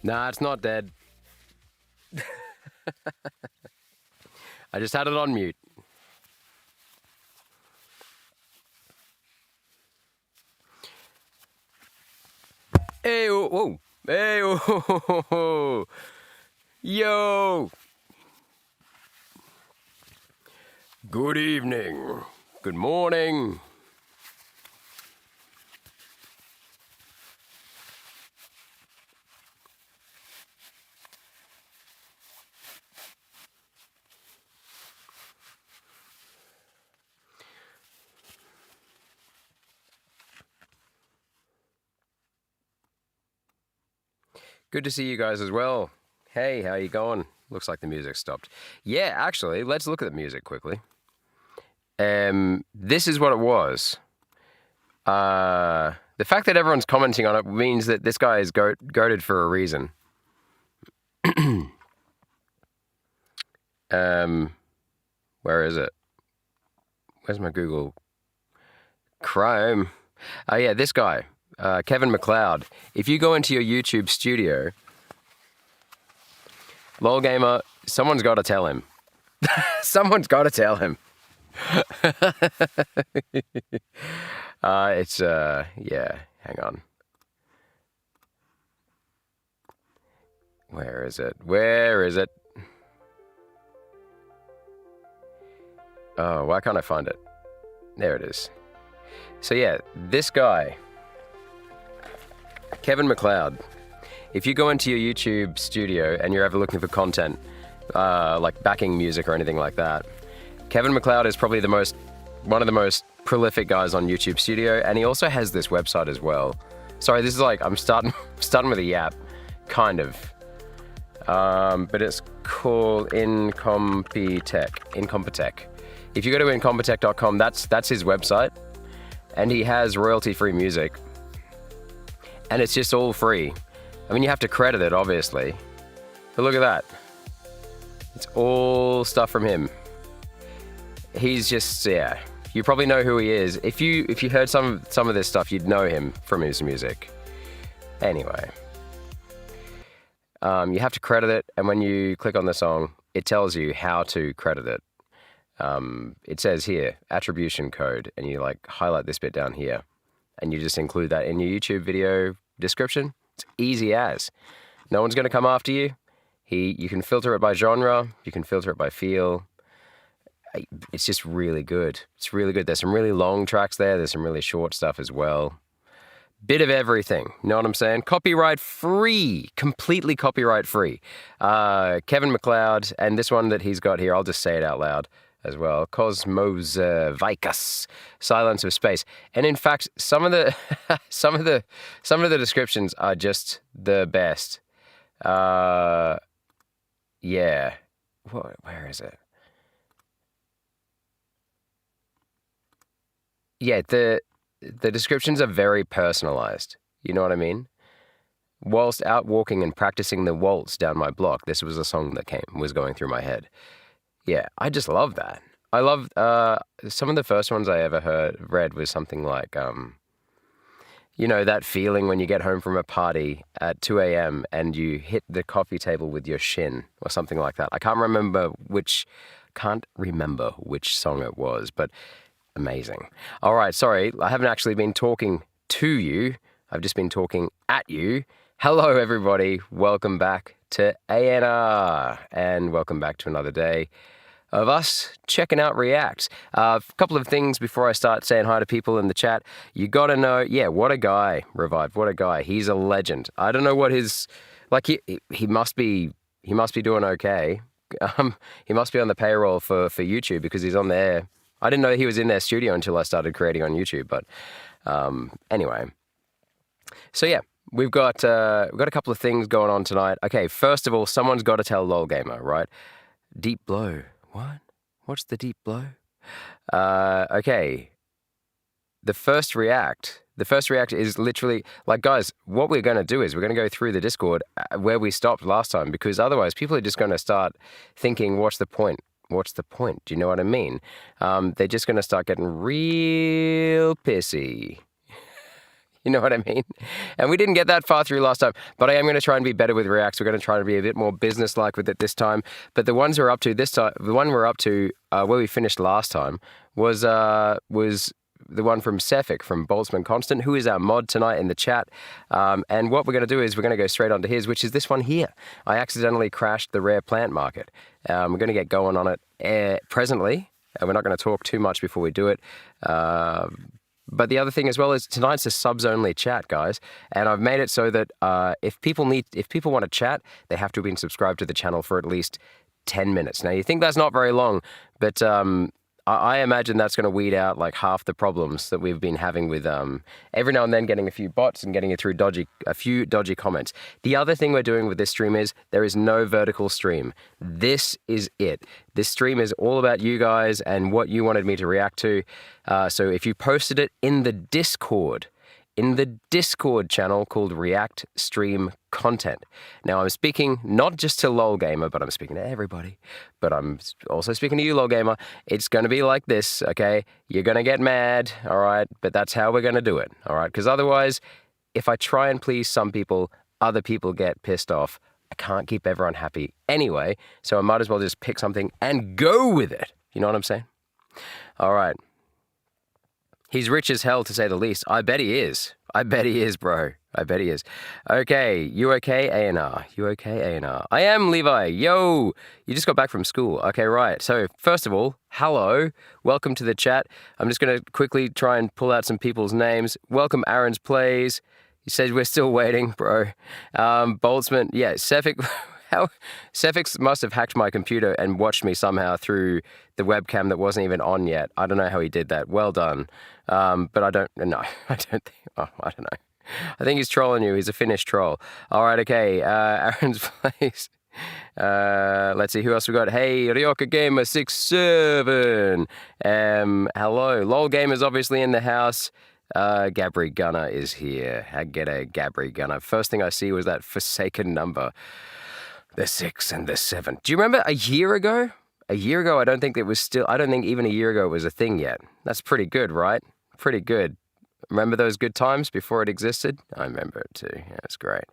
Nah, it's not dead. I just had it on mute. Hey, whoa. Hey, whoa. Yo. Good evening. Good morning. Good to see you guys as well. Hey, how you going? Looks like the music stopped. Yeah, actually, let's look at the music quickly. This is what it was. The fact that everyone's commenting on it means that this guy is goated for a reason. Where is it? Where's my Google Chrome? Oh yeah, this guy, Kevin MacLeod. If you go into your YouTube studio, LOL Gamer, someone's got to tell him. Someone's got to tell him. Yeah, hang on. Where is it? Where is it? Oh, why can't I find it? There it is. So yeah, this guy, Kevin MacLeod, if you go into your YouTube studio and you're ever looking for content, like backing music or anything like that, Kevin MacLeod is probably one of the most prolific guys on YouTube Studio, and he also has this website as well. Sorry, this is like, I'm starting with a yap, kind of. But it's called Incompetech. If you go to incompetech.com, that's his website, and he has royalty-free music, and it's just all free. I mean, you have to credit it, obviously, but look at that. It's all stuff from him. He's just, yeah. You probably know who he is. If you heard some of this stuff, you'd know him from his music. Anyway, you have to credit it, and when you click on the song, it tells you how to credit it. It says here, attribution code, and you like highlight this bit down here, and you just include that in your YouTube video description. It's easy as. No one's going to come after you. You can filter it by genre. You can filter it by feel. It's just really good. It's really good. There's some really long tracks there. There's some really short stuff as well. Bit of everything. You know what I'm saying? Copyright free. Completely copyright free. Kevin MacLeod, and this one that he's got here, I'll just say it out loud as well. Cosmos Vicus, Silence of Space. And in fact, some of the some of the descriptions are just the best. Yeah. Where is it? Yeah, the descriptions are very personalized. You know what I mean? Whilst out walking and practicing the waltz down my block, this was a song that was going through my head. Yeah, I just love that. I love some of the first ones I ever read was something like, you know, that feeling when you get home from a party at 2 a.m. and you hit the coffee table with your shin or something like that. I can't remember which song it was, but amazing. All right, sorry, I haven't actually been talking to you. I've just been talking at you. Hello, everybody. Welcome back to ANR, and welcome back to another day of us checking out React. A couple of things before I start saying hi to people in the chat. You got to know, yeah, what a guy, Revive. What a guy. He's a legend. I don't know what his, like, he must be doing okay. He must be on the payroll for YouTube because he's on there. I didn't know he was in their studio until I started creating on YouTube, but anyway. So yeah, we've got a couple of things going on tonight. Okay, first of all, someone's got to tell LOL Gamer, right? Deep blow. What? What's the deep blow? Okay. The first react is literally, like, guys, what we're going to do is we're going to go through the Discord where we stopped last time, because otherwise people are just going to start thinking, what's the point? What's the point? Do you know what I mean? They're just going to start getting real pissy. You know what I mean? And we didn't get that far through last time, but I am going to try and be better with Reacts. We're going to try to be a bit more business-like with it this time. But the ones we're up to this time, the one we're up to where we finished last time was the one from Sefik from Boltzmann Constant, who is our mod tonight in the chat. And what we're going to do is we're going to go straight onto his, which is this one here. I accidentally crashed the rare plant market. We're going to get going on it presently. We're not going to talk too much before we do it. But the other thing as well is tonight's a subs-only chat, guys. And I've made it so that if people want to chat, they have to have been subscribed to the channel for at least 10 minutes. Now, you think that's not very long, but I imagine that's going to weed out like half the problems that we've been having with every now and then getting a few bots and getting it through a few dodgy comments. The other thing we're doing with this stream is there is no vertical stream. This is it. This stream is all about you guys and what you wanted me to react to. So if you posted it in the Discord channel called React Stream Content. Now, I'm speaking not just to LOL Gamer, but I'm speaking to everybody. But I'm also speaking to you, LOL Gamer. It's going to be like this, okay? You're going to get mad, all right? But that's how we're going to do it, all right? Because otherwise, if I try and please some people, other people get pissed off. I can't keep everyone happy anyway, so I might as well just pick something and go with it. You know what I'm saying? All right. He's rich as hell, to say the least. I bet he is. I bet he is, bro. I bet he is. Okay, you okay, ANR? You okay, ANR? I am, Levi. Yo, you just got back from school. Okay, right. So, first of all, hello. Welcome to the chat. I'm just going to quickly try and pull out some people's names. Welcome, Aaron's Plays. He said we're still waiting, bro. Boltzmann, yeah, Sefik. Sefix must have hacked my computer and watched me somehow through the webcam that wasn't even on yet. I don't know how he did that. Well done. But I don't know. I don't know. I think he's trolling you. He's a Finnish troll. All right, okay. Aaron's Place. Let's see who else we got. Hey, Ryoka Gamer 67. Hello. LOL Gamer's obviously in the house. Gabri Gunner is here. G'day, Gabri Gunner. First thing I see was that forsaken number. The 6 and the 7. Do you remember a year ago? A year ago, I don't think even a year ago it was a thing yet. That's pretty good, right? Pretty good. Remember those good times before it existed? I remember it too. Yeah, it's great.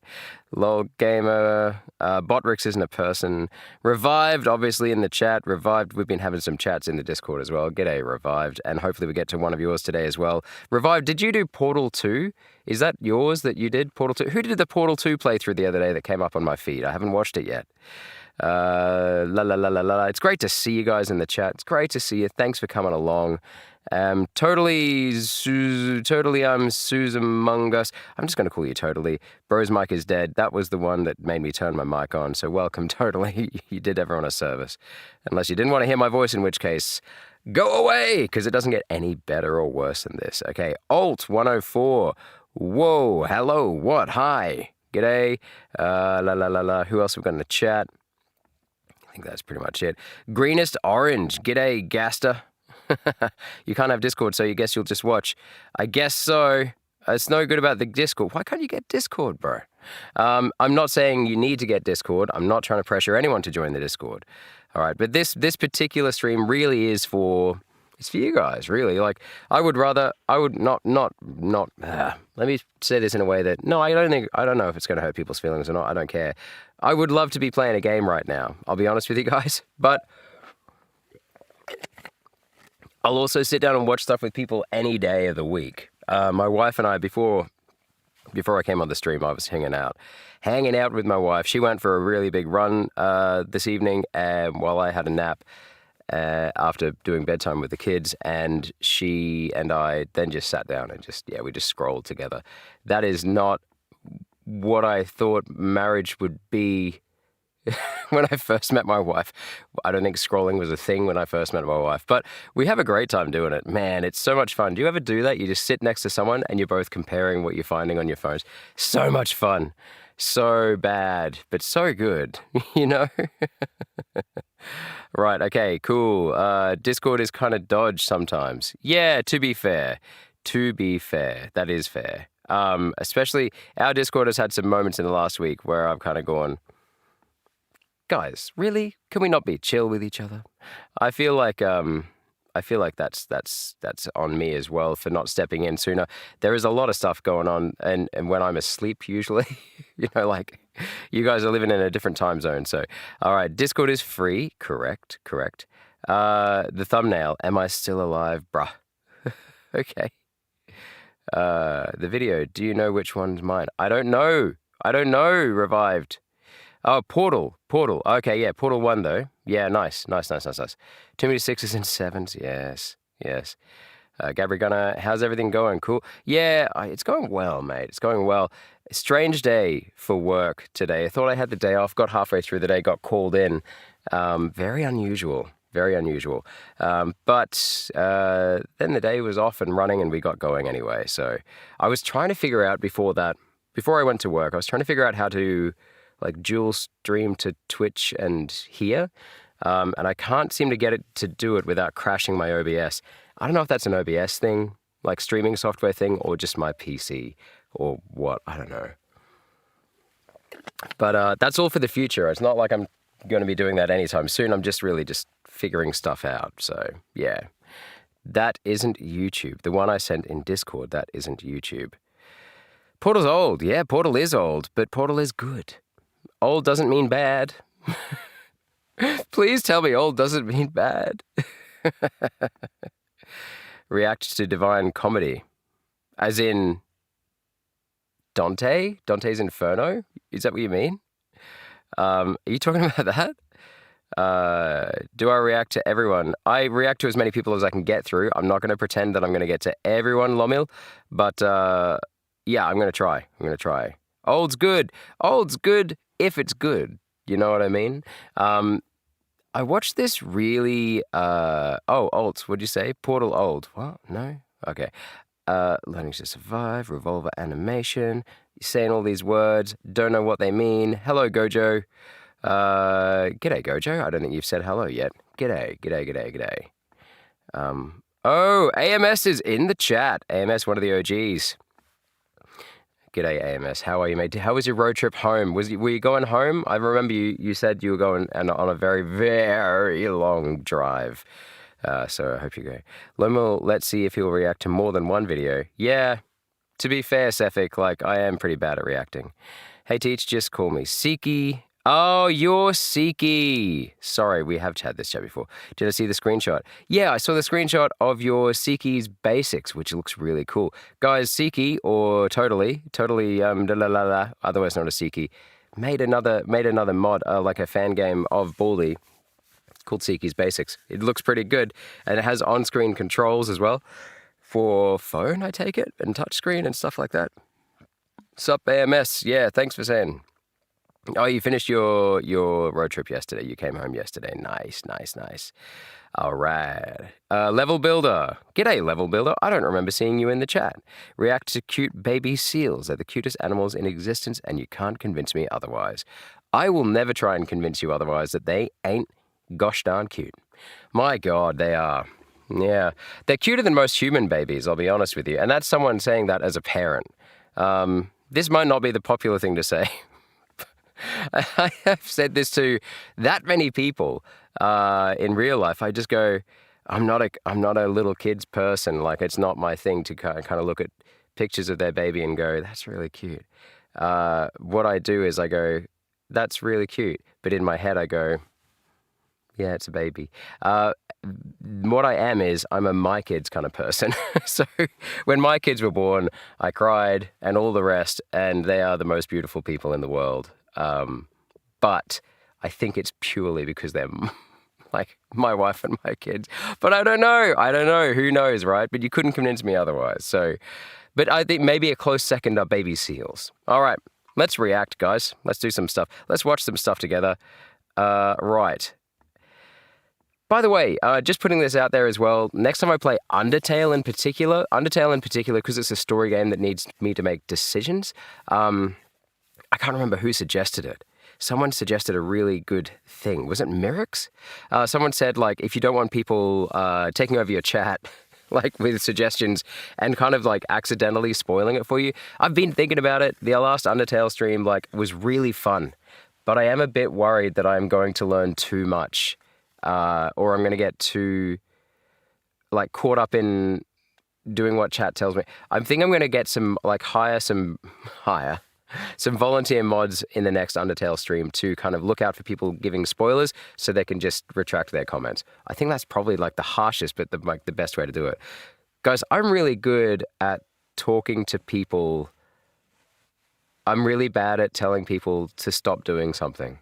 LOL Gamer, Botrix isn't a person. Revived, obviously, in the chat. Revived, we've been having some chats in the Discord as well. G'day, Revived. And hopefully we get to one of yours today as well. Revived, did you do Portal 2? Is that yours that you did, Portal 2? Who did the Portal 2 playthrough the other day that came up on my feed? I haven't watched it yet. La la la la la. It's great to see you guys in the chat. It's great to see you. Thanks for coming along. Totally, I'm Susamungus. I'm just going to call you Totally. Bro's mic is dead. That was the one that made me turn my mic on. So welcome, Totally. You did everyone a service. Unless you didn't want to hear my voice, in which case, go away, because it doesn't get any better or worse than this. Okay, Alt 104. Whoa, hello, what? Hi. G'day. La la la la. Who else have we got in the chat? I think that's pretty much it. Greenest Orange. G'day, Gaster. You can't have Discord, so you guess you'll just watch. I guess so. It's no good about the Discord. Why can't you get Discord, bro? I'm not saying you need to get Discord. I'm not trying to pressure anyone to join the Discord. All right, but this particular stream really is for you guys, really. Like, I would not. Let me say this in a way that I don't know if it's going to hurt people's feelings or not. I don't care. I would love to be playing a game right now. I'll be honest with you guys, but I'll also sit down and watch stuff with people any day of the week. My wife and I, before I came on the stream, I was hanging out with my wife. She went for a really big run this evening while I had a nap after doing bedtime with the kids, and she and I then just sat down and we just scrolled together. That is not what I thought marriage would be. When I first met my wife. I don't think scrolling was a thing when I first met my wife, but we have a great time doing it. Man, it's so much fun. Do you ever do that? You just sit next to someone and you're both comparing what you're finding on your phones. So much fun. So bad, but so good, you know? Right, okay, cool. Discord is kind of dodge sometimes. Yeah, to be fair. That is fair. Especially our Discord has had some moments in the last week where I've kind of gone, guys, really? Can we not be chill with each other? I feel like I feel like that's on me as well for not stepping in sooner. There is a lot of stuff going on, and when I'm asleep, usually, like you guys are living in a different time zone. So, all right, Discord is free. Correct. The thumbnail. Am I still alive, bruh? Okay. The video. Do you know which one's mine? I don't know. Revived. Oh, Portal. Okay, yeah, Portal 1, though. Yeah, nice. Too many 6s and 7s. Yes. Gabri Gunner, how's everything going? Cool. Yeah, it's going well, mate. It's going well. Strange day for work today. I thought I had the day off, got halfway through the day, got called in. Very unusual. But then the day was off and running and we got going anyway. So I was trying to figure out before I went to work, I was trying to figure out how to like dual stream to Twitch and here. And I can't seem to get it to do it without crashing my OBS. I don't know if that's an OBS thing, like streaming software thing, or just my PC or what. I don't know. But that's all for the future. It's not like I'm going to be doing that anytime soon. I'm just really just figuring stuff out. So, yeah. That isn't YouTube. The one I sent in Discord, that isn't YouTube. Portal's old. Yeah, Portal is old, but Portal is good. Old doesn't mean bad. Please tell me old doesn't mean bad. React to Divine Comedy. As in Dante? Dante's Inferno? Is that what you mean? Are you talking about that? Do I react to everyone? I react to as many people as I can get through. I'm not going to pretend that I'm going to get to everyone, Lomil. But, yeah, I'm going to try. Old's good if it's good. You know what I mean? I watched this really, Alt, what'd you say? Portal old. What? No? Okay. Learning to survive, revolver animation. You're saying all these words, don't know what they mean. Hello, Gojo. G'day, Gojo. I don't think you've said hello yet. G'day. AMS is in the chat. AMS, one of the OGs. G'day, AMS. How are you, mate? How was your road trip home? Were you going home? I remember you said you were going on a very, very long drive. So I hope you go. Lomil, let's see if he'll react to more than one video. Yeah, to be fair, Sefik, like, I am pretty bad at reacting. Hey, Teach, just call me Siki. Oh, you're Siki. Sorry, we have had this chat before. Did I see the screenshot? Yeah, I saw the screenshot of your Siki's basics, which looks really cool. Guys, Siki, or Totally, otherwise known as Siki, made another mod, like a fan game of Baldi, called Siki's Basics. It looks pretty good, and it has on-screen controls as well for phone, I take it, and touchscreen and stuff like that. Sup, AMS? Yeah, thanks for saying. Oh, you finished your road trip yesterday. You came home yesterday. Nice. All right. Level Builder. G'day, Level Builder. I don't remember seeing you in the chat. React to cute baby seals. They're the cutest animals in existence, and you can't convince me otherwise. I will never try and convince you otherwise that they ain't gosh darn cute. My God, they are. Yeah. They're cuter than most human babies, I'll be honest with you. And that's someone saying that as a parent. This might not be the popular thing to say. I have said this to that many people in real life. I just go, I'm not a little kid's person. Like, it's not my thing to kind of look at pictures of their baby and go, that's really cute. What I do is I go, that's really cute. But in my head, I go, yeah, it's a baby. What I am is I'm a my kids kind of person. So when my kids were born, I cried and all the rest, and they are the most beautiful people in the world. But I think it's purely because they're like my wife and my kids. But I don't know. Who knows, right? But you couldn't convince me otherwise. So, but I think maybe a close second are baby seals. All right, let's react, guys. Let's do some stuff. Let's watch some stuff together. Right. By the way, just putting this out there as well, next time I play Undertale in particular, because it's a story game that needs me to make decisions, I can't remember who suggested it. Someone suggested a really good thing. Was it Mirix? Someone said, like, if you don't want people taking over your chat, like, with suggestions and kind of, like, accidentally spoiling it for you. I've been thinking about it. The last Undertale stream, like, was really fun. But I am a bit worried that I'm going to learn too much. Or I'm going to get too like caught up in doing what chat tells me. I think I'm going to get some, like hire some volunteer mods in the next Undertale stream to kind of look out for people giving spoilers so they can just retract their comments. I think that's probably like the harshest, but the best way to do it. Guys, I'm really good at talking to people. I'm really bad at telling people to stop doing something.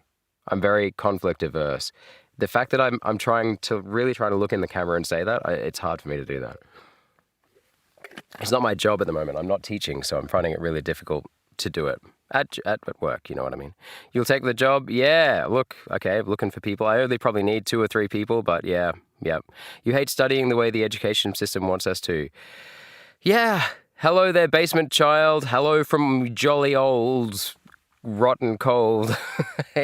I'm very conflict averse. The fact that I'm trying to look in the camera and say that, it's hard for me to do that. It's not my job at the moment. I'm not teaching, so I'm finding it really difficult to do it at work. You know what I mean? You'll take the job? Yeah. Look, okay, looking for people. I only probably need 2 or 3 people, but yeah. You hate studying the way the education system wants us to. Yeah. Hello there, basement child. Hello from jolly old, rotten cold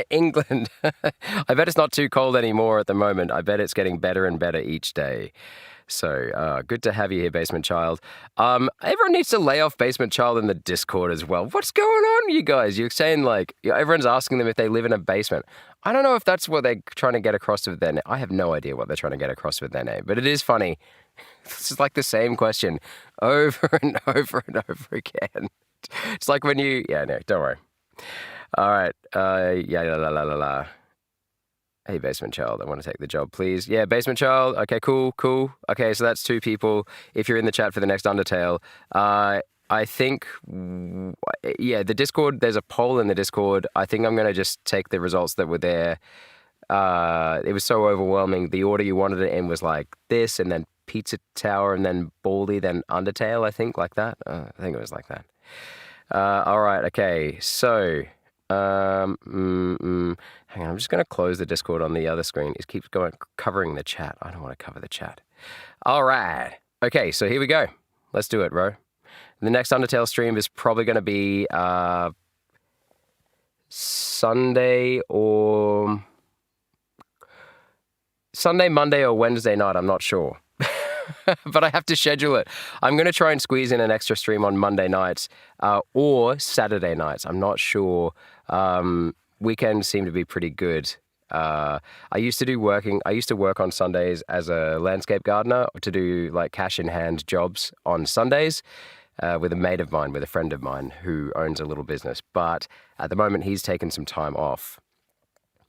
England. I bet it's not too cold anymore at the moment. I bet it's getting better and better each day. So good to have you here, Basement Child. Everyone needs to lay off Basement Child in the Discord as well. What's going on, you guys? You're saying like everyone's asking them if they live in a basement. I don't know if that's what they're trying to get across with their name. I have no idea what they're trying to get across with their name, but it is funny. This is like the same question over and over and over again. It's like when you... Yeah, no, don't worry. All right. Hey, Basement Child, I want to take the job, please. Yeah, Basement Child. Okay, cool. Okay, so that's 2 people. If you're in the chat for the next Undertale, I think, yeah, the Discord, there's a poll in the Discord. I think I'm going to just take the results that were there. It was so overwhelming. The order you wanted it in was like this, and then Pizza Tower, and then Baldi, then Undertale, I think, like that. I think it was like that. All right, okay, so... hang on, I'm just going to close the Discord on the other screen. It keeps covering the chat. I don't want to cover the chat. All right. Okay, so here we go. Let's do it, bro. The next Undertale stream is probably going to be Sunday, Monday, or Wednesday night. I'm not sure. But I have to schedule it. I'm going to try and squeeze in an extra stream on Monday nights or Saturday nights. I'm not sure. Weekends seem to be pretty good. I used to work on Sundays as a landscape gardener to do like cash in hand jobs on Sundays with a friend of mine who owns a little business. But at the moment, he's taken some time off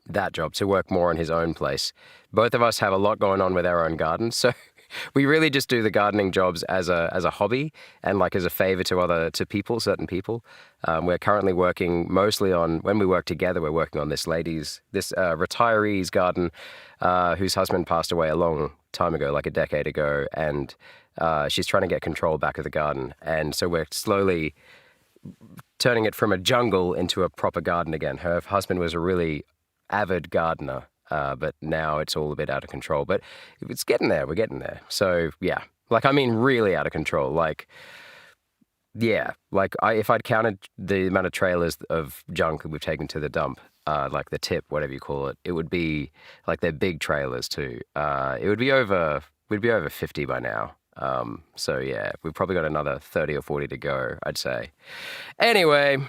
that job to work more on his own place. Both of us have a lot going on with our own gardens, so we really just do the gardening jobs as a hobby and like as a favor to certain people. We're currently working mostly on, when we work together, we're working on this retiree's garden, whose husband passed away a long time ago, like a decade ago. And she's trying to get control back of the garden. And so we're slowly turning it from a jungle into a proper garden again. Her husband was a really avid gardener. But now it's all a bit out of control. But it's getting there. We're getting there. So, yeah. Like, I mean, really out of control. Like, yeah. Like, if I'd counted the amount of trailers of junk that we've taken to the dump, like the tip, whatever you call it, it would be, like, they're big trailers, too. We'd be over 50 by now. So, yeah, we've probably got another 30 or 40 to go, I'd say. Anyway...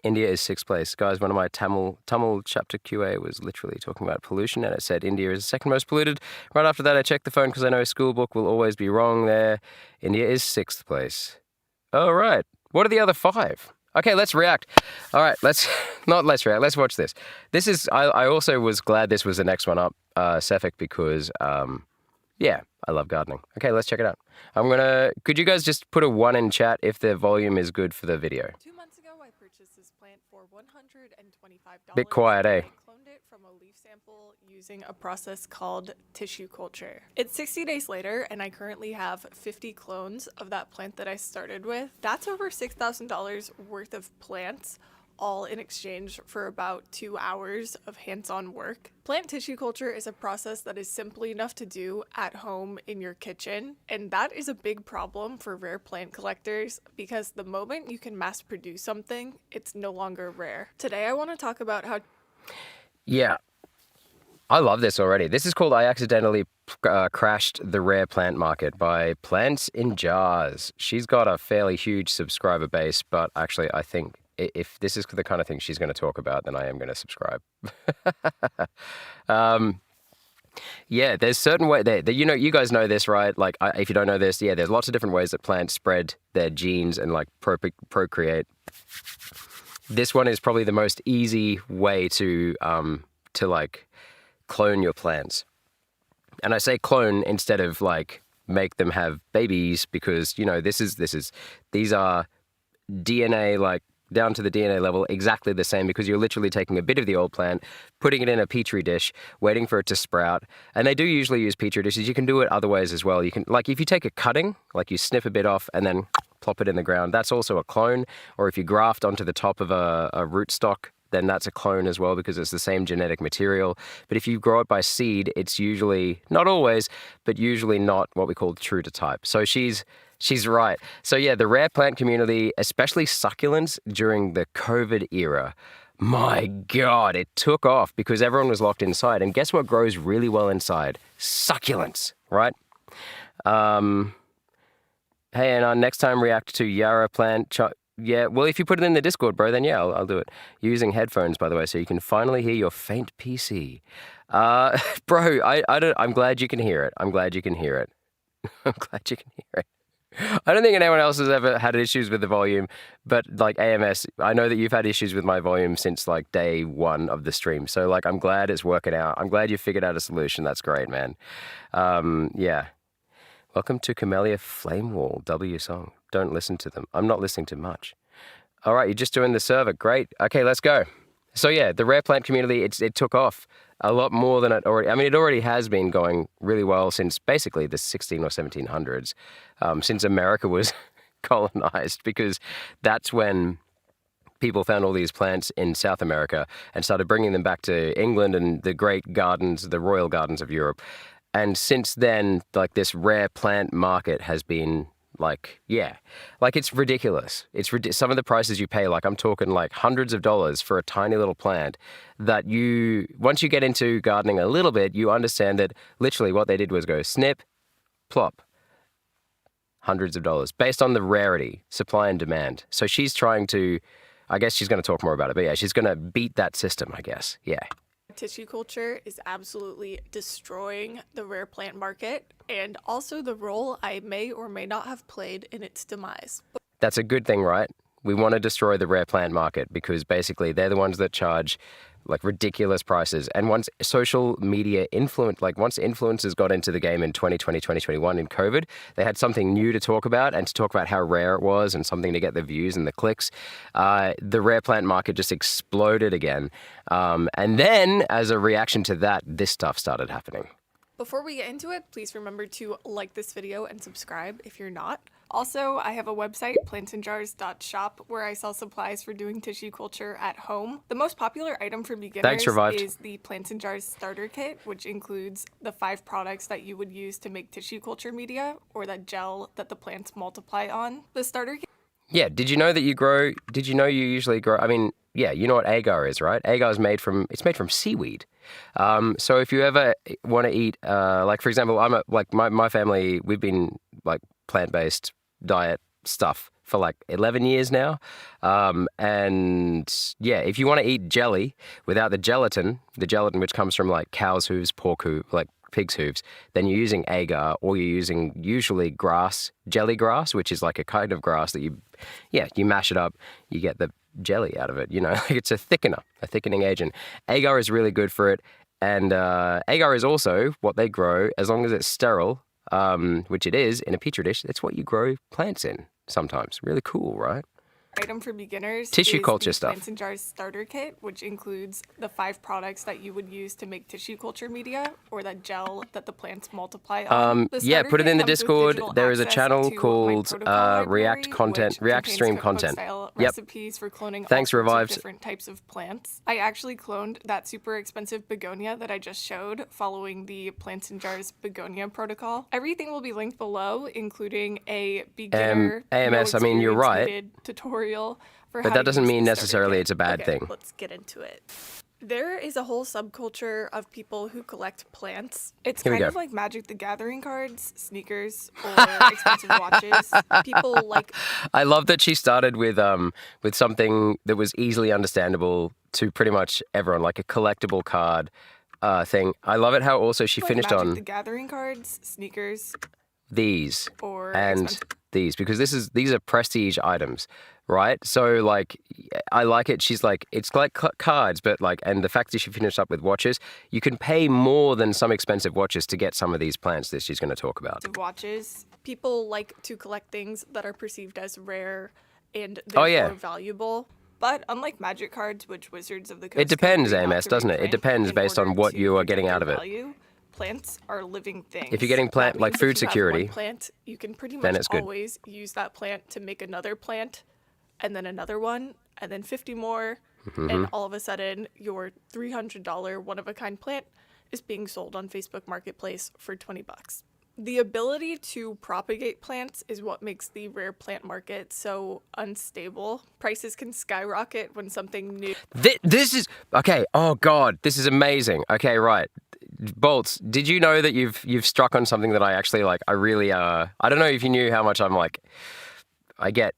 India is 6th place. Guys, one of my Tamil chapter QA was literally talking about pollution, and it said India is the 2nd most polluted. Right after that, I checked the phone because I know school book will always be wrong there. India is 6th place. All right. What are the other 5? Okay, let's react. All right, let's react. Let's watch this. This is, I also was glad this was the next one up, Cephik, because, yeah, I love gardening. Okay, let's check it out. Could you guys just put a 1 in chat if the volume is good for the video? 2 months ago, I purchased this plant for $125. Bit quiet, eh? I cloned it from a leaf sample using a process called tissue culture. It's 60 days later, and I currently have 50 clones of that plant that I started with. That's over $6,000 worth of plants, all in exchange for about 2 hours of hands-on work. Plant tissue culture is a process that is simple enough to do at home in your kitchen, and that is a big problem for rare plant collectors because the moment you can mass produce something, it's no longer rare. Today I want to talk about how... Yeah. I love this already. This is called I Accidentally Crashed the Rare Plant Market by Plants in Jars. She's got a fairly huge subscriber base, but actually I think if this is the kind of thing she's going to talk about, then I am going to subscribe. Yeah, there's certain way that you guys know this, right? Like, if you don't know this, yeah, there's lots of different ways that plants spread their genes and like procreate. This one is probably the most easy way to like clone your plants. And I say clone instead of like make them have babies because these are DNA, like down to the DNA level, exactly the same, because you're literally taking a bit of the old plant, putting it in a petri dish, waiting for it to sprout. And they do usually use petri dishes. You can do it other ways as well. You can, like, if you take a cutting, like you snip a bit off and then plop it in the ground, that's also a clone. Or if you graft onto the top of a rootstock, then that's a clone as well because it's the same genetic material. But if you grow it by seed, it's usually, not always, but usually not what we call true to type. So she's right. So yeah, the rare plant community, especially succulents during the COVID era, my God, it took off because everyone was locked inside. And guess what grows really well inside? Succulents, right? Hey, and next time react to Yarra plant. Yeah, well, if you put it in the Discord, bro, then yeah, I'll do it. Using headphones, by the way, so you can finally hear your faint PC. Bro, I'm glad you can hear it. I'm glad you can hear it. I'm glad you can hear it. I don't think anyone else has ever had issues with the volume, but like AMS, I know that you've had issues with my volume since like day one of the stream. So like, I'm glad it's working out. I'm glad you figured out a solution. That's great, man. Yeah. Welcome to Camellia Flamewall W song. Don't listen to them. I'm not listening to much. All right, you're just doing the server. Great. Okay, let's go. So yeah, the rare plant community, it took off a lot more than it already. I mean, it already has been going really well since basically the 16 or 1700s, since America was colonized, because that's when people found all these plants in South America and started bringing them back to England and the great gardens, the royal gardens of Europe. And since then, like, this rare plant market has been like, yeah, like, it's ridiculous. Some of the prices you pay, like, I'm talking like hundreds of dollars for a tiny little plant that once you get into gardening a little bit, you understand that literally what they did was go snip, plop, hundreds of dollars based on the rarity, supply and demand. So she's trying to, I guess she's going to talk more about it, but yeah, she's going to beat that system, I guess. Yeah. Tissue culture is absolutely destroying the rare plant market and also the role I may or may not have played in its demise. That's a good thing, right? We want to destroy the rare plant market because basically they're the ones that charge like ridiculous prices. And once social media once influencers got into the game in 2020, 2021 in COVID, they had something new to talk about and to talk about how rare it was and something to get the views and the clicks. The rare plant market just exploded again. And then as a reaction to that, this stuff started happening. Before we get into it, please remember to like this video and subscribe if you're not. Also, I have a website, plantsandjars.shop, where I sell supplies for doing tissue culture at home. The most popular item for beginners is the Plants and Jars Starter Kit, which includes the 5 products that you would use to make tissue culture media, or that gel that the plants multiply on. The starter kit. Yeah, did you know you usually grow, I mean, yeah, you know what agar is, right? Agar is made from seaweed. So if you ever want to eat, like, for example, my family, we've been like plant-based diet stuff for like 11 years now. And yeah, if you want to eat jelly without the gelatin which comes from like cow's hooves, pork hooves, like pig's hooves, then you're using agar, or you're using usually jelly grass, which is like a kind of grass that you mash it up, you get the jelly out of it, it's a thickening agent. Agar is really good for it. And agar is also what they grow, as long as it's sterile, which it is in a petri dish. That's what you grow plants in sometimes. Really cool, right? Item for beginners tissue culture stuff. Plants and Jars Starter Kit, which includes the 5 products that you would use to make tissue culture media, or that gel that the plants multiply on. Yeah, put it in the Discord. There is a channel called React Stream Content. Recipes for cloning Thanks, all sorts Revived. of different types of plants. I actually cloned that super expensive begonia that I just showed, following the Plants and Jars begonia protocol. Everything will be linked below, including a beginner AMS, I mean, you're right. Tutorial for But how that to doesn't use mean the starter necessarily kit. it's a bad thing. Let's get into it. There is a whole subculture of people who collect plants. It's kind of like Magic the Gathering cards, sneakers, or expensive watches. People like... I love that she started with something that was easily understandable to pretty much everyone, like a collectible card thing. I love it how also she Like finished Magic on the Gathering cards, sneakers, these or and expensive. these because these are prestige items, right? So like I like it. She's like it's like cards, but like and the fact that she finished up with watches, you can pay more than some expensive watches to get some of these plants that she's going to talk about. Watches. People like to collect things that are perceived as rare and Oh, therefore yeah. valuable. But unlike magic cards, which Wizards of the Coast It depends, can agree not AMS, to doesn't it? It reprint depends in based on order what to you are protect getting their out of it. value, plants are living things. If you're getting That like means food if you have security, one plant, you can pretty then much it's good. always use that plant to make another plant, and then another one, and then 50 more, Mm-hmm. and all of a sudden your $300 one-of-a-kind plant is being sold on Facebook Marketplace for $20. The ability to propagate plants is what makes the rare plant market so unstable. Prices can skyrocket when something new. This is okay. Oh God, this is amazing. Okay, right. Bolts, did you know that you've struck on something that I actually like? I really I don't know if you knew how much I get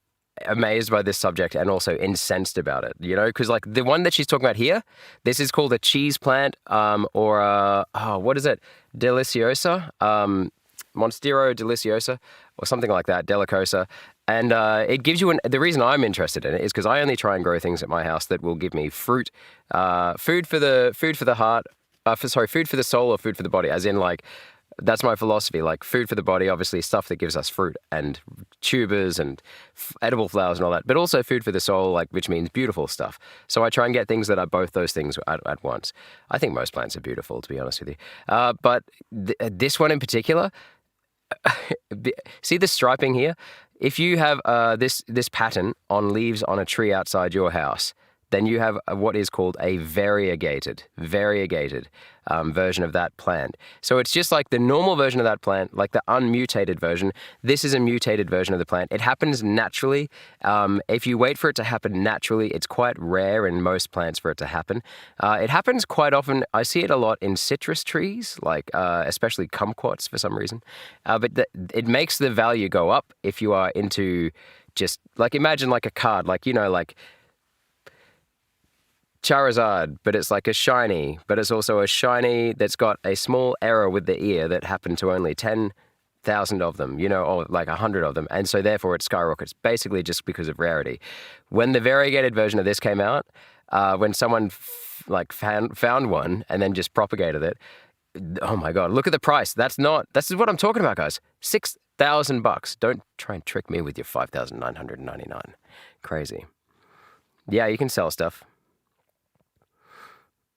amazed by this subject and also incensed about it. You know, because like the one that she's talking about here, this is called a cheese plant, or what is it, deliciosa, Monstero deliciosa, or something like that, delicosa. And it gives you the reason I'm interested in it is because I only try and grow things at my house that will give me fruit, food for the heart, food for the soul or food for the body, as in like, that's my philosophy. Like food for the body, obviously stuff that gives us fruit and tubers and edible flowers and all that, but also food for the soul, like which means beautiful stuff. So I try and get things that are both those things at once. I think most plants are beautiful, to be honest with you. But this one in particular, see the striping here? If you have this pattern on leaves on a tree outside your house, then you have what is called a variegated version of that plant. So it's just like the normal version of that plant, like the unmutated version. This is a mutated version of the plant. It happens naturally. If you wait for it to happen naturally, it's quite rare in most plants for it to happen. It happens quite often. I see it a lot in citrus trees, like especially kumquats for some reason. But it makes the value go up if you are into just like imagine like a card, like you know like Charizard, but it's like a shiny, but it's also a shiny that's got a small error with the ear that happened to only 10,000 of them, you know, or like 100 of them. And so therefore it skyrockets, basically just because of rarity. When the variegated version of this came out, when someone found one and then just propagated it, oh my God, look at the price. This is what I'm talking about, guys. $6,000. Don't try and trick me with your 5,999. Crazy. Yeah, you can sell stuff.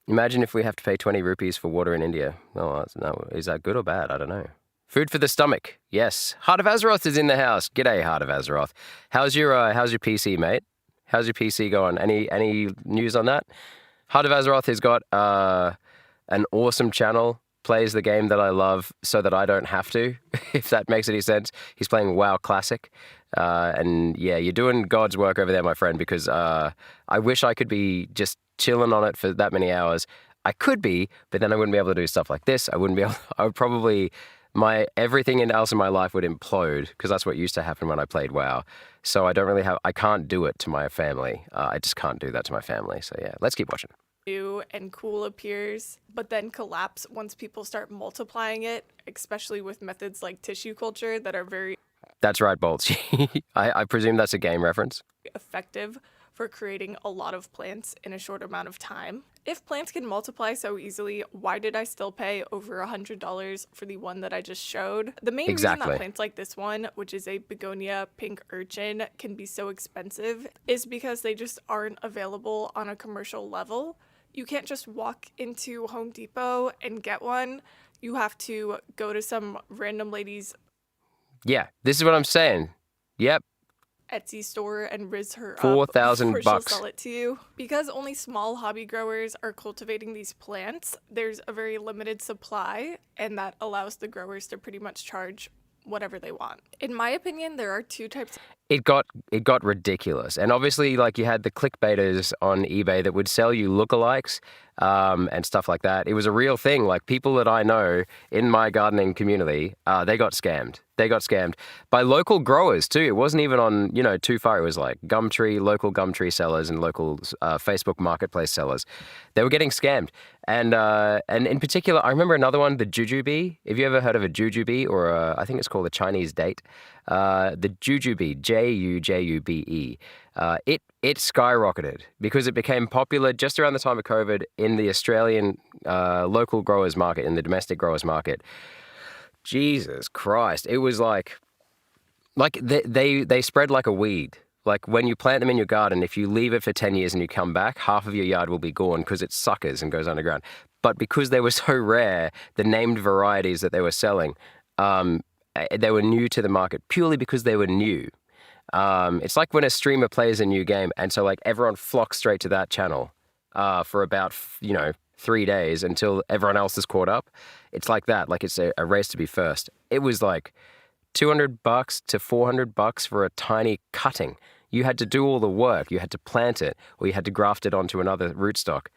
Imagine if we have to pay 20 rupees for water in India. Oh, no, is that good or bad? I don't know. Food for the stomach. Yes. Heart of Azeroth is in the house. G'day, Heart of Azeroth. How's your PC, mate? How's your PC going? Any news on that? Heart of Azeroth has got an awesome channel. Plays the game that I love so that I don't have to, if that makes any sense. He's playing WoW Classic. And yeah, you're doing God's work over there, my friend, because I wish I could be just chilling on it for that many hours. I could be, but then I wouldn't be able to do stuff like this. I would probably, everything else in my life would implode because that's what used to happen when I played WoW. So I can't do it to my family. I just can't do that to my family. So yeah, let's keep watching. New and cool appears, but then collapse once people start multiplying it, especially with methods like tissue culture that are very That's right, Bolts. I presume that's a game reference. effective for creating a lot of plants in a short amount of time. If plants can multiply so easily, why did I still pay over $100 for the one that I just showed? The main reason Exactly. that plants like this one, which is a begonia pink urchin, can be so expensive is because they just aren't available on a commercial level. You can't just walk into Home Depot and get one. You have to go to some random lady's Yeah, this is what I'm saying. Yep. Etsy store and riz her up $4,000 before she'll bucks. sell it to you. Because only small hobby growers are cultivating these plants, there's a very limited supply, and that allows the growers to pretty much charge whatever they want. In my opinion, there are two types. It got ridiculous. And obviously, like you had the clickbaiters on eBay that would sell you lookalikes and stuff like that. It was a real thing. Like people that I know in my gardening community, they got scammed. They got scammed by local growers too. It wasn't even on, too far. It was like Gumtree, local Gumtree sellers and local Facebook marketplace sellers. They were getting scammed. And in particular, I remember another one, the jujube. Have you ever heard of a jujube or I think it's called a Chinese date? The jujube, Jujube. It skyrocketed because it became popular just around the time of COVID in the Australian local growers market, in the domestic growers market. Jesus Christ. It was like they spread like a weed. Like when you plant them in your garden, if you leave it for 10 years and you come back, half of your yard will be gone because it suckers and goes underground. But because they were so rare, the named varieties that they were selling, they were new to the market purely because they were new. It's like when a streamer plays a new game and so like everyone flocks straight to that channel for about, 3 days until everyone else is caught up. It's like that. Like it's a race to be first. It was like $200 to $400 for a tiny cutting. You had to do all the work. You had to plant it or you had to graft it onto another rootstock.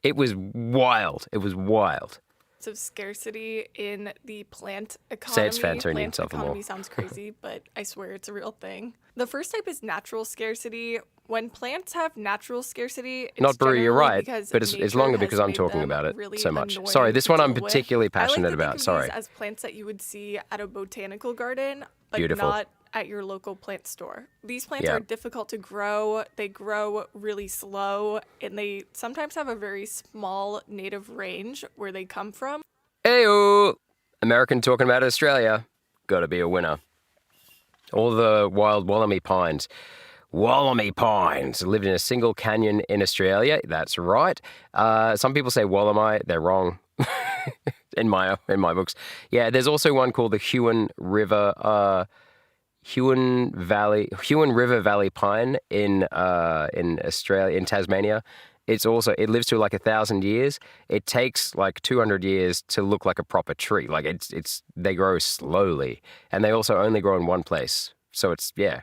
It was wild. It was wild. Of scarcity in the plant economy. Say it's fancy and Plant yourself more. economy sounds crazy, but I swear it's a real thing. The first type is natural scarcity. When plants have natural scarcity, it's Not Brew, you're generally right, because but it's nature longer has because I'm made talking them about it really so much. annoying Sorry, this to one I'm deal with. particularly passionate I like to about. think of Sorry. these as plants that you would see at a botanical garden, but Beautiful. not at your local plant store. These plants Yeah. are difficult to grow. They grow really slow, and they sometimes have a very small native range where they come from. Heyo! American talking about Australia. Gotta be a winner. All the wild Wollemi pines. Wollemi pines lived in a single canyon in Australia. That's right. Some people say Wollemi. They're wrong. in my books. Yeah, there's also one called the Huon River Valley pine in Australia, in Tasmania. It lives to like 1,000 years. It takes like 200 years to look like a proper tree. Like they grow slowly, and they also only grow in one place. So it's yeah.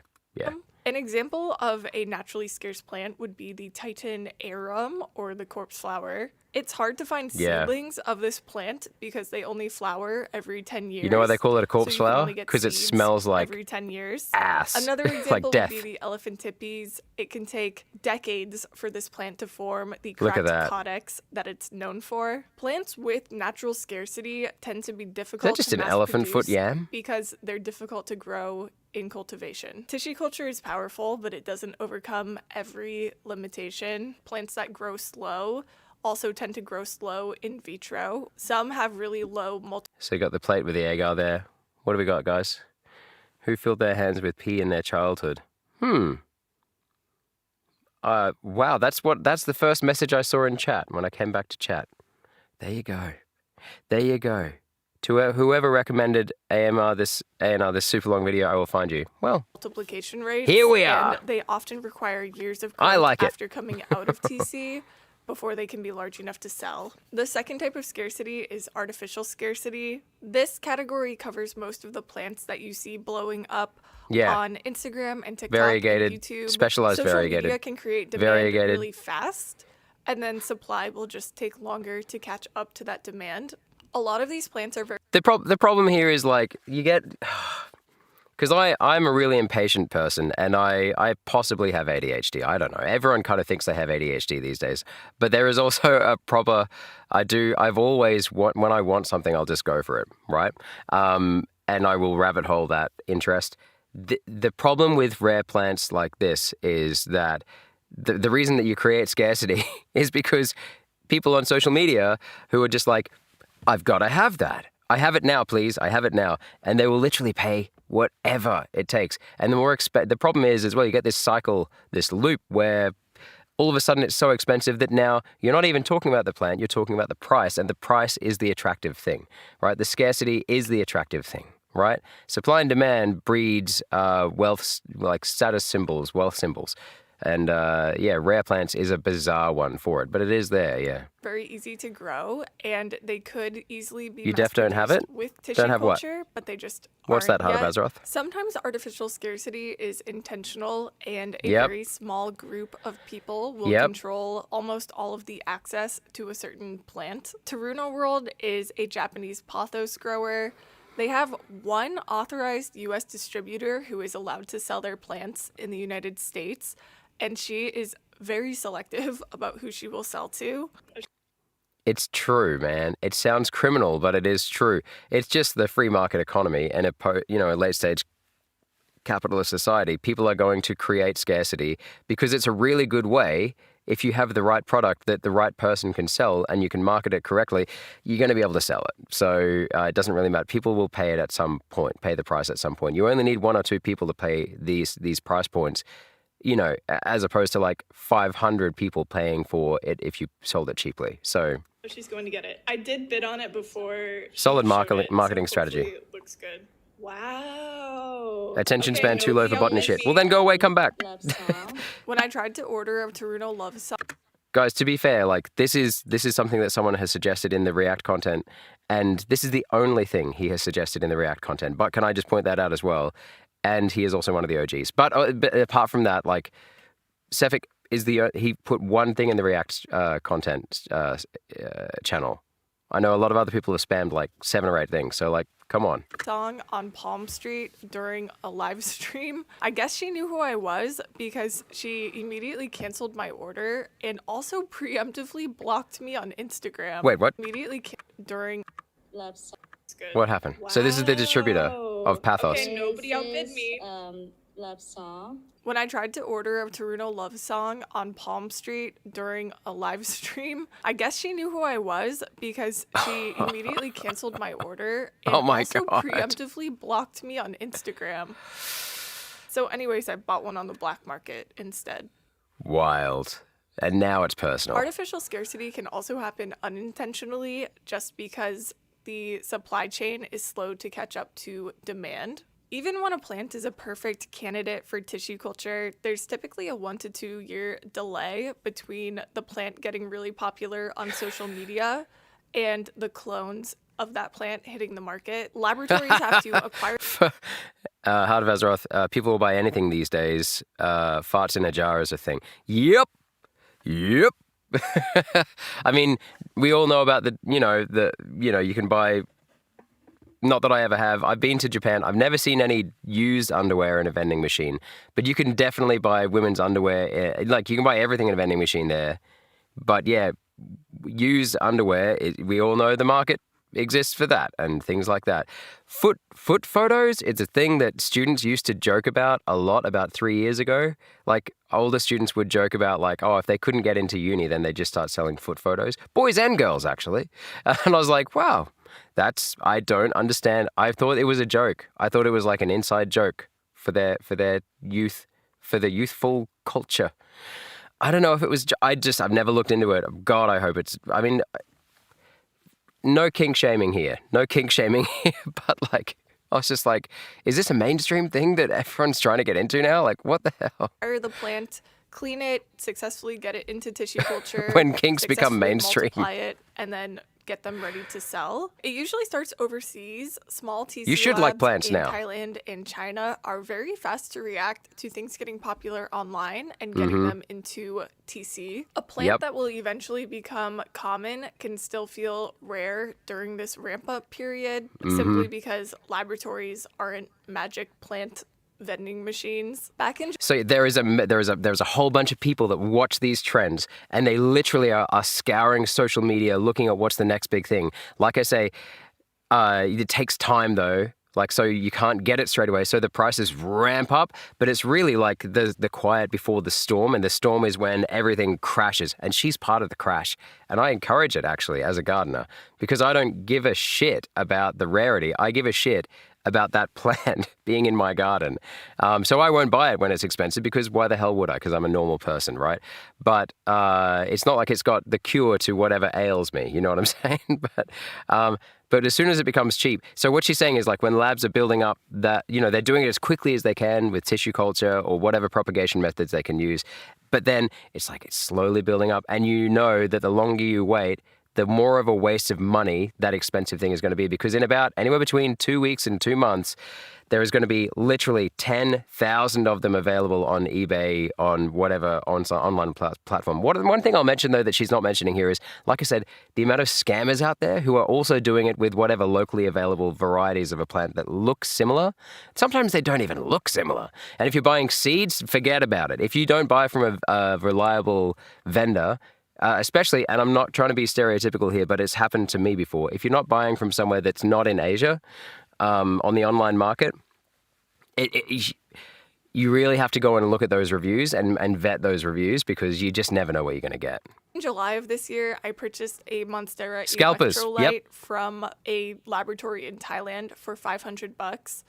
An example of a naturally scarce plant would be the Titan arum or the corpse flower. It's hard to find Yeah. seedlings of this plant because they only flower every 10 years. You know why they call it a corpse So you can flower? only get Because it seeds smells like every 10 years. ass. Another Like example death. would be the elephantippes. It can take decades for this plant to form the Look at cracked that. codex that it's known for. Plants with natural scarcity tend to be difficult just to an mass elephant foot produce yam? because they're difficult to grow in cultivation. Tissue culture is powerful, but it doesn't overcome every limitation. Plants that grow slow also tend to grow slow in vitro. Some have really low So you got the plate with the agar there. What do we got, guys? Who filled their hands with pee in their childhood? Wow, that's the first message I saw in chat when I came back to chat. There you go. There you go. To whoever recommended ANR this super long video, I will find you. Well, multiplication rates. Here we are. And they often require years of I growth like it. after coming out of TC before they can be large enough to sell. The second type of scarcity is artificial scarcity. This category covers most of the plants that you see blowing up Yeah. on Instagram and TikTok Variegated, and YouTube. specialized Social variegated. media can create demand Variegated. really fast, and then supply will just take longer to catch up to that demand. A lot of these plants are very The problem here is like you get, because I'm a really impatient person and I possibly have ADHD. I don't know. Everyone kind of thinks they have ADHD these days, but there is also a proper. I've always when I want something, I'll just go for it, right? And I will rabbit hole that interest. The problem with rare plants like this is that the reason that you create scarcity is because people on social media who are just like, I've got to have that. I have it now, please. I have it now. And they will literally pay whatever it takes. And the problem is as well, you get this cycle, this loop where all of a sudden it's so expensive that now you're not even talking about the plant, you're talking about the price. And the price is the attractive thing, right? The scarcity is the attractive thing, right? Supply and demand breeds wealth, like status symbols, wealth symbols. And yeah, rare plants is a bizarre one for it, but it is there, yeah. Very easy to grow, and they could easily be You def don't have it? mass-produced with tissue Don't have what? culture, but they just What's aren't that, Heart of yet. Azeroth? Sometimes artificial scarcity is intentional, and a Yep. very small group of people will Yep. control almost all of the access to a certain plant. Teruno World is a Japanese pothos grower. They have one authorized US distributor who is allowed to sell their plants in the United States, and she is very selective about who she will sell to. It's true, man. It sounds criminal, but it is true. It's just the free market economy and a late stage capitalist society. People are going to create scarcity because it's a really good way. If you have the right product that the right person can sell and you can market it correctly, you're going to be able to sell it. So it doesn't really matter. People will pay it at some point, pay the price at some point. You only need one or two people to pay these price points, as opposed to like 500 people paying for it if you sold it cheaply. So She's going to get it. I did bid on it before. Solid she showed marketing- it, so marketing strategy. hopefully it looks good. Wow. attention Okay, span too low for Nobody botany else shit. is Well, then go away, come back. Love song. When I tried to order a Teruno love song, Guys, to be fair, like this is something that someone has suggested in the React content, and this is the only thing he has suggested in the React content. But can I just point that out as well? And he is also one of the OGs. But apart from that, like Cephik is he put one thing in the React content channel. I know a lot of other people have spammed like 7 or 8 things. So like, come on. on Palm Street during a live stream. I guess she knew who I was because she immediately canceled my order and also preemptively blocked me on Instagram. Wait, what? Immediately during. Love song. It's good. What happened? So this is the distributor of Pathos. Okay. Nobody outbid This me. is, love song. When I tried to order a Teruno love song on Palm Street during a live stream, I guess she knew who I was because she immediately canceled my order and Oh my also God. preemptively blocked me on Instagram. So anyways, I bought one on the black market instead. Wild. And now it's personal. Artificial scarcity can also happen unintentionally just because the supply chain is slow to catch up to demand. Even when a plant is a perfect candidate for tissue culture, there's typically a 1 to 2 year delay between the plant getting really popular on social media and the clones of that plant hitting the market. Laboratories have to acquire. Heart of Azeroth, people will buy anything these days. Farts in a jar is a thing. Yep. I mean, we all know about you can buy. Not that I ever have. I've been to Japan. I've never seen any used underwear in a vending machine, but you can definitely buy women's underwear. Like you can buy everything in a vending machine there. But yeah, used underwear. We all know the market exists for that and things like that. Foot photos. It's a thing that students used to joke about a lot about 3 years ago. Like older students would joke about like, oh, if they couldn't get into uni, then they just start selling foot photos. Boys and girls actually. And I was like, wow. I don't understand. I thought it was a joke. I thought it was like an inside joke for their youth, for the youthful culture. I don't know if it was, I've never looked into it. God, I hope I mean, no kink shaming here. No kink shaming here, but like, I was just like, is this a mainstream thing that everyone's trying to get into now? Like, what the hell? The plant, clean it, successfully get it into tissue culture. When kinks become successfully mainstream. Multiply it, and then get them ready to sell. It usually starts overseas. Small TC You should like labs plants in now. Thailand and China are very fast to react to things getting popular online and getting Mm-hmm. them into TC. A plant Yep. that will eventually become common can still feel rare during this ramp up period Mm-hmm. simply because laboratories aren't magic plant vending machines. Back in So there's a whole bunch of people that watch these trends and they literally are scouring social media looking at what's the next big thing. Like I say, it takes time though. Like, so you can't get it straight away. So the prices ramp up, but it's really like the quiet before the storm. And the storm is when everything crashes. And she's part of the crash. And I encourage it actually as a gardener because I don't give a shit about the rarity. I give a shit about that plant being in my garden. So I won't buy it when it's expensive because why the hell would I? Because I'm a normal person, right? But it's not like it's got the cure to whatever ails me. You know what I'm saying? But as soon as it becomes cheap, so what she's saying is like when labs are building up that, they're doing it as quickly as they can with tissue culture or whatever propagation methods they can use. But then it's like it's slowly building up, and you know that the longer you wait, the more of a waste of money that expensive thing is going to be, because in about anywhere between 2 weeks and 2 months, there is going to be literally 10,000 of them available on eBay, on whatever online platform. One thing I'll mention, though, that she's not mentioning here is, like I said, the amount of scammers out there who are also doing it with whatever locally available varieties of a plant that look similar. Sometimes they don't even look similar. And if you're buying seeds, forget about it. If you don't buy from a reliable vendor, especially, and I'm not trying to be stereotypical here, but it's happened to me before. If you're not buying from somewhere that's not in Asia, on the online market, you really have to go and look at those reviews and vet those reviews, because you just never know what you're going to get. In July of this year, I purchased a Monstera Scalpers, electrolyte yep. from a laboratory in Thailand for $500.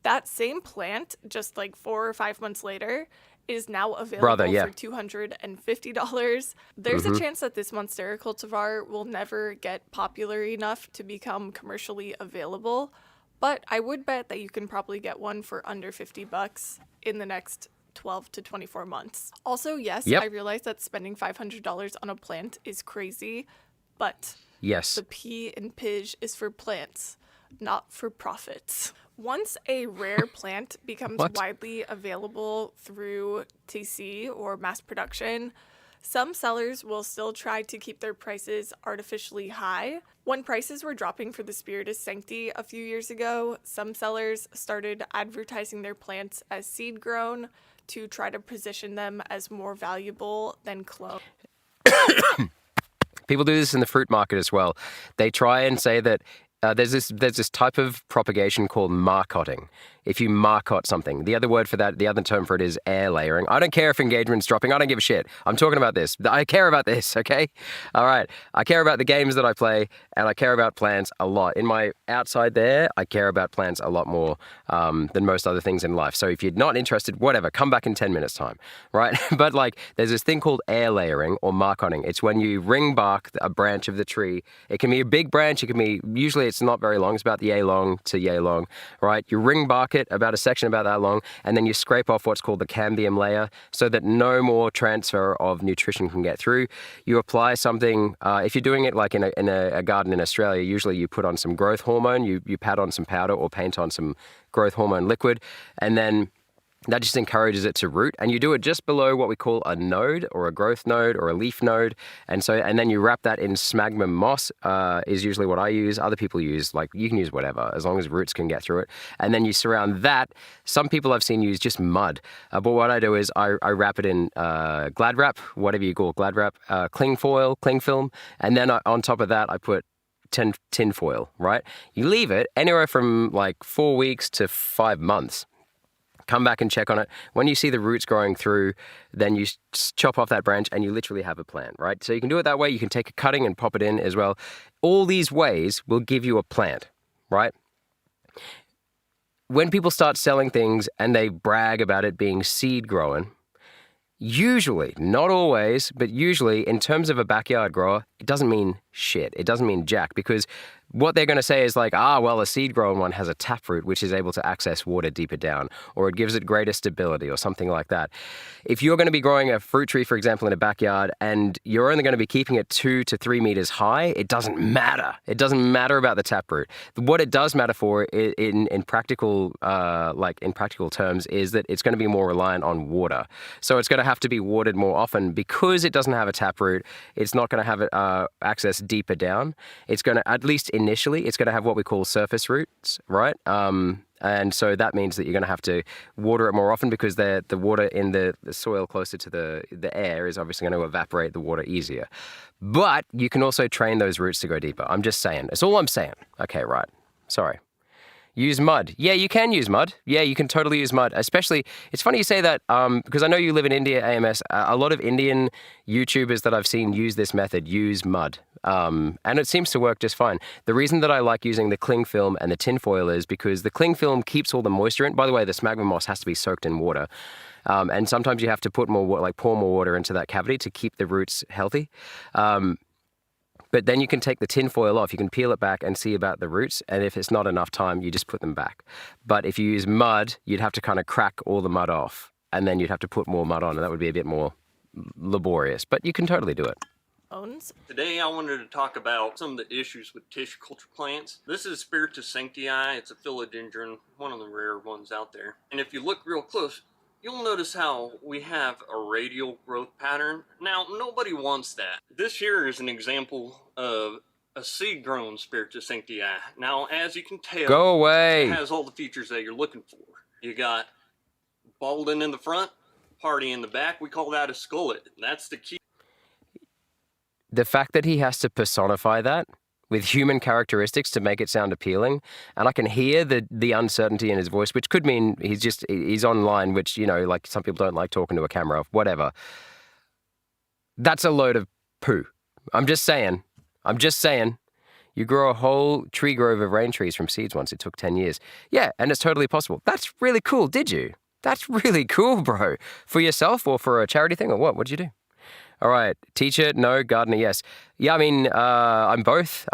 That same plant, just like 4 or 5 months later, is now available for $250. There's a chance that this Monstera cultivar will never get popular enough to become commercially available, but I would bet that you can probably get one for under $50 in the next 12 to 24 months. Also, yes, Yep. I realize that spending $500 on a plant is crazy, but Yes. the P in PIJ is for plants, not for profits. Once a rare plant becomes What? widely available through TC or mass production, some sellers will still try to keep their prices artificially high. When prices were dropping for the Spiritus Sancti a few years ago, some sellers started advertising their plants as seed grown to try to position them as more valuable than clone. People do this in the fruit market as well. They try and say that there's this type of propagation called marcotting. If you marcot something, the other word for that, the other term for it is air layering. I don't care if engagement's dropping. I don't give a shit. I'm talking about this. I care about this, okay? All right. I care about the games that I play, and I care about plants a lot. In my outside there, I care about plants a lot more than most other things in life. So if you're not interested, whatever, come back in 10 minutes time, right? But like, there's this thing called air layering or marcotting. It's when you ring bark a branch of the tree. It can be a big branch. It can be, usually it's not very long. It's about yay long to yay long, right? You ring bark it about a section about that long, and then you scrape off what's called the cambium layer so that no more transfer of nutrition can get through. You apply something, if you're doing it like in a garden in Australia, usually you put on some growth hormone, you pat on some powder or paint on some growth hormone liquid, and then that just encourages it to root, and you do it just below what we call a node or a growth node or a leaf node. And then you wrap that in smagma moss, is usually what I use. Other people use, like, you can use whatever, as long as roots can get through it. And then you surround that. Some people I've seen use just mud. But what I do is I wrap it in Glad Wrap, whatever you call Glad Wrap, cling foil, cling film. And then on top of that, I put tin foil, right? You leave it anywhere from like 4 weeks to 5 months. Come back and check on it. When you see the roots growing through, then you chop off that branch and you literally have a plant, right? So you can do it that way. You can take a cutting and pop it in as well. All these ways will give you a plant, right? When people start selling things and they brag about it being seed grown, usually, not always, but usually in terms of a backyard grower, it doesn't mean shit. It doesn't mean jack, because what they're going to say is like, well, a seed-grown one has a taproot, which is able to access water deeper down, or it gives it greater stability or something like that. If you're going to be growing a fruit tree, for example, in a backyard, and you're only going to be keeping it 2 to 3 meters high, it doesn't matter. It doesn't matter about the taproot. What it does matter for in practical terms is that it's going to be more reliant on water. So it's going to have to be watered more often because it doesn't have a taproot. It's not going to have it access deeper down. It's going to, at least initially, it's going to have what we call surface roots, right? And so that means that you're going to have to water it more often because the water in the soil closer to the air is obviously going to evaporate the water easier. But you can also train those roots to go deeper. I'm just saying. It's all I'm saying. Okay, right. Sorry. Use mud. Yeah, you can use mud. Yeah, you can totally use mud. Especially, it's funny you say that because I know you live in India, AMS. A lot of Indian YouTubers that I've seen use this method use mud. And it seems to work just fine. The reason that I like using the cling film and the tinfoil is because the cling film keeps all the moisture in. By the way, the smegma moss has to be soaked in water. And sometimes you have to put more, pour more water into that cavity to keep the roots healthy. But then you can take the tin foil off, you can peel it back and see about the roots. And if it's not enough time, you just put them back. But if you use mud, you'd have to kind of crack all the mud off. And then you'd have to put more mud on. And that would be a bit more laborious. But you can totally do it. Today I wanted to talk about some of the issues with tissue culture plants. This is Spiritus sanctii. It's a philodendron, one of the rare ones out there. And if you look real close, you'll notice how we have a radial growth pattern. Now, nobody wants that. This here is an example of a seed-grown Spiritus sanctii. Now, as you can tell, Go away. It has all the features that you're looking for. You got balding in the front, party in the back. We call that a skullet. That's the key. The fact that he has to personify that with human characteristics to make it sound appealing, and I can hear the uncertainty in his voice, which could mean he's online, which, you know, like some people don't like talking to a camera, whatever. That's a load of poo. I'm just saying. You grow a whole tree grove of rain trees from seeds once. It took 10 years. Yeah, and it's totally possible. That's really cool. Did you? That's really cool, bro. For yourself or for a charity thing or what? What'd you do? All right, teacher, no. Gardener, yes. Yeah, I mean, I'm both,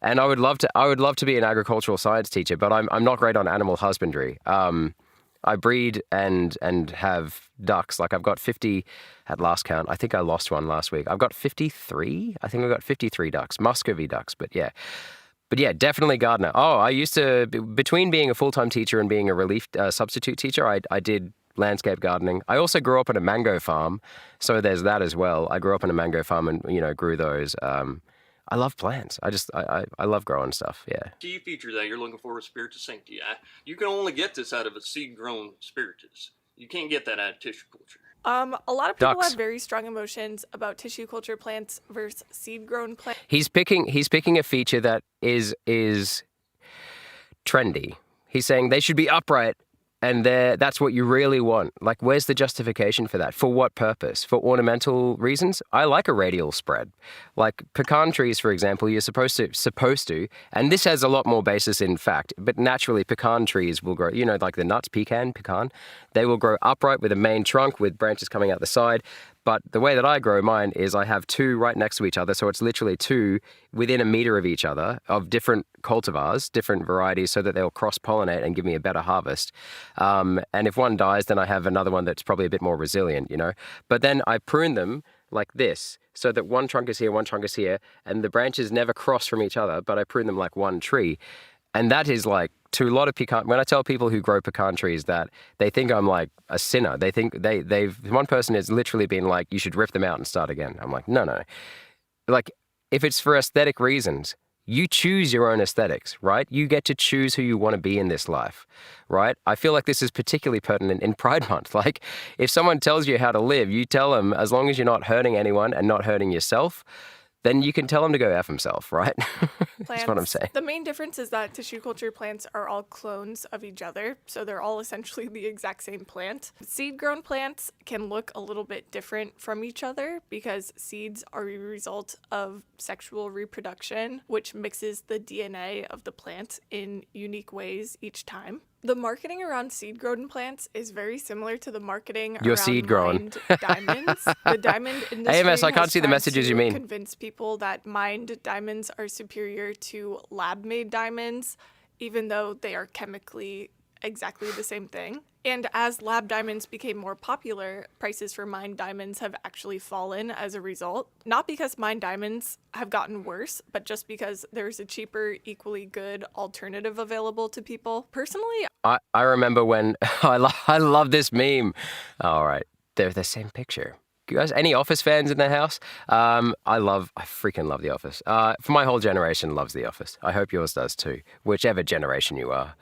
and I would love to be an agricultural science teacher, but I'm not great on animal husbandry. I breed and have ducks. Like I've got 50 at last count. I think I lost one last week. I've got 53. I think I've got 53 ducks, Muscovy ducks. But yeah, definitely gardener. Oh, I used to, between being a full-time teacher and being a relief substitute teacher, I did landscape gardening. I also grew up on a mango farm, so there's that as well. I grew up on a mango farm and, you know, grew those. I love plants. I love growing stuff, yeah. Key feature that you're looking for is Spiritus sanctii. You can only get this out of a seed-grown Spiritus. You can't get that out of tissue culture. A lot of people Ducks. have very strong emotions about tissue culture plants versus seed-grown plants. He's picking a feature that is trendy. He's saying they should be upright, and that's what you really want. Like, where's the justification for that? For what purpose? For ornamental reasons? I like a radial spread. Like pecan trees, for example, you're supposed to, and this has a lot more basis in fact, but naturally pecan trees will grow, you know, like the nuts, pecan, they will grow upright with a main trunk with branches coming out the side. But the way that I grow mine is I have two right next to each other. So it's literally two within a meter of each other of different cultivars, different varieties, so that they'll cross-pollinate and give me a better harvest. And if one dies, then I have another one that's probably a bit more resilient, you know. But then I prune them like this so that one trunk is here, one trunk is here, and the branches never cross from each other, but I prune them like one tree. And that is like, to a lot of pecan, when I tell people who grow pecan trees that, they think I'm like a sinner. They think one person has literally been like, you should rip them out and start again. I'm like, no. Like, if it's for aesthetic reasons, you choose your own aesthetics, right? You get to choose who you want to be in this life, right? I feel like this is particularly pertinent in Pride Month. Like, if someone tells you how to live, you tell them, as long as you're not hurting anyone and not hurting yourself, then you can tell them to go F himself, right? That's what I'm saying. The main difference is that tissue culture plants are all clones of each other, so they're all essentially the exact same plant. Seed-grown plants can look a little bit different from each other because seeds are a result of sexual reproduction, which mixes the DNA of the plant in unique ways each time. The marketing around seed-grown plants is very similar to the marketing around seed-grown. mined diamonds. The diamond industry AMS, I can't has see the tried messages to you mean. convince people that mined diamonds are superior to lab-made diamonds, even though they are chemically exactly the same thing. And as lab diamonds became more popular, prices for mined diamonds have actually fallen as a result. Not because mined diamonds have gotten worse, but just because there's a cheaper, equally good alternative available to people. Personally, I remember when, I love this meme. All right, they're the same picture. You guys, any Office fans in the house? I freaking love The Office. For my whole generation loves The Office. I hope yours does too, whichever generation you are.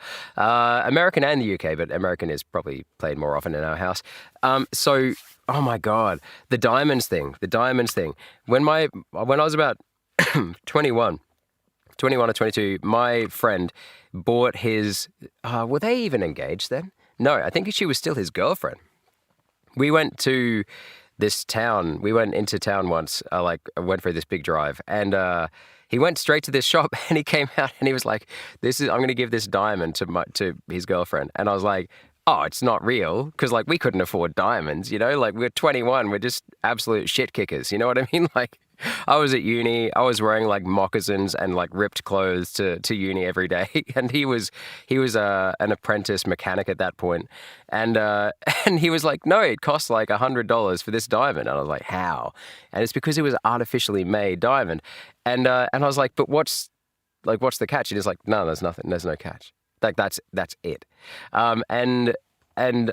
American and the UK, but American is probably played more often in our house. So, oh my God, the diamonds thing. When I was about 21, 21 or 22, my friend bought his, were they even engaged then? No, I think she was still his girlfriend. We went to this town. We went into town once, I went for this big drive, and he went straight to this shop and he came out and he was like, I'm going to give this diamond to his girlfriend. And I was like, oh, it's not real, because like we couldn't afford diamonds, you know, like we're 21, we're just absolute shit kickers, you know what I mean? Like I was at uni, I was wearing like moccasins and like ripped clothes to uni every day, and he was an apprentice mechanic at that point, and and he was like, no, it costs like $100 for this diamond, and I was like, how? And it's because it was artificially made diamond, and I was like, but what's the catch? And he's like, no, there's nothing, there's no catch. Like that's it. And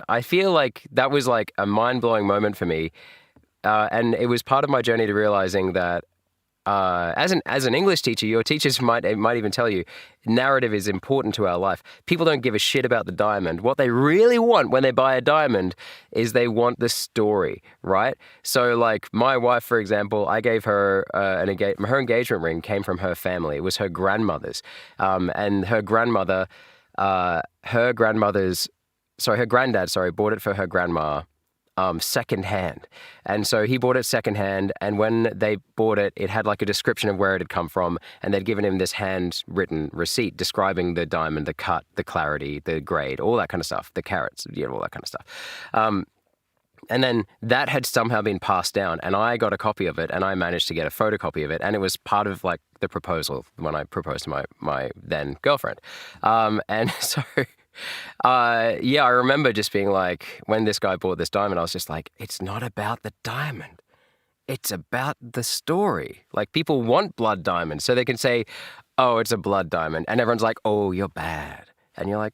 I feel like that was like a mind-blowing moment for me. And it was part of my journey to realizing that as an English teacher, your teachers might even tell you narrative is important to our life. People don't give a shit about the diamond. What they really want when they buy a diamond is they want the story, right? So like my wife, for example, I gave her her engagement ring came from her family. It was her grandmother's, and her granddad, bought it for her grandma secondhand. And so he bought it secondhand, and when they bought it, it had like a description of where it had come from, and they'd given him this handwritten receipt describing the diamond, the cut, the clarity, the grade, all that kind of stuff, the carats, all that kind of stuff. And then that had somehow been passed down, and I got a copy of it, and I managed to get a photocopy of it, and it was part of like the proposal when I proposed to my then girlfriend. And so I remember just being like, when this guy bought this diamond, I was just like, it's not about the diamond. It's about the story. Like people want blood diamonds so they can say, oh, it's a blood diamond. And everyone's like, oh, you're bad. And you're like,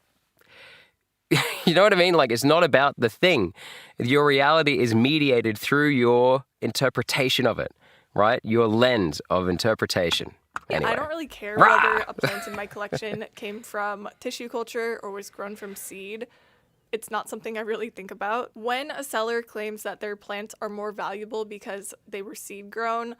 you know what I mean? Like it's not about the thing. Your reality is mediated through your interpretation of it, right? Your lens of interpretation. Anyway. I don't really care whether a plant in my collection came from tissue culture or was grown from seed. It's not something I really think about. When a seller claims that their plants are more valuable because they were seed grown,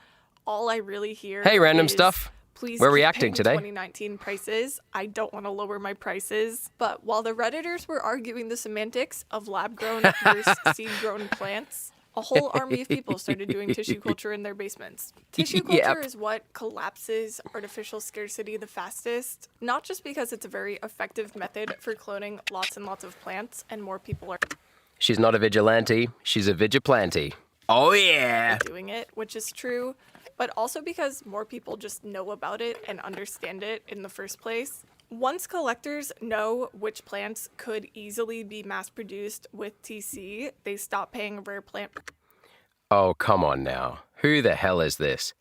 all I really hear Hey, random is, stuff. please We're keep reacting paying today. 2019 prices. I don't want to lower my prices. But while the Redditors were arguing the semantics of lab-grown versus seed-grown plants, a whole army of people started doing tissue culture in their basements. Tissue culture is what collapses artificial scarcity the fastest, not just because it's a very effective method for cloning lots and lots of plants, and more people are She's not a vigilante, she's a vigilante. Oh yeah! doing it, which is true, but also because more people just know about it and understand it in the first place. Once collectors know which plants could easily be mass-produced with TC, they stop paying rare plant. Oh, come on now. Who the hell is this?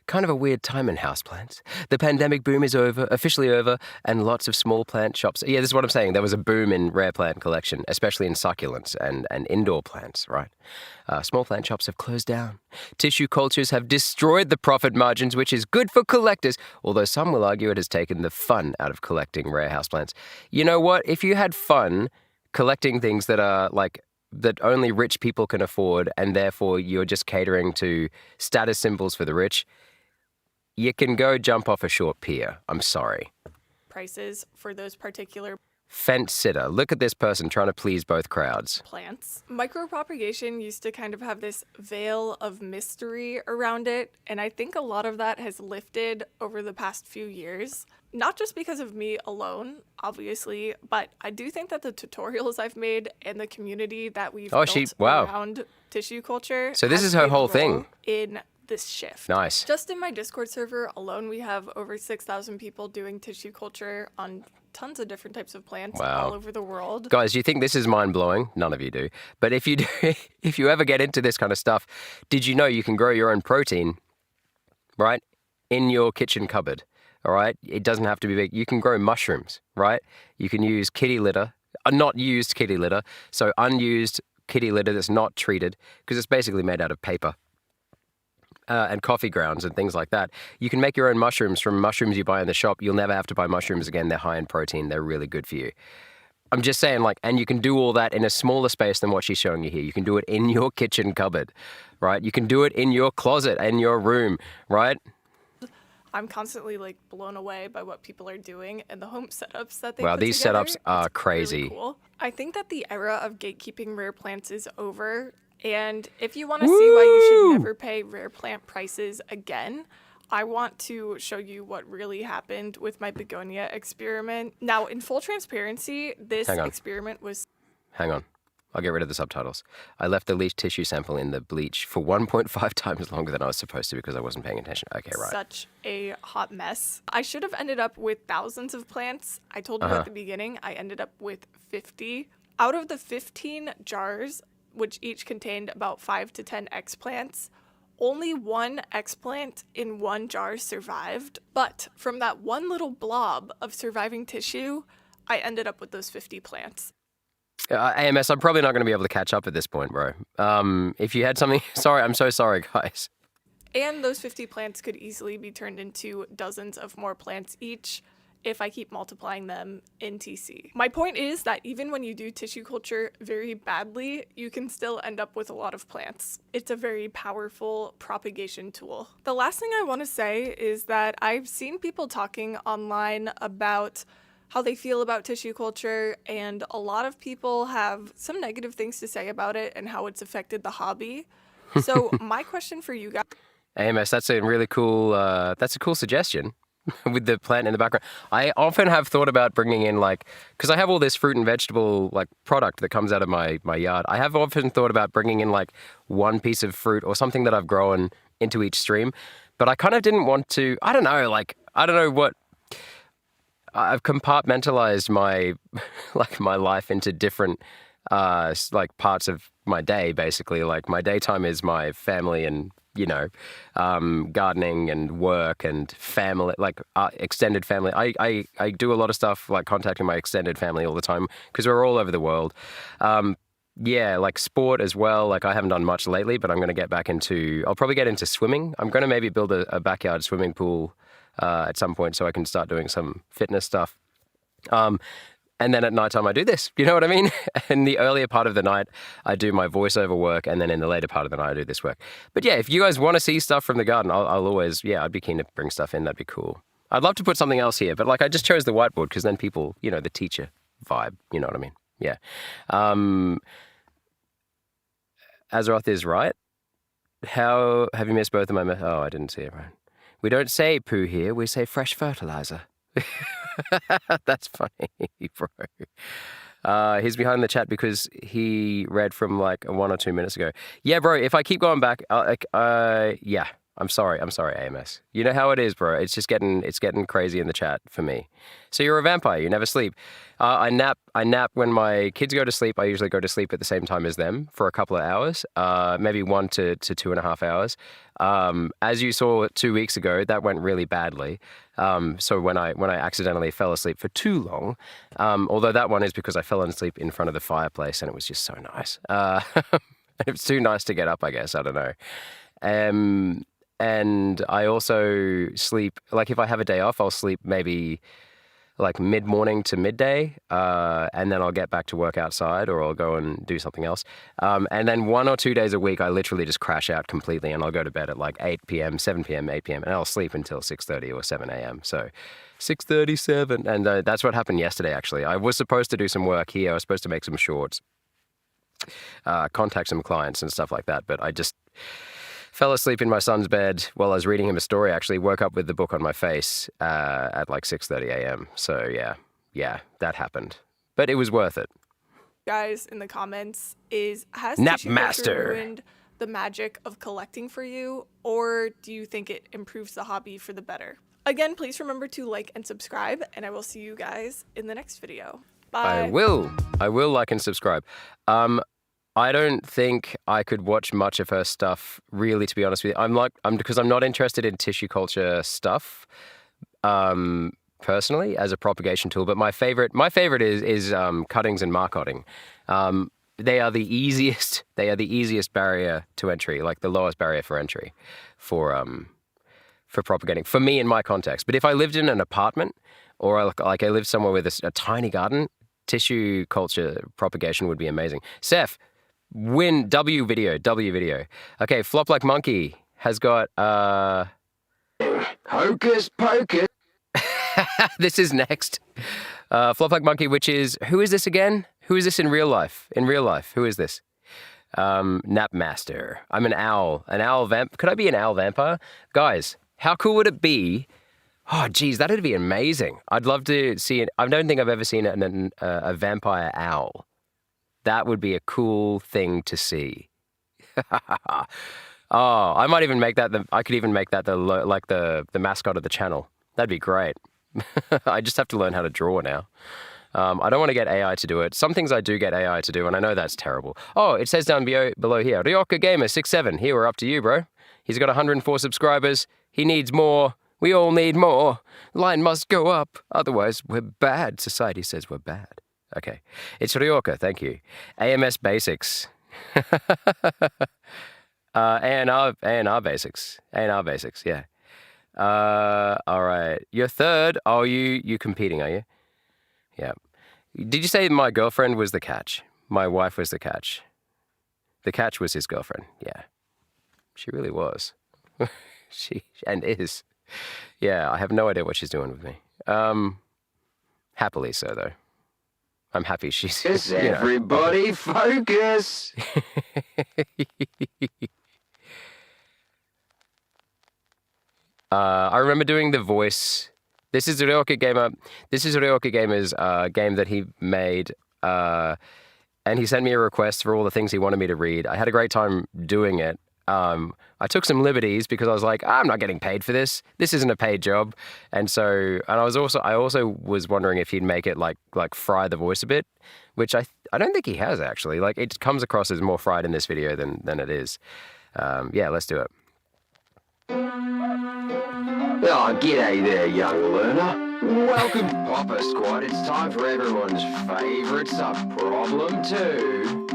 Kind of a weird time in houseplants. The pandemic boom is over, officially over, and lots of small plant shops. Yeah, this is what I'm saying. There was a boom in rare plant collection, especially in succulents and indoor plants, right? Small plant shops have closed down. Tissue cultures have destroyed the profit margins, which is good for collectors, although some will argue it has taken the fun out of collecting rare houseplants. You know what? If you had fun collecting things that are that only rich people can afford, and therefore you're just catering to status symbols for the rich, you can go jump off a short pier. I'm sorry. Prices for those particular Fence sitter. Look at this person trying to please both crowds. plants. Micropropagation used to kind of have this veil of mystery around it, and I think a lot of that has lifted over the past few years. Not just because of me alone, obviously, but I do think that the tutorials I've made and the community that we've built around tissue culture. So this has is her played a whole role thing. in this shift. Nice. Just in my Discord server alone, we have over 6,000 people doing tissue culture on tons of different types of plants Wow. all over the world. Guys, do you think this is mind-blowing? None of you do. But if you do, if you ever get into this kind of stuff, did you know you can grow your own protein, right, in your kitchen cupboard? All right? It doesn't have to be big. You can grow mushrooms, right? You can use kitty litter, not used kitty litter, so unused kitty litter that's not treated, because it's basically made out of paper. And coffee grounds and things like that. You can make your own mushrooms from mushrooms you buy in the shop. You'll never have to buy mushrooms again. They're high in protein. They're really good for you. I'm just saying, and you can do all that in a smaller space than what she's showing you here. You can do it in your kitchen cupboard, right? You can do it in your closet, in your room, right? I'm constantly like blown away by what people are doing and the home setups that they Wow, put these together. setups are It's crazy. Really cool. I think that the era of gatekeeping rare plants is over. And if you want to see why you should never pay rare plant prices again, I want to show you what really happened with my begonia experiment. Now, in full transparency, this Hang on. experiment was Hang on. I'll get rid of the subtitles. I left the leach tissue sample in the bleach for 1.5 times longer than I was supposed to because I wasn't paying attention. Okay, right. such a hot mess. I should have ended up with thousands of plants. I told you at the beginning, I ended up with 50. Out of the 15 jars, which each contained about 5 to 10 explants, only one explant in one jar survived. But from that one little blob of surviving tissue, I ended up with those 50 plants. AMS, I'm probably not going to be able to catch up at this point, bro. If you had something... Sorry, I'm so sorry, guys. And those 50 plants could easily be turned into dozens of more plants each if I keep multiplying them in TC. My point is that even when you do tissue culture very badly, you can still end up with a lot of plants. It's a very powerful propagation tool. The last thing I want to say is that I've seen people talking online about how they feel about tissue culture, and a lot of people have some negative things to say about it and how it's affected the hobby. So my question for you guys... AMS, that's a really cool... that's a cool suggestion with the plant in the background. I often have thought about bringing in, like... Because I have all this fruit and vegetable, like, product that comes out of my yard. I have often thought about bringing in, like, one piece of fruit or something that I've grown into each stream. But I kind of didn't want to... I don't know what... I've compartmentalized my life into different like parts of my day, basically. Like my daytime is my family and, gardening and work and family, like extended family. I do a lot of stuff like contacting my extended family all the time because we're all over the world. Yeah, like sport as well. Like I haven't done much lately, but I'm going to get back into, I'll probably get into swimming. I'm going to maybe build a backyard swimming pool at some point so I can start doing some fitness stuff. And then at nighttime I do this, you know what I mean? In the earlier part of the night, I do my voiceover work, and then in the later part of the night, I do this work. But yeah, if you guys want to see stuff from the garden, I'll always, I'd be keen to bring stuff in. That'd be cool. I'd love to put something else here, but like I just chose the whiteboard because then people, the teacher vibe, you know what I mean? Yeah. Azeroth is right. How have you missed both of my... Oh, I didn't see it right. We don't say poo here, we say fresh fertilizer. That's funny, bro. He's behind the chat because he read from like 1 or 2 minutes ago. Yeah, bro, if I keep going back, yeah, I'm sorry, AMS. You know how it is, bro. It's getting crazy in the chat for me. So you're a vampire, you never sleep. I nap when my kids go to sleep. I usually go to sleep at the same time as them for a couple of hours, maybe 1 to 2.5 hours. As you saw 2 weeks ago, that went really badly. So when I accidentally fell asleep for too long, although that one is because I fell asleep in front of the fireplace and it was just so nice. It was too nice to get up, I guess. I don't know. And I also sleep, like if I have a day off, I'll sleep maybe like mid-morning to midday, and then I'll get back to work outside or I'll go and do something else. And then 1 or 2 days a week, I literally just crash out completely and I'll go to bed at like 8 p.m., 7 p.m., 8 p.m., and I'll sleep until 6:30 or 7 a.m. So 6:37, and that's what happened yesterday, actually. I was supposed to do some work here. I was supposed to make some shorts, contact some clients and stuff like that, but I just fell asleep in my son's bed while I was reading him a story, actually. Woke up with the book on my face at like 6:30 a.m. So yeah, that happened. But it was worth it. Guys in the comments has Nap tissue culture Master ruined the magic of collecting for you, or do you think it improves the hobby for the better? Again, please remember to like and subscribe, and I will see you guys in the next video. Bye. I will like and subscribe. I don't think I could watch much of her stuff, really, to be honest with you. Because I'm not interested in tissue culture stuff, personally, as a propagation tool. But my favorite is cuttings and marcotting. They are the easiest barrier to entry, like the lowest barrier for entry for propagating, for me in my context. But if I lived in an apartment or I lived somewhere with a tiny garden, tissue culture propagation would be amazing. Seth, win W video. Okay, Flop Like Monkey has got Hocus pocus. This is next. Flop like monkey, which is, who is this again? Who is this in real life? In real life, who is this? Napmaster. I'm an owl. An owl vamp. Could I be an owl vampire? Guys, how cool would it be? Oh, geez, that'd be amazing. I'd love to see it. I don't think I've ever seen a vampire owl. That would be a cool thing to see. Oh, I might even make that. I could even make that the mascot of the channel. That'd be great. I just have to learn how to draw now. I don't want to get AI to do it. Some things I do get AI to do, and I know that's terrible. Oh, it says down below here, Ryoka Gamer 67. Here, we're up to you, bro. He's got 104 subscribers. He needs more. We all need more. Line must go up. Otherwise, we're bad. Society says we're bad. Okay. It's Ryoka. Thank you. AMS Basics. A&R Basics. A&R Basics, yeah. All right. You're third. Oh, you competing, are you? Yeah. Did you say my girlfriend was the catch? My wife was the catch. The catch was his girlfriend. Yeah. She really was. She and is. Yeah, I have no idea what she's doing with me. Happily so, though. I'm happy she's... Everybody focus! I remember doing the voice. This is Ryoka Gamer. This is Ryoka Gamer's game that he made, and he sent me a request for all the things he wanted me to read. I had a great time doing it. I took some liberties because I was like, I'm not getting paid for this. This isn't a paid job, and I also was wondering if he'd make it like fry the voice a bit, which I don't think he has actually. Like it comes across as more fried in this video than it is. Yeah, let's do it. Oh, g'day there, young learner. Welcome to Popper Squad. It's time for everyone's favourite sub, Problem 2.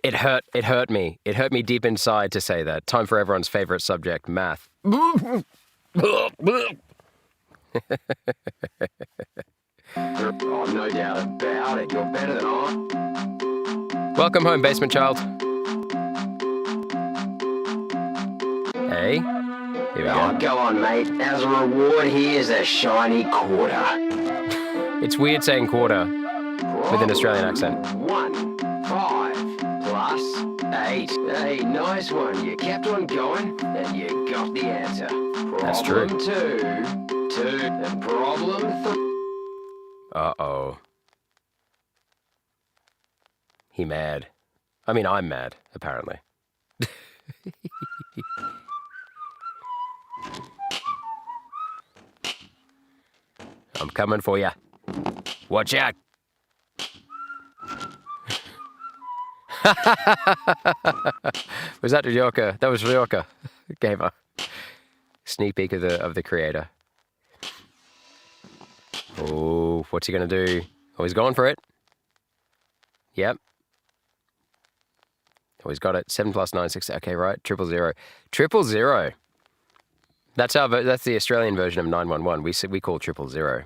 It hurt me. It hurt me deep inside to say that. Time for everyone's favourite subject, math. Oh, no doubt about it. You're better than I. Welcome home, basement child. Hey. Here we go. Go on, mate. As a reward, here's a shiny quarter. It's weird saying quarter with an Australian accent. 1, 5 plus 8. Hey, nice one. You kept on going, and you got the answer. That's true. Problem 2, and problem 3. Uh-oh. He mad. I mean, I'm mad, apparently. I'm coming for you. Watch out. Was that Ryoka? That was Ryoka Gamer. Sneak peek of the creator. Oh, what's he gonna do? Oh, he's going for it. Yep. Oh, he's got it. 7 plus 9, 6. Okay, right. 000. 000. That's the Australian version of 911. We call 000.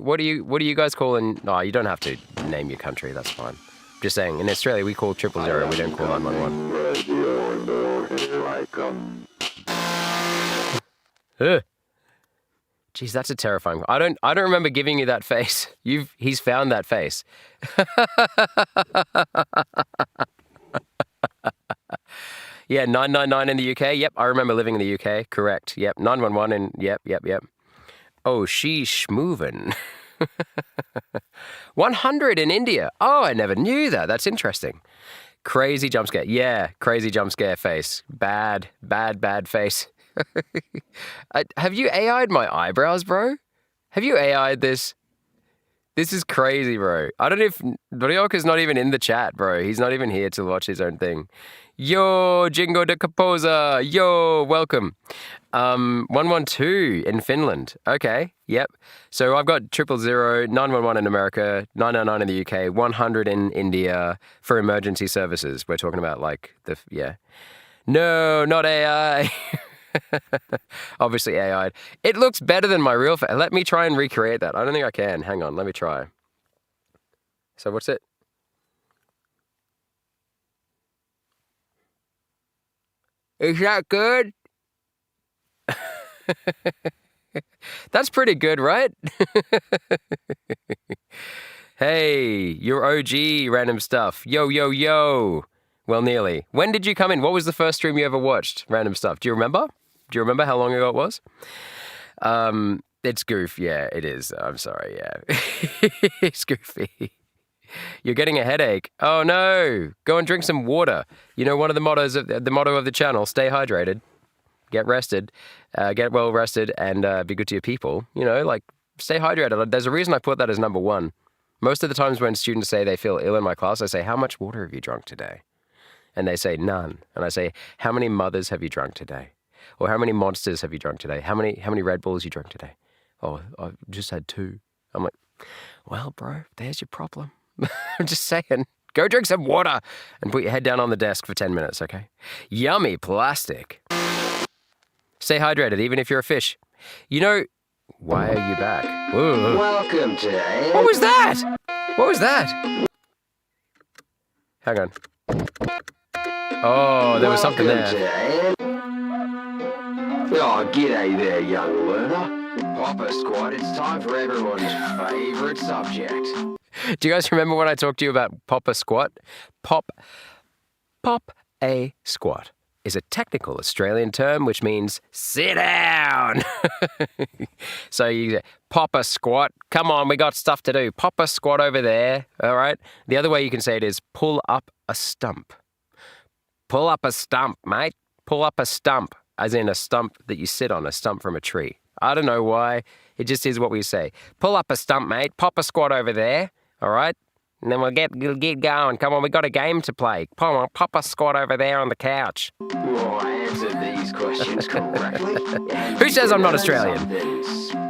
What do you guys call in? No, you don't have to name your country. That's fine. Just saying, in Australia we call 000. We don't call 911. Jeez, that's a terrifying. I don't remember giving you that face. He's found that face. Yeah, 999 in the UK. Yep, I remember living in the UK. Correct. Yep, 911 in. Yep. Oh, she's schmoovin'. 100 in India. Oh, I never knew that. That's interesting. Crazy jump scare. Yeah, crazy jump scare face. Bad face. Have you AI'd my eyebrows, bro? Have you AI'd this? This is crazy, bro. I don't know if Ryoka's not even in the chat, bro. He's not even here to watch his own thing. Yo, Jingo de Caposa. Yo, welcome. 112 in Finland. Okay, yep. So I've got 000, 911 in America, 999 in the UK, 100 in India for emergency services. We're talking about yeah. No, not AI. Obviously AI'd. It looks better than my real face. Let me try and recreate that. I don't think I can. Hang on, let me try. So what's it? Is that good? That's pretty good, right? Hey, you're OG random stuff. Yo, yo, yo. Well, nearly. When did you come in? What was the first stream you ever watched? Random stuff. Do you remember? Do you remember how long ago it was? It's goof. Yeah, it is. I'm sorry. Yeah. It's goofy. You're getting a headache. Oh no. Go and drink some water. You know, one of the motto of the channel, stay hydrated, get rested, get well rested, and be good to your people. You know, like, stay hydrated. There's a reason I put that as number one. Most of the times when students say they feel ill in my class, I say, how much water have you drunk today? And they say, none. And I say, how many mothers have you drunk today? Or how many monsters have you drunk today? How many Red Bulls you drunk today? Oh, I just had 2. I'm like, well, bro, there's your problem. I'm just saying, go drink some water and put your head down on the desk for 10 minutes, okay? Yummy plastic. Stay hydrated, even if you're a fish. You know, why are you back? Whoa. Welcome to What was that? What was that? Hang on. Oh, there was something there. Oh, g'day there, young learner. Papa Squad, it's time for everyone's favourite subject. Do you guys remember when I talked to you about Pop a Squat? Pop a squat is a technical Australian term which means sit down. So you say, pop a squat. Come on, we got stuff to do. Pop a squat over there. All right. The other way you can say it is pull up a stump. Pull up a stump, mate. Pull up a stump, as in a stump that you sit on, a stump from a tree. I don't know why. It just is what we say. Pull up a stump, mate. Pop a squat over there. All right? And then we'll get going. Come on, we got a game to play. Pop a squat over there on the couch. Oh, I answered these questions correctly. Who says I'm not Australian? Something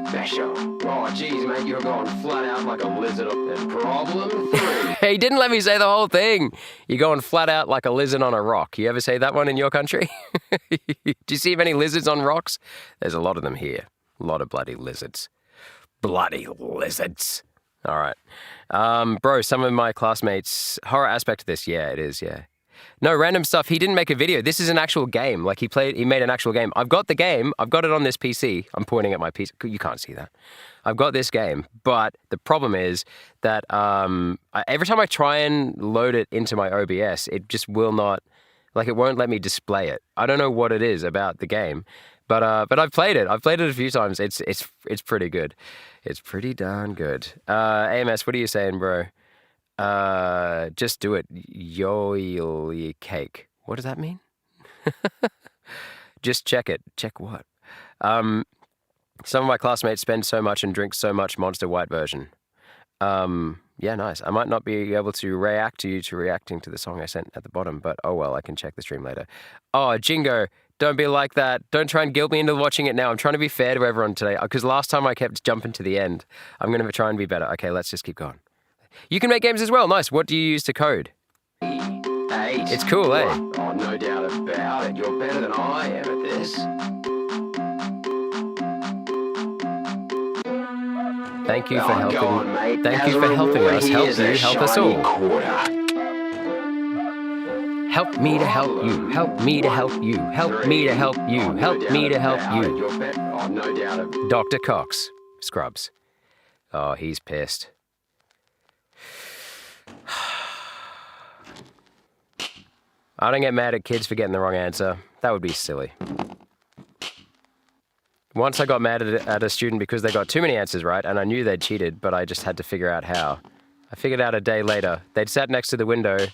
special. Oh, geez, mate, you're going flat out like a lizard. And problem 3. He didn't let me say the whole thing. You're going flat out like a lizard on a rock. You ever say that one in your country? Do you see many lizards on rocks? There's a lot of them here. A lot of bloody lizards. Bloody lizards. All right. Bro, some of my classmates, horror aspect of this, yeah, it is, yeah. No, random stuff. He didn't make a video. This is an actual game. Like, he made an actual game. I've got the game. I've got it on this PC. I'm pointing at my PC. You can't see that. I've got this game. But the problem is that every time I try and load it into my OBS, it just will not, like, it won't let me display it. I don't know what it is about the game. But I've played it. I've played it a few times. It's pretty good. It's pretty darn good. AMS, what are you saying, bro? Just do it. Yoily cake. What does that mean? Just check it. Check what? Some of my classmates spend so much and drink so much Monster White version. Yeah, nice. I might not be able to react to you to reacting to the song I sent at the bottom, but oh well, I can check the stream later. Oh, Jingo, don't be like that. Don't try and guilt me into watching it now. I'm trying to be fair to everyone today, because last time I kept jumping to the end. I'm going to try and be better. Okay, let's just keep going. You can make games as well. Nice. What do you use to code? 8. It's cool, eh? Oh, no doubt about it. You're better than I am at this. Thank you for Oh, helping. go on, mate. Thank As you a for helping reward, us. Help here's you, a help us shiny all. quarter. Help me to help you. Help me to help you. Help me to help you. Help me to help you. You're better. Oh, no doubt about it. Dr. Cox. Scrubs. Oh, he's pissed. I don't get mad at kids for getting the wrong answer. That would be silly. Once I got mad at a student because they got too many answers right, and I knew they'd cheated, but I just had to figure out how. I figured out a day later. They'd sat next to the window,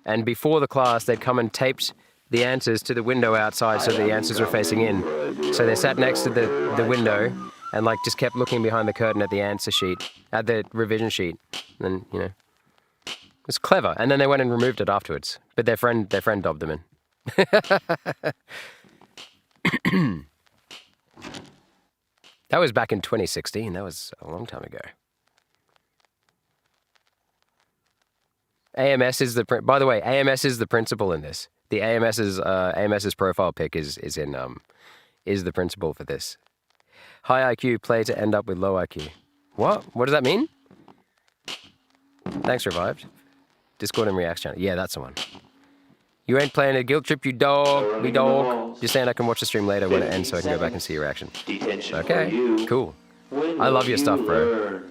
and before the class, they'd come and taped the answers to the window outside so the answers were facing in. So they sat next to the window and like just kept looking behind the curtain at the answer sheet, at the revision sheet. And, you know, it was clever. And then they went and removed it afterwards. But their friend dobbed them in. That was back in 2016. That was a long time ago. AMS is the by the way, AMS is the principal in this. The AMS's profile pic is the principal for this. High IQ play to end up with low IQ. What? What does that mean? Thanks, Revived. Discord and Reacts channel. Yeah, that's the one. You ain't playing a guilt trip, you dog. Me dog. Just saying I can watch the stream later when it ends so I can go back and see your reaction. Okay, cool. I love your stuff, bro.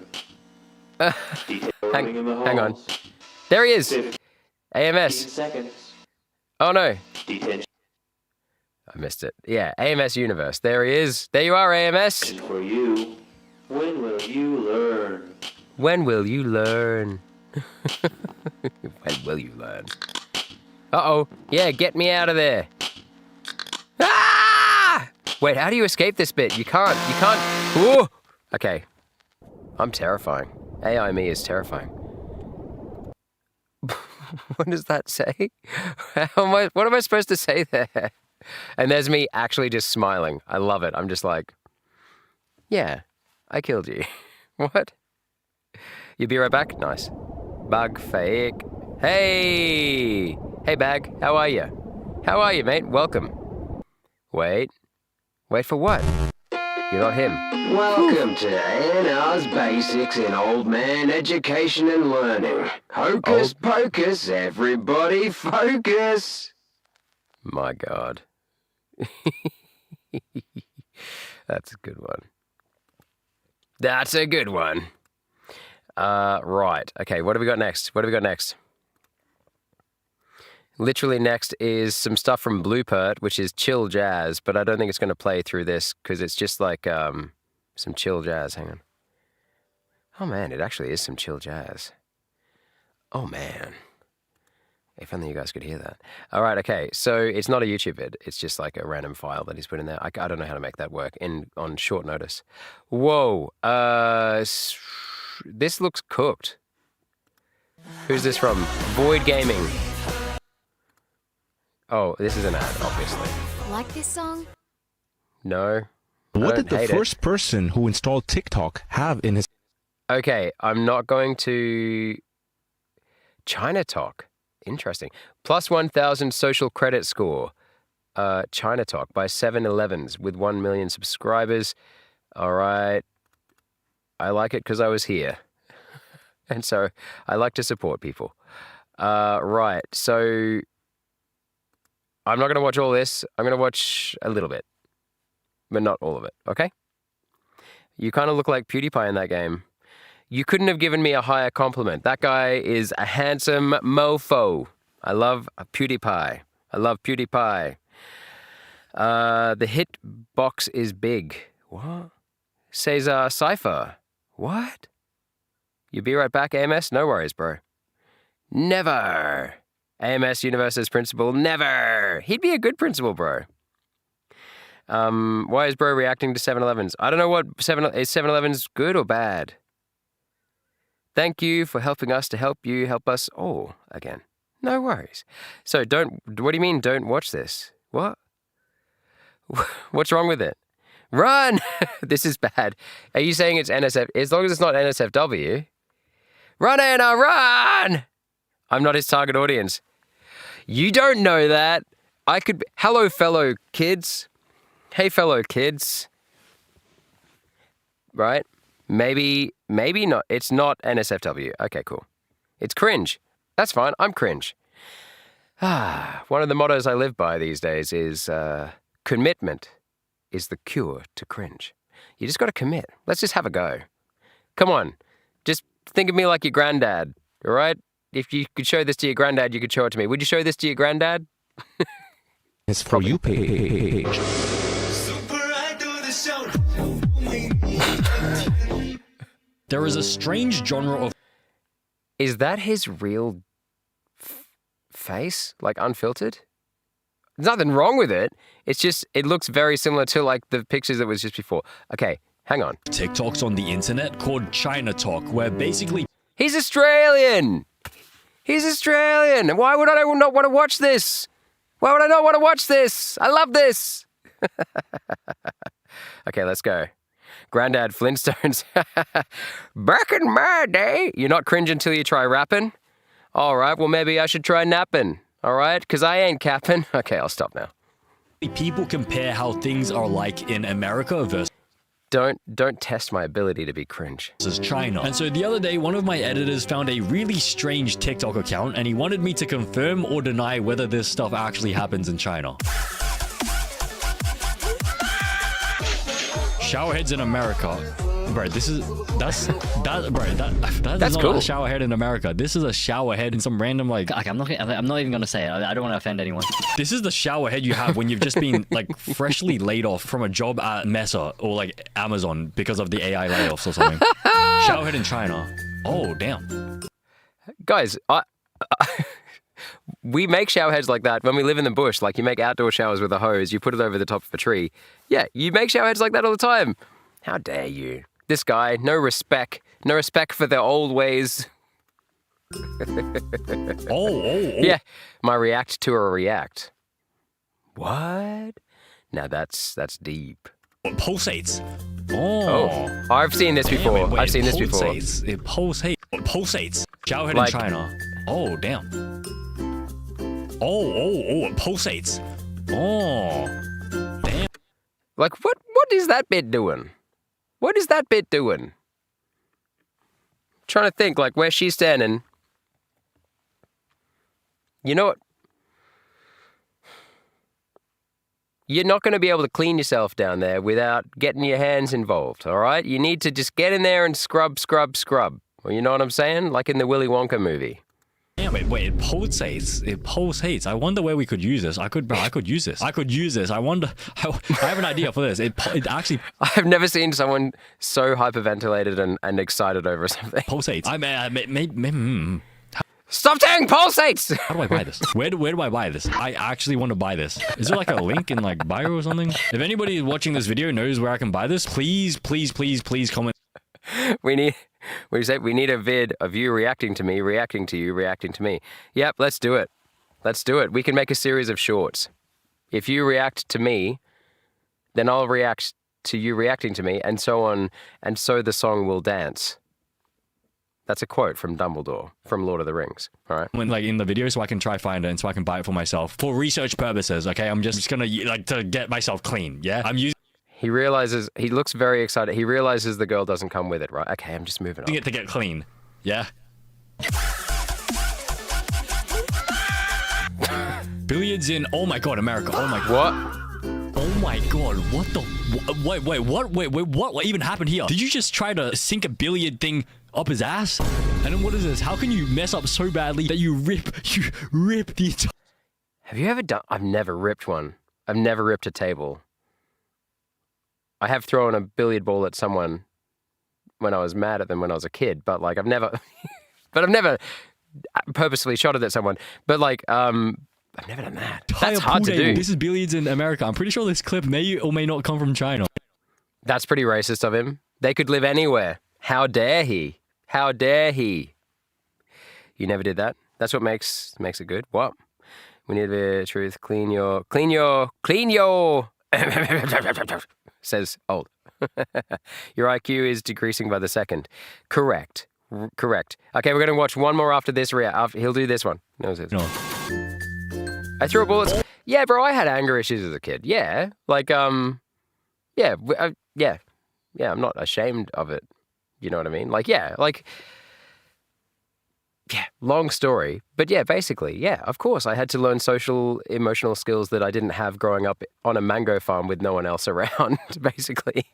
Hang on. There he is. AMS. Oh no. I missed it. Yeah, AMS Universe. There he is. There you are, AMS. For you, when will you learn? When will you learn? When will you learn? Uh-oh. Yeah, get me out of there. Ah! Wait, how do you escape this bit? You can't. Whoa! Okay. I'm terrifying. AI me is terrifying. What does that say? What am I supposed to say there? And there's me actually just smiling. I love it. I'm just like, yeah, I killed you. What? You'll be right back? Nice. Bug fake. Hey! Hey, Bag. How are you? How are you, mate? Welcome. Wait. Wait for what? You're not him. Welcome to ANR's Basics in Old Man Education and Learning. Hocus pocus, everybody focus! My God. That's a good one. That's a good one. Right. Okay, what have we got next? Literally next is some stuff from Bluepert, which is chill jazz, but I don't think it's going to play through this because it's just like some chill jazz. Hang on. Oh man, it actually is some chill jazz. Oh man. If only you guys could hear that. All right, okay. So it's not a YouTube vid. It's just like a random file that he's put in there. I don't know how to make that work on short notice. Whoa. This looks cooked. Who's this from? Void Gaming. Oh, this is an ad, obviously. Like this song? No. What did the first person who installed TikTok have in his... Okay, I'm not going to... China Talk. Interesting. Plus 1,000 social credit score. China Talk by 7-Elevens with 1 million subscribers. All right. I like it because I was here. And so I like to support people. Right. So I'm not going to watch all this. I'm going to watch a little bit, but not all of it. Okay? You kind of look like PewDiePie in that game. You couldn't have given me a higher compliment. That guy is a handsome mofo. I love PewDiePie. I love PewDiePie. The hit box is big. What? Cesar Cypher. What? You be right back, AMS? No worries, bro. Never. AMS Universe's principal. Never. He'd be a good principal, bro. Why is bro reacting to 7-Elevens? I don't know what is 7-Elevens good or bad? Thank you for helping us to help you help us all again. No worries. So what do you mean don't watch this? What? What's wrong with it? Run! This is bad. Are you saying it's NSF? As long as it's not NSFW. Run, Anna, run! I'm not his target audience. You don't know that. Hello, fellow kids. Hey, fellow kids. Right? Maybe not. It's not NSFW. Okay, cool. It's cringe. That's fine. I'm cringe. One of the mottos I live by these days is commitment is the cure to cringe. You just got to commit. Let's just have a go. Come on. Just think of me like your granddad, all right? If you could show this to your granddad, you could show it to me. Would you show this to your granddad? His For You page. There is a strange genre of... Is that his real face? Like unfiltered? There's nothing wrong with it. It's just, it looks very similar to like the pictures that was just before. Okay, hang on. TikToks on the internet called China Talk, where basically... He's Australian! He's Australian! Why would I not want to watch this? Why would I not want to watch this? I love this! Okay, let's go. Grandad Flintstones. Back in my day. You're not cringe until you try rapping? All right, well, maybe I should try napping. All right? Because I ain't capping. Okay, I'll stop now. People compare how things are like in America versus... Don't test my ability to be cringe. is China. And so the other day, one of my editors found a really strange TikTok account and he wanted me to confirm or deny whether this stuff actually happens in China. Showerheads in America. Bro, that's is That's not cool. a showerhead in America. This is a showerhead in some random like. Okay, I'm not even gonna say it. I don't want to offend anyone. This is the showerhead you have when you've just been like freshly laid off from a job at Mesa or like Amazon because of the AI layoffs or something. Showerhead in China. Oh damn. Guys, we make shower heads like that when we live in the bush. Like you make outdoor showers with a hose, you put it over the top of a tree. Yeah, you make shower heads like that all the time. How dare you? This guy, no respect for the old ways. Oh. Yeah, my react to a react. What? Now that's deep. It pulsates. Oh, I've seen this before. Wait, I've seen this before. It pulsates. It pulsates. Showerhead Like- in China. Oh damn. Oh, it pulsates. Oh, damn. Like what is that bit doing? What is that bit doing? Trying to think like where she's standing. You know what? You're not going to be able to clean yourself down there without getting your hands involved, all right? You need to just get in there and scrub. Well, you know what I'm saying? Like in the Willy Wonka movie. Damn it, wait, it pulsates. It pulsates. I wonder where we could use this. I could use this. I wonder, I have an idea for this. It actually I've never seen someone so hyperventilated and excited over something. pulsates. Stop saying pulsates! How do I buy this? Where do I buy this? I actually want to buy this. Is there like a link in like bio or something? If anybody watching this video knows where I can buy this, please comment. We need a vid of you reacting to me, reacting to you, reacting to me. Yep, let's do it. We can make a series of shorts. If you react to me, then I'll react to you reacting to me, and so on, and so the song will dance. That's a quote from Dumbledore, from Lord of the Rings, all right? When like in the video so I can try find it and so I can buy it for myself for research purposes. Okay, I'm just gonna like to get myself clean. Yeah, I'm using He looks very excited. He realizes the girl doesn't come with it, right? Okay, I'm just moving on. it to get clean. Yeah. Billiards in, oh my god, America. Oh my god. What? Oh my god, what the, wait, what even happened here? Did you just try to sink a billiard thing up his ass? And then what is this? How can you mess up so badly that you rip the entire... Have you ever done... I've never ripped one. I've never ripped a table. I have thrown a billiard ball at someone when I was mad at them when I was a kid, but like I've never purposefully shot it at someone. But like, I've never done that. That's hard to do. This is billiards in America. I'm pretty sure this clip may or may not come from China. That's pretty racist of him. They could live anywhere. How dare he? How dare he? You never did that. That's what makes it good. What? We need the truth. Clean your. Says old. Your IQ is decreasing by the second. Correct. Correct. Okay, we're going to watch one more after this. He'll do this one. No. I threw a ball at... Yeah, bro, I had anger issues as a kid. Yeah. Like, yeah. Yeah, I'm not ashamed of it. You know what I mean? Like, yeah, long story. But yeah, basically, yeah, of course, I had to learn social, emotional skills that I didn't have growing up on a mango farm with no one else around, basically.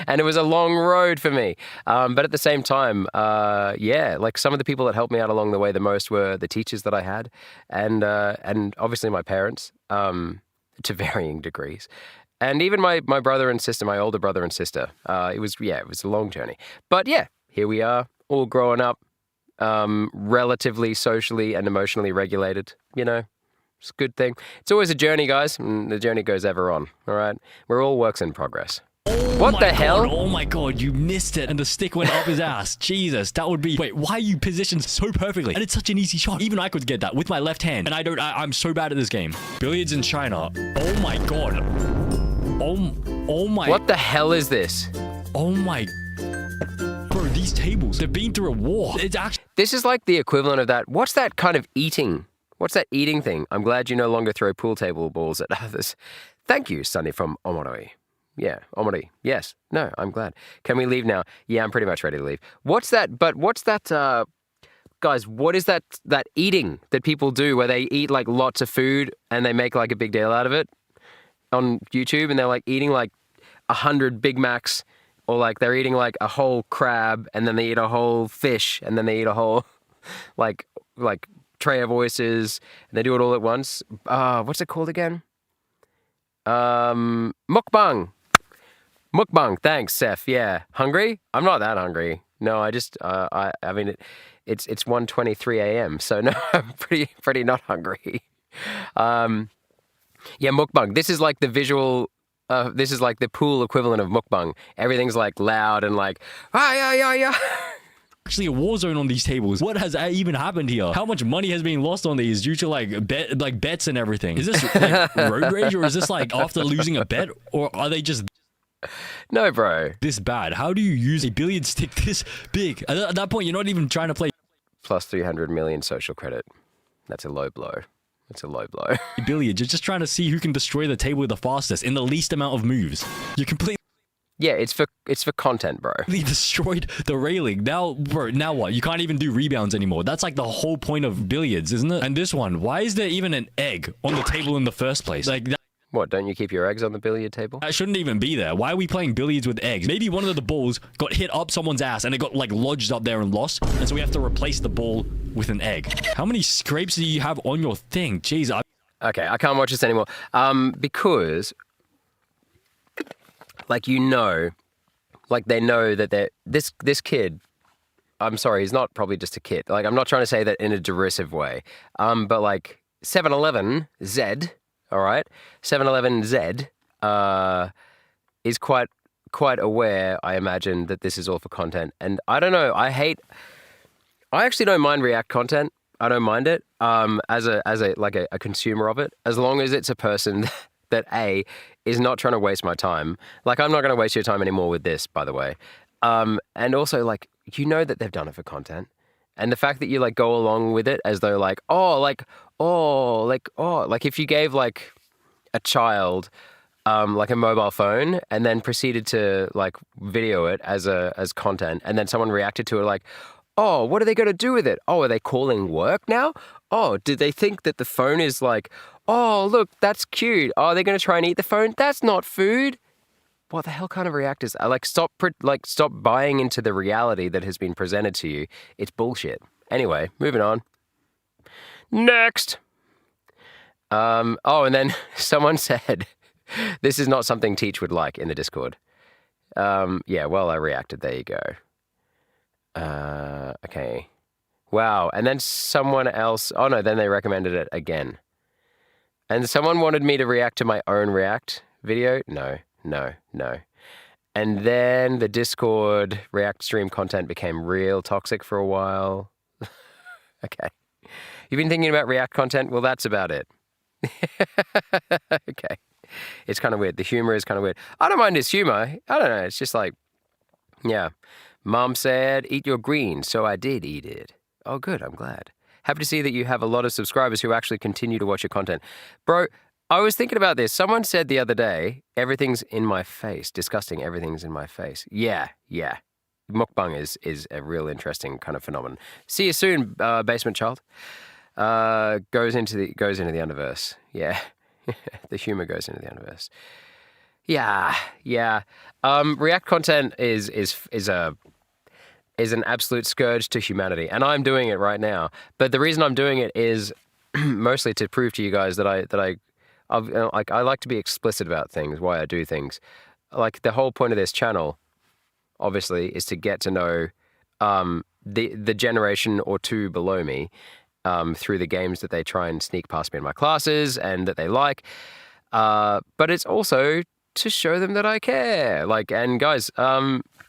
And it was a long road for me. But at the same time, yeah, like some of the people that helped me out along the way the most were the teachers that I had and obviously my parents, to varying degrees. And even my brother and sister, my older brother and sister. It was a long journey. But yeah, here we are, all growing up, relatively socially and emotionally regulated, you know. It's a good thing. It's always a journey, guys, and the journey goes ever on, all right? We're all works in progress. What the hell? Oh my god, you missed it and the stick went up his ass. Jesus, that would be... Wait, why are you positioned so perfectly? And it's such an easy shot. Even I could get that with my left hand. And I'm so bad at this game. Billiards in China. Oh my god. Oh my... What the hell is this? Oh my... Bro, these tables, they've been through a war. It's actually... This is like the equivalent of that. What's that kind of eating? What's that eating thing? I'm glad you no longer throw pool table balls at others. Thank you, Sunny from Omonoi. Yeah, omori. Yes. No, I'm glad. Can we leave now? Yeah, I'm pretty much ready to leave. What's that? Guys, what is that eating that people do where they eat like lots of food and they make like a big deal out of it on YouTube, and they're like eating like 100 Big Macs, or like they're eating like a whole crab, and then they eat a whole fish, and then they eat a whole like tray of oysters, and they do it all at once. What's it called again? Mukbang. Mukbang. Thanks, Seth. Yeah. Hungry? I'm not that hungry. No, I just I mean it's 1:23 a.m. So no, I'm pretty not hungry. Yeah, mukbang. This is like the visual. This is like the pool equivalent of mukbang. Everything's like loud and like yeah. Actually a war zone on these tables. What has even happened here? How much money has been lost on these due to like bets and everything? Is this like road rage, or is this like after losing a bet, or are they just No, bro. this bad? How do you use a billiard stick this big? At that point, you're not even trying to play Plus 300 million social credit. That's a low blow. That's a low blow. billiards. You're just trying to see who can destroy the table the fastest in the least amount of moves. You completely Yeah, it's for content, bro. destroyed the railing. Now, bro, now what? You can't even do rebounds anymore. That's like the whole point of billiards, isn't it? And this one, why is there even an egg on the table in the first place? Like What, don't you keep your eggs on the billiard table? that shouldn't even be there. Why are we playing billiards with eggs? Maybe one of the balls got hit up someone's ass and it got like lodged up there and lost, and so we have to replace the ball with an egg. How many scrapes do you have on your thing? Jeez, Okay, I can't watch this anymore. Because, like, like they know that this kid, I'm sorry, he's not probably just a kid. Like, I'm not trying to say that in a derisive way. But like 7-Eleven Z, all right, 7-Eleven Z is quite aware, I imagine, that this is all for content. And I don't know, I actually don't mind React content. I don't mind it as a consumer of it, as long as it's a person that A, is not trying to waste my time. Like, I'm not going to waste your time anymore with this, by the way. And also, like, that they've done it for content. And the fact that you like go along with it as though like if you gave like a child like a mobile phone and then proceeded to like video it as content, and then someone reacted to it like, oh, what are they going to do with it? Oh, are they calling work now? Oh, did they think that the phone is like, oh, look, that's cute. Oh, they're going to try and eat the phone? That's not food. What the hell kind of react is that? Like, stop buying into the reality that has been presented to you. It's bullshit. Anyway, moving on. Next. And then someone said, this is not something Teach would like in the Discord. Yeah, well, I reacted. There you go. Okay. Wow. And then someone else, oh no, then they recommended it again. And someone wanted me to react to my own React video. No. And then the Discord React stream content became real toxic for a while. Okay. You've been thinking about React content? Well, that's about it. Okay. It's kind of weird. The humor is kind of weird. I don't mind his humor. I don't know. It's just like, yeah. Mom said, eat your greens, so I did eat it. Oh, good. I'm glad. Happy to see that you have a lot of subscribers who actually continue to watch your content. Bro, I was thinking about this. Someone said the other day, everything's in my face. Disgusting. Everything's in my face. Yeah. Mukbang is a real interesting kind of phenomenon. See you soon, basement child. Goes into the universe. Yeah. The humor goes into the universe. Yeah. React content is an absolute scourge to humanity, and I'm doing it right now. But the reason I'm doing it is mostly to prove to you guys that I like to be explicit about things, why I do things. Like, the whole point of this channel, obviously, is to get to know the generation or two below me through the games that they try and sneak past me in my classes and that they like. But it's also to show them that I care. Like, and guys,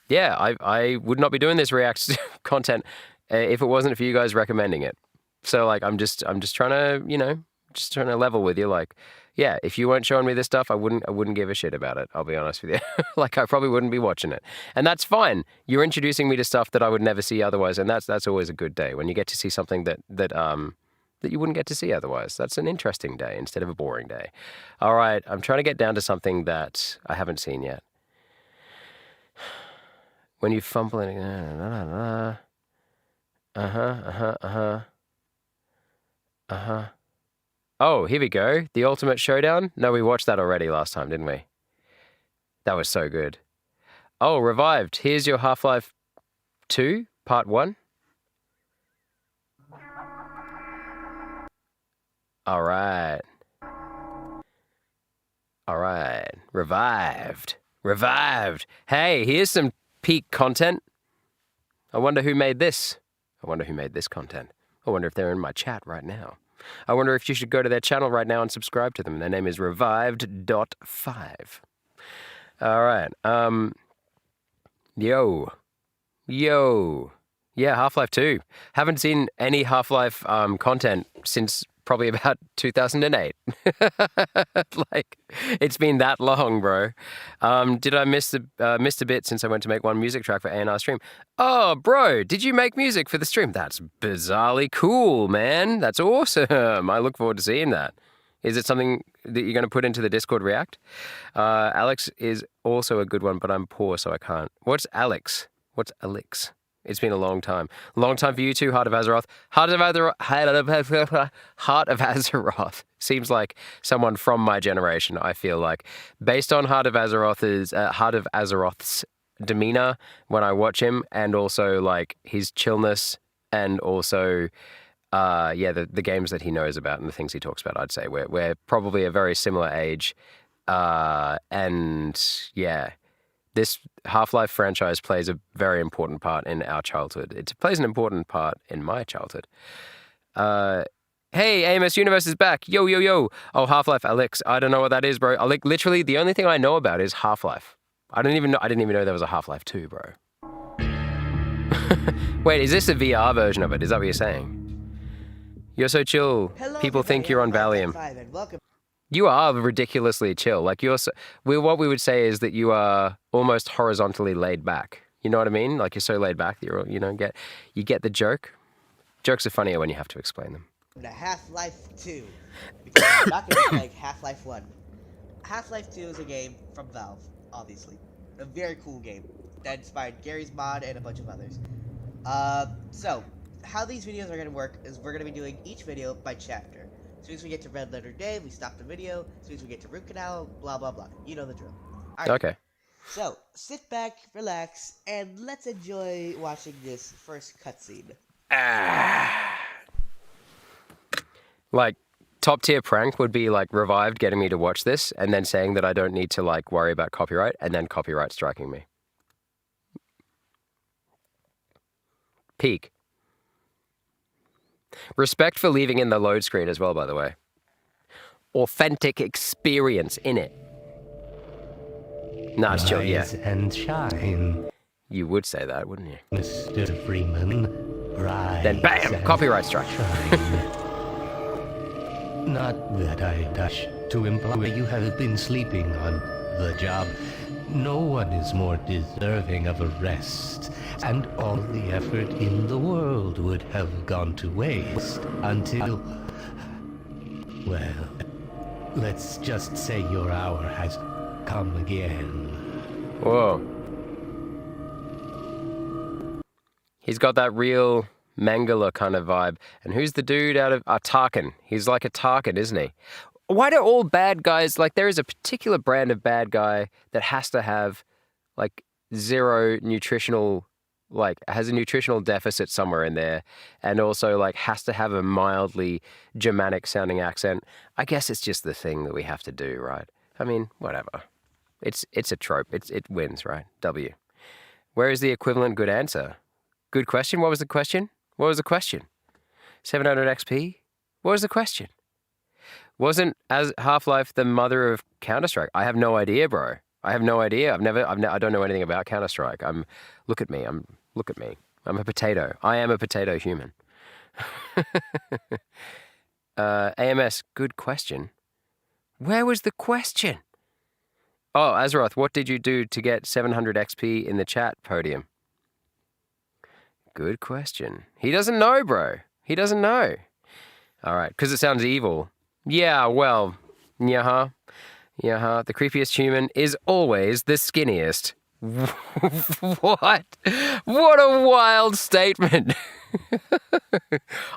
yeah, I would not be doing this React content if it wasn't for you guys recommending it. So like, I'm just trying to, just trying to level with you. Like, yeah, if you weren't showing me this stuff, I wouldn't give a shit about it. I'll be honest with you. Like, I probably wouldn't be watching it, and that's fine. You're introducing me to stuff that I would never see otherwise, and that's always a good day when you get to see something that that you wouldn't get to see otherwise. That's an interesting day instead of a boring day. All right, I'm trying to get down to something that I haven't seen yet. When you fumble in... Oh, here we go. The Ultimate Showdown? No, we watched that already last time, didn't we? That was so good. Oh, Revived. Here's your Half-Life 2, Part 1. All right. Revived. Hey, here's some peak content. I wonder who made this. I wonder who made this content. I wonder if they're in my chat right now. I wonder if you should go to their channel right now and subscribe to them. Their name is Revived.5. All right. Yo. Yeah, Half-Life 2. Haven't seen any Half-Life content since probably about 2008. Like, it's been that long, bro. Did I missed a bit since I went to make one music track for A&R stream? Oh, bro, did you make music for the stream? That's bizarrely cool, man. That's awesome. I look forward to seeing that. Is it something that you're going to put into the Discord React? Alex is also a good one, but I'm poor, so I can't. What's Alex? What's Alex? It's been a long time. Long time for you too, Heart of Azeroth. Heart of Azeroth seems like someone from my generation, I feel like. Based on Heart of Azeroth's demeanor when I watch him, and also like his chillness, and also the games that he knows about and the things he talks about, I'd say we're probably a very similar age. And yeah, this Half-Life franchise plays a very important part in our childhood. It plays an important part in my childhood. Hey, AMS Universe is back. Yo. Oh, Half-Life Alex. I don't know what that is, bro. Like, literally, the only thing I know about is Half-Life. I didn't even know there was a Half-Life 2, bro. Wait, is this a VR version of it? Is that what you're saying? You're so chill. Hello, People think you're on Valium. Welcome. You are ridiculously chill. Like what we would say is that you are almost horizontally laid back. You know what I mean? Like you're so laid back that you get the joke. Jokes are funnier when you have to explain them. To Half-Life 2, because it's not gonna be like Half-Life 1. Half-Life 2 is a game from Valve, obviously. A very cool game that inspired Gary's Mod and a bunch of others. So how these videos are gonna work is we're gonna be doing each video by chapter. As soon as we get to Red Letter Day, we stop the video. As soon as we get to Root Canal, blah, blah, blah. You know the drill. All right. Okay. So, sit back, relax, and let's enjoy watching this first cutscene. Like, top tier prank would be like Revived getting me to watch this and then saying that I don't need to like worry about copyright and then copyright striking me. Peak. Respect for leaving in the load screen as well, by the way. Authentic experience in it. Nah, it's chill, yeah. Rise and shine, You would say that, wouldn't you? Mr. Freeman. Rise Then bam! and Copyright strike. shine. Not that I wish to imply you have been sleeping on the job. No one is more deserving of a rest, and all the effort in the world would have gone to waste until... Well, let's just say your hour has come again. Whoa. He's got that real Mangala kind of vibe. And who's the dude out of... Tarkin. He's like a Tarkin, isn't he? Why do all bad guys... Like, there is a particular brand of bad guy that has to have, like, zero nutritional... Like, has a nutritional deficit somewhere in there. And also, like, has to have a mildly Germanic-sounding accent. I guess it's just the thing that we have to do, right? I mean, whatever. It's a trope. It wins, right? W. Where is the equivalent good answer? Good question? What was the question? 700 XP? What was the question? Wasn't as Half-Life the mother of Counter-Strike? I have no idea, bro. I have no idea. I don't know anything about Counter-Strike. Look at me. I'm a potato. I am a potato human. AMS, good question. Where was the question? Oh, Azeroth, what did you do to get 700 XP in the chat podium? Good question. He doesn't know, bro. He doesn't know. All right, because it sounds evil. Yeah, well, yeah, yeah. The creepiest human is always the skinniest. What? What a wild statement.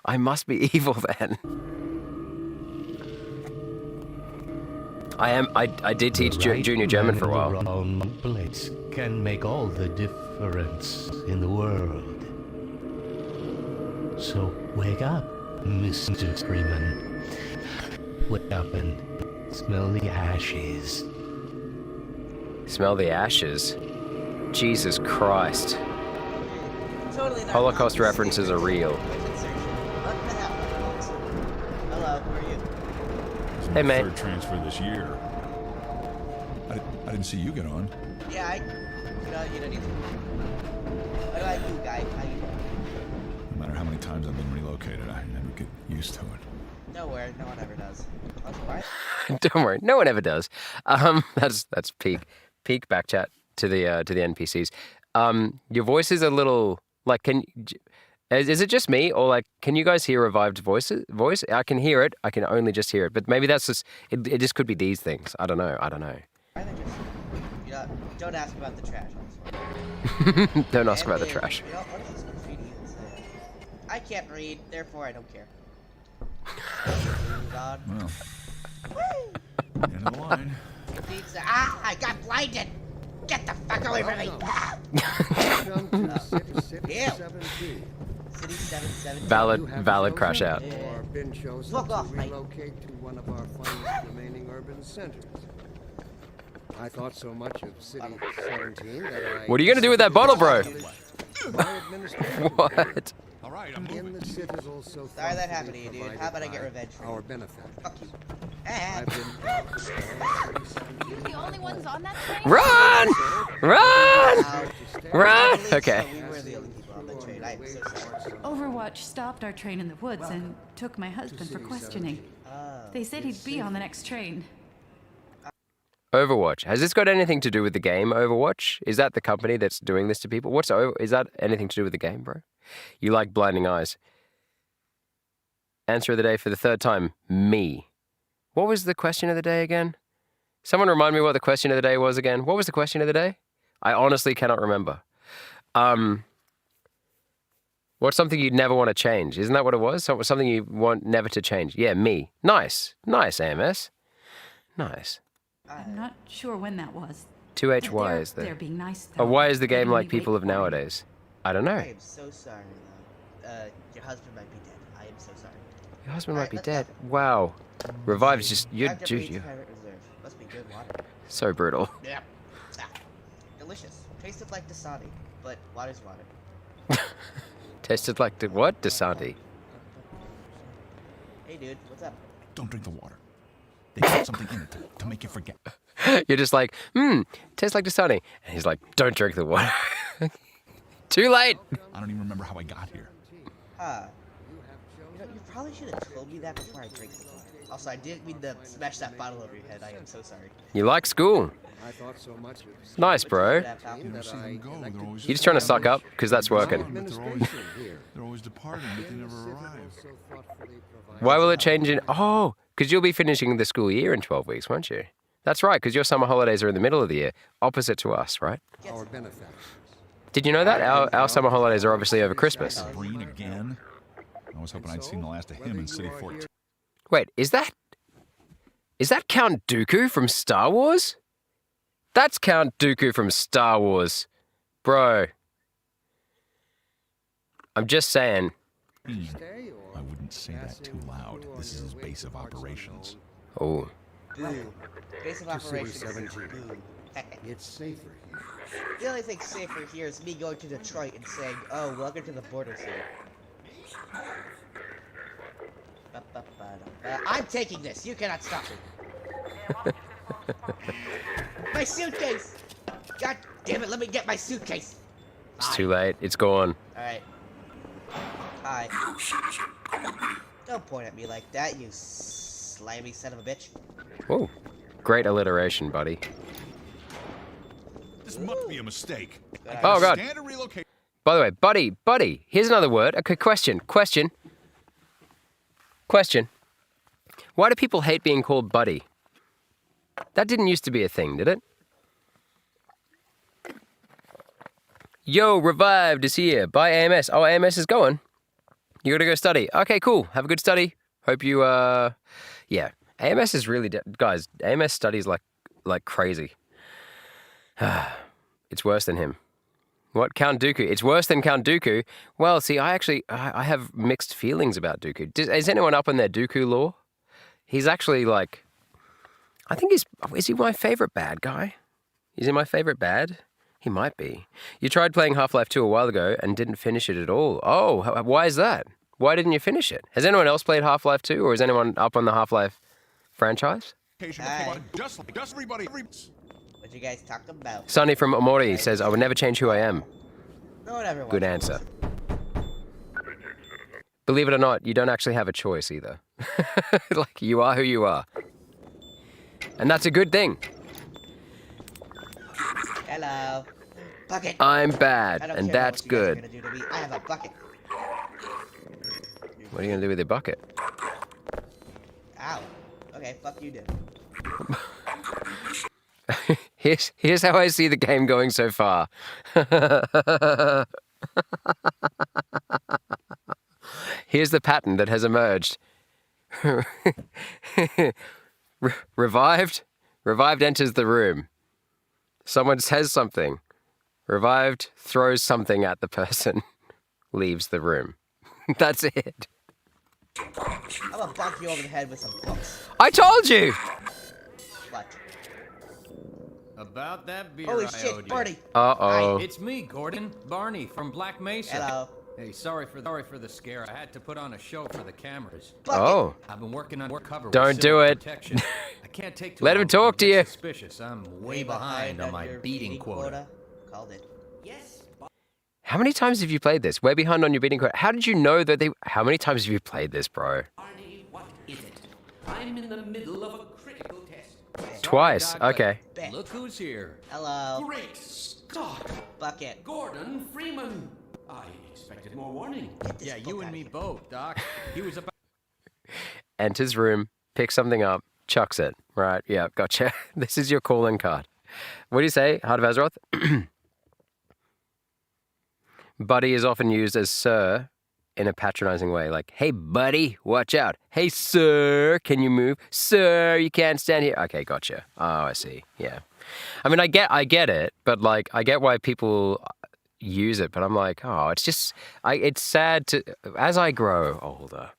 I must be evil then. I did teach junior German for a while. Wrong place can make all the difference in the world. So wake up, Mr. Freeman. Wake up and smell the ashes. Smell the ashes? Jesus Christ. Totally not Holocaust wrong. references are real. Hello, who are you? Hey, mate. Third transfer this year. I didn't see you get on. Yeah, you don't need to. What about you, guy? How you doing? No matter how many times I've been relocated, I never get used to it. No worry, no one ever does. That's right. Don't worry, no one ever does. That's peak back chat to the NPCs. Your voice is a little like is it just me or like can you guys hear revived voice? I can hear it. I can only just hear it. But maybe that's just it just could be these things. I don't know. Don't ask about the trash. Don't ask about the trash. You know, what is this graffiti inside? I can't read, therefore I don't care. Well, end of the line. Pizza. Ah! I got blinded! Get the fuck away from me! City 717. Valid crash out. Fuck off, mate. Relocate to one of our finest remaining urban centers. I thought so much of City 17 that I... What are you gonna do with that bottle, bro? What? All right, I'm In the citadel so Sorry that happened to you, dude. How about I get revenge for you? our benefactors. Fuck you. I've been You the only ones on that train? Run! Run! Run! Okay. We were the only people on the train. I am so sorry. Overwatch stopped our train in the woods and took my husband for questioning. They said he'd be on the next train. Overwatch. Has this got anything to do with the game Overwatch? Is that the company that's doing this to people? Is that anything to do with the game, bro? You like blinding eyes. Answer of the day for the third time. Me. What was the question of the day again? Someone remind me what the question of the day was again. What was the question of the day? I honestly cannot remember. What's something you'd never want to change? Isn't that what it was? Something you want never to change. Yeah, me. Nice. Nice, AMS. Nice. I'm not sure when that was. 2HY is They're there. being nice, Oh, though. why is the game Letting like me people wait of for him. nowadays? I don't know. I am so sorry, though. Your husband might be dead. I am so sorry. Your husband might Alright, be let's dead. go. Wow. Revive's just you're Dr. dude, Bates you Private Reserve. Must be good water. so brutal. Yeah. Ah. Delicious. Tasted like Dasani, but water's water. Tasted like what? Dasani. Hey, dude, what's up? Don't drink the water. They put something in it to make you forget. You're just like, tastes like Dasani. And he's like, don't drink the water. Too late. I don't even remember how I got here. You know, you probably should have told me that before I drank the water. Also, I didn't mean to smash that bottle over your head. I am so sorry. You like school. I thought so much of Nice, bro. That fountain. You never see them go. They're always You're just trying to suck up because that's working. they're always departing, but they never arrive. Why will it change in? Oh, because you'll be finishing the school year in 12 weeks, won't you? That's right, because your summer holidays are in the middle of the year, opposite to us, right? Our benefactors. Did you know that? Our summer holidays are obviously over Christmas. Green again. I was hoping I'd seen the last of him in City 14. Wait, is that Count Dooku from Star Wars? That's Count Dooku from Star Wars. Bro. I'm just saying. I wouldn't say that too loud. This is his base of operations. Oh. Base of operations. Boo. It's safer here. The only thing safer here is me going to Detroit and saying, "Oh, welcome to the border city." I'm taking this. You cannot stop me. My suitcase! God damn it! Let me get my suitcase. It's too late. It's gone. All right. Hi. Don't point at me like that, you slimy son of a bitch. Oh. Great alliteration, buddy. This must be a mistake. Oh, God. Stand to relocate. By the way, buddy, here's another word. Okay, question. Question. Why do people hate being called buddy? That didn't used to be a thing, did it? Yo, Revived is here. Bye, AMS. Oh, AMS is going. You gotta go study. Okay, cool. Have a good study. Hope you, yeah. AMS is really, guys, AMS studies like crazy. It's worse than him. What, Count Dooku? It's worse than Count Dooku. Well, see, I have mixed feelings about Dooku. Is anyone up on their Dooku lore? He's actually like, I think is he my favorite bad guy? Is he my favorite bad? He might be. You tried playing Half-Life 2 a while ago and didn't finish it at all. Oh, why is that? Why didn't you finish it? Has anyone else played Half-Life 2 or is anyone up on the Half-Life franchise? Hi. What you guys talking about? Sonny from Omori says, I would never change who I am. No one ever Good wants to answer. Believe it or not, you don't actually have a choice either. Like, you are who you are. And that's a good thing. Hello. Bucket. I'm I bad, don't and care that's what you guys are good. gonna do to me. I have a bucket. What are you going to do with your bucket? Ow. Okay, fuck you, dude. Here's how I see the game going so far. Here's the pattern that has emerged. Revived enters the room. Someone says something. Revived throws something at the person. Leaves the room. That's it. I'm gonna bonk you over the head with some books. I told you! What? About that beer Holy I shit, owed you. Birdie. Uh-oh. It's me, Gordon. Barney from Black Mesa. Hello. Hey, sorry for the scare. I had to put on a show for the cameras. Oh. I've been working on cover. Don't with do civil it. Protection. I can't take too Let him long. talk to It's you. Suspicious. I'm way behind on my your beating quota. Called it. How many times have you played this? Way behind on your beating quota. How did you know that they... How many times have you played this, bro? Barney, what is it? I'm in the middle of a critical test. Twice. Doc, but Okay. Look who's here. Hello. Great Scott! Bucket. Gordon Freeman! I expected more warning. Yeah, you and me both, Doc. He was about. Enters room, picks something up, chucks it. Right, yeah, gotcha. This is your calling card. What do you say, Heart of Azeroth? Buddy is often used as sir in a patronizing way, like, hey, buddy, watch out. Hey, sir, can you move? Sir, you can't stand here. Okay, gotcha. Oh, I see. Yeah. I mean, I get it, but, like, I get why people use it, but I'm like, oh, it's just, it's sad to, as I grow older,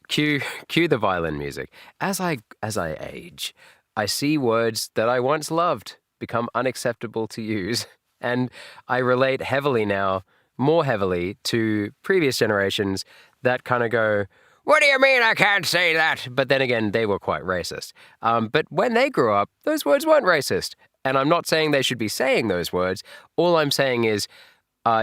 cue the violin music. As I age, I see words that I once loved become unacceptable to use. And I relate heavily now, more heavily, to previous generations that kind of go, what do you mean I can't say that? But then again, they were quite racist. But when they grew up, those words weren't racist. And I'm not saying they should be saying those words. All I'm saying is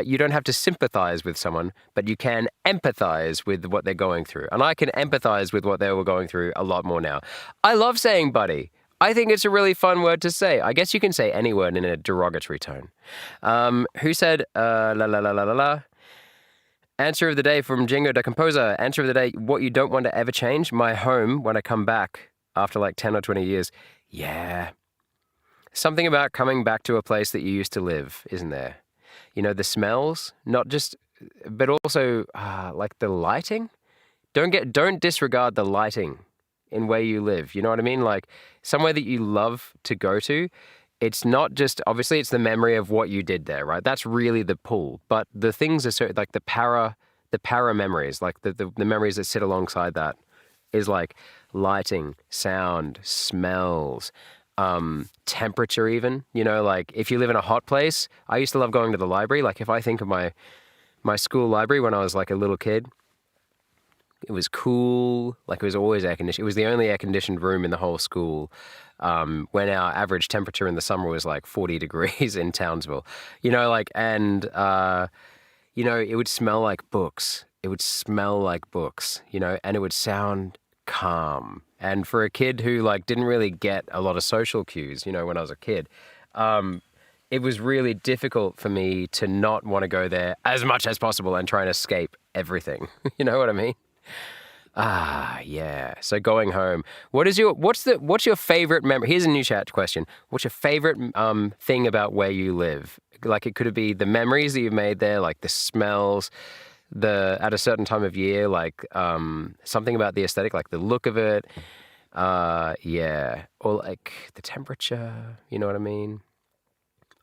you don't have to sympathize with someone, but you can empathize with what they're going through. And I can empathize with what they were going through a lot more now. I love saying buddy. I think it's a really fun word to say. I guess you can say any word in a derogatory tone. Who said, la la la la la la? Answer of the day from Jingo the Composer. Answer of the day, what you don't want to ever change? My home when I come back after like 10 or 20 years. Yeah. Something about coming back to a place that you used to live, isn't there? You know, the smells, not just, but also like the lighting. Don't disregard the lighting in where you live. You know what I mean? Like somewhere that you love to go to. It's not just, obviously it's the memory of what you did there, right? That's really the pull. But the things are so, like the para memories, like the memories that sit alongside that is like lighting, sound, smells, temperature even, you know, like if you live in a hot place, I used to love going to the library. Like if I think of my school library when I was like a little kid, it was cool. Like it was always air conditioned. It was the only air conditioned room in the whole school. When our average temperature in the summer was like 40 degrees in Townsville, you know, like, and, you know, it would smell like books. It would smell like books, you know, and it would sound calm. And for a kid who like didn't really get a lot of social cues, you know, when I was a kid, it was really difficult for me to not want to go there as much as possible and try and escape everything. You know what I mean? Ah, yeah. So going home. What's your favorite memory? Here's a new chat question. What's your favorite thing about where you live? Like it could be the memories that you've made there, like the smells, at a certain time of year, like something about the aesthetic, like the look of it. Yeah. Or like the temperature, you know what I mean?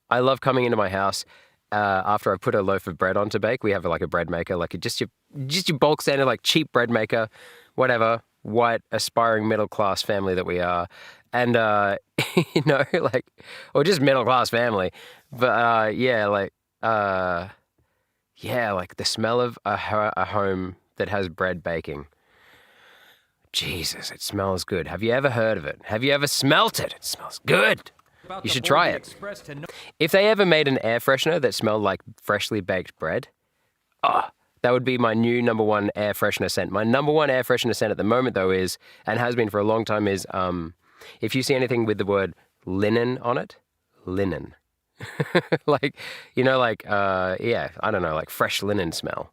I love coming into my house after I put a loaf of bread on to bake. We have like a bread maker, like just your bulk standard, like cheap bread maker, whatever, white, aspiring middle class family that we are. And, you know, like, or just middle class family. But yeah, like the smell of a home that has bread baking. Jesus, it smells good. Have you ever heard of it? Have you ever smelt it? It smells good. You should try it. If they ever made an air freshener that smelled like freshly baked bread, that would be my new number one air freshener scent. My number one air freshener scent at the moment, though, is, and has been for a long time, is if you see anything with the word linen on it, linen. Like, you know, like, yeah, I don't know, like fresh linen smell.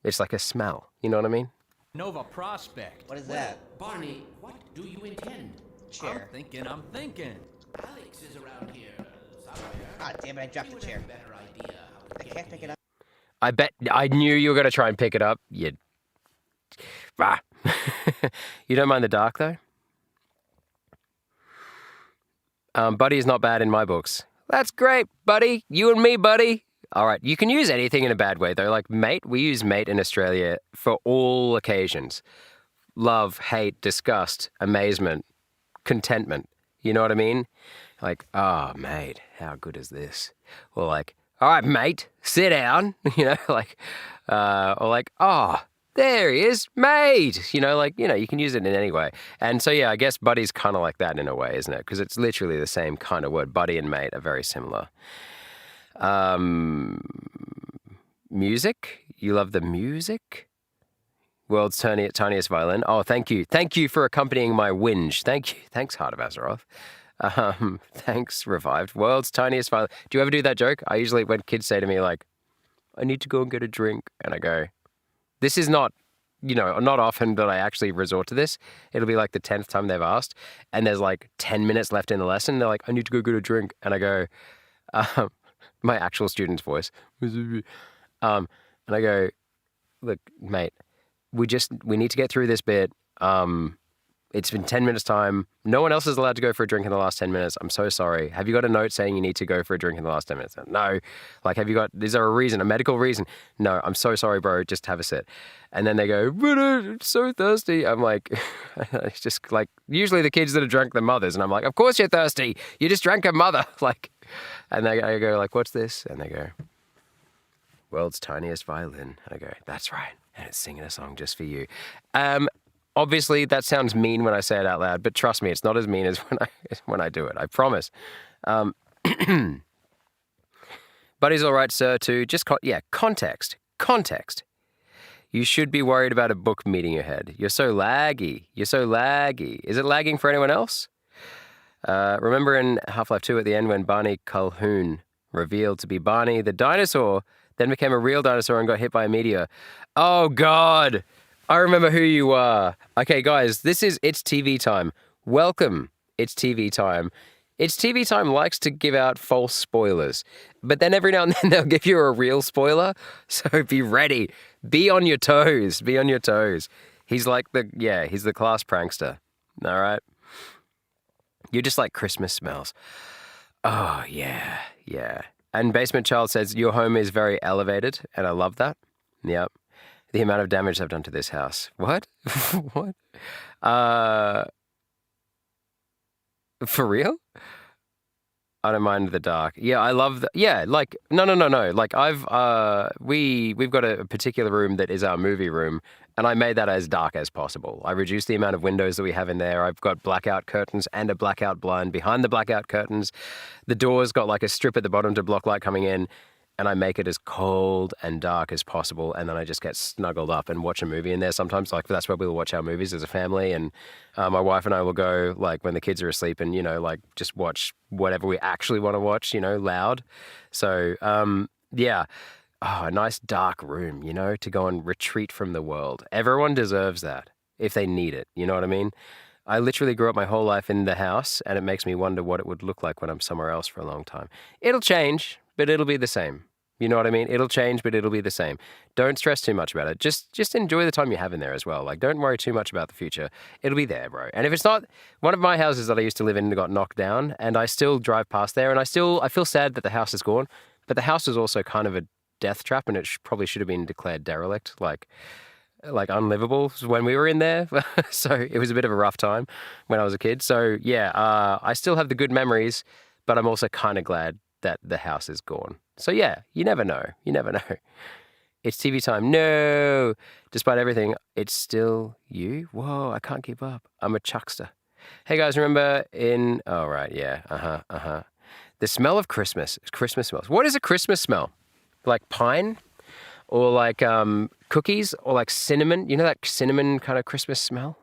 It's like a smell. You know what I mean? Nova Prospect. What is that? Barney, what do you intend? Chair. I'm thinking. Alex is around here somewhere. Ah, damn it, I dropped the chair. Better idea how to I can't pick it up. I bet I knew you were going to try and pick it up. You don't mind the dark, though? Buddy is not bad in my books. That's great, buddy. You and me, buddy. All right. You can use anything in a bad way, though. Like mate, we use mate in Australia for all occasions. Love, hate, disgust, amazement, contentment. You know what I mean? Like, oh, mate, how good is this? Or like, all right, mate, sit down. You know, like, or like, oh, there he is, mate. You know, like, you know, you can use it in any way. And so, yeah, I guess buddy's kind of like that in a way, isn't it? Because it's literally the same kind of word. Buddy and mate are very similar. Music? You love the music? World's tiniest violin. Oh, thank you. Thank you for accompanying my whinge. Thank you. Thanks, Heart of Azeroth. Thanks, Revived. World's tiniest violin. Do you ever do that joke? I usually, when kids say to me, like, I need to go and get a drink, and I go, this is not, you know, not often that I actually resort to this. It'll be like the 10th time they've asked, and there's like 10 minutes left in the lesson. They're like, I need to go get a drink. And I go, my actual student's voice. And I go, look, mate, we need to get through this bit. It's been 10 minutes time. No one else is allowed to go for a drink in the last 10 minutes. I'm so sorry. Have you got a note saying you need to go for a drink in the last 10 minutes? No. Like, is there a reason, a medical reason? No, I'm so sorry, bro. Just have a sit. And then they go, but I'm so thirsty. I'm like, it's just like, usually the kids that have drunk their mothers. And I'm like, of course you're thirsty. You just drank a mother. Like, and I go like, what's this? And they go, world's tiniest violin. And I go, that's right. And it's singing a song just for you. Obviously, that sounds mean when I say it out loud, but trust me, it's not as mean as when I do it. I promise. Buddy's all right, sir, too. Just, context. Context. You should be worried about a book meeting your head. You're so laggy. Is it lagging for anyone else? Remember in Half-Life 2 at the end when Barney Calhoun revealed to be Barney the dinosaur, then became a real dinosaur and got hit by a meteor? Oh, God. I remember who you are. Okay, guys, it's TV time. Welcome. It's TV time. It's TV time likes to give out false spoilers, but then every now and then they'll give you a real spoiler. So be ready. Be on your toes. Be on your toes. He's the class prankster. All right. You're just like Christmas smells. Oh, yeah. Yeah. And Basement Child says, your home is very elevated, and I love that. Yep. The amount of damage I've done to this house. What? What? For real? I don't mind the dark. Yeah, I love no. Like we've got a particular room that is our movie room, and I made that as dark as possible. I reduced the amount of windows that we have in there. I've got blackout curtains and a blackout blind behind the blackout curtains. The door's got like a strip at the bottom to block light coming in. And I make it as cold and dark as possible, and then I just get snuggled up and watch a movie in there sometimes. Like, that's where we'll watch our movies as a family, and my wife and I will go, like, when the kids are asleep and, you know, like, just watch whatever we actually want to watch, you know, loud. So, yeah. Oh, a nice dark room, you know, to go and retreat from the world. Everyone deserves that. if they need it. You know what I mean? I literally grew up my whole life in the house, and it makes me wonder what it would look like when I'm somewhere else for a long time. It'll change, but it'll be the same. You know what I mean? It'll change, but it'll be the same. Don't stress too much about it. Just enjoy the time you have in there as well. Like, don't worry too much about the future. It'll be there, bro. And if it's not, one of my houses that I used to live in got knocked down, and I still drive past there, and I feel sad that the house is gone, but the house was also kind of a death trap, and it probably should have been declared derelict, like unlivable when we were in there. So it was a bit of a rough time when I was a kid. So yeah, I still have the good memories, but I'm also kind of glad that the house is gone. So yeah, you never know. You never know. It's TV time. No! Despite everything, it's still you? Whoa, I can't keep up. I'm a chuckster. Hey guys, remember oh right, yeah, the smell of Christmas smells. What is a Christmas smell? Like pine? Or like cookies? Or like cinnamon? You know that cinnamon kind of Christmas smell?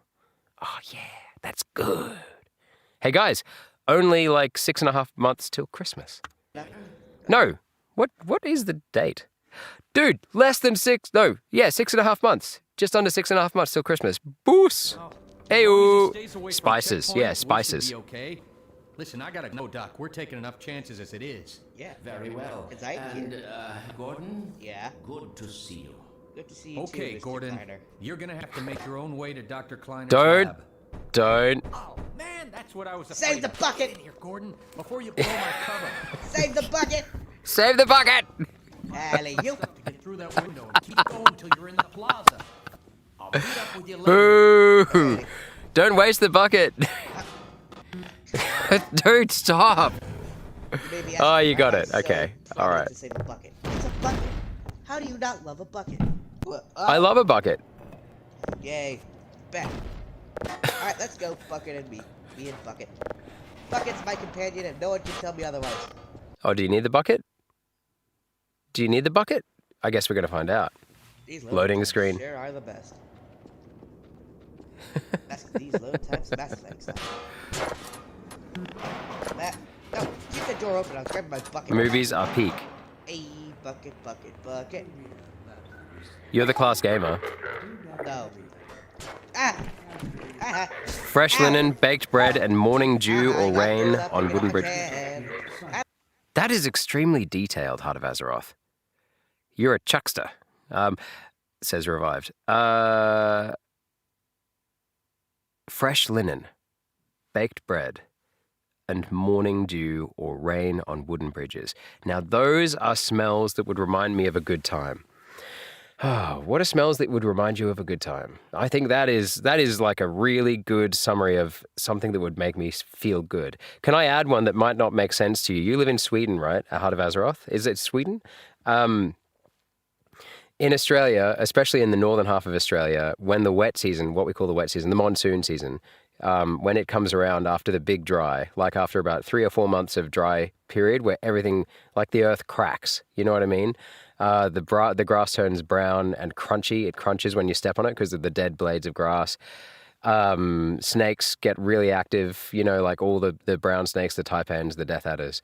Oh yeah, that's good. Hey guys, only like 6.5 months till Christmas. No. What is the date? Dude, less than 6.5 months. Just under 6.5 months till Christmas. Boos! Hey-oo! Spices, yeah, spices. Okay. Listen, I gotta know, Doc. We're taking enough chances as it is. Yeah. Very well. It's Ike And, here. Gordon? Yeah? Good to see you. Good to see you Okay, too, Mr. Gordon. Kleiner. You're gonna have to make your own way to Dr. Kleiner's Don't. lab. Oh, Man, that's what I was afraid Save the of. bucket! Get in here, Gordon, before you blow my cover. Save the bucket! Save the bucket! Alley, you. Get through that window and keep going until you're in the plaza. I'll meet up with you later. Boo! Don't waste the bucket. Dude, stop. Oh, you got it. Okay. All right. Save the bucket. It's a bucket. How do you not love a bucket? I love a bucket. Yay. Bet. Alright, let's go. Bucket and me. Me and Bucket. Bucket's my companion and no one can tell me otherwise. Oh, do you need the bucket? Do you need the bucket? I guess we're going to find out. These Loading the times screen. Sure are the best. These load times Mass Effect. No, keep the door open. I'll grab my bucket. Movies are peak. Hey, bucket, bucket, bucket. You're the class gamer. No. Ah! Ah! Fresh linen, baked bread, and morning dew or rain on wooden bridges. That is extremely detailed, Heart of Azeroth. You're a chuckster, says Revived. Fresh linen, baked bread, and morning dew or rain on wooden bridges. Now, those are smells that would remind me of a good time. Oh, what are smells that would remind you of a good time? I think that is like a really good summary of something that would make me feel good. Can I add one that might not make sense to you? You live in Sweden, right? At Heart of Azeroth. Is it Sweden? In Australia, especially in the northern half of Australia, when the wet season, what we call the wet season, the monsoon season, when it comes around after the big dry, like after about 3 or 4 months of dry period where everything, like the earth cracks, you know what I mean? The grass turns brown and crunchy. It crunches when you step on it because of the dead blades of grass. Snakes get really active, you know, like all the brown snakes, the taipans, the death adders.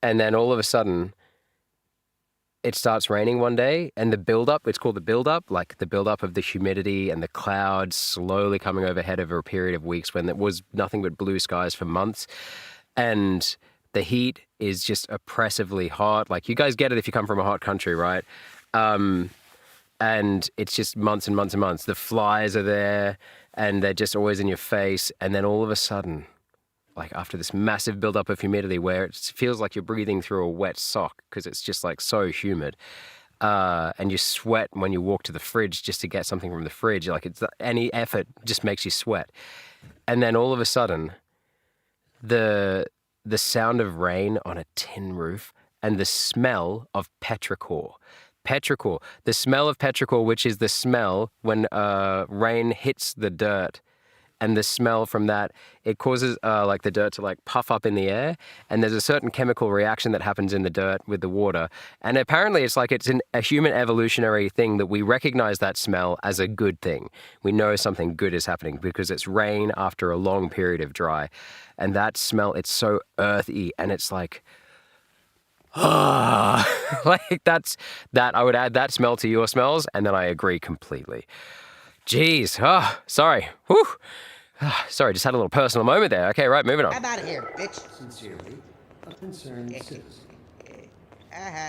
And then all of a sudden, it starts raining one day, and the buildup, it's called the buildup, like the buildup of the humidity and the clouds slowly coming overhead over a period of weeks when there was nothing but blue skies for months. And the heat is just oppressively hot. Like, you guys get it if you come from a hot country, right? And it's just months and months and months. The flies are there, and they're just always in your face. And then all of a sudden, like after this massive buildup of humidity where it feels like you're breathing through a wet sock because it's just like so humid, and you sweat when you walk to the fridge just to get something from the fridge. Like, it's any effort just makes you sweat. And then all of a sudden, the sound of rain on a tin roof and the smell of petrichor. Petrichor, the smell of petrichor, which is the smell when rain hits the dirt. And the smell from that, it causes like the dirt to like puff up in the air. And there's a certain chemical reaction that happens in the dirt with the water. And apparently it's like it's a human evolutionary thing that we recognize that smell as a good thing. We know something good is happening because it's rain after a long period of dry. And that smell, it's so earthy, and it's like, like that. I would add that smell to your smells, and then I agree completely. Jeez. Oh, sorry. Whew. Sorry, just had a little personal moment there. Okay, right, moving on. I'm out of here, bitch. Sincerely, a concerned citizen.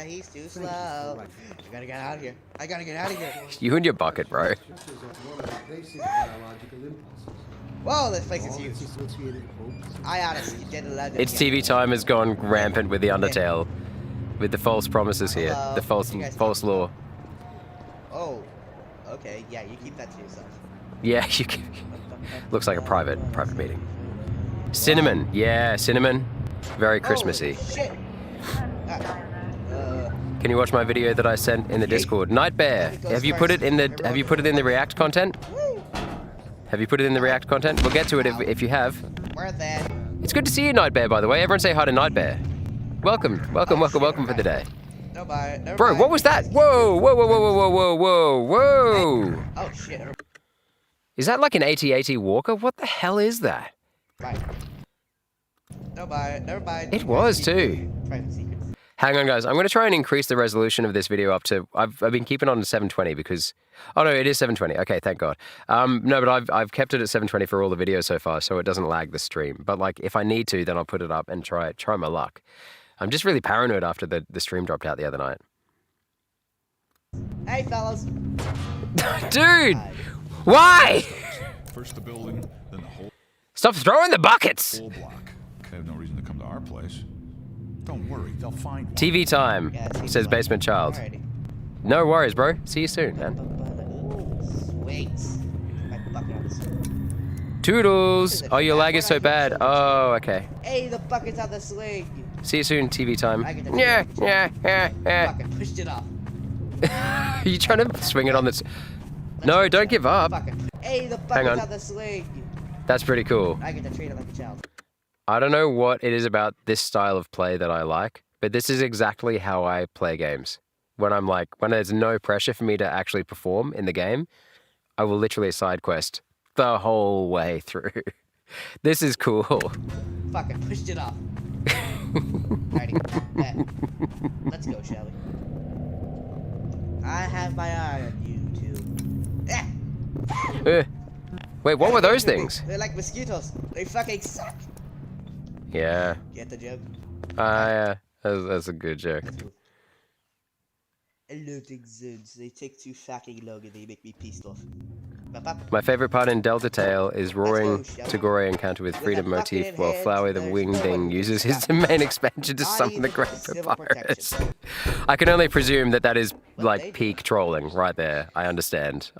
He's too slow. I gotta get out of here. I gotta get out of here. You and your bucket, bro. Whoa, this place is huge. I honestly didn't let it. Its TV time has gone rampant with the Undertale. With the false promises here. The false law. Oh, okay. Yeah, you keep that to yourself. Yeah, you can. Looks like a private meeting. Cinnamon. Yeah, cinnamon. Very Christmassy. Oh, shit. Can you watch my video that I sent in the Discord? Nightbear. Have you put it in the React content? Have you put it in the React content? We'll get to it if you have. Where that? It's good to see you, Nightbear, by the way. Everyone say hi to Nightbear. Welcome for the day. No, bye. Bro, what was that? Whoa. Oh, shit. Is that like an AT-AT Walker? What the hell is that? Bye. No, bye. Never mind. It was too. Private secrets. Hang on, guys. I'm going to try and increase the resolution of this video up to... I've been keeping on to 720 because... Oh, no, it is 720. Okay, thank God. No, but I've kept it at 720 for all the videos so far, so it doesn't lag the stream. But, like, if I need to, then I'll put it up and try my luck. I'm just really paranoid after the stream dropped out the other night. Hey, fellas. Dude! Why? First the building, then the whole Stop throwing the buckets! block. They have no reason to come to our place. Don't worry, they'll find one. TV time, says Basement Child. Alrighty. No worries, bro. See you soon, man. Sweet. My bucket on the Toodles! Oh, your lag is so bad. Oh, okay. Hey, the bucket's on the swing. See you soon, TV time. I get the Fucking pushed it off. Are you trying to swing it on this? No, don't give up. Hey, the Hang on. bucket's on the swing. That's pretty cool. I get to treat it like a child. I don't know what it is about this style of play that I like, but this is exactly how I play games. When there's no pressure for me to actually perform in the game, I will literally side quest the whole way through. This is cool. Fucking pushed it off. Alrighty. Let's go, shall we? I have my eye on you, too. Wait, what were those things? They're like mosquitoes. They fucking suck. Yeah. Get the joke? Yeah. That's a good joke. Alerting zones. They take too fucking long and they make me pissed off. My favorite part in Delta Tale is roaring Tagore encounter with Freedom motif while Flowey the Winged Thing uses his domain expansion to summon the Great Papyrus. I can only presume that is like peak trolling right there. I understand.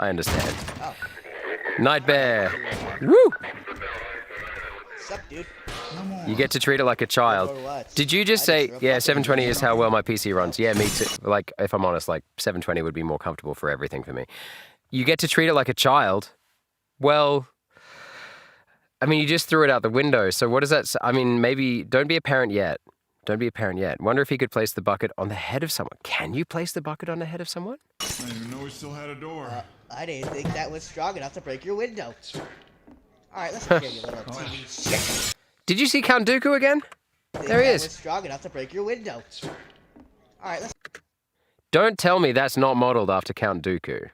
Nightbear. Woo! Sup, dude? You get to treat it like a child. Did you just say, yeah, 720 is how well my PC runs? Yeah, me too. Like, if I'm honest, like 720 would be more comfortable for everything for me. You get to treat it like a child. Well, I mean, you just threw it out the window. So what does that say? I mean, maybe don't be a parent yet. Wonder if he could place the bucket on the head of someone. Can you place the bucket on the head of someone? I didn't even know we still had a door. I didn't think that was strong enough to break your window. Alright, let's hear you little TV shit. Did you see Count Dooku again? There he is. That was strong enough to break your window. Alright, let's... Don't tell me that's not modeled after Count Dooku.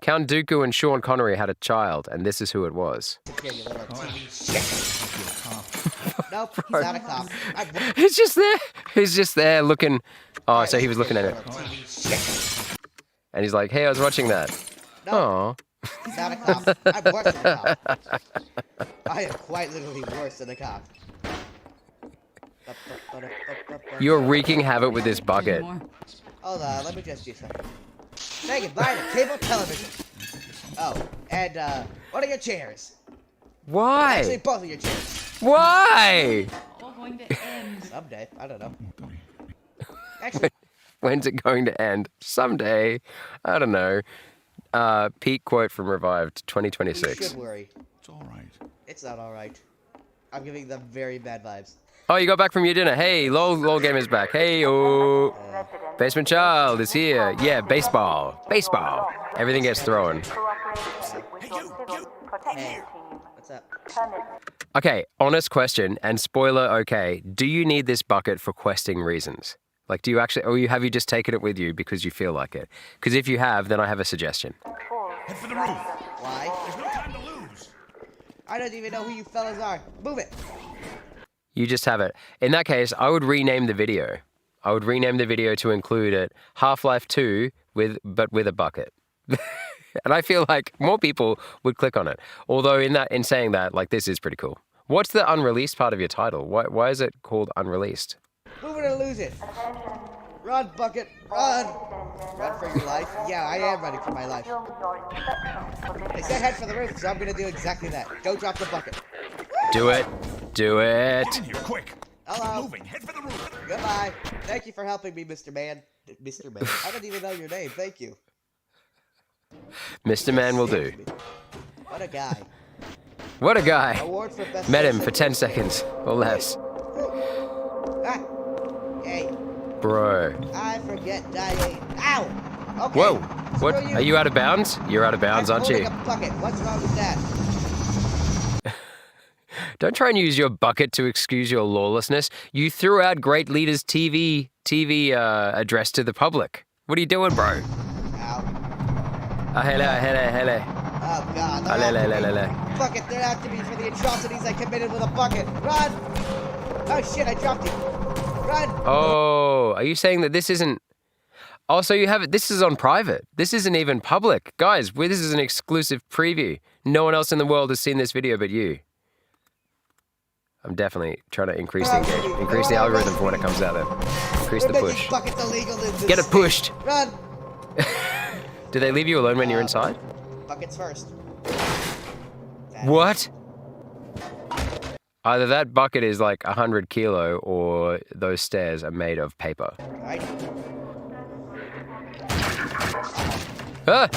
Count Dooku and Sean Connery had a child, and this is who it was. Hear you little TV shit. Nope, he's not a cop. He's just there looking... Oh, so he was looking at it. And he's like, hey, I was watching that. No. He's not a cop. I'm worse than a cop. I am quite literally worse than a cop. You're wreaking havoc with this bucket. Hold on, let me just do something. Say goodbye to cable television. Oh, and one of your chairs. Why? Actually, both of your chairs. Why? All going to end. Someday, I don't know. Actually, when's it going to end? Someday. I don't know. Peak quote from Revived 2026. You should worry. It's all right. It's not all right. I'm giving them very bad vibes. Oh, you got back from your dinner. Hey, LOL Game is back. Hey, oh. Basement Child is here. Yeah, baseball. Everything gets thrown. Hey, what's up? Okay, honest question, and spoiler okay. Do you need this bucket for questing reasons? Like, do you actually, or have you just taken it with you because you feel like it? Because if you have, then I have a suggestion. Head for the roof. Why? There's no time to lose. I don't even know who you fellas are. Move it. You just have it. In that case, I would rename the video. I would rename the video to include it Half-Life 2 with a bucket. And I feel like more people would click on it. Although in saying that, like, this is pretty cool. What's the unreleased part of your title? Why is it called unreleased? Move it or lose it. Run, Bucket, run. Run for your life. Yeah, I am running for my life. They said head for the roof, so I'm gonna do exactly that. Don't drop the bucket. Do it. Do it. Get in here, quick. Hello. Keep moving. Head for the roof. Goodbye. Thank you for helping me, Mr. Man. Mr. Man. I don't even know your name. Thank you. Mr. Man will do. What a guy. What a guy. Award for best Met him person. for 10 seconds or less. Ah. Hey, Bro. I forget dying. Ow. Okay. Whoa. What? Screw Are you out of bounds? You're out of bounds, I'm aren't you? holding a bucket. What's wrong with that? Don't try and use your bucket to excuse your lawlessness. You threw out Great Leader's TV address to the public. What are you doing, bro? Ow. Hele. Oh, God. Bucket, they're after me for the atrocities I committed with a bucket. Run! Oh, shit, I dropped you. Run! Oh, are you saying that this isn't... Oh, so you have it... This is on private. This isn't even public. Guys, this is an exclusive preview. No one else in the world has seen this video but you. I'm definitely trying to increase the engagement, increase the algorithm for when it comes out there. Increase the push. Buckets illegal in this Get it state. pushed. Run! Do they leave you alone when you're inside? Buckets first. What? Either that bucket is like 100 kilo or those stairs are made of paper. Alright. Ah!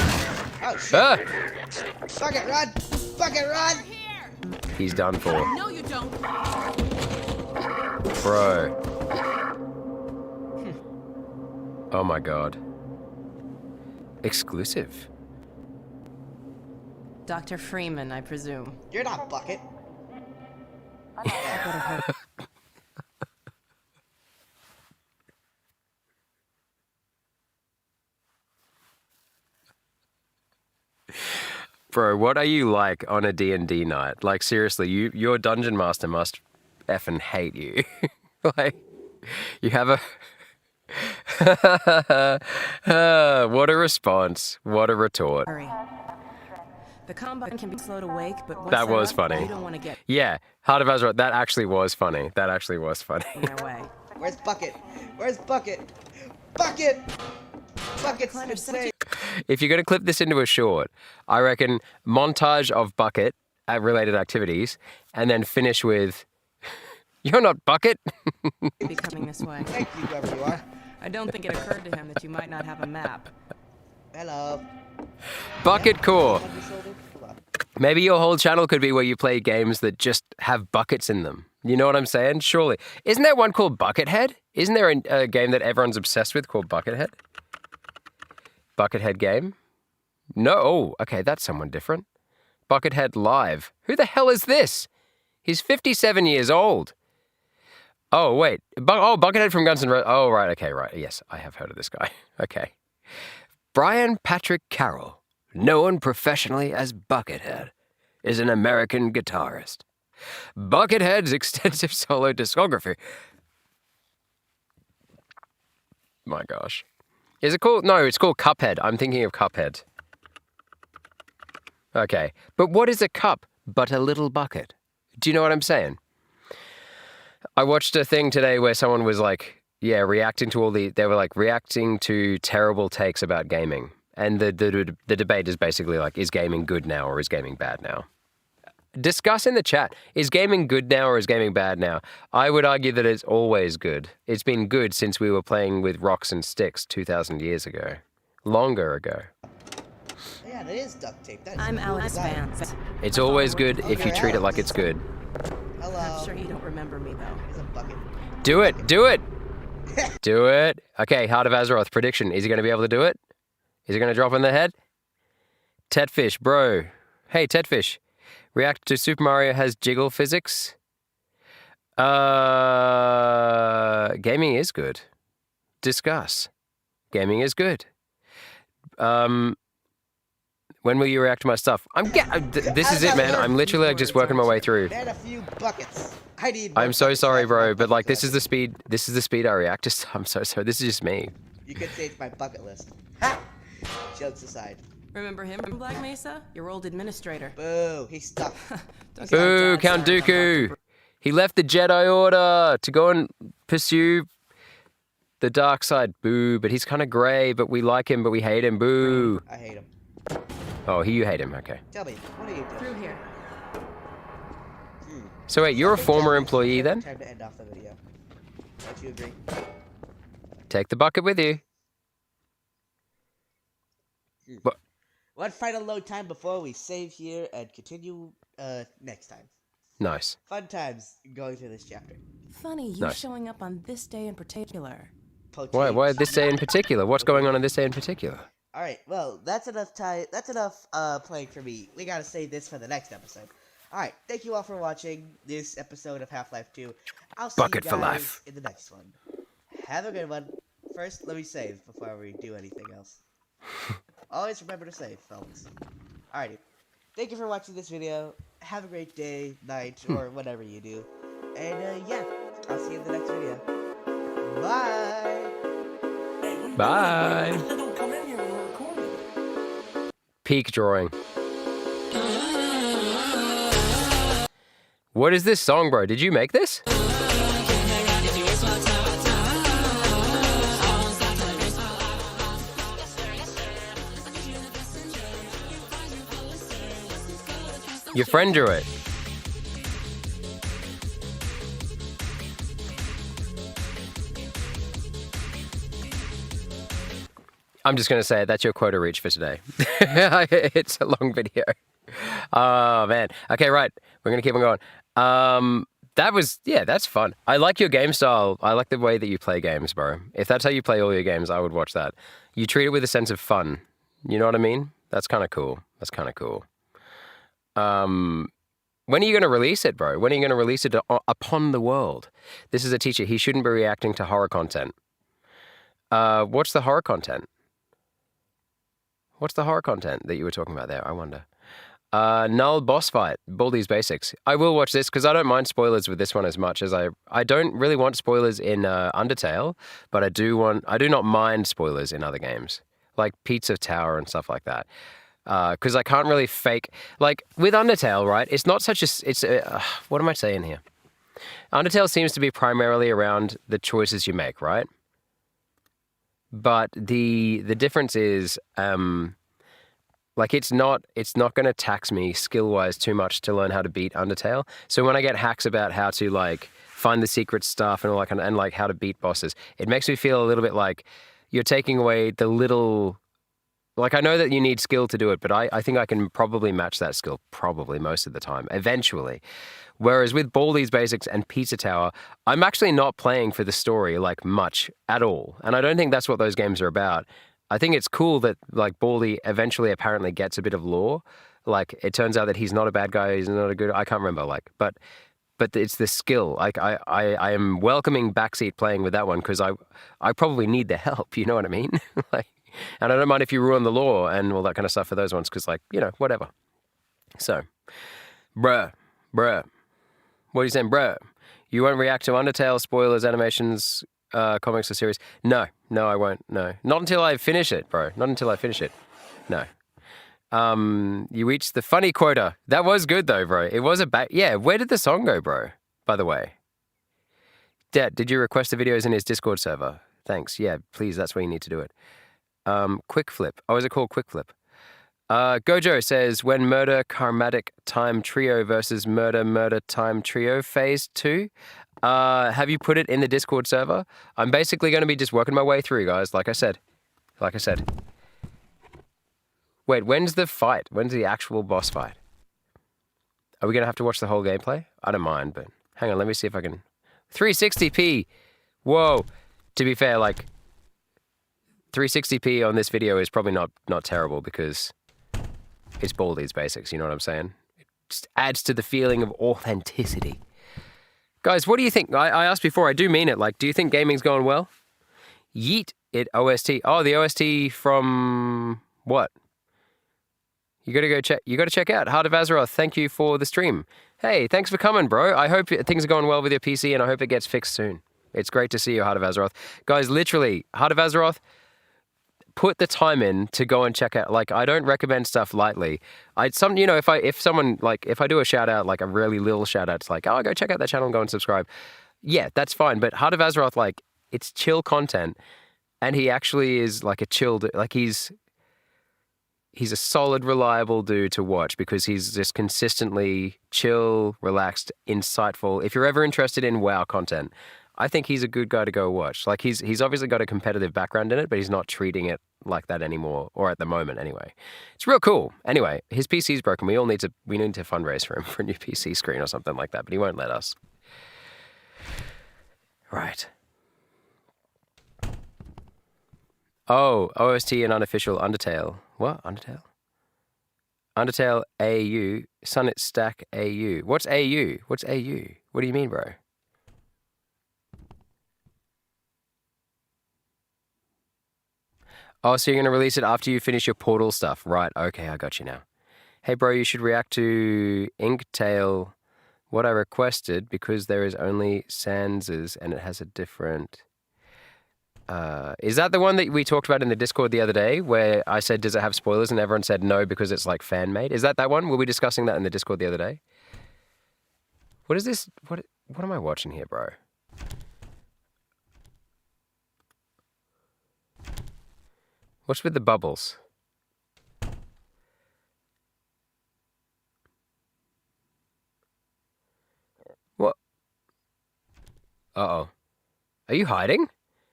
Oh, shit. Ah! Bucket, run! Bucket, run! He's done for. No, you don't. Bro. Oh my god. Exclusive. Dr. Freeman, I presume. You're not Bucket. Bro, what are you like on a D&D night? Like, seriously, your dungeon master must effing hate you. Like, you have a... what a response. What a retort. Hurry. The combat can be slow to wake, but once That they're was up, funny. You don't want to get Yeah, Heart of Azeroth, that actually was funny. That actually was funny. in their way. Where's Bucket? Where's Bucket? Bucket! Bucket's insane. If you're going to clip this into a short, I reckon montage of Bucket related activities and then finish with, you're not Bucket. Be coming this way. Thank you, whoever you are. I don't think it occurred to him that you might not have a map. Hello. Bucket Core. On your shoulder? Come on. Maybe your whole channel could be where you play games that just have buckets in them. You know what I'm saying? Surely. Isn't there one called Buckethead? Isn't there a game that everyone's obsessed with called Buckethead? Buckethead game? No. Oh, okay, that's someone different. Buckethead Live. Who the hell is this? He's 57 years old. Oh, wait. Buckethead from Guns N' Roses. Oh, right. Okay, right. Yes, I have heard of this guy. Okay. Brian Patrick Carroll, known professionally as Buckethead, is an American guitarist. Buckethead's extensive solo discography. My gosh. Is it called? No, it's called Cuphead. I'm thinking of Cuphead. Okay. But what is a cup but a little bucket? Do you know what I'm saying? I watched a thing today where someone was like, yeah, reacting to they were like reacting to terrible takes about gaming. And the debate is basically like, is gaming good now or is gaming bad now? Discuss in the chat, is gaming good now or is gaming bad now? I would argue that it's always good. It's been good since we were playing with rocks and sticks 2,000 years ago. Longer ago. Yeah, that is duct tape. That is I'm cool Alex design. Vance. It's always good if you treat it like it's good. Hello. I'm sure you don't remember me, though. Here's a bucket. Do it! Do it! Do it! Okay, Heart of Azeroth prediction. Is he going to be able to do it? Is he going to drop in the head? Tetfish, bro. Hey, Tetfish. React to Super Mario has jiggle physics. Gaming is good. Discuss. Gaming is good. When will you react to my stuff? This is it, man. I'm literally like just working my way through. And a few buckets. I need. I'm so sorry, bro, but like this is the speed. This is the speed I react to stuff. I'm so sorry. This is just me. You could say it's my bucket list. Ha! Jokes aside. Remember him from Black Mesa? Your old administrator. Boo, he's stuck. Boo, Count Dooku. He left the Jedi Order to go and pursue the dark side. Boo, but he's kind of grey, but we like him, but we hate him. Boo. I hate him. Oh, you hate him. Okay. Tell me, what are you doing? Through here. So wait, you're a former employee then? Time to end off the video. Don't you agree? Take the bucket with you. What? One final load time before we save here and continue next time. Nice. Fun times going through this chapter. Funny, you Nice. showing up on this day in particular. Why this day in particular? What's going on this day in particular? All right, well, that's enough time. That's enough playing for me. We gotta save this for the next episode. All right, thank you all for watching this episode of Half-Life 2. I'll see Bucket you for guys life. in the next one. Have a good one. First, let me save before we do anything else. Always remember to save, fellas. Alrighty. Thank you for watching this video. Have a great day, night, or whatever you do. And yeah, I'll see you in the next video. Bye! Bye. Peak drawing. What is this song, bro? Did you make this? Your friend drew it. I'm just going to say it. That's your quota reach for today. It's a long video. Oh, man. Okay, right. We're going to keep on going. That's fun. I like your game style. I like the way that you play games, bro. If that's how you play all your games, I would watch that. You treat it with a sense of fun. You know what I mean? That's kind of cool. That's kind of cool. When are you going to release it, bro? When are you going to release it upon the world? This is a teacher. He shouldn't be reacting to horror content. What's the horror content? What's the horror content that you were talking about there? I wonder. Null boss fight, Baldi's Basics. I will watch this because I don't mind spoilers with this one as much as I don't really want spoilers in Undertale, but I do not mind spoilers in other games like Pizza Tower and stuff like that. Because I can't really fake, like with Undertale, right? It's not such a, what am I saying here? Undertale seems to be primarily around the choices you make, right? But the difference is, like it's not going to tax me skill-wise too much to learn how to beat Undertale. So when I get hacks about how to like find the secret stuff and all that kind of, and like how to beat bosses, it makes me feel a little bit like you're taking away the little. Like, I know that you need skill to do it, but I think I can probably match that skill, probably most of the time, eventually. Whereas with Baldi's Basics and Pizza Tower, I'm actually not playing for the story, like, much at all. And I don't think that's what those games are about. I think it's cool that, like, Baldi eventually apparently gets a bit of lore. Like, it turns out that he's not a bad guy, he's not a good... I can't remember, like, but it's the skill. Like, I am welcoming backseat playing with that one because I probably need the help, you know what I mean? Like... And I don't mind if you ruin the law and all that kind of stuff for those ones because, like, you know, whatever. So, bruh. What are you saying, bruh? You won't react to Undertale, spoilers, animations, comics, or series? No, I won't. No. Not until I finish it, bro. Not until I finish it. No. You reached the funny quota. That was good, though, bro. It was yeah, where did the song go, bro? By the way. Dad, did you request the videos in his Discord server? Thanks. Yeah, please, that's where you need to do it. Quick Flip. Oh, is it called Quick Flip? Gojo says, when Murder Karmatic Time Trio versus Murder Time Trio Phase 2. Have you put it in the Discord server? I'm basically going to be just working my way through, guys, like I said. Wait, when's the fight? When's the actual boss fight? Are we going to have to watch the whole gameplay? I don't mind, but hang on, let me see if I can... 360p! Whoa! To be fair, like... 360p on this video is probably not terrible because it's Baldi's Basics, you know what I'm saying? It just adds to the feeling of authenticity. Guys, what do you think? I asked before, I do mean it. Like, do you think gaming's going well? Yeet it OST. Oh, the OST from what? You got to check out Heart of Azeroth. Thank you for the stream. Hey, thanks for coming, bro. I hope things are going well with your PC, and I hope it gets fixed soon. It's great to see you, Heart of Azeroth. Guys, literally, Heart of Azeroth, put the time in to go and check out. Like, I don't recommend stuff lightly. If I do a shout out, like a really little shout out, it's like, oh, go check out that channel and go and subscribe. Yeah, that's fine. But Heart of Azeroth, like, it's chill content, and he actually is like a chilled, like he's a solid, reliable dude to watch because he's just consistently chill, relaxed, insightful. If you're ever interested in WoW content, I think he's a good guy to go watch. Like he's obviously got a competitive background in it, but he's not treating it like that anymore, or at the moment anyway. It's real cool. Anyway, his PC's broken. We need to fundraise for him for a new PC screen or something like that, but he won't let us. Right. Oh, OST and unofficial Undertale. What? Undertale? Undertale AU. Sunnit Stack AU. What's AU? What's AU? What do you mean, bro? Oh, so you're going to release it after you finish your Portal stuff. Right, okay, I got you now. Hey, bro, you should react to Inktail, what I requested, because there is only Sans's and it has a different... is that the one that we talked about in the Discord the other day where I said, does it have spoilers? And everyone said no because it's like fan-made. Is that one? Were we discussing that in the Discord the other day? What is this? What am I watching here, bro? What's with the bubbles? What? Uh-oh. Are you hiding?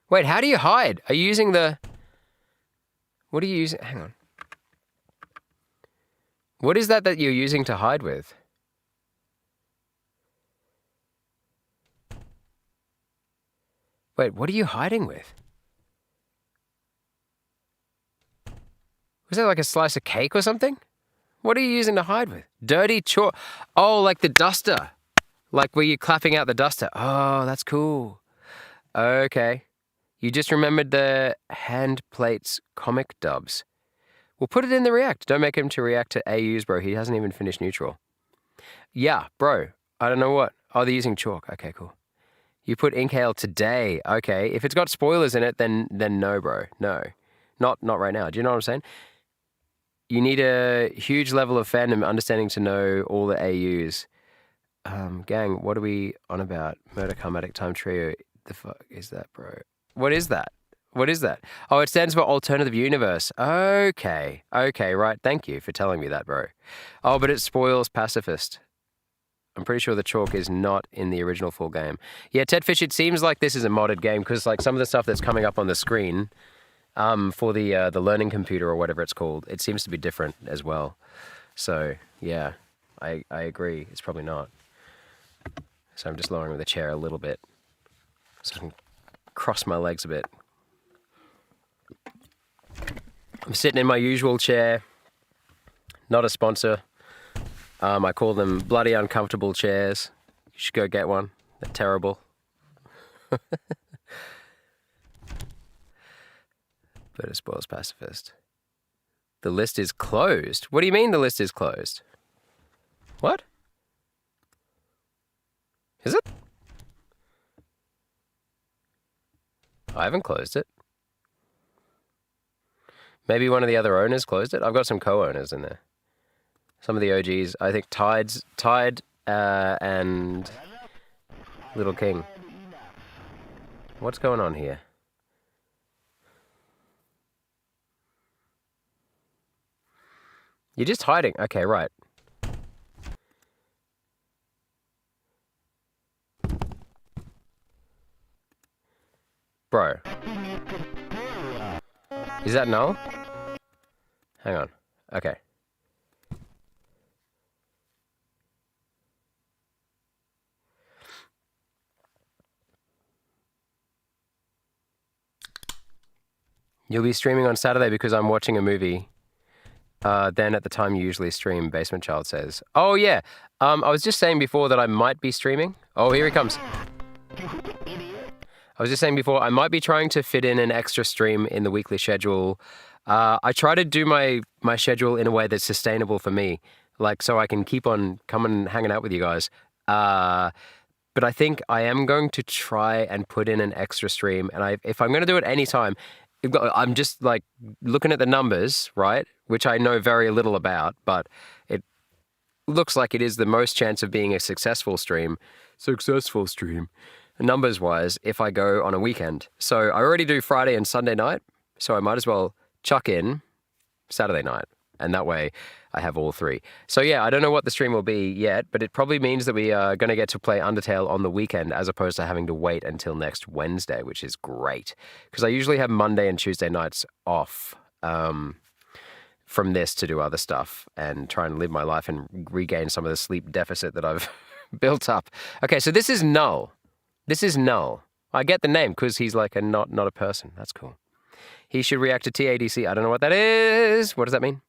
Wait, how do you hide? Are you using the... What are you using? Hang on. What is that you're using to hide with? Wait, what are you hiding with? Was that like a slice of cake or something? What are you using to hide with? Dirty chalk. Oh, like the duster. Like where you're clapping out the duster. Oh, that's cool. Okay. You just remembered the hand plates comic dubs. Well, put it in the React. Don't make him to react to AUs, bro. He hasn't even finished neutral. Yeah, bro. I don't know what. Oh, they're using chalk. Okay, cool. You put Inkhail today. Okay. If it's got spoilers in it, then no, bro. No. Not right now. Do you know what I'm saying? You need a huge level of fandom understanding to know all the AUs. Gang, what are we on about? Murder Karmatic Time Trio. The fuck is that, bro? What is that? What is that? Oh, it stands for Alternative Universe. Okay. Okay, right. Thank you for telling me that, bro. Oh, but it spoils Pacifist. I'm pretty sure the chalk is not in the original full game. Yeah, Tedfish, it seems like this is a modded game because like some of the stuff that's coming up on the screen for the learning computer or whatever it's called, it seems to be different as well. So, yeah, I agree. It's probably not. So I'm just lowering the chair a little bit so I can cross my legs a bit. I'm sitting in my usual chair. Not a sponsor. I call them bloody uncomfortable chairs. You should go get one. They're terrible. But it spoils Pacifist. The list is closed. What do you mean the list is closed? What? Is it? I haven't closed it. Maybe one of the other owners closed it. I've got some co-owners in there. Some of the OGs. I think Tide and Little King. What's going on here? You're just hiding. Okay, right. Bro. Is that null? Hang on. Okay. You'll be streaming on Saturday because I'm watching a movie. Then at the time you usually stream, Basement Child says. Oh, yeah. I was just saying before that I might be streaming. Oh, here he comes. I was just saying before, I might be trying to fit in an extra stream in the weekly schedule I try to do my schedule in a way that's sustainable for me, like so I can keep on coming and hanging out with you guys. But I think I am going to try and put in an extra stream, and if I'm going to do it anytime, I'm just like looking at the numbers, right? Which I know very little about, but it looks like it is the most chance of being a successful stream. Numbers-wise, if I go on a weekend. So I already do Friday and Sunday night, so I might as well chuck in Saturday night. And that way I have all three. So yeah, I don't know what the stream will be yet, but it probably means that we are going to get to play Undertale on the weekend as opposed to having to wait until next Wednesday, which is great. Because I usually have Monday and Tuesday nights off from this to do other stuff and try and live my life and regain some of the sleep deficit that I've built up. Okay, so this is Null. This is Null. I get the name because he's like not a person. That's cool. He should react to TADC. I don't know what that is. What does that mean?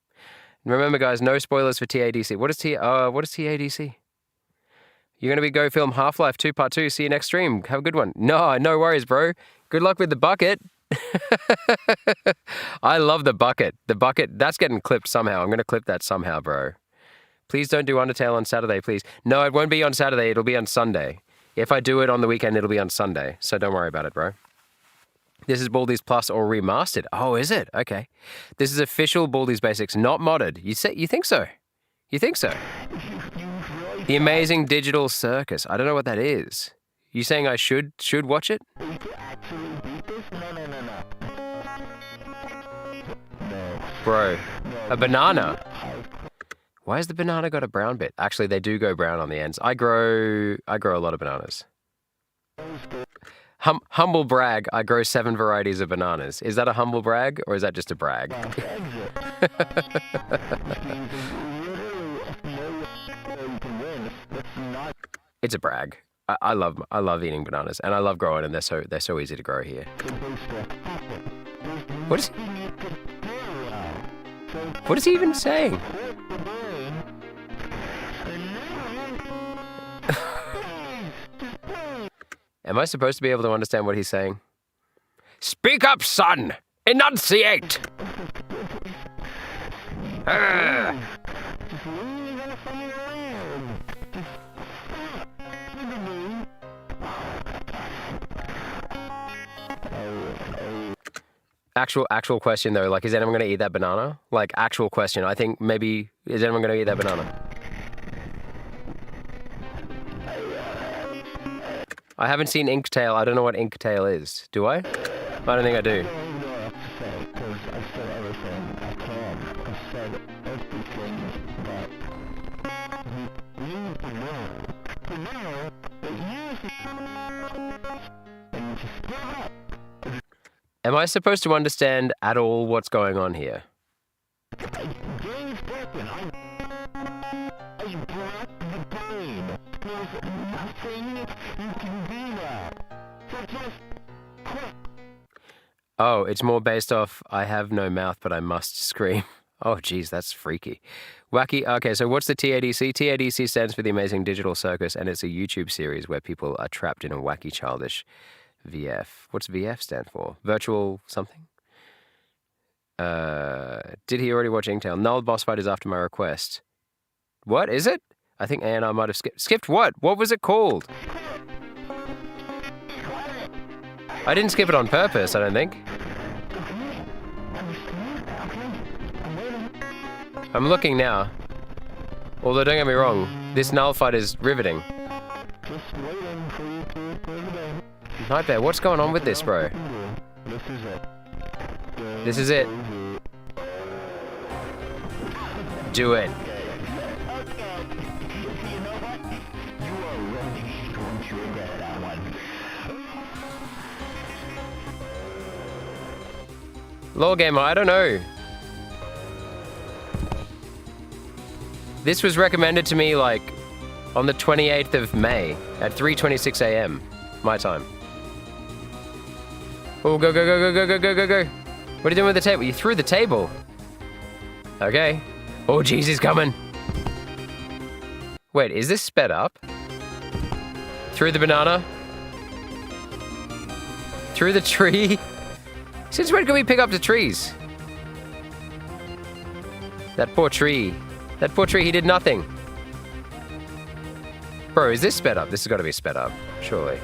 Remember, guys, no spoilers for TADC. What is TADC? You're going to go film Half-Life 2 Part 2. See you next stream. Have a good one. No worries, bro. Good luck with the bucket. I love the bucket. The bucket, that's getting clipped somehow. I'm going to clip that somehow, bro. Please don't do Undertale on Saturday, please. No, it won't be on Saturday. It'll be on Sunday. If I do it on the weekend, it'll be on Sunday. So don't worry about it, bro. This is Baldi's Plus or remastered. Oh, is it? Okay. This is official Baldi's Basics, not modded. You think so? You think so? The Amazing Digital Circus. I don't know what that is. You saying I should watch it? Bro, a banana. Why has the banana got a brown bit? Actually, they do go brown on the ends. I grow a lot of bananas. Humble brag, I grow 7 varieties of bananas. Is that a humble brag or is that just a brag? It's a brag. I love eating bananas and I love growing them. They're so easy to grow here. What is he even saying? Am I supposed to be able to understand what he's saying? Speak up, son! Enunciate! Actual question though, like, is anyone going to eat that banana? Like, actual question. I think maybe, is anyone going to eat that banana? I haven't seen Inktail. I don't know what Inktail is. Do I? I don't think I do. Am I supposed to understand at all what's going on here? Oh, it's more based off, I have no mouth, but I must scream. Oh, geez, that's freaky. Wacky, okay, so what's the TADC? TADC stands for the Amazing Digital Circus, and it's a YouTube series where people are trapped in a wacky, childish VF. What's VF stand for? Virtual something? Did he already watch Inktail? Null boss fight is after my request. What is it? I think A&R might have skipped what? What was it called? I didn't skip it on purpose, I don't think. I'm looking now. Although, don't get me wrong, this Null fight is riveting. Nightbear, what's going on with this, bro? This is it. Do it. Lol Gamer, I don't know. This was recommended to me like on the 28th of May at 3:26 a.m. my time. Oh, go, go, go, go, go, go, go, go, go. What are you doing with the table? You threw the table. Okay. Oh, jeez, he's coming. Wait, is this sped up? Through the banana? Through the tree? Since when can we pick up the trees? That poor tree. That poor tree, he did nothing. Bro, is this sped up? This has got to be sped up, surely.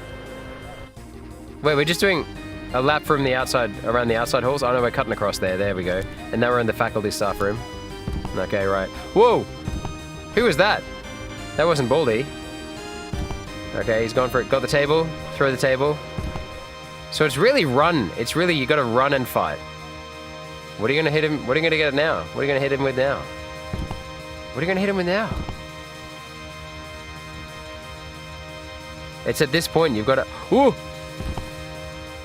Wait, we're just doing a lap from the outside, around the outside halls? Oh no, we're cutting across there. There we go. And now we're in the faculty staff room. Okay, right. Whoa! Who was that? That wasn't Baldy. Okay, he's gone for it. Got the table. Throw the table. So it's really run. It's really, you gotta run and fight. What are you gonna hit him? What are you gonna get now? What are you gonna hit him with now? What are you gonna hit him with now? It's at this point you've gotta, ooh!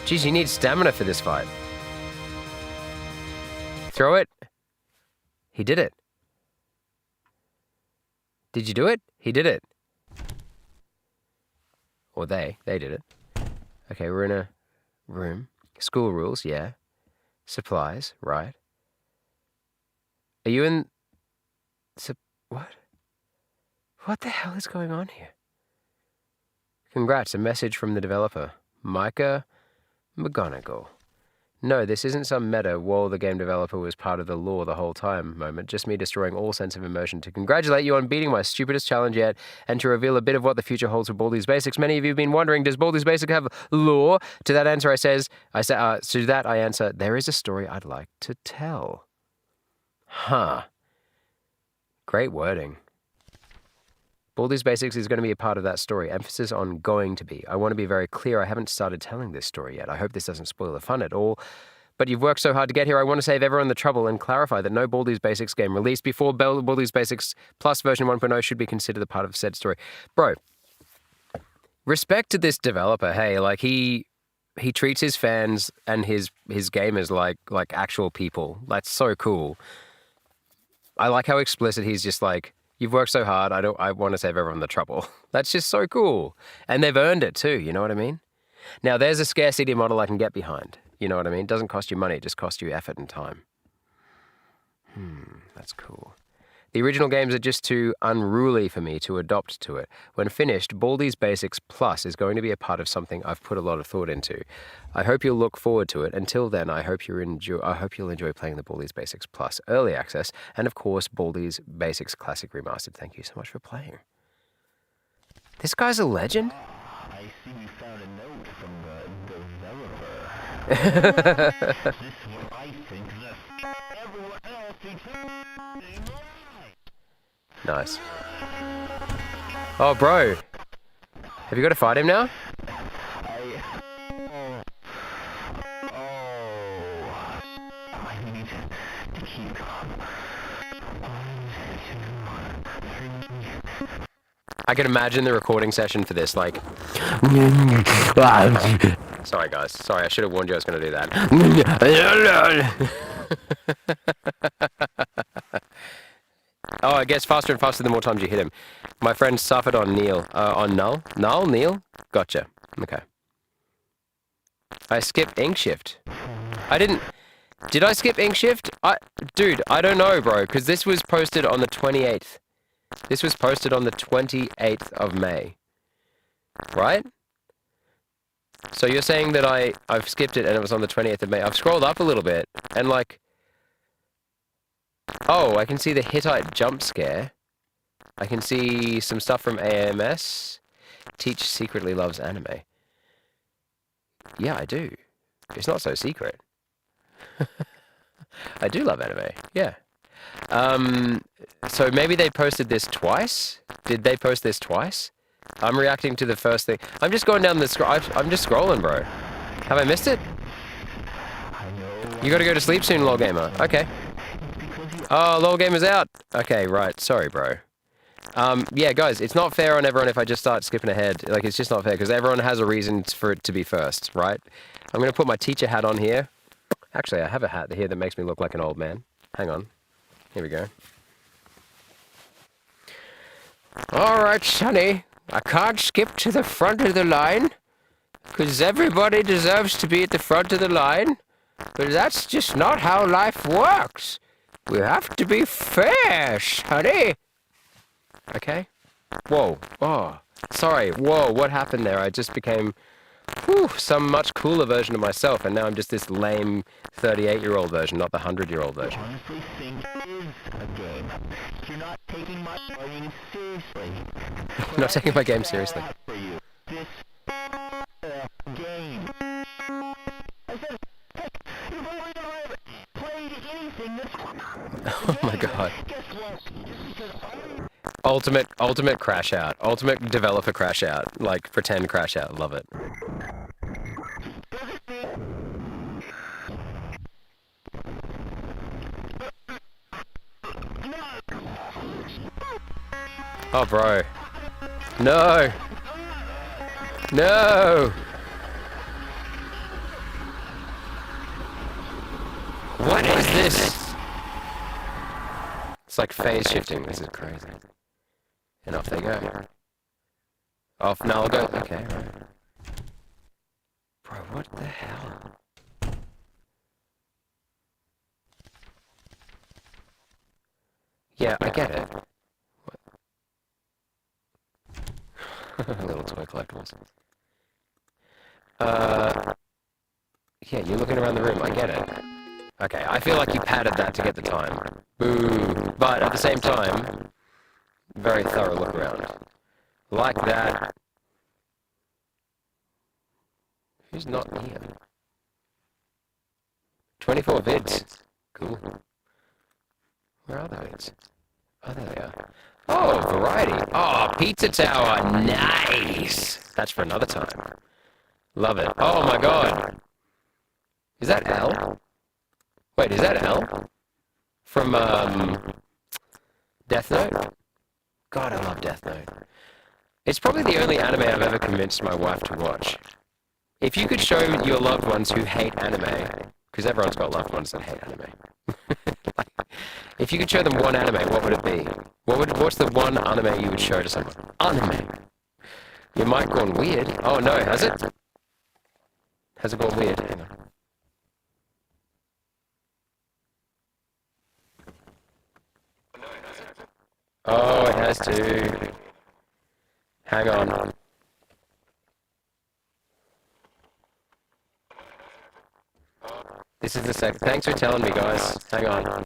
Jeez, you need stamina for this fight. Throw it. He did it. Did you do it? He did it. Or they did it. Okay, we're in a room. School rules, yeah. Supplies, right. Are you in... what? What the hell is going on here? Congrats, a message from the developer. Micah McGonagall. No, this isn't some meta, while the game developer was part of the lore the whole time moment, just me destroying all sense of immersion to congratulate you on beating my stupidest challenge yet, and to reveal a bit of what the future holds for Baldi's Basics. Many of you have been wondering, does Baldi's Basics have lore? To that answer I answer, there is a story I'd like to tell. Huh. Great wording. Baldi's Basics is going to be a part of that story. Emphasis on going to be. I want to be very clear, I haven't started telling this story yet. I hope this doesn't spoil the fun at all. But you've worked so hard to get here, I want to save everyone the trouble and clarify that no Baldi's Basics game released before Baldi's Basics Plus version 1.0 should be considered a part of said story. Bro, respect to this developer. Hey, like he treats his fans and his gamers like actual people. That's so cool. I like how explicit he's just like, you've worked so hard, I want to save everyone the trouble. That's just so cool. And they've earned it too, you know what I mean? Now, there's a scarcity model I can get behind. You know what I mean? It doesn't cost you money, it just costs you effort and time. That's cool. The original games are just too unruly for me to adopt to it. When finished, Baldi's Basics Plus is going to be a part of something I've put a lot of thought into. I hope you'll look forward to it. Until then, I hope you'll enjoy playing the Baldi's Basics Plus Early Access, and of course, Baldi's Basics Classic Remastered. Thank you so much for playing. This guy's a legend? I see you found a note from the developer. This is what I think that everyone else is. Nice. Oh, bro. Have you got to fight him now? I need to keep calm. I can imagine the recording session for this, like... Sorry, guys. Sorry, I should have warned you I was going to do that. Oh, it gets faster and faster the more times you hit him. My friend suffered on Neil. On Null? Null? Neil? Gotcha. Okay. I skipped Ink Shift. I didn't... Did I skip Ink Shift? Dude, I don't know, bro, because this was posted on the 28th. This was posted on the 28th of May. Right? So you're saying that I've skipped it and it was on the 28th of May. I've scrolled up a little bit and like... Oh, I can see the Hittite jump scare. I can see some stuff from AMS. Teach secretly loves anime. Yeah, I do. It's not so secret. I do love anime, yeah. So maybe they posted this twice? Did they post this twice? I'm reacting to the first thing. I'm just going down the scroll. I'm just scrolling, bro. Have I missed it? You gotta go to sleep soon, LOL Gamer. Okay. Oh, LOL Gamer's out. Okay, right. Sorry, bro. Yeah, guys, it's not fair on everyone if I just start skipping ahead. Like, it's just not fair, because everyone has a reason for it to be first, right? I'm gonna put my teacher hat on here. Actually, I have a hat here that makes me look like an old man. Hang on. Here we go. Alright, Sonny. I can't skip to the front of the line, because everybody deserves to be at the front of the line. But that's just not how life works. We have to be fair, Sonny. Okay. Whoa. Oh. Sorry. Whoa, what happened there? I just became... some much cooler version of myself, and now I'm just this lame 38-year-old version, not the 100-year-old version. Honestly think a game. You're not taking my game seriously. I'm not taking my game seriously. For you. This game. I said, heck, you've only ever played anything that's... Oh my god. Ultimate crash out. Ultimate developer crash out. Like, pretend crash out. Love it. Oh, bro. No! No! What is this? It's like phase shifting. This is crazy. And off they go. Off, now I'll go. Okay, right. Bro, what the hell? Yeah, I get it. Little toy collectibles. Yeah, you're looking around the room, I get it. Okay, I feel like you padded that to get the time. Boo! But at the same time, very thorough look around. Like that. Who's not here? 24 vids. Cool. Where are the vids? Oh, there they are. Oh, variety. Oh, Pizza Tower. Nice. That's for another time. Love it. Oh my god. Is that L? Wait, is that L? From, Death Note? God, I love Death Note. It's probably the only anime I've ever convinced my wife to watch. If you could show your loved ones who hate anime, because everyone's got loved ones that hate anime. If you could show them one anime, what would it be? What's the one anime you would show to someone? Anime. Your mic gone weird. Oh no, has it? Has it gone weird? Hang on. Oh, it has to. Hang on. This is the second. Thanks for telling me, guys. Hang on.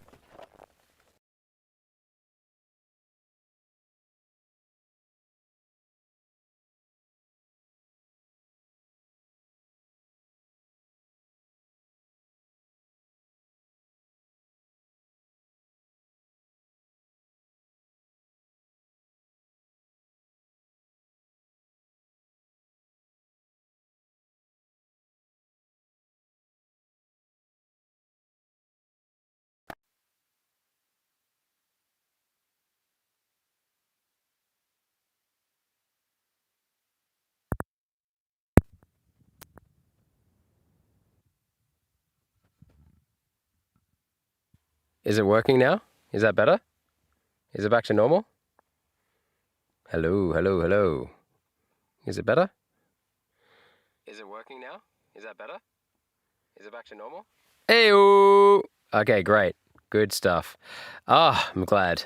Is it working now? Is that better? Is it back to normal? Hello, hello, hello. Is it better? Is it working now? Is that better? Is it back to normal? Hey-o! Okay, great. Good stuff. Ah, I'm glad.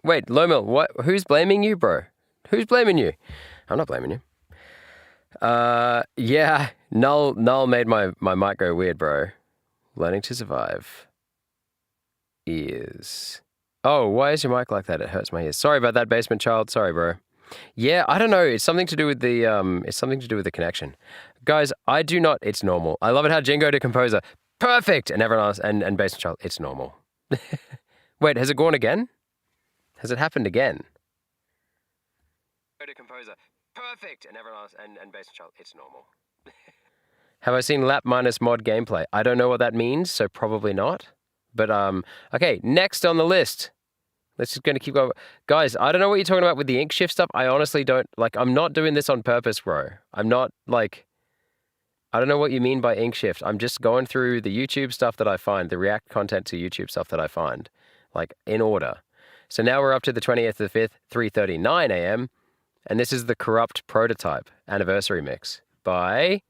Wait, Lomil, what? Who's blaming you, bro? Who's blaming you? I'm not blaming you. Yeah, Null made my mic go weird, bro. Learning to survive is... Oh, why is your mic like that? It hurts my ears. Sorry about that, basement child. Sorry, bro. Yeah, I don't know. It's something to do with the connection. Guys, I do not... It's normal. I love it how Jingo to Composer. Perfect! And everyone else, and basement child, it's normal. Wait, has it gone again? Has it happened again? To Composer. Perfect! And everyone else, and basement child, it's normal. Have I seen lap minus mod gameplay? I don't know what that means, so probably not. But, okay, next on the list. Let's just going to keep going. Guys, I don't know what you're talking about with the ink shift stuff. I honestly don't, like, I'm not doing this on purpose, bro. I'm not, like, I don't know what you mean by ink shift. I'm just going through the YouTube stuff that I find, the React content to YouTube stuff that I find, like, in order. So now we're up to the 20th of the 5th, 3:39 a.m., and this is the Corrupt Prototype Anniversary Mix by,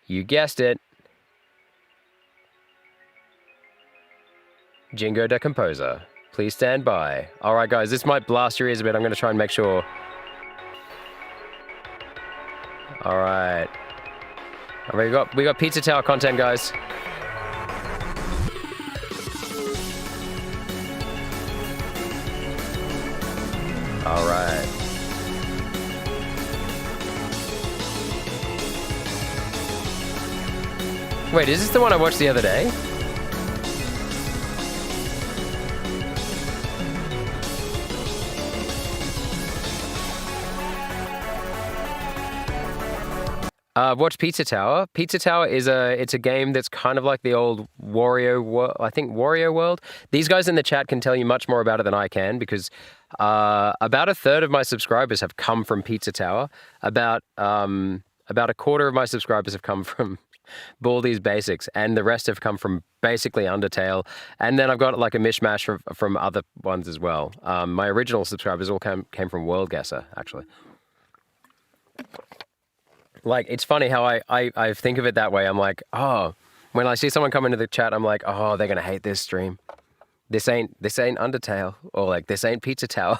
you guessed it, Jingo the Composer. Please stand by. All right, guys, this might blast your ears a bit. I'm going to try and make sure. All right. We got Pizza Tower content, guys. All right. Wait, is this the one I watched the other day? Watch Pizza Tower. Pizza Tower is it's a game that's kind of like the old Wario World. These guys in the chat can tell you much more about it than I can because about a third of my subscribers have come from Pizza Tower. About a quarter of my subscribers have come from Baldi's Basics, and the rest have come from basically Undertale. And then I've got like a mishmash from other ones as well. My original subscribers all came from World Guesser, actually. Like, it's funny how I think of it that way. I'm like, oh, when I see someone come into the chat, I'm like, oh, they're going to hate this stream. This ain't Undertale, or like, this ain't Pizza Tower.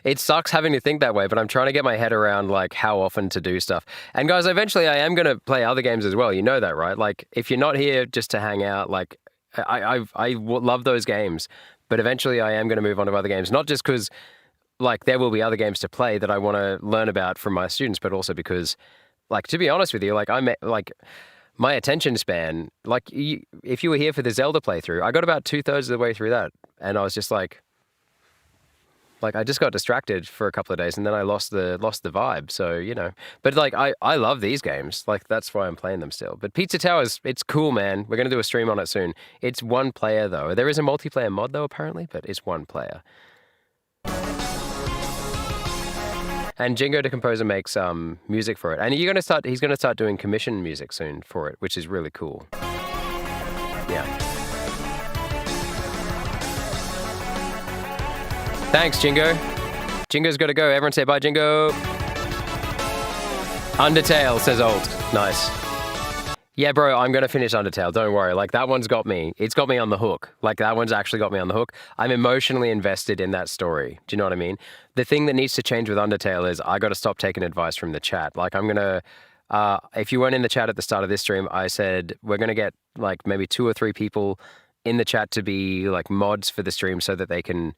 It sucks having to think that way, but I'm trying to get my head around like how often to do stuff. And guys, eventually I am going to play other games as well. You know that, right? Like, if you're not here just to hang out, like, I love those games, but eventually I am going to move on to other games, not just because like there will be other games to play that I want to learn about from my students, but also because, like, to be honest with you, like my attention span, like if you were here for the Zelda playthrough, I got about 2/3 of the way through that, and I was just like I just got distracted for a couple of days, and then I lost the vibe. So, you know, but like I love these games, like that's why I'm playing them still. But Pizza Tower it's cool, man. We're gonna do a stream on it soon. It's one player though. There is a multiplayer mod though apparently, but it's one player. And Jingo the Composer makes music for it. And he's going to start doing commission music soon for it, which is really cool. Yeah. Thanks, Jingo. Jingo's got to go. Everyone say bye, Jingo. Undertale, says Alt. Nice. Yeah, bro, I'm going to finish Undertale. Don't worry. Like, that one's got me. It's got me on the hook. Like, that one's actually got me on the hook. I'm emotionally invested in that story. Do you know what I mean? The thing that needs to change with Undertale is I got to stop taking advice from the chat. Like, I'm going to... if you weren't in the chat at the start of this stream, I said we're going to get, like, maybe 2 or 3 people in the chat to be, like, mods for the stream so that they can...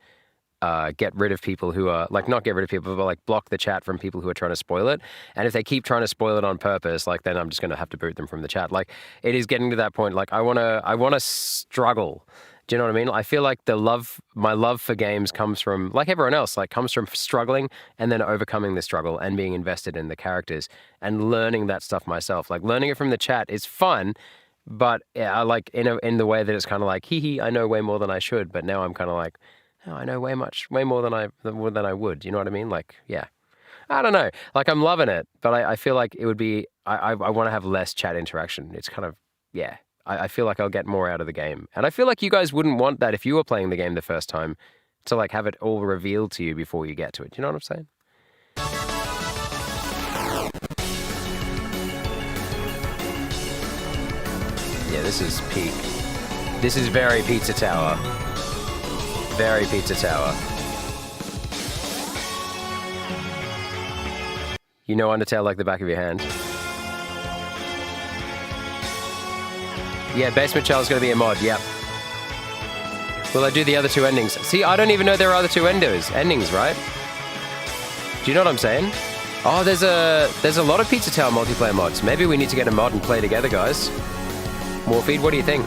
get rid of people who are like, not get rid of people, but like block the chat from people who are trying to spoil it. And if they keep trying to spoil it on purpose, like then I'm just going to have to boot them from the chat. Like it is getting to that point. Like I want to struggle. Do you know what I mean? I feel like my love for games comes from, like everyone else, like comes from struggling and then overcoming the struggle and being invested in the characters and learning that stuff myself. Like learning it from the chat is fun, but yeah, I like in the way that it's kind of like, hee, I know way more than I should. But now I'm kind of like, oh, I know way more than I would. You know what I mean? Like, yeah. I don't know. Like, I'm loving it, but I feel like it would be... I want to have less chat interaction. It's kind of... Yeah. I feel like I'll get more out of the game. And I feel like you guys wouldn't want that if you were playing the game the first time, to, like, have it all revealed to you before you get to it. Do you know what I'm saying? Yeah, this is peak. This is very Pizza Tower. Very Pizza Tower. You know Undertale like the back of your hand. Yeah, Basement Child's gonna be a mod, yep. Will I do the other 2 endings? See, I don't even know there are other 2 endings, right? Do you know what I'm saying? Oh, there's a lot of Pizza Tower multiplayer mods. Maybe we need to get a mod and play together, guys. Morpheed, what do you think?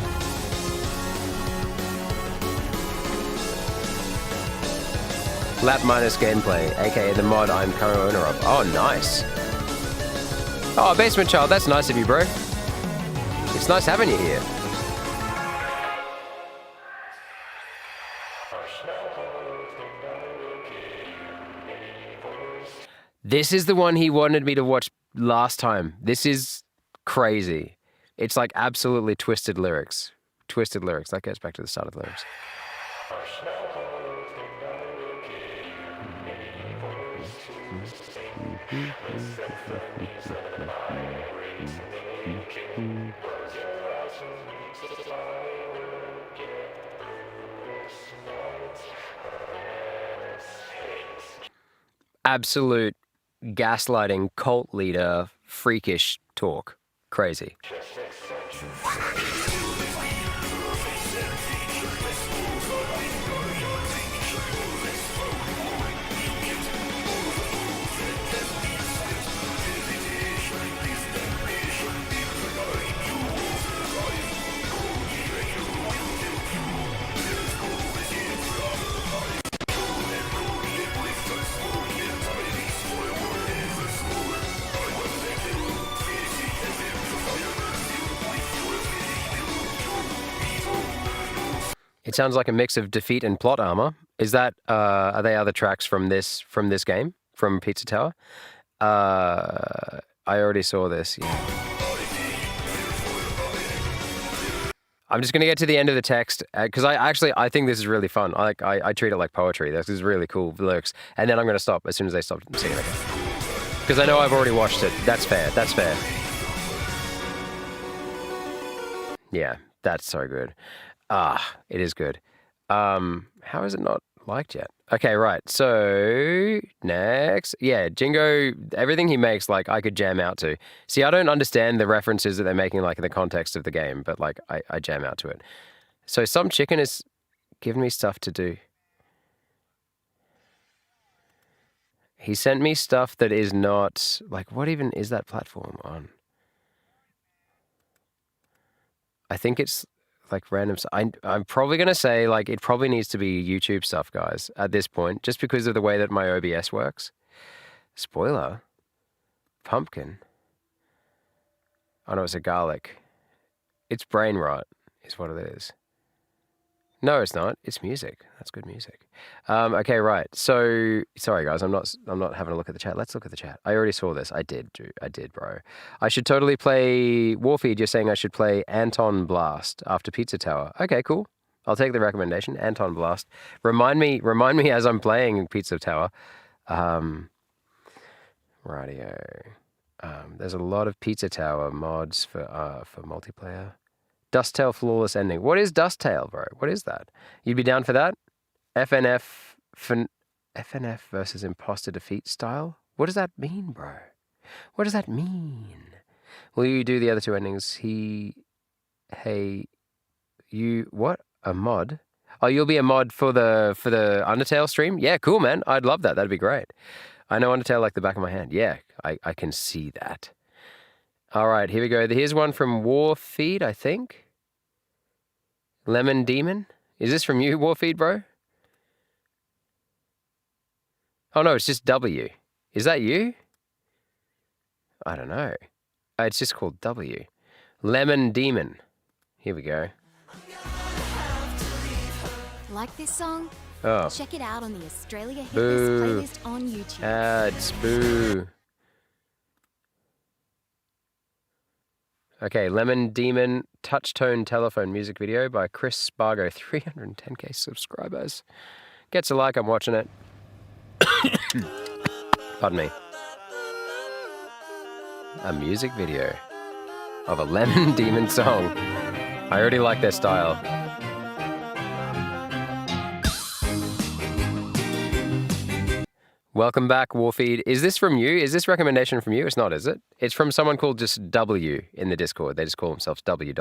Lap minus gameplay, aka the mod I'm co-owner of. Oh, nice. Oh, Basement Child, that's nice of you, bro. It's nice having you here. This is the one he wanted me to watch last time. This is crazy. It's like absolutely twisted lyrics. Twisted lyrics. That goes back to the start of the lyrics. Absolute gaslighting, cult leader, freakish talk. Crazy. It sounds like a mix of Defeat and Plot Armor. Is that are they other tracks from this game, from Pizza Tower? I already saw this. Yeah. I'm just going to get to the end of the text because I think this is really fun. I treat it like poetry. This is really cool lyrics. And then I'm going to stop as soon as they stop singing again. Because I know I've already watched it. That's fair. That's fair. Yeah, that's so good. It is good. How is it not liked yet? Okay, right. So next, yeah, Jingo. Everything he makes, like I could jam out to. See, I don't understand the references that they're making, like in the context of the game, but like I jam out to it. So some chicken is giving me stuff to do. He sent me stuff that is not like, what even is that platform on? I think it's like random. I'm probably going to say like it probably needs to be YouTube stuff, guys, at this point, just because of the way that my OBS works. Spoiler. Pumpkin. Oh no, it's a garlic. It's brain rot is what it is. No, it's not. It's music. That's good music. Okay, right. So, sorry guys, I'm not having a look at the chat. Let's look at the chat. I already saw this. I did, bro. I should totally play Warfeed. You're saying I should play Anton Blast after Pizza Tower. Okay, cool. I'll take the recommendation. Anton Blast. Remind me as I'm playing Pizza Tower. Radio. There's a lot of Pizza Tower mods for multiplayer. Dusttail Flawless Ending. What is Dusttail, bro? What is that? You'd be down for that? FNF versus Imposter Defeat style? What does that mean, bro? What does that mean? Will you do the other two endings? What? A mod? Oh, you'll be a mod for the Undertale stream? Yeah, cool, man. I'd love that. That'd be great. I know Undertale like the back of my hand. Yeah, I can see that. All right, here we go. Here's one from Warfeed, I think. Lemon Demon. Is this from you, Warfeed, bro? Oh, no, it's just W. Is that you? I don't know. It's just called W. Lemon Demon. Here we go. Like this song? Oh. Check it out on the Australia Hit Boo. List playlist on YouTube. Ads. Boo. Okay, Lemon Demon Touchtone Telephone music video by Chris Spargo. 310k subscribers. Gets a like, I'm watching it. Pardon me. A music video of a Lemon Demon song. I already like their style. Welcome back, Warfeed. Is this from you? Is this recommendation from you? It's not, is it? It's from someone called just W in the Discord. They just call themselves W ...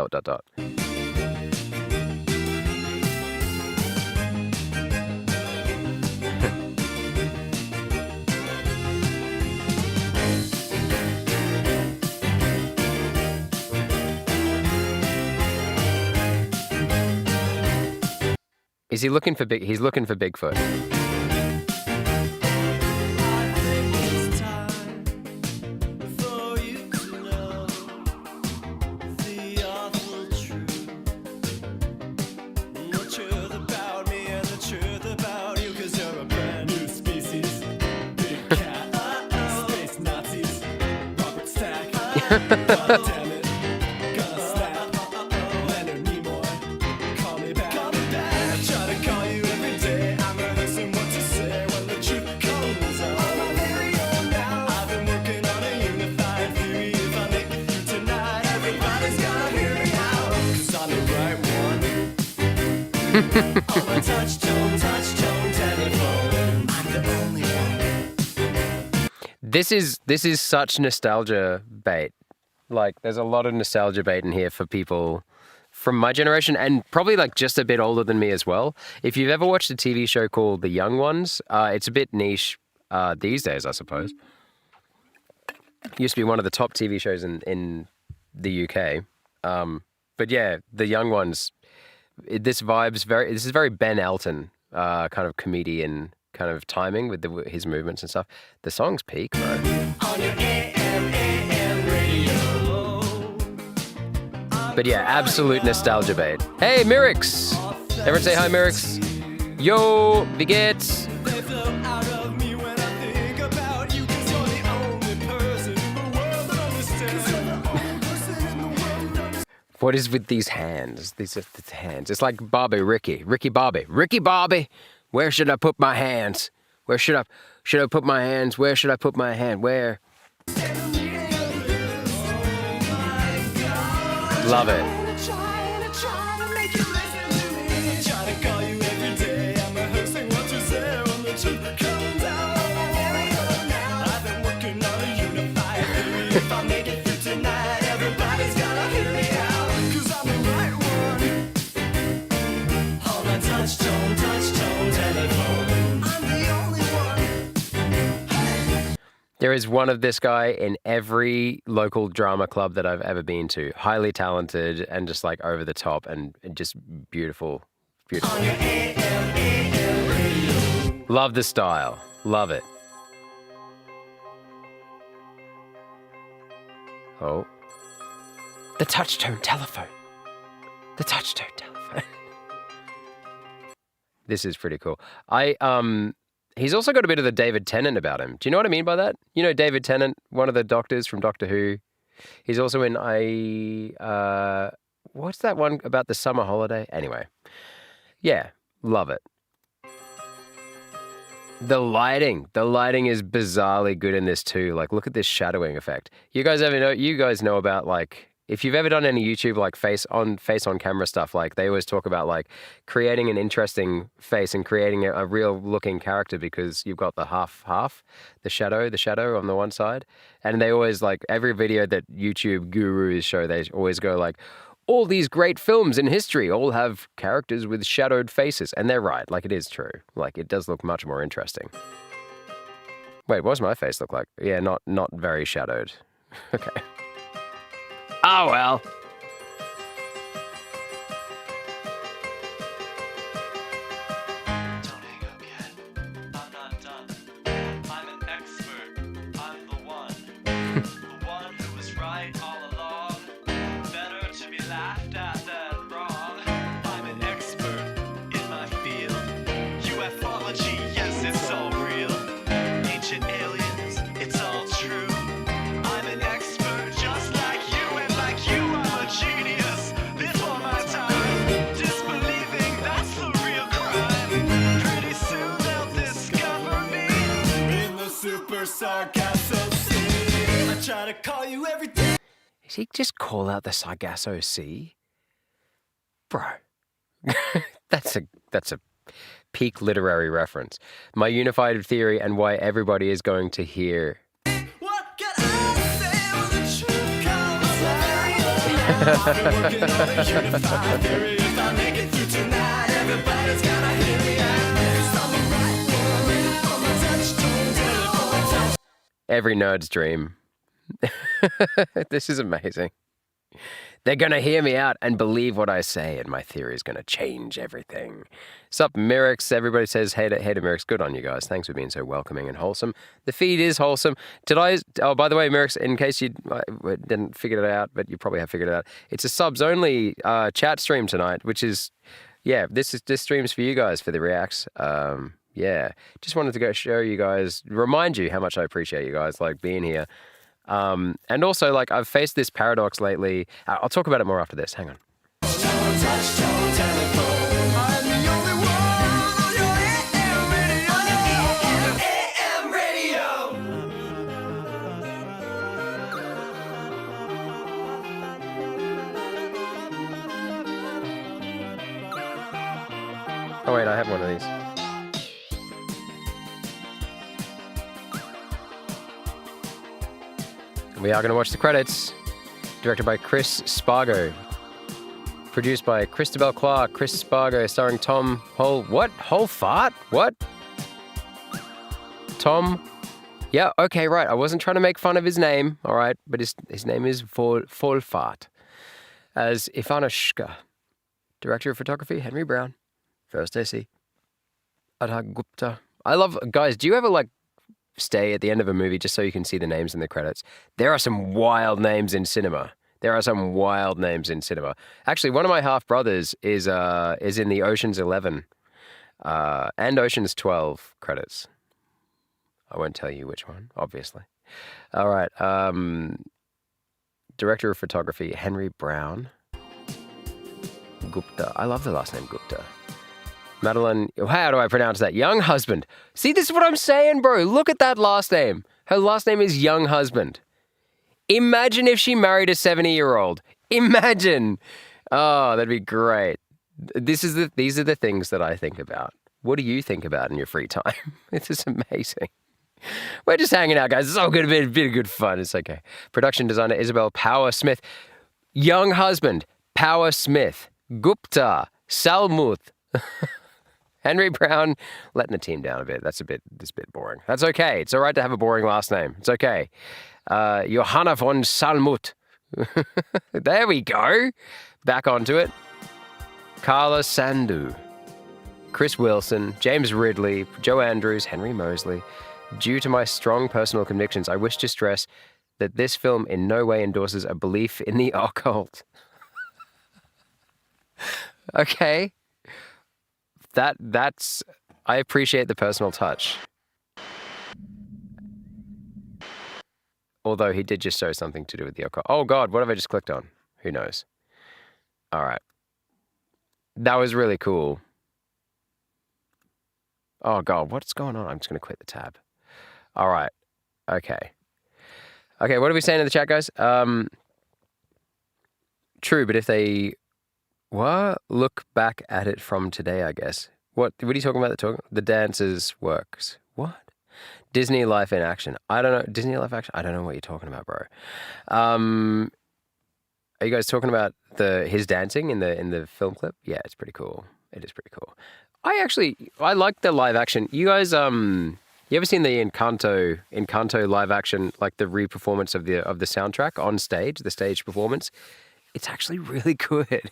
Is he looking for big? He's looking for Bigfoot. This is such nostalgia bait. Like, there's a lot of nostalgia bait in here for people from my generation and probably like just a bit older than me as well. If you've ever watched a TV show called The Young Ones, it's a bit niche these days, I suppose. It used to be one of the top TV shows in the UK. But yeah, The Young Ones, this is very Ben Elton kind of comedian kind of timing with his movements and stuff. The song's peak, bro. On your AM radio. But yeah, absolute nostalgia bait. Hey, Mirix! Everyone say hi, Merix. Yo, wie geht's? What is with these hands? These are the hands. It's like Bobby, Ricky Bobby. Where should I put my hands? Where should I put my hands? Where should I put my hand? Where? Love it. There is one of this guy in every local drama club that I've ever been to. Highly talented and just like over the top and just beautiful. Beautiful. Love the style. Love it. Oh. The touch-tone telephone. The touch-tone telephone. This is pretty cool. He's also got a bit of the David Tennant about him. Do you know what I mean by that? You know David Tennant, one of the doctors from Doctor Who? He's also in what's that one about the summer holiday? Anyway. Yeah, love it. The lighting is bizarrely good in this too. Like, look at this shadowing effect. You guys know about like, if you've ever done any YouTube like face on camera stuff, like they always talk about like creating an interesting face and creating a real looking character because you've got the half, the shadow on the one side. And they always like every video that YouTube gurus show, they always go like, all these great films in history all have characters with shadowed faces. And they're right. Like it is true. Like it does look much more interesting. Wait, what does my face look like? Yeah, not very shadowed. Okay. Oh, well. Don't hang up yet. I'm not done. I'm an expert. I'm the one. The one who was right all along. Better to be laughed at than wrong. I'm an expert in my field. UFOlogy, yes, it's all real. Ancient aliens, it's all true. I'm an expert just like you. You are a genius before my time. Disbelieving, that's the real crime. Pretty soon they'll discover me in the Super Sargasso Sea. I try to call you every day. Is he just call out the Sargasso Sea? Bro. That's a peak literary reference. My unified theory and why everybody is going to hear. Every nerd's dream. This is amazing. They're going to hear me out and believe what I say, and my theory is going to change everything. Sup, Merix? Everybody says, hey to Merix. Good on you guys. Thanks for being so welcoming and wholesome. The feed is wholesome. Oh, by the way, Merix, in case you didn't figure it out, but you probably have figured it out, it's a subs-only chat stream tonight, which is, yeah, this stream's for you guys, for the reacts. Yeah, just wanted to go show you guys, remind you how much I appreciate you guys, like, being here. And also, like, I've faced this paradox lately. I'll talk about it more after this. Hang on. Oh, wait, I have one of these. We are going to watch the credits. Directed by Chris Spargo. Produced by Christabel Clark, Chris Spargo, starring Tom Holfart? What? Tom? Yeah, okay, right. I wasn't trying to make fun of his name, all right, but his name is Folfart. As Ivanushka. Director of photography, Henry Brown. First AC, Adha Gupta. I love, guys, do you ever, like, stay at the end of a movie just so you can see the names in the credits? There are some wild names in cinema. There are some wild names in cinema. Actually, one of my half brothers is in the Ocean's 11 and Ocean's 12 credits. I won't tell you which one, obviously. All right. Director of photography, Henry Brown. Gupta. I love the last name Gupta. Madeline, how do I pronounce that? Young Husband. See, this is what I'm saying, bro. Look at that last name. Her last name is Young Husband. Imagine if she married a 70-year-old. Imagine. Oh, that'd be great. These are the things that I think about. What do you think about in your free time? This is amazing. We're just hanging out, guys. It's all good. A bit of good fun. It's okay. Production designer Isabel Power Smith. Young Husband, Power Smith. Gupta, Salmuth. Henry Brown, letting the team down a bit. This bit boring. That's okay. It's all right to have a boring last name. It's okay. Johanna von Salmuth. There we go. Back onto it. Carla Sandu. Chris Wilson, James Ridley, Joe Andrews, Henry Mosley. Due to my strong personal convictions, I wish to stress that this film in no way endorses a belief in the occult. Okay. That's I appreciate the personal touch. Although he did just show something to do with the occult. Oh God, what have I just clicked on? Who knows? All right. That was really cool. Oh God, what's going on? I'm just going to quit the tab. All right. Okay. Okay, what are we saying in the chat, guys? True, but if they look back at it from today, I guess. What are you talking about? The dancers works. What? Disney life in action. I don't know. Disney life action. I don't know what you're talking about, bro. Are you guys talking about his dancing in the film clip? Yeah, it's pretty cool. It is pretty cool. I like the live action. You guys, you ever seen the Encanto live action, like the re-performance of the soundtrack on stage, the stage performance? It's actually really good.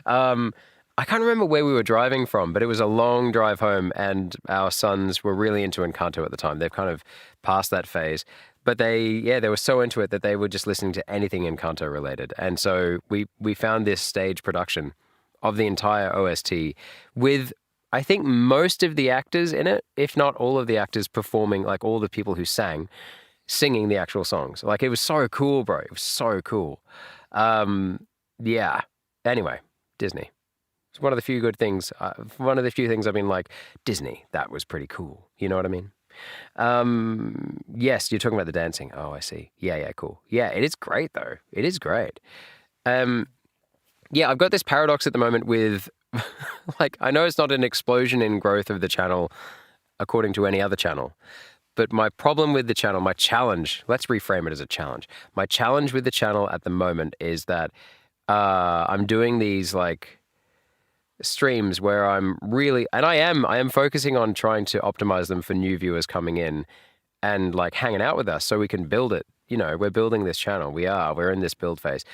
I can't remember where we were driving from, but it was a long drive home, and our sons were really into Encanto at the time. They've kind of passed that phase, but they were so into it that they were just listening to anything Encanto related. And so we found this stage production of the entire OST with, I think, most of the actors in it, if not all of the actors performing, like all the people who singing the actual songs. Like, it was so cool, bro. It was so cool. Yeah. Anyway, Disney. It's one of the few good things. One of the few things I've been like, Disney, that was pretty cool. You know what I mean? Yes, you're talking about the dancing. Oh, I see. Yeah, cool. Yeah, it is great, though. It is great. Yeah, I've got this paradox at the moment with, like, I know it's not an explosion in growth of the channel according to any other channel, but my problem with the channel, my challenge, let's reframe it as a challenge. My challenge with the channel at the moment is that I'm doing these, like, streams where I'm really, and I am focusing on trying to optimize them for new viewers coming in and, like, hanging out with us so we can build it. You know, we're building this channel. We're in this build phase.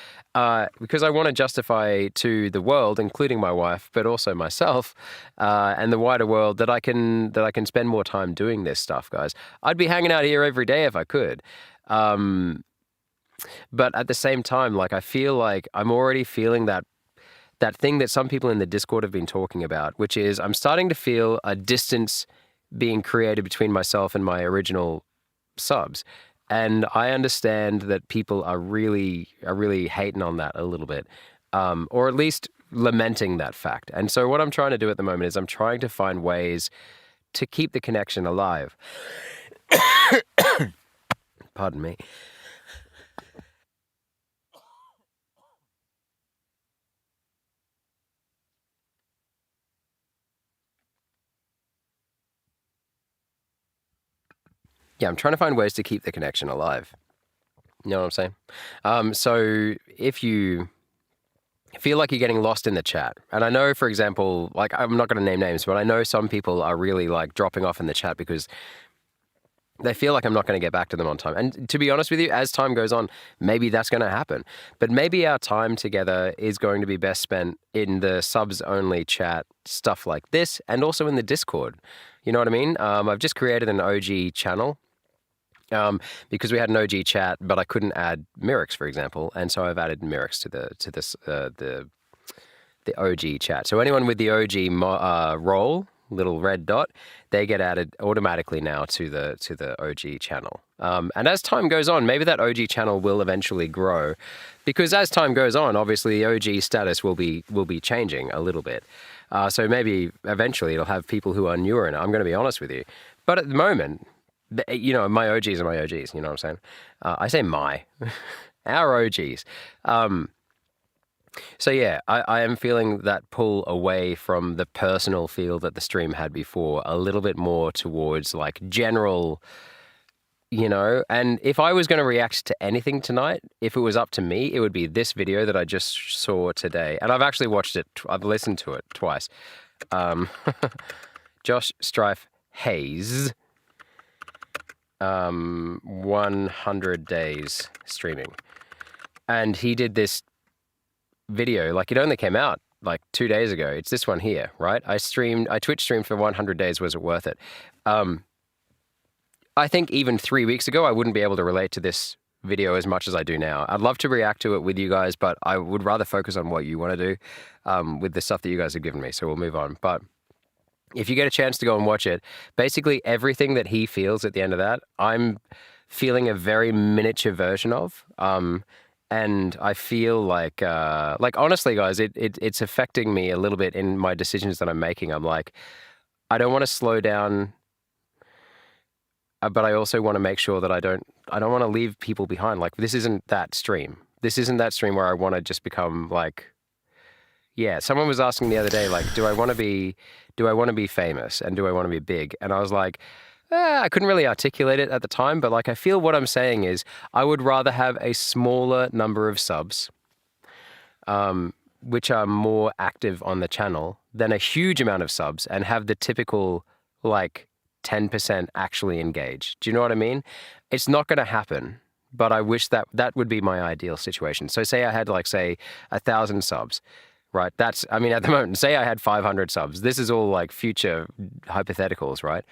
Because I want to justify to the world, including my wife, but also myself, and the wider world, that I can spend more time doing this stuff, guys. I'd be hanging out here every day if I could. But at the same time, like, I feel like I'm already feeling that thing that some people in the Discord have been talking about, which is I'm starting to feel a distance being created between myself and my original subs. And I understand that people are really hating on that a little bit, or at least lamenting that fact. And so what I'm trying to do at the moment is I'm trying to find ways to keep the connection alive. Pardon me. Yeah, I'm trying to find ways to keep the connection alive. You know what I'm saying? So if you feel like you're getting lost in the chat, and I know, for example, like, I'm not going to name names, but I know some people are really, like, dropping off in the chat because they feel like I'm not going to get back to them on time. And to be honest with you, as time goes on, maybe that's going to happen. But maybe our time together is going to be best spent in the subs-only chat, stuff like this, and also in the Discord. You know what I mean? I've just created an OG channel. because we had an OG chat, but I couldn't add Mirix, for example, and so I've added Mirix to the OG chat. So anyone with the OG role, little red dot, they get added automatically now to the OG channel. And as time goes on, maybe that OG channel will eventually grow, because as time goes on, obviously the OG status will be changing a little bit. So maybe eventually it'll have people who are newer in it. I'm going to be honest with you, but at the moment, you know, my OGs are my OGs. You know what I'm saying? I say our OGs. So yeah, I am feeling that pull away from the personal feel that the stream had before, a little bit more towards like general, you know. And if I was going to react to anything tonight, if it was up to me, it would be this video that I just saw today. And I've actually watched it. I've listened to it twice. Josh Strife Hayes. 100 days streaming. And he did this video, like it only came out like 2 days ago. It's this one here, right? I Twitch streamed for 100 days. Was it worth it? I think even 3 weeks ago, I wouldn't be able to relate to this video as much as I do now. I'd love to react to it with you guys, but I would rather focus on what you want to do with the stuff that you guys have given me. So we'll move on. But if you get a chance to go and watch it, basically everything that he feels at the end of that, I'm feeling a very miniature version of. And I feel like honestly, guys, it's affecting me a little bit in my decisions that I'm making. I'm like, I don't want to slow down, but I also want to make sure that I don't want to leave people behind. Like, this isn't that stream. This isn't that stream where I want to just become like, yeah. Someone was asking the other day, like, do I want to be famous and do I want to be big? And I was like, I couldn't really articulate it at the time, but like I feel what I'm saying is I would rather have a smaller number of subs, which are more active on the channel, than a huge amount of subs and have the typical like 10% actually engaged. Do you know what I mean? It's not going to happen, but I wish that would be my ideal situation. So say I had like, say, 1,000 subs. Right. At the moment, say I had 500 subs. This is all like future hypotheticals, right?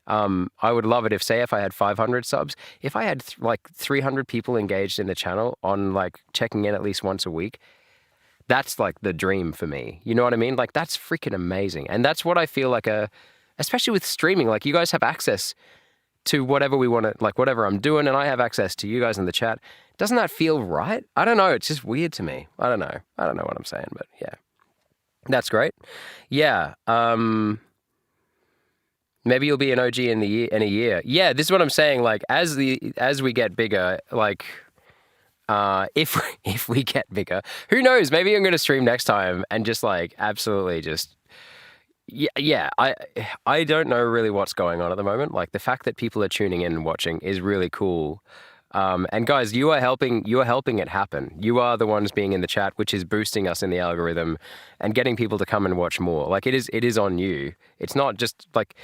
I would love it if I had 500 subs, if I had like 300 people engaged in the channel on like checking in at least once a week, that's like the dream for me. You know what I mean? Like, that's freaking amazing. And that's what I feel like especially with streaming, like you guys have access to whatever we want to, like whatever I'm doing, and I have access to you guys in the chat. Doesn't that feel right? I don't know. It's just weird to me. I don't know what I'm saying, but yeah. That's great. Yeah. Maybe you'll be an OG in a year. Yeah, this is what I'm saying. Like, as we get bigger, like, if we get bigger, who knows? Maybe I'm going to stream next time and just like absolutely just. Yeah. I don't know really what's going on at the moment. Like, the fact that people are tuning in and watching is really cool. And guys, you are helping it happen. You are the ones being in the chat, which is boosting us in the algorithm and getting people to come and watch more. Like, it is on you. It's not just like,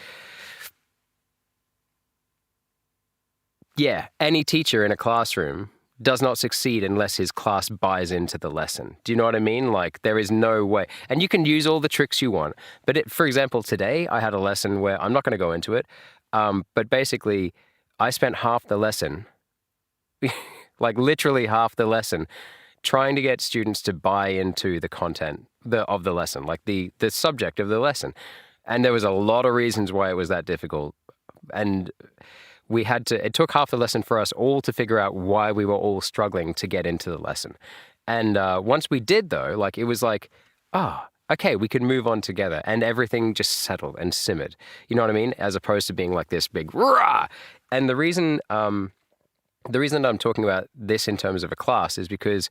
yeah, any teacher in a classroom does not succeed unless his class buys into the lesson. Do you know what I mean? Like, there is no way. And you can use all the tricks you want. But for example, today I had a lesson where, I'm not going to go into it, but basically I spent half the lesson like literally half the lesson, trying to get students to buy into the content of the lesson, like the subject of the lesson. And there was a lot of reasons why it was that difficult. And it took half the lesson for us all to figure out why we were all struggling to get into the lesson. And once we did, though, like, it was like, okay, we can move on together. And everything just settled and simmered. You know what I mean? As opposed to being like this big rah. And the reason that I'm talking about this in terms of a class is because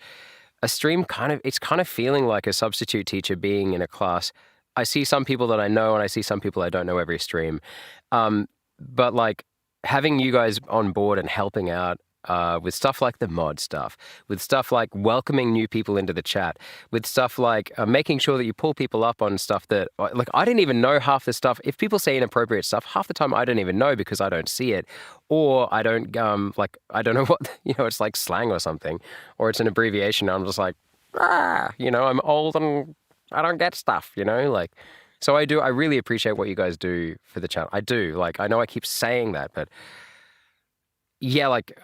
a stream it's kind of feeling like a substitute teacher being in a class. I see some people that I know and I see some people I don't know every stream. But like, having you guys on board and helping out with stuff like the mod stuff, with stuff like welcoming new people into the chat, with stuff like making sure that you pull people up on stuff that, like, I didn't even know half the stuff. If people say inappropriate stuff, half the time I don't even know because I don't see it, or I don't, I don't know what, it's like slang or something, or it's an abbreviation. I'm just like, I'm old and I don't get stuff, like. So I really appreciate what you guys do for the channel. I do. Like, I know I keep saying that, but yeah, like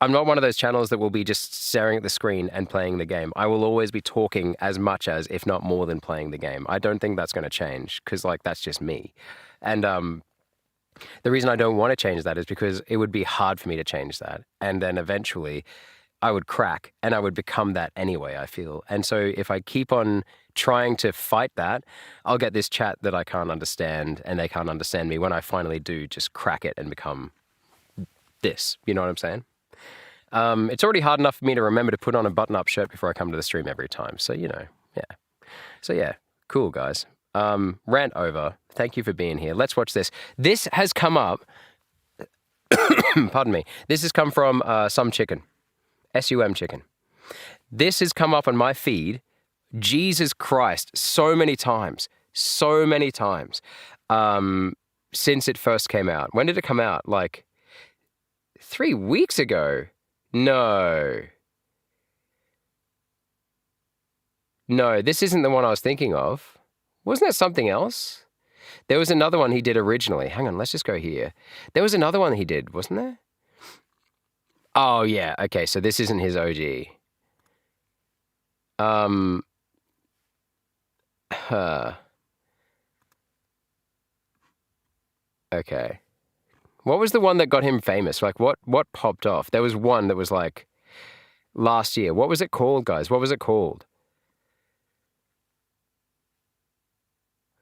I'm not one of those channels that will be just staring at the screen and playing the game. I will always be talking as much as, if not more than, playing the game. I don't think that's going to change because, like, that's just me. And the reason I don't want to change that is because it would be hard for me to change that. And then eventually I would crack and I would become that anyway, I feel. And so if I keep on trying to fight that, I'll get this chat that I can't understand and they can't understand me when I finally do just crack it and become this. You know what I'm saying? It's already hard enough for me to remember to put on a button-up shirt before I come to the stream every time. So, you know, yeah. So, yeah, cool, guys. Rant over. Thank you for being here. Let's watch this. This has come up. Pardon me. This has come from Some Chicken. SUM Chicken. This has come up on my feed, Jesus Christ, so many times. So many times. Since it first came out. When did it come out? Like 3 weeks ago. No, this isn't the one I was thinking of. Wasn't there something else? There was another one he did originally. Hang on, let's just go here. There was another one he did, wasn't there? Oh, yeah. Okay, so this isn't his OG. Okay. What was the one that got him famous? Like, what popped off? There was one that was like last year. What was it called, guys? What was it called?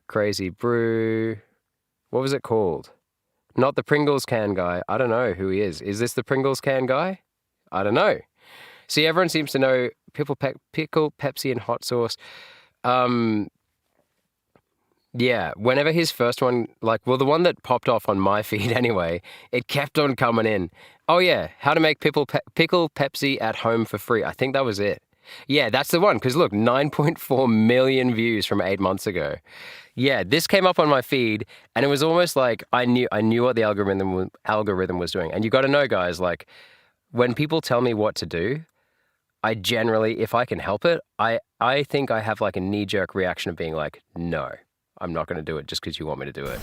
Crazy Brew. What was it called? Not the Pringles can guy. I don't know who he is. Is this the Pringles can guy? I don't know. See, everyone seems to know pickle, Pepsi, and hot sauce. Yeah, whenever his first one, like, well, the one that popped off on my feed anyway, it kept on coming in. Oh, yeah, how to make pickle Pepsi at home for free. I think that was it. Yeah, that's the one, because look, 9.4 million views from 8 months ago. Yeah, this came up on my feed, and it was almost like I knew what the algorithm was doing. And you got to know, guys, like, when people tell me what to do, I generally, if I can help it, I think I have like a knee-jerk reaction of being like, no. I'm not going to do it just because you want me to do it.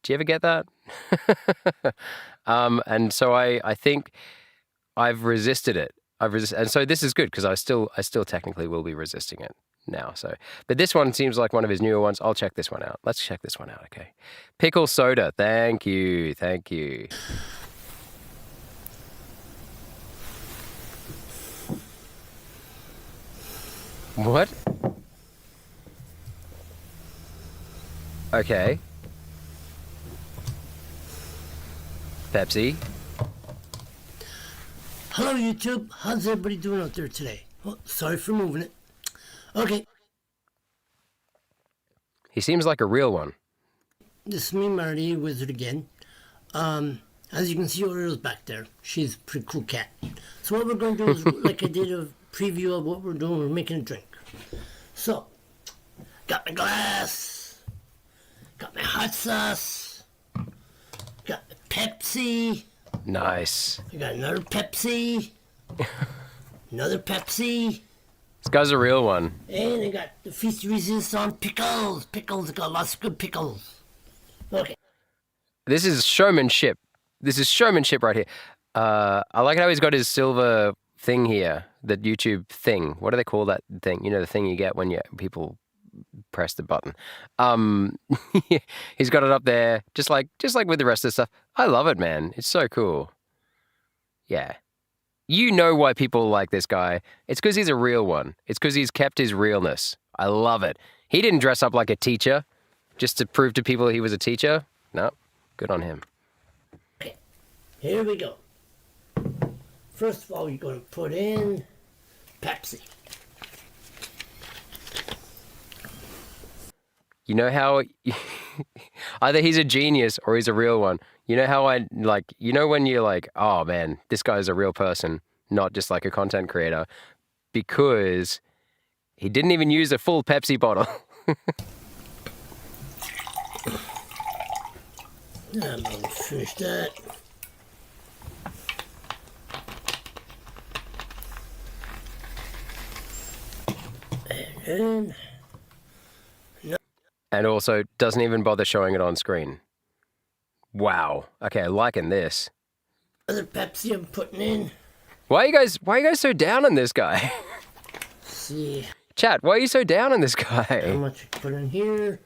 Do you ever get that? And so I think I've resisted it. And so this is good because I still technically will be resisting it now. So, but this one seems like one of his newer ones. I'll check this one out. Let's check this one out. Okay. Pickle soda. Thank you. Thank you. What? Okay. Pepsi. Hello, YouTube. How's everybody doing out there today? Oh, sorry for moving it. Okay. He seems like a real one. This is me, Marty, Wizard again. As you can see, Oriole's back there. She's a pretty cool cat. So what we're going to do is, like I did a preview of what we're doing, we're making a drink. So, got my glass. Got my hot sauce. Got my Pepsi. Nice. I got another Pepsi. Another Pepsi. This guy's a real one. And I got the Feast Resistance on pickles. Pickles, I got lots of good pickles. Okay. This is showmanship. This is showmanship right here. I like how he's got his silver thing here. The YouTube thing. What do they call that thing? You know, the thing you get when people press the button. He's got it up there, just like with the rest of the stuff. I love it, man. It's so cool. Yeah. You know why people like this guy. It's because he's a real one. It's because he's kept his realness. I love it. He didn't dress up like a teacher just to prove to people he was a teacher. No, good on him. Okay, here we go. First of all, you're going to put in Pepsi. You know how either he's a genius or he's a real one. You know how when you're like, oh man, this guy's a real person, not just like a content creator, because he didn't even use a full Pepsi bottle. I'm going to finish that. And And also doesn't even bother showing it on screen. Wow. Okay, liking this. Other Pepsi I'm putting in. Why are you guys so down on this guy? Let's see. Chat, why are you so down on this How guy? much I put in here?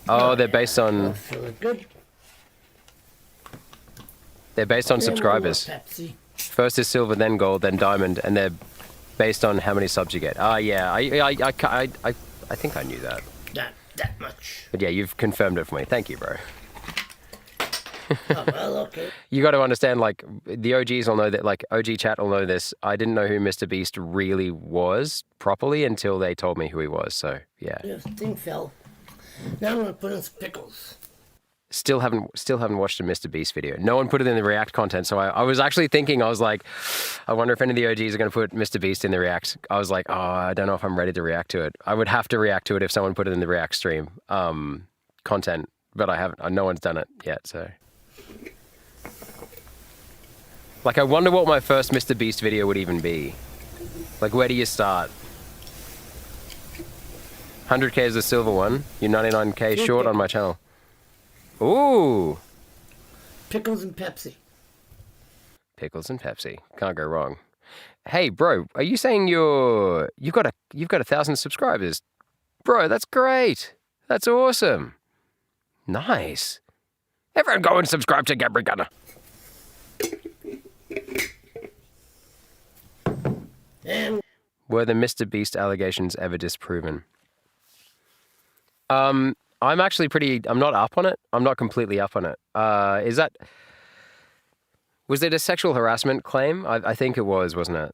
Oh, they're based on Feeling good. subscribers. Pepsi. First is silver, then gold, then diamond, and they're based on how many subs you get. Ah, yeah, I think I knew that. That much. But yeah, you've confirmed it for me. Thank you, bro. Oh, well, okay. You got to understand, like, the OGs will know that, like, OG chat will know this. I didn't know who Mr. Beast really was properly until they told me who he was, so, yeah. This thing fell. Now I'm gonna put in some pickles. Still haven't watched a Mr. Beast video. No one put it in the React content, so I was actually thinking, I was like, I wonder if any of the OGs are going to put Mr. Beast in the React. I was like, oh, I don't know if I'm ready to react to it. I would have to react to it if someone put it in the React stream content, but I haven't. No one's done it yet, so. Like, I wonder what my first Mr. Beast video would even be. Like, where do you start? 100k is the silver one. You're 99k short on my channel. Ooh. Pickles and Pepsi. Pickles and Pepsi. Can't go wrong. Hey, bro, are you saying you've got 1,000 subscribers? Bro, that's great. That's awesome. Nice. Everyone go and subscribe to Gabri Gunner. And Were the Mr. Beast allegations ever disproven? I'm actually I'm not up on it. I'm not completely up on it. Was it a sexual harassment claim? I think it was, wasn't it?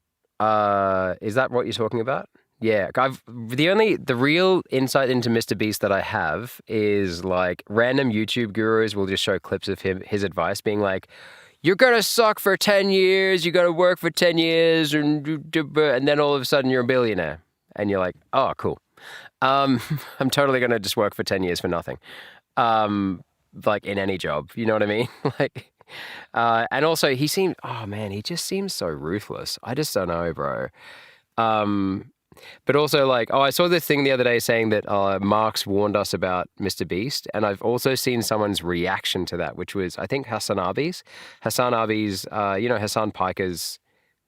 Is that what you're talking about? Yeah, the real insight into Mr. Beast that I have is like random YouTube gurus will just show clips of his advice being like, you're going to suck for 10 years, you're going to work for 10 years, and then all of a sudden you're a billionaire. And you're like, oh, cool. I'm totally going to just work for 10 years for nothing. Like in any job, you know what I mean? Like, and also he just seems so ruthless. I just don't know, bro. But also like, I saw this thing the other day saying that Marx warned us about Mr. Beast. And I've also seen someone's reaction to that, which was, I think, Hassan Abi's, Hassan Piker's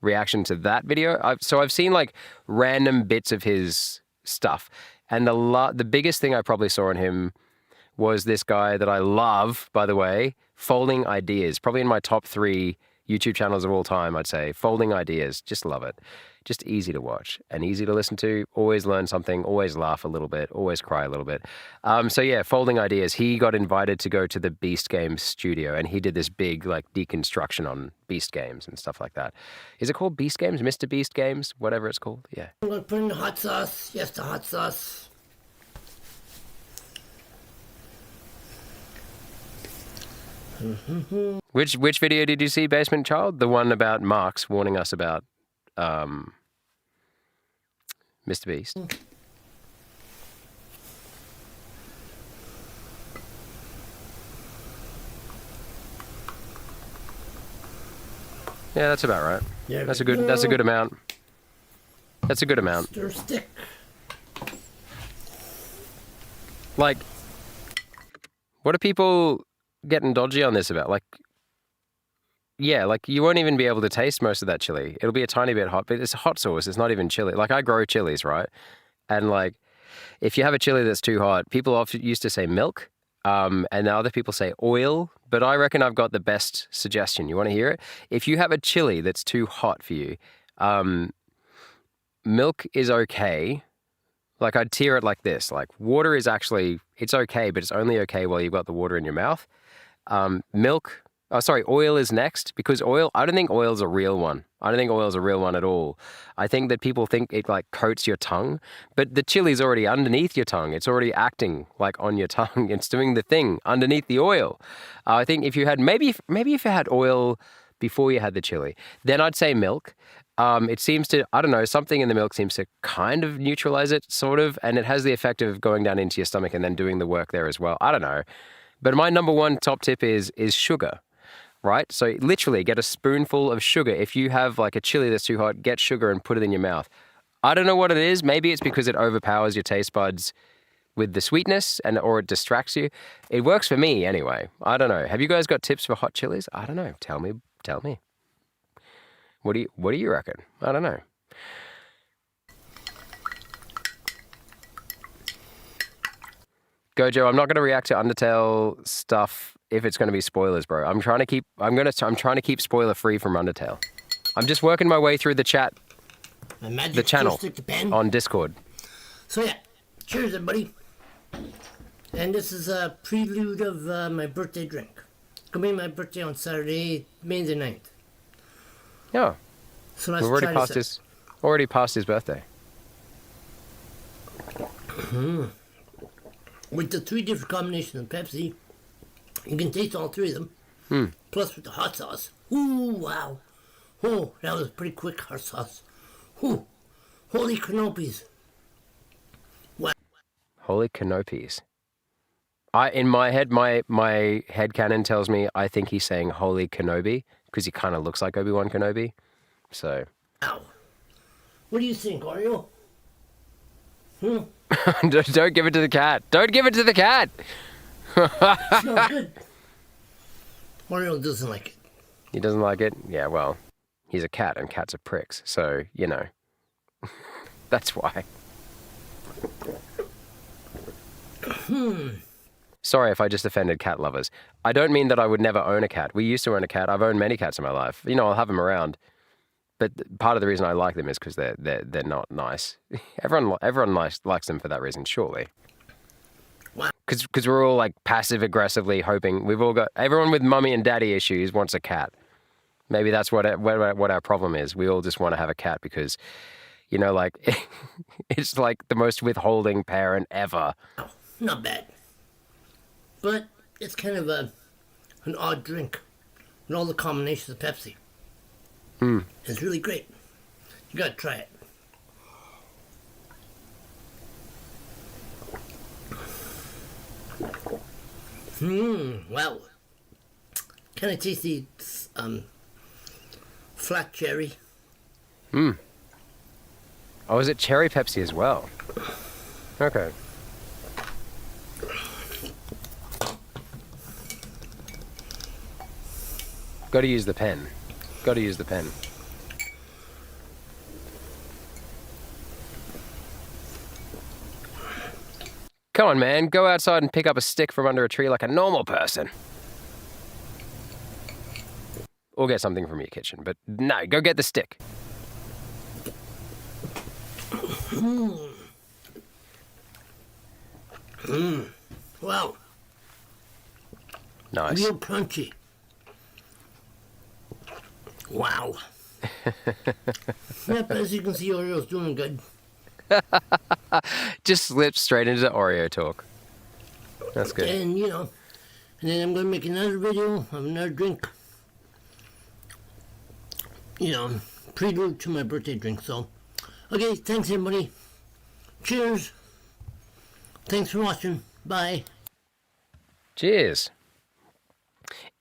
reaction to that video. I've seen like random bits of his stuff. And the biggest thing I probably saw in him was this guy that I love, by the way, Folding Ideas. Probably in my top 3 YouTube channels of all time, I'd say. Folding Ideas. Just love it. Just easy to watch and easy to listen to. Always learn something. Always laugh a little bit. Always cry a little bit. So yeah, Folding Ideas. He got invited to go to the Beast Games studio and he did this big like deconstruction on Beast Games and stuff like that. Is it called Beast Games? Mr. Beast Games? Whatever it's called. Yeah. I'm gonna put in the hot sauce. Yes, the hot sauce. Which video did you see, Basement Child? The one about Marx warning us about Mr. Beast. Yeah, that's about right. Yeah, that's a good amount. That's a good amount. Stir stick. Like, what are people getting dodgy on this about? Like, yeah, like you won't even be able to taste most of that chili. It'll be a tiny bit hot, but it's hot sauce. It's not even chili. Like I grow chilies, right? And like, if you have a chili that's too hot, people often used to say milk, and now other people say oil. But I reckon I've got the best suggestion. You want to hear it? If you have a chili that's too hot for you, milk is okay. Like I'd tier it like this. Like water is actually, it's okay, but it's only okay while you've got the water in your mouth. Oil is next because I don't think oil's a real one. I don't think oil's a real one at all. I think that people think it like coats your tongue, but the chili's already underneath your tongue. It's already acting like on your tongue. It's doing the thing underneath the oil. I think if you had, maybe if you had oil before you had the chili, then I'd say milk. It seems to, I don't know, something in the milk seems to kind of neutralize it, sort of, and it has the effect of going down into your stomach and then doing the work there as well. I don't know. But my number one top tip is sugar, right? So literally get a spoonful of sugar. If you have like a chili that's too hot, get sugar and put it in your mouth. I don't know what it is. Maybe it's because it overpowers your taste buds with the sweetness or it distracts you. It works for me anyway. I don't know. Have you guys got tips for hot chilies? I don't know. Tell me. What do you reckon? I don't know. Gojo, I'm not going to react to Undertale stuff if it's going to be spoilers, bro. I'm trying to keep spoiler free from Undertale. I'm just working my way through the chat, the channel on Discord. So yeah, cheers everybody. And this is a prelude of my birthday drink. It's going to be my birthday on Saturday, May the 9th. Yeah. So let's We've already passed his birthday. With the 3 different combinations of Pepsi, you can taste all 3 of them. Plus with the hot sauce. Ooh, wow. Oh, that was pretty quick hot sauce. Ooh, holy canopies. Wow. Holy canopies. In my head, my headcanon tells me I think he's saying Holy Kenobi because he kind of looks like Obi-Wan Kenobi. So. Wow. What do you think, Oreo? Don't give it to the cat. Don't give it to the cat. It's not good. Oreo doesn't like it. He doesn't like it? Yeah, well, he's a cat and cats are pricks. So, you know, that's why. Sorry if I just offended cat lovers. I don't mean that I would never own a cat. We used to own a cat. I've owned many cats in my life. You know, I'll have them around. But part of the reason I like them is because they're not nice. Everyone likes them for that reason, surely. Because we're all like passive aggressively hoping. Everyone with mummy and daddy issues wants a cat. Maybe that's what our problem is. We all just want to have a cat because, you know, like it's like the most withholding parent ever. Oh, not bad. But it's kind of an odd drink. And all the combinations of Pepsi. It's really great. You gotta try it. Wow. Kind of tasty, flat cherry. Oh, is it cherry Pepsi as well? Okay. Got to use the pen. Got to use the pen. Come on, man. Go outside and pick up a stick from under a tree like a normal person. Or get something from your kitchen. But no, go get the stick. Wow. Nice. Real crunchy. Wow. Yep, as you can see, Oreo's doing good. Just slipped straight into Oreo talk. That's good. And, you know, and then I'm going to make another video of another drink. You know, prelude to my birthday drink, so. Okay, thanks everybody. Cheers. Thanks for watching. Bye. Cheers.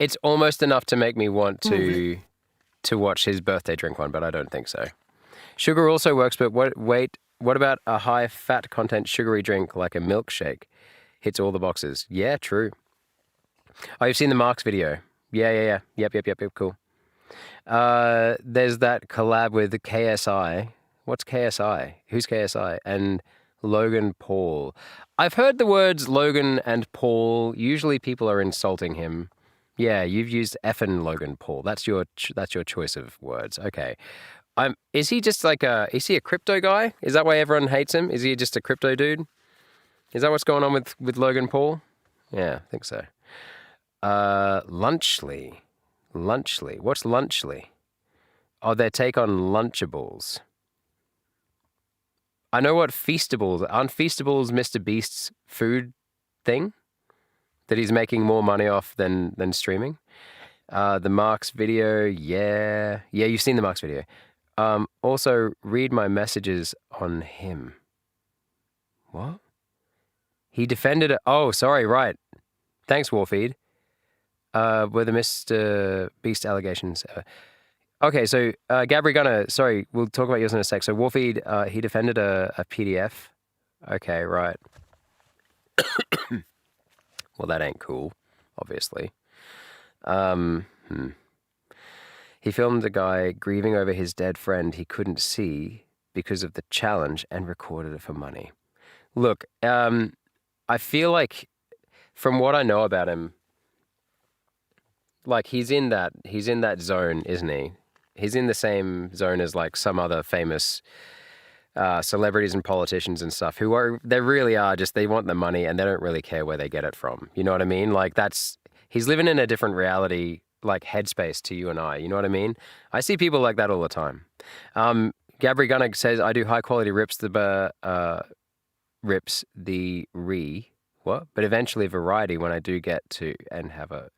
It's almost enough to make me want to watch his birthday drink one, but I don't think so. Sugar also works, but what about a high fat content sugary drink like a milkshake? Hits all the boxes. Yeah, true. Oh, you've seen the Marks video. Yeah. Yep, cool. There's that collab with KSI. What's KSI? Who's KSI? And Logan Paul. I've heard the words Logan and Paul. Usually people are insulting him. Yeah, you've used effing Logan Paul. That's your choice of words. Okay. Is he just like is he a crypto guy? Is that why everyone hates him? Is he just a crypto dude? Is that what's going on with Logan Paul? Yeah, I think so. Lunchly. What's Lunchly? Oh, their take on Lunchables. I know what Feastables. Aren't Feastables Mr. Beast's food thing that he's making more money off than streaming? The Marks video, yeah, you've seen the Marks video. Also, read my messages on him. What? He defended it. Oh, sorry, right. Thanks, Warfeed. Were the Mr. Beast allegations. Okay, so Gabri Gunner, sorry, we'll talk about yours in a sec. So Warfeed, he defended a PDF. Okay, right. Well, that ain't cool, obviously. He filmed a guy grieving over his dead friend he couldn't see because of the challenge and recorded it for money. Look, I feel like from what I know about him, like he's in that zone, isn't he? He's in the same zone as like some other famous celebrities and politicians and stuff they really are just, they want the money and they don't really care where they get it from. You know what I mean? Like he's living in a different reality, like headspace to you and I. You know what I mean? I see people like that all the time. Gabri Gunnig says, I do high quality rips but eventually variety when I do get to and have a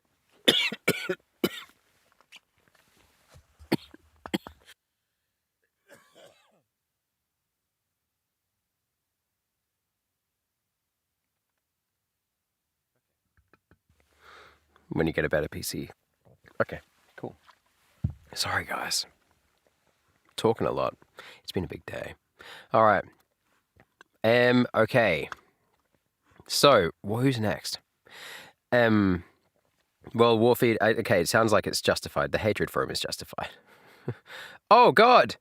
when you get a better PC. Okay, cool. Sorry, guys. Talking a lot. It's been a big day. All right. Okay. So, who's next? Well, Warfeed, okay, it sounds like it's justified. The hatred for him is justified. Oh, God!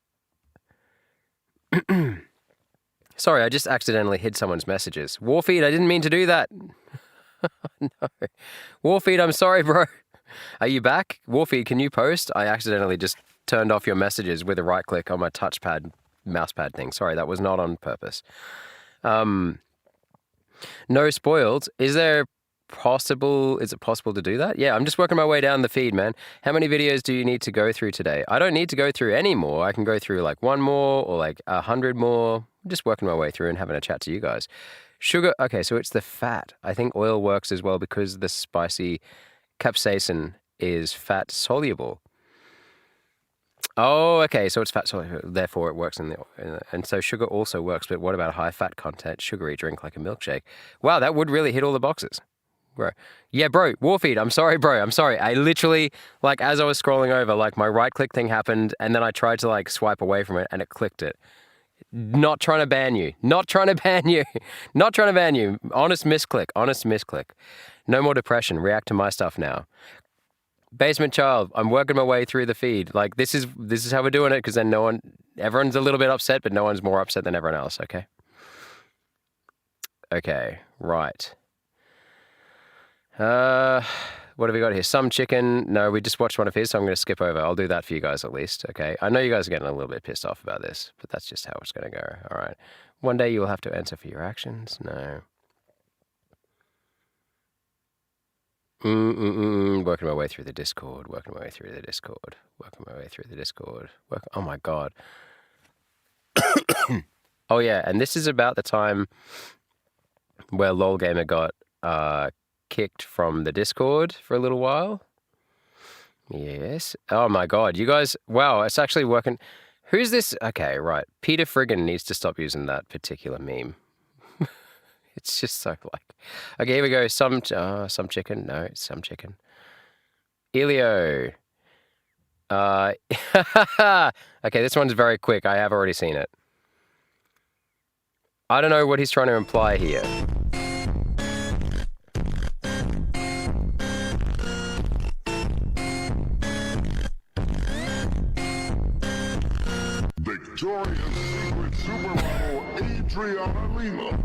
Sorry, I just accidentally hid someone's messages. Warfeed, I didn't mean to do that. No. Warfeed, I'm sorry, bro. Are you back? Warfeed, can you post? I accidentally just turned off your messages with a right click on my touchpad, mousepad thing. Sorry, that was not on purpose. No spoiled. Is it possible to do that? Yeah, I'm just working my way down the feed, man. How many videos do you need to go through today? I don't need to go through any more. I can go through like one more or like 100 more. I'm just working my way through and having a chat to you guys. Sugar, okay, so it's the fat. I think oil works as well because the spicy capsaicin is fat soluble. Oh, okay, so it's fat soluble, therefore it works and so sugar also works, but what about a high fat content sugary drink like a milkshake? Wow, that would really hit all the boxes. Bro. Yeah, bro, Warfeed, I'm sorry, bro, I'm sorry. I literally, like, as I was scrolling over, like, my right click thing happened, and then I tried to, like, swipe away from it, and it clicked it. Not trying to ban you. Not trying to ban you. Not trying to ban you. Honest misclick. Honest misclick. No more depression. React to my stuff now. Basement Child, I'm working my way through the feed. Like, this is how we're doing it, because then everyone's a little bit upset, but no one's more upset than everyone else, okay? Okay, right. What have we got here? Some chicken. No, we just watched one of his, so I'm going to skip over. I'll do that for you guys at least, okay? I know you guys are getting a little bit pissed off about this, but that's just how it's going to go. All right. One day you will have to answer for your actions. No. Working my way through the Discord. Working my way through the Discord. Working my way through the Discord. Oh my God. Oh yeah, and this is about the time where LolGamer got kicked from the Discord for a little while. Yes. Oh my God, you guys, wow, it's actually working. Who's this? Okay, right. Peter Friggin needs to stop using that particular meme. It's just so like, okay, here we go. Some chicken. No, some chicken. Elio. Okay, this one's very quick. I have already seen it. I don't know what he's trying to imply here. Victoria's Secret Supermodel Adriana Lima.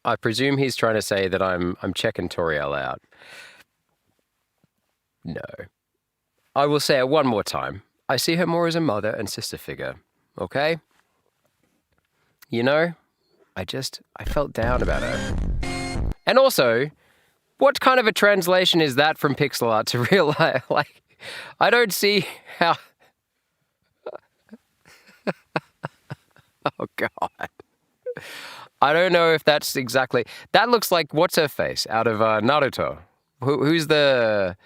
I presume he's trying to say that I'm checking Toriel out. No. I will say it one more time. I see her more as a mother and sister figure. Okay? You know, I felt down about her. And also, what kind of a translation is that from pixel art to real life? Like, I don't see how... Oh, God. I don't know if that's exactly... That looks like what's-her-face out of Naruto. Who's the...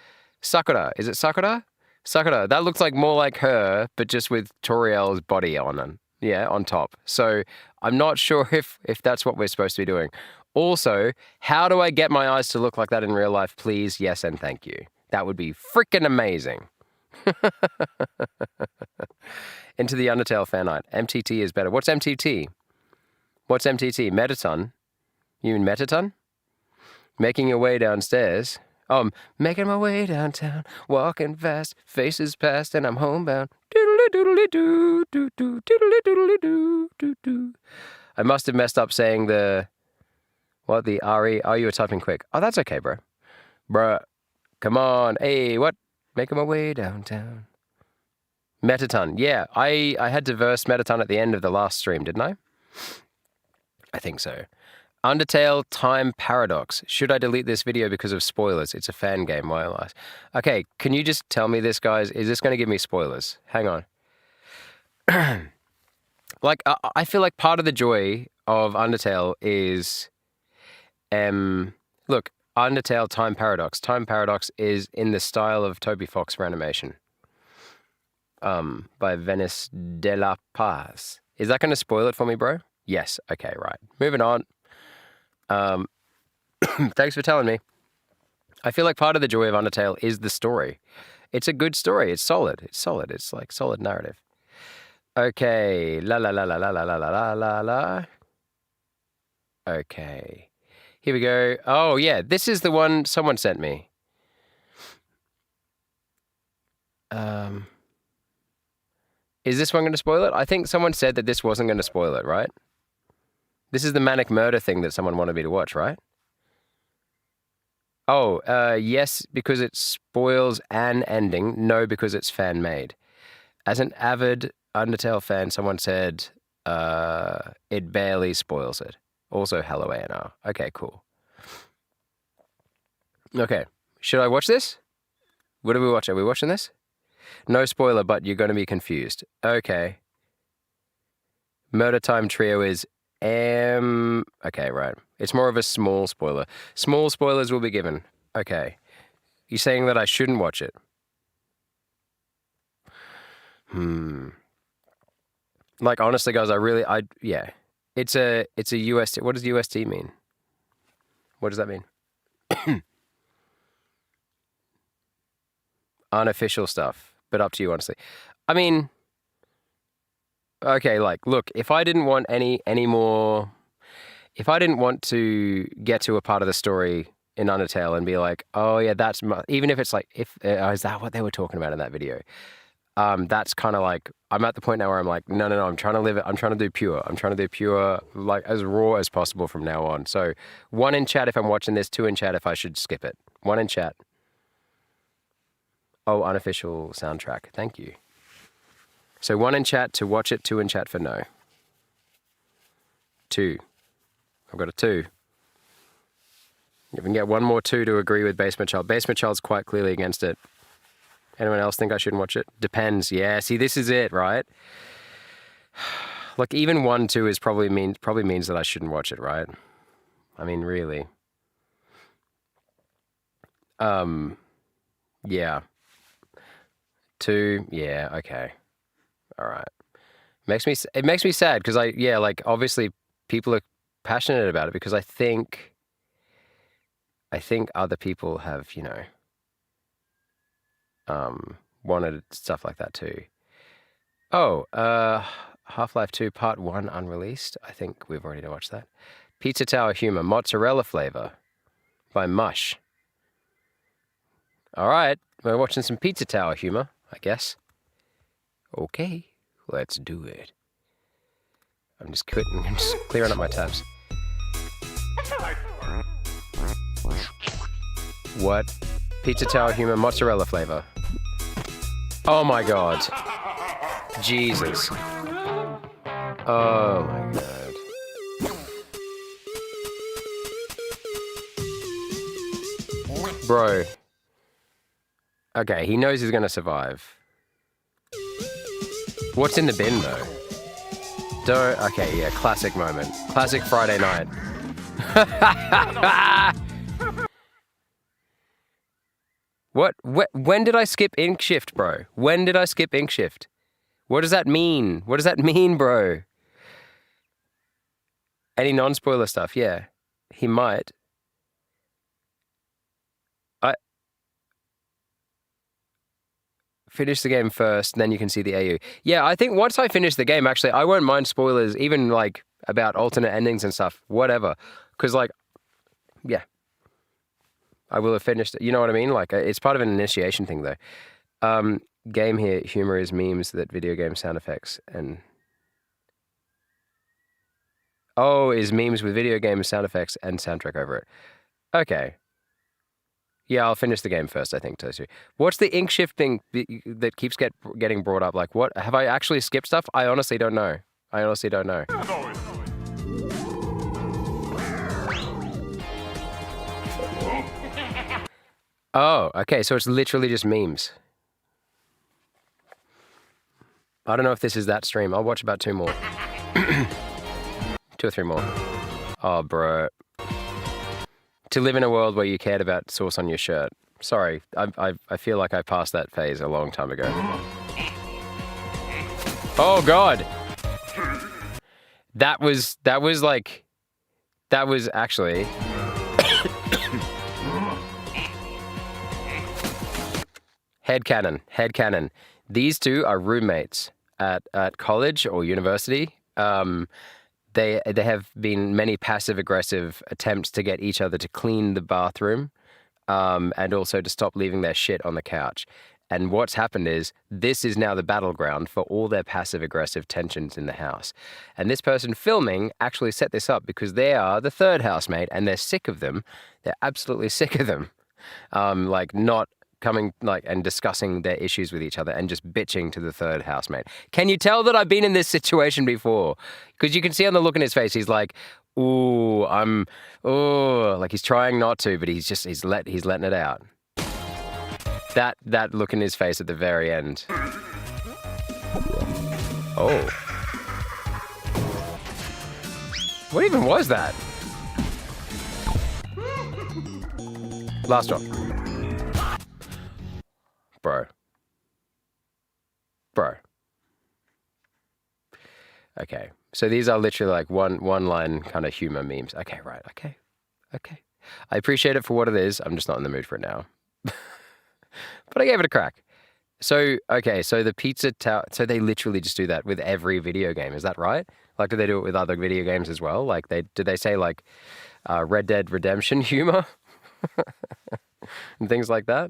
Sakura. Is it Sakura? Sakura. That looks like more like her, but just with Toriel's body on top. So I'm not sure if that's what we're supposed to be doing. Also, how do I get my eyes to look like that in real life? Please, yes, and thank you. That would be freaking amazing. Into the Undertale fan art. MTT is better. What's MTT? What's MTT? Metaton? You mean Metaton? Making your way downstairs. Oh, making my way downtown, walking fast, faces past, and I'm homebound. Doodly-doodly-doo, doo-doo, doodly-doodly-doo, doo-doo. I must have messed up saying the RE. Oh, you were typing quick. Oh, that's okay, bro. Bruh, come on. Hey, what? Making my way downtown. Metaton. Yeah, I had to verse Metaton at the end of the last stream, didn't I? I think so. Undertale Time Paradox. Should I delete this video because of spoilers? It's a fan game, why else? Okay, can you just tell me this, guys? Is this going to give me spoilers? Hang on. Like, I feel like part of the joy of Undertale is... look, Undertale Time Paradox. Time Paradox is in the style of Toby Fox for animation. By Venice de la Paz. Is that going to spoil it for me, bro? Yes. Okay, right. Moving on. Thanks for telling me. I feel like part of the joy of Undertale is the story. It's a good story. It's solid. It's solid. It's like solid narrative. Okay. La la la la la la la la la la. Okay. Here we go. Oh, yeah. This is the one someone sent me. Is this one going to spoil it? I think someone said that this wasn't going to spoil it, right? This is the Manic Murder thing that someone wanted me to watch, right? Oh, yes, because it spoils an ending. No, because it's fan-made. As an avid Undertale fan, someone said it barely spoils it. Also, hello, ANR. Okay, cool. Okay, should I watch this? What are we watching? Are we watching this? No spoiler, but you're going to be confused. Okay. Murder Time Trio is okay, right. It's more of a small spoiler. Small spoilers will be given. Okay. You're saying that I shouldn't watch it? Like, honestly, guys, yeah. It's a UST. What does UST mean? What does that mean? Unofficial stuff, but up to you, honestly. I mean... Okay, like, look, if I didn't want any more... If I didn't want to get to a part of the story in Undertale and be like, oh, yeah, that's... Even if it's like, is that what they were talking about in that video? That's kind of like, I'm at the point now where I'm like, no, I'm trying to live it. I'm trying to do pure. I'm trying to do pure, like, as raw as possible from now on. So, 1 in chat if I'm watching this, 2 in chat if I should skip it. 1 in chat. Oh, unofficial soundtrack. Thank you. So 1 in chat to watch it, 2 in chat for no. 2. I've got a 2. If we can get 1 more 2 to agree with Basement Child. Basement Child's quite clearly against it. Anyone else think I shouldn't watch it? Depends. Yeah, see, this is it, right? Like, even 1, 2 is probably means that I shouldn't watch it, right? I mean, really. Yeah. 2, yeah, okay. All right. It makes me sad because like, obviously people are passionate about it because I think other people have, wanted stuff like that too. Oh, Half-Life 2 Part 1 unreleased. I think we've already watched that. Pizza Tower Humor, Mozzarella Flavor by Mush. All right. We're watching some Pizza Tower Humor, I guess. Okay. Let's do it. I'm just clearing up my tabs. What? Pizza Tower Humor, Mozzarella Flavor. Oh my god. Jesus. Oh my god. Bro. Okay, he knows he's gonna survive. What's in the bin, though? Okay, yeah, classic moment. Classic Friday night. What? When did I skip ink shift, bro? When did I skip ink shift? What does that mean? What does that mean, bro? Any non-spoiler stuff? Yeah, he might. Finish the game first, then you can see the AU. Yeah, I think once I finish the game, actually, I won't mind spoilers, even like about alternate endings and stuff, whatever. Because, like, yeah, I will have finished it. You know what I mean? Like, it's part of an initiation thing, though. Game here, humor is memes that video game sound effects and... Oh, is memes with video game sound effects and soundtrack over it. Okay. Yeah, I'll finish the game first, I think, Tosu. What's the ink shift thing that keeps getting brought up? Like, what? Have I actually skipped stuff? I honestly don't know. I honestly don't know. Oh, okay, so it's literally just memes. I don't know if this is that stream. I'll watch about 2 more. 2 or 3 more. Oh, bro. To live in a world where you cared about sauce on your shirt. Sorry, I feel like I passed that phase a long time ago. Oh, God. That was actually... Headcanon. These two are roommates at college or university. They have been many passive-aggressive attempts to get each other to clean the bathroom and also to stop leaving their shit on the couch. And what's happened is this is now the battleground for all their passive-aggressive tensions in the house. And this person filming actually set this up because they are the third housemate and they're sick of them. They're absolutely sick of them. Like not coming and discussing their issues with each other and just bitching to the third housemate. Can you tell that I've been in this situation before? Because you can see on the look in his face, he's like, ooh, like he's trying not to, but he's letting it out. That look in his face at the very end. Oh. What even was that? Last one. Bro. Okay. So these are literally like one line kind of humor memes. Okay, right. Okay. I appreciate it for what it is. I'm just not in the mood for it now. But I gave it a crack. So, okay, so the pizza tower, so they literally just do that with every video game. Is that right? Like, do they do it with other video games as well? Like, did they say like Red Dead Redemption humor? And things like that?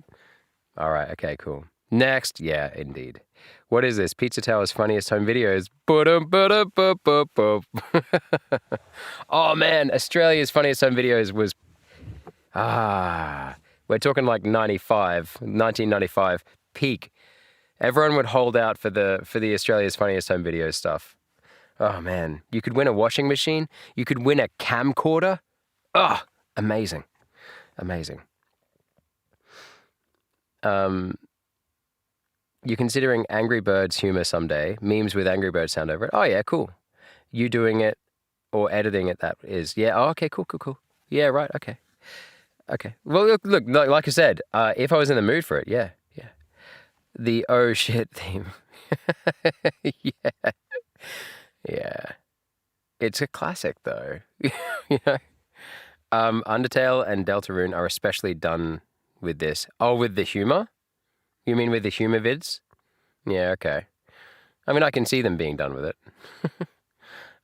All right, okay, cool. Next, yeah, indeed. What is this? Pizza Tower's funniest home videos. Oh man, Australia's funniest home videos was... we're talking like 1995, peak. Everyone would hold out for the Australia's funniest home videos stuff. Oh man, you could win a washing machine. You could win a camcorder. Oh, amazing. You're considering Angry Birds humor someday, memes with Angry Birds sound over it. Oh yeah, cool. You doing it or editing it, that is. Yeah, oh, okay, cool. Yeah, right, okay. Well, look, like I said, if I was in the mood for it, yeah. The oh shit theme. Yeah. It's a classic though. You know? Undertale and Deltarune are especially done with this. Oh, with the humor? You mean with the humor vids? Yeah, okay. I mean, I can see them being done with it.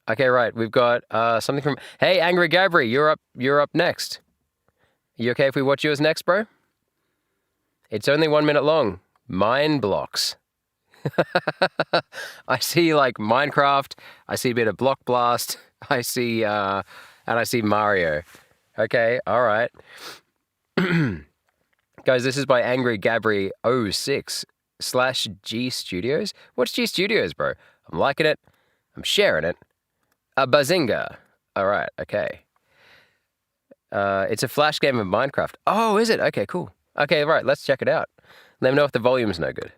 Okay, right. We've got something from... Hey, Angry Gabri, you're up next. You okay if we watch yours next, bro? It's only 1 minute long. Mine blocks. I see like Minecraft. I see a bit of Block Blast. I see, and I see Mario. Okay, all right. Guys, this is by Angry Gabri 06/G Studios. What's G Studios, bro? I'm liking it. I'm sharing it. A bazinga. All right, okay. It's a flash game of Minecraft. Oh, is it? Okay, cool. Okay, right, let's check it out. Let me know if the volume's no good.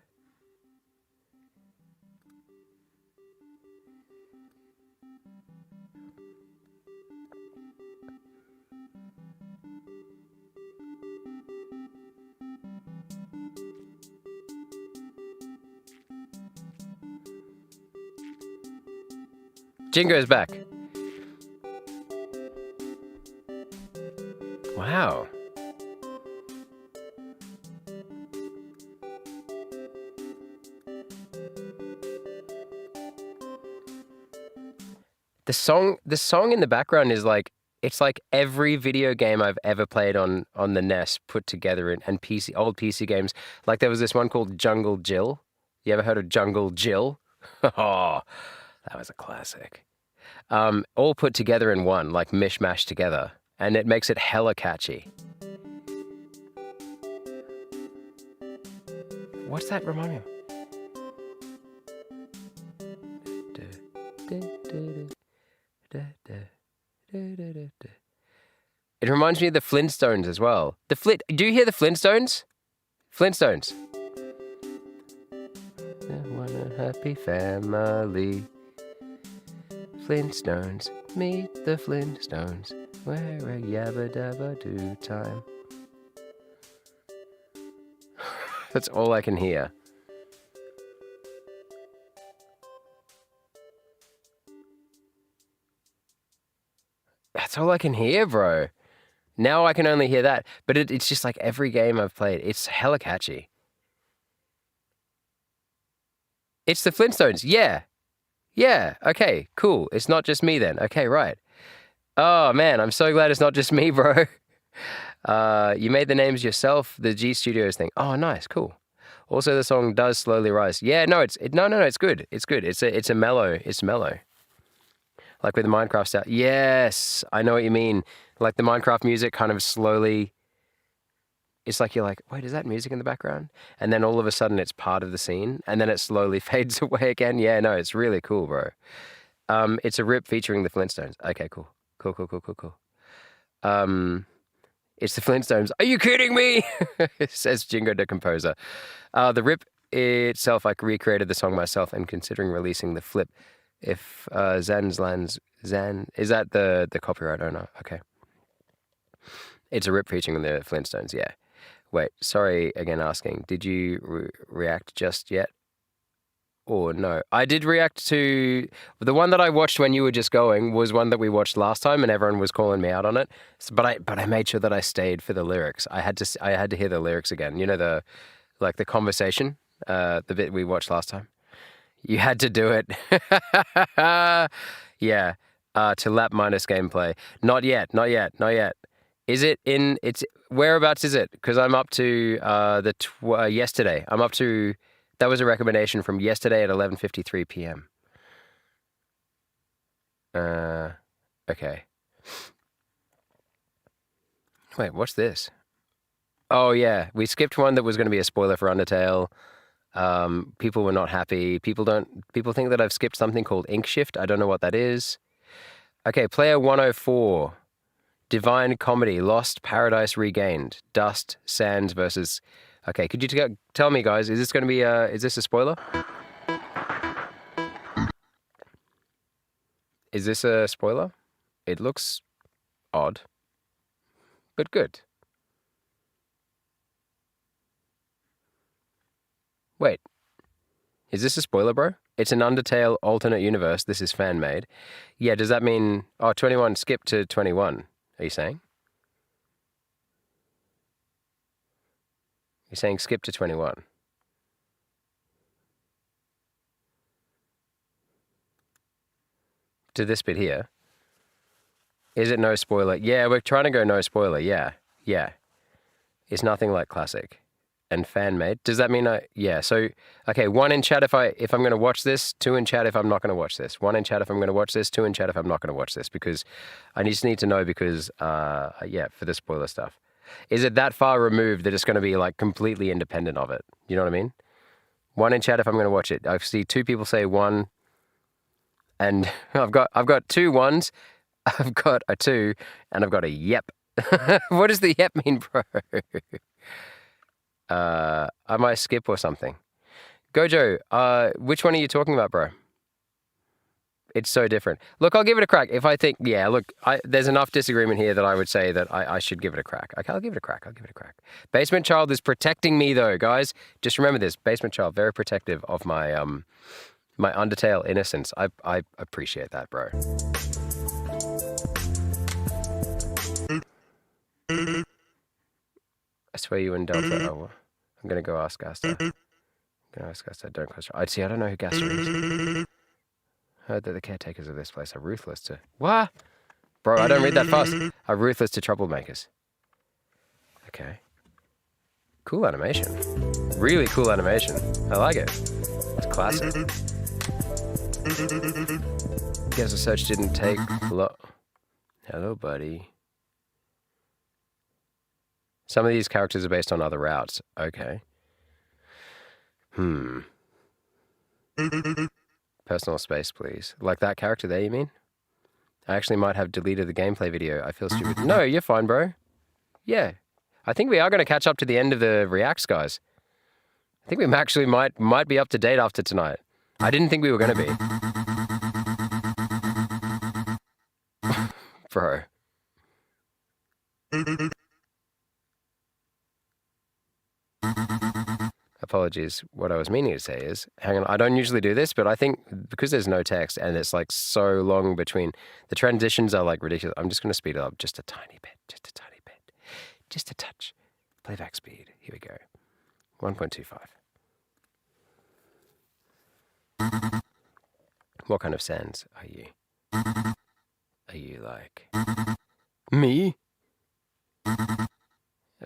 Jingo's back. Wow. The song in the background is like, it's like every video game I've ever played on the NES put together and old PC games. Like there was this one called Jungle Jill. You ever heard of Jungle Jill? Oh, that was a classic. All put together in one, like mishmash together. And it makes it hella catchy. What's that remind me of? It reminds me of the Flintstones as well. Do you hear the Flintstones? Flintstones. One a happy family. Flintstones, meet the Flintstones. Where a yabba dabba do time. That's all I can hear. That's all I can hear, bro. Now I can only hear that. But it's just like every game I've played. It's hella catchy. It's the Flintstones. Yeah. Yeah. Okay, cool. It's not just me then. Okay, right. Oh, man, I'm so glad it's not just me, bro. You made the names yourself, the G Studios thing. Oh, nice, cool. Also, the song does slowly rise. Yeah, no, it's good. It's good. It's mellow. Like with the Minecraft style. Yes, I know what you mean. Like the Minecraft music kind of slowly. It's like you're like, wait, is that music in the background? And then all of a sudden it's part of the scene, and then it slowly fades away again. Yeah, no, it's really cool, bro. It's a rip featuring the Flintstones. Okay, cool. Cool. It's the Flintstones. Are you kidding me? Says Jingo the Composer. The rip itself, I recreated the song myself and considering releasing the flip. If Zan, is that the copyright owner? Okay. It's a rip featuring the Flintstones, yeah. Wait, sorry again asking. Did you react just yet? Or no? I did react to the one that I watched when you were just going was one that we watched last time and everyone was calling me out on it. But I made sure that I stayed for the lyrics. I had to hear the lyrics again. You know, the conversation, the bit we watched last time. You had to do it. Yeah. To lap minus gameplay. Not yet. Is it in? It's whereabouts is it? Because I'm up to yesterday. I'm up to. That was a recommendation from yesterday at 11:53 p.m. Okay. Wait, what's this? Oh yeah, we skipped one that was going to be a spoiler for Undertale. People were not happy. People think that I've skipped something called Ink Shift. I don't know what that is. Okay, player 104. Divine Comedy, Lost, Paradise Regained, Dust, Sands versus... Okay, could you tell me, guys, is this going to be is this a spoiler? Is this a spoiler? It looks odd, but good. Wait, is this a spoiler, bro? It's an Undertale alternate universe. This is fan-made. Yeah, does that mean... Oh, 21, skip to 21, are you saying? You're saying skip to 21. To this bit here. Is it no spoiler? Yeah, we're trying to go no spoiler. Yeah. It's nothing like classic. And fan-made. Does that mean yeah, so... Okay, 1 in chat if I'm going to watch this. 2 in chat if I'm not going to watch this. 1 in chat if I'm going to watch this. 2 in chat if I'm not going to watch this. Because I just need to know because, yeah, for the spoiler stuff. Is it that far removed that it's going to be like completely independent of it? You know what I mean? 1 in chat if I'm going to watch it. I see 2 people say 1, and I've got 2 1s, I've got a 2, and I've got a yep. What does the yep mean, bro? I might skip or something. Gojo, which one are you talking about, bro? It's so different. Look, I'll give it a crack. If I think, yeah, look, there's enough disagreement here that I would say that I should give it a crack. Okay, I'll give it a crack. Basement Child is protecting me, though, guys. Just remember this. Basement Child, very protective of my my Undertale innocence. I appreciate that, bro. I swear you and Delta. Oh, I'm going to go ask Gaster. Don't question. I don't know who Gaster is. Heard that the caretakers of this place are ruthless to... What? Bro, I don't read that fast. Are ruthless to troublemakers. Okay. Cool animation. Really cool animation. I like it. It's classic. Guess the search didn't take a lot. Hello, buddy. Some of these characters are based on other routes. Okay. Personal space, please. Like that character there, you mean? I actually might have deleted the gameplay video. I feel stupid. No, you're fine, bro. Yeah. I think we are going to catch up to the end of the reacts, guys. I think we actually might be up to date after tonight. I didn't think we were going to be. Bro. Apologies. What I was meaning to say is, hang on, I don't usually do this, but I think because there's no text and it's like so long between, the transitions are like ridiculous. I'm just going to speed it up just a tiny bit, just a tiny bit, just a touch. Playback speed. Here we go. 1.25. What kind of sands are you? Are you like me? I've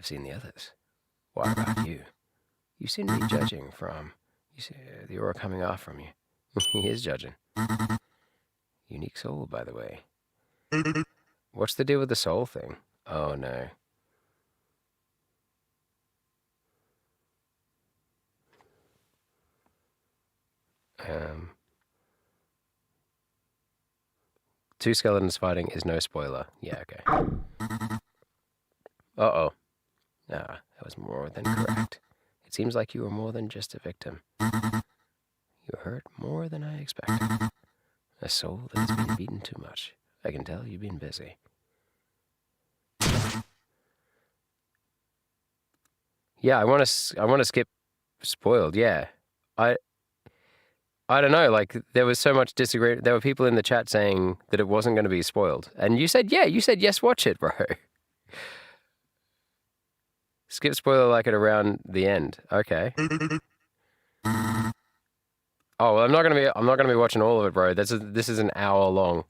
seen the others. What about you? You seem to be judging from... You see the aura coming off from you. He is judging. Unique soul, by the way. What's the deal with the soul thing? Oh, no. Two skeletons fighting is no spoiler. Yeah, okay. Uh-oh. Ah, that was more than correct. It seems like you were more than just a victim. You hurt more than I expected. A soul that has been beaten too much. I can tell you've been busy. Yeah, I want to skip spoiled. Yeah, I don't know. Like there was so much disagreement. There were people in the chat saying that it wasn't going to be spoiled, and you said yeah. You said yes. Watch it, bro. Skip spoiler like it around the end. Okay. Oh, well, I'm not gonna be watching all of it, bro. This is an hour long.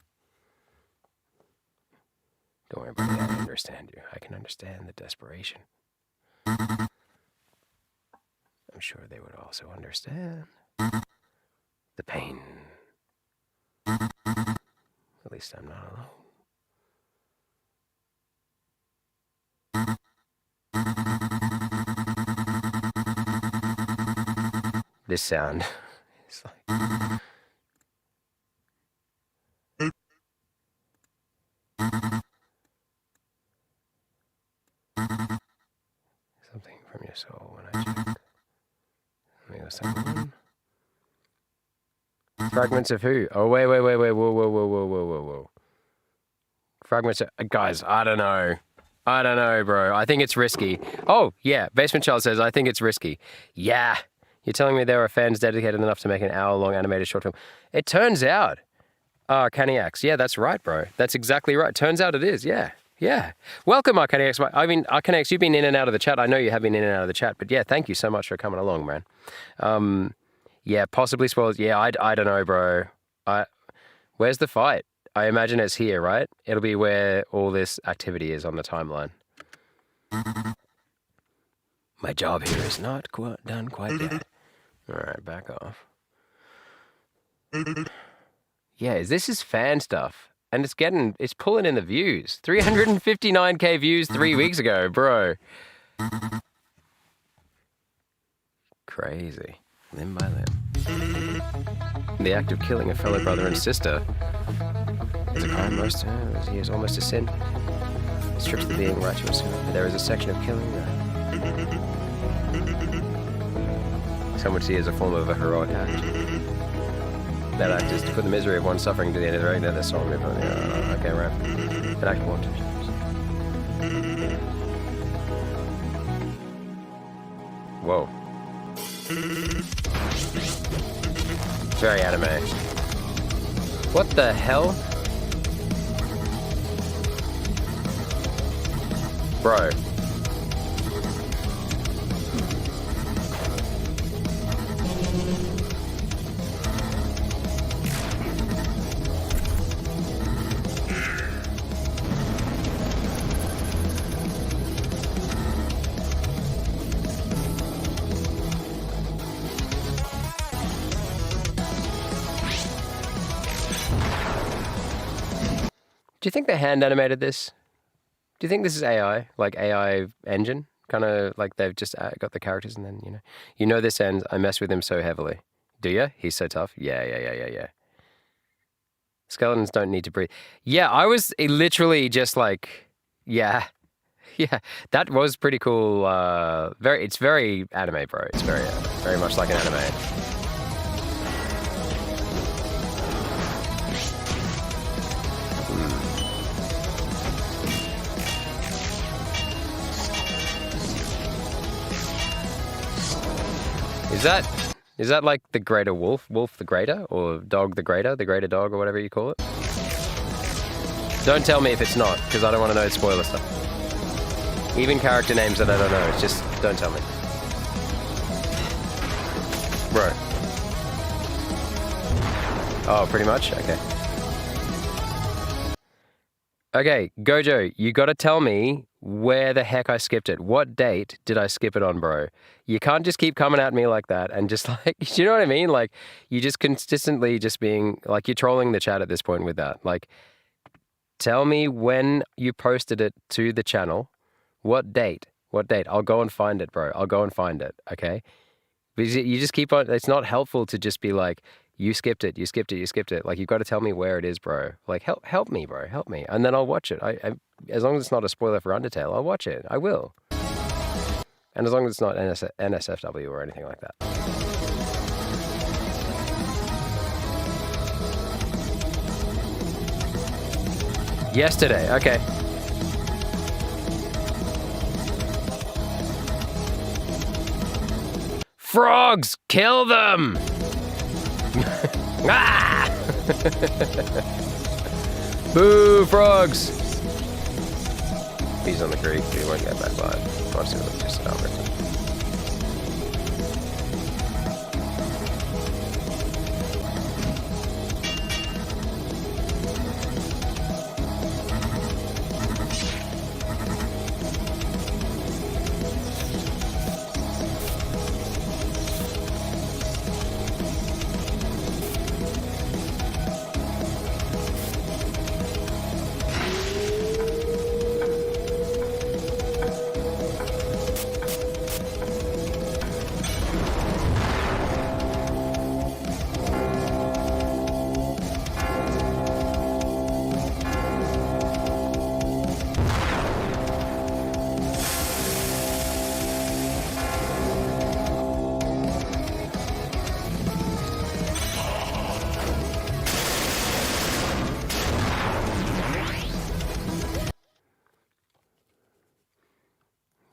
Don't worry about it. I understand you. I can understand the desperation. I'm sure they would also understand the pain. At least I'm not alone. This sound is like something from your soul when I check. Let me go someone. Fragments of who? Oh wait, whoa. Fragments of guys, I don't know, bro. I think it's risky. Oh, yeah. Basement Child says, I think it's risky. Yeah. You're telling me there are fans dedicated enough to make an hour-long animated short film? It turns out. Arcaniacs. Yeah, that's right, bro. That's exactly right. Turns out it is. Yeah. Yeah. Welcome, Arcaniacs. I mean, Arcaniacs, you've been in and out of the chat. I know you have been in and out of the chat, but yeah, thank you so much for coming along, man. Yeah, possibly spoiled. Yeah, I don't know, bro. Where's the fight? I imagine it's here, right? It'll be where all this activity is on the timeline. My job here is not done quite yet. All right, back off. Yeah, this is fan stuff. And it's pulling in the views. 359k views 3 weeks ago, bro. Crazy. Limb by limb. The act of killing a fellow brother and sister is a crime most times. He is almost a sin. It strips the being right to a sin. But there is a section of killing some would see as a form of a heroic act. That act is to put the misery of one suffering to the end of the right. That's all. Okay, right. An act of one. Whoa. Very anime. What the hell? Bro. think they hand animated this? Do you think this is AI, like AI engine? Kind of like they've just got the characters and then, you know this ends, I mess with him so heavily. Do you? He's so tough. Yeah. Skeletons don't need to breathe. Yeah, I was literally just like, yeah, that was pretty cool. It's very anime, bro. It's very much like an anime. Is that like the greater wolf the greater, or dog the greater dog, or whatever you call it? Don't tell me if it's not, because I don't want to know spoiler stuff. Even character names that I don't know, it's just don't tell me. Bro. Oh, pretty much? Okay. Okay, Gojo, you gotta tell me where the heck I skipped it. What date did I skip it on, bro? You can't just keep coming at me like that and just like, you know what I mean? Like, you just consistently just being, like, you're trolling the chat at this point with that. Like, tell me when you posted it to the channel. What date? I'll go and find it, bro. I'll go and find it, okay? Because you just keep on, it's not helpful to just be like, you skipped it. Like, you've got to tell me where it is, bro. Like, help me, bro. Help me. And then I'll watch it. I as long as it's not a spoiler for Undertale, I'll watch it. I will. And as long as it's not NSFW or anything like that. Yesterday, okay. Frogs! Kill them! Ah! Boo, frogs! He's on the creek, he won't get back live. Watch it, just stop it.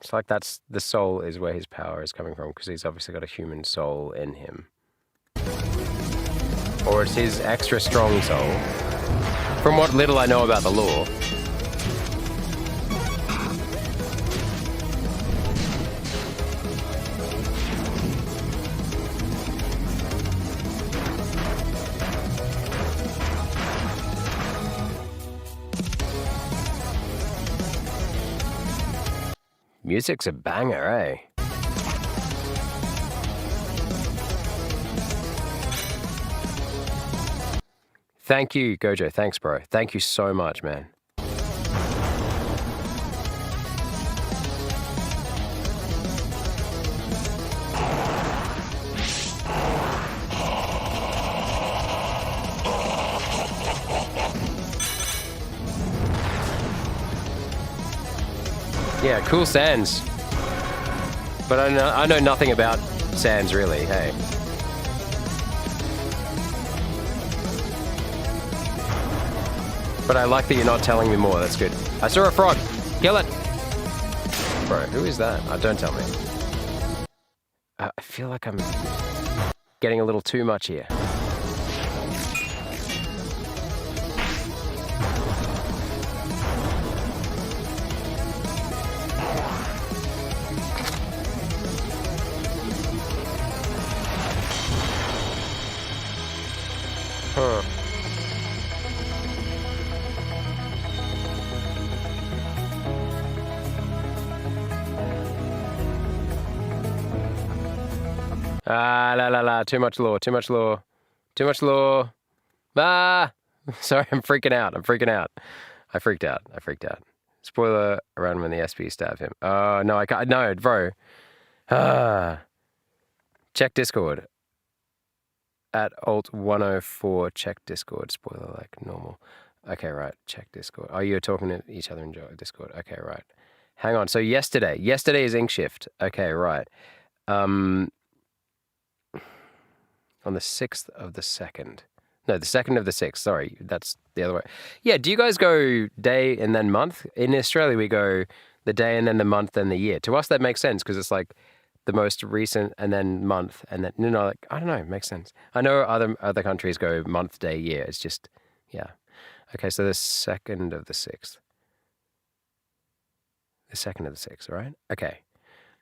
It's like that's the soul is where his power is coming from, because he's obviously got a human soul in him. Or it's his extra strong soul. From what little I know about the lore. Music's a banger, eh? Thank you, Gojo. Thanks, bro. Thank you so much, man. Yeah, cool Sans. But I know nothing about Sans, really, hey. But I like that you're not telling me more, that's good. I saw a frog! Kill it! Bro, who is that? Don't tell me. I feel like I'm getting a little too much here. Huh. Too much lore, too much lore. Too much lore. Ah! Sorry, I'm freaking out. I freaked out. Spoiler around when the SP stabbed him. Oh, no, I can't. No, bro. Check Discord. At alt104, check Discord. Spoiler like normal. Okay, right. Check Discord. Oh, you're talking to each other in Discord. Okay, right. Hang on. So yesterday is Ink Shift. Okay, right. On the 6th of the 2nd. No, the 2nd of the 6th. Sorry, that's the other way. Yeah, do you guys go day and then month? In Australia, we go the day and then the month and the year. To us, that makes sense because it's like the most recent and then month and then, like, I don't know, it makes sense. I know other countries go month, day, year. It's just, yeah. Okay, so the 2nd of the 6th. The 2nd of the 6th, right? Okay.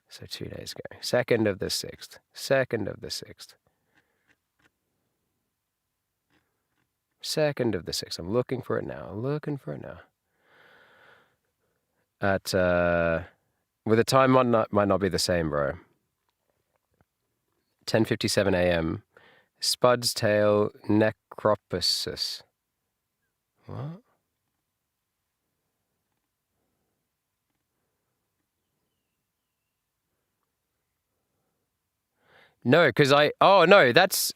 So 2 days ago. 2nd of the 6th. 2nd of the 6th. 2nd of the 6th. I'm looking for it now. At, well, the time might not be the same, bro. 10:57 a.m. Spud's tail necroposis. What? No, because oh, no, that's...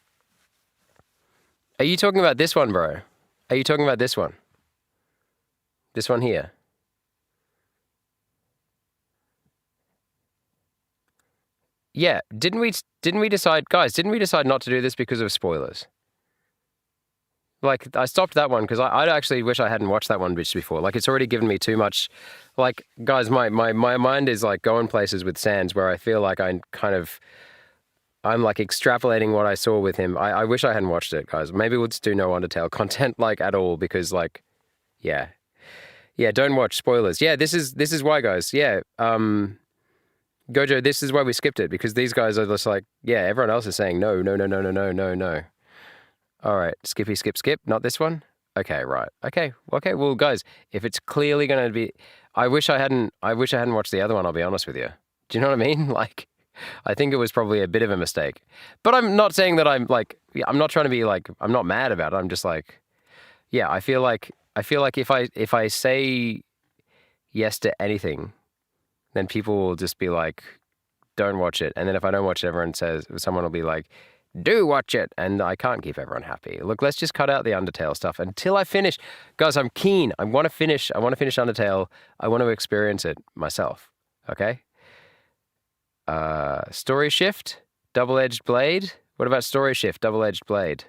Are you talking about this one, bro? Are you talking about this one? This one here? Yeah, didn't we decide, guys, didn't we decide not to do this because of spoilers? Like, I stopped that one because I actually wish I hadn't watched that one just before. Like, it's already given me too much. Like, guys, my mind is like going places with Sans where I feel like I'm like extrapolating what I saw with him. I wish I hadn't watched it, guys. Maybe we'll just do no Undertale content like at all because like, yeah, don't watch spoilers. Yeah, this is why, guys. Yeah, Gojo, this is why we skipped it because these guys are just like, yeah, everyone else is saying no. All right, skippy, skip. Not this one. Okay, right. Okay. Well, guys, if it's clearly going to be, I wish I hadn't watched the other one. I'll be honest with you. Do you know what I mean? Like, I think it was probably a bit of a mistake. But I'm not saying that I'm like, I'm not trying to be like, I'm not mad about it. I'm just like, yeah, I feel like if I say yes to anything, then people will just be like, don't watch it. And then if I don't watch it, someone will be like, do watch it. And I can't keep everyone happy. Look, let's just cut out the Undertale stuff until I finish. Guys, I'm keen. I want to finish Undertale. I want to experience it myself. Okay? Story Shift, Double-Edged Blade. What about Story Shift, Double-Edged Blade?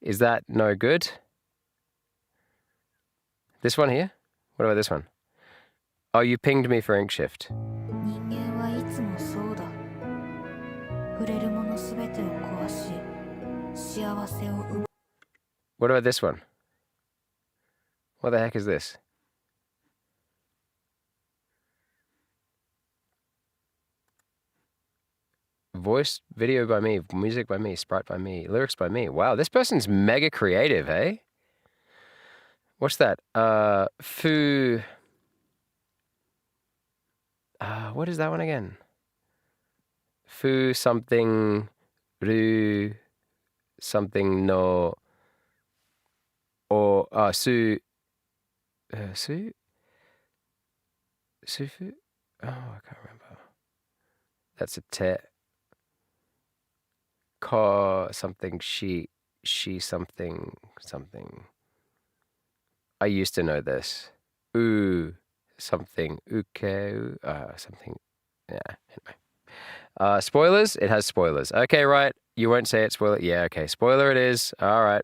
Is that no good? This one here? What about this one? Oh, you pinged me for Ink Shift. What about this one? What the heck is this? Voice, video by me, music by me, sprite by me, lyrics by me. Wow, this person's mega creative, eh? What's that? What is that one again? Fu something, ru something no, or sufu? Oh, I can't remember. That's a te. Ka something, she something. I used to know this. Something, something. Yeah, anyway. Spoilers? It has spoilers. Okay, right. You won't say it, spoiler. Yeah, okay. Spoiler it is. All right.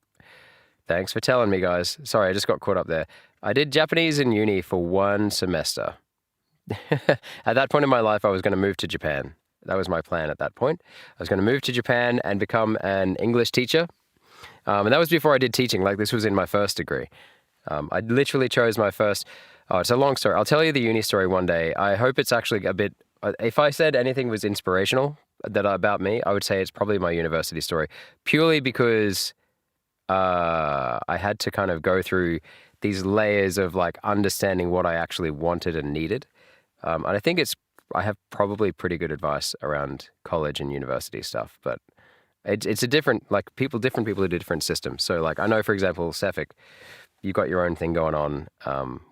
Thanks for telling me, guys. Sorry, I just got caught up there. I did Japanese in uni for 1 semester. At that point in my life, I was going to move to Japan. That was my plan at that point. I was going to move to Japan and become an English teacher. And that was before I did teaching. Like, this was in my first degree. I literally chose my first... Oh, it's a long story. I'll tell you the uni story one day. I hope it's actually a bit... If I said anything was inspirational about me, I would say it's probably my university story. Purely because I had to kind of go through these layers of like understanding what I actually wanted and needed. And I think I have probably pretty good advice around college and university stuff, but it's a different people who do different systems. So like, I know, for example, Cefic, you got your own thing going on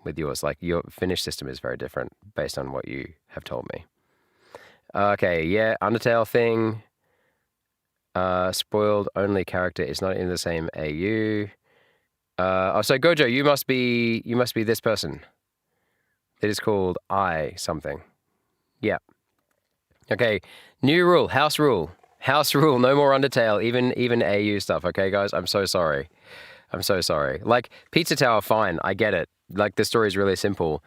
with yours. Like your finish system is very different based on what you have told me. Okay, yeah, Undertale thing. Spoiled only character is not in the same AU. So Gojo, you must be this person. It is called I something. Yeah. Okay, new rule, house rule. House rule, no more Undertale, even AU stuff, okay guys? I'm so sorry. I'm so sorry. Like, Pizza Tower, fine, I get it. Like, the story is really simple.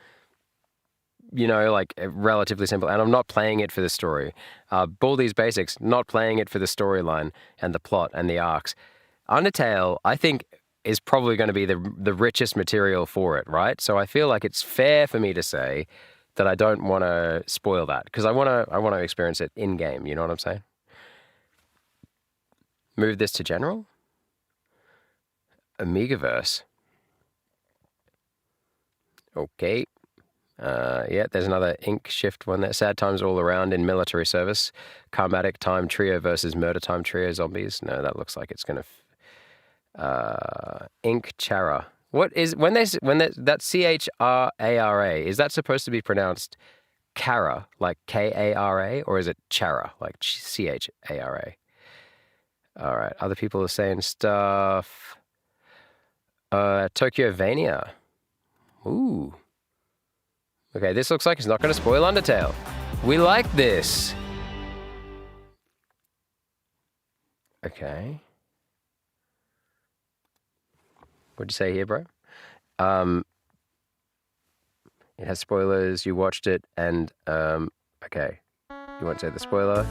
You know, like, relatively simple. And I'm not playing it for the story. Baldi's Basics, not playing it for the storyline and the plot and the arcs. Undertale, I think, is probably going to be the richest material for it, right? So I feel like it's fair for me to say that I don't want to spoil that, because I want to experience it in-game, you know what I'm saying? Move this to general? Amigaverse. Okay. Yeah, there's another ink shift one there. Sad times all around in military service. Karmatic time trio versus murder time trio zombies. No, that looks like it's going to... Ink Chara. What is... That C-H-R-A-R-A, is that supposed to be pronounced Kara, like K-A-R-A, or is it Chara, like C-H-A-R-A? All right, other people are saying stuff. Tokyo Vania. Ooh. Okay, this looks like it's not going to spoil Undertale. We like this. Okay. What'd you say here, bro? It has spoilers. You watched it, and okay. You won't say the spoiler.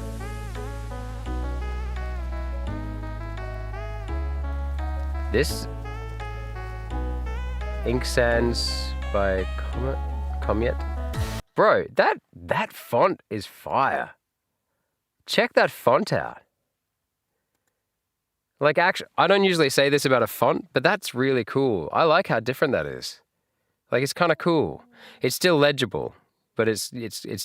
This Ink Sands by Comet. Bro, that font is fire. Check that font out. Like, actually, I don't usually say this about a font, but that's really cool. I like how different that is. Like, it's kind of cool. It's still legible, but it's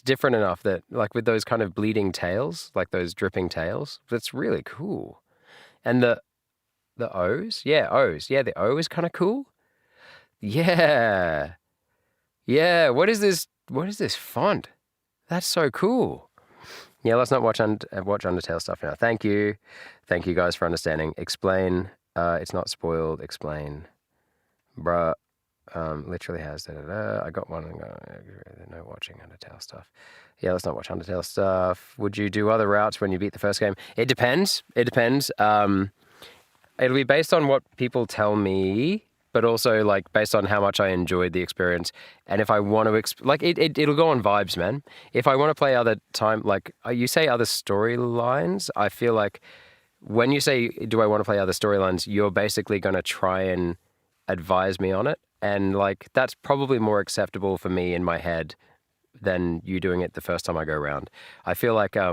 different enough that, like, with those kind of bleeding tails, like those dripping tails, that's really cool. And the O's? Yeah, O's. Yeah, the O is kind of cool. Yeah. Yeah, what is this font? That's so cool. Yeah, let's not watch Undertale stuff now. Thank you. Thank you guys for understanding. Explain. It's not spoiled. Explain. Bruh. Literally has I got one. No watching Undertale stuff. Yeah, let's not watch Undertale stuff. Would you do other routes when you beat the first game? It depends. It depends. It'll be based on what people tell me, but also like based on how much I enjoyed the experience. And if I want to, it'll go on vibes, man. If I want to play other you say other storylines, I feel like when you say, do I want to play other storylines, you're basically going to try and advise me on it. And like, that's probably more acceptable for me in my head than you doing it the first time I go around. I feel like, I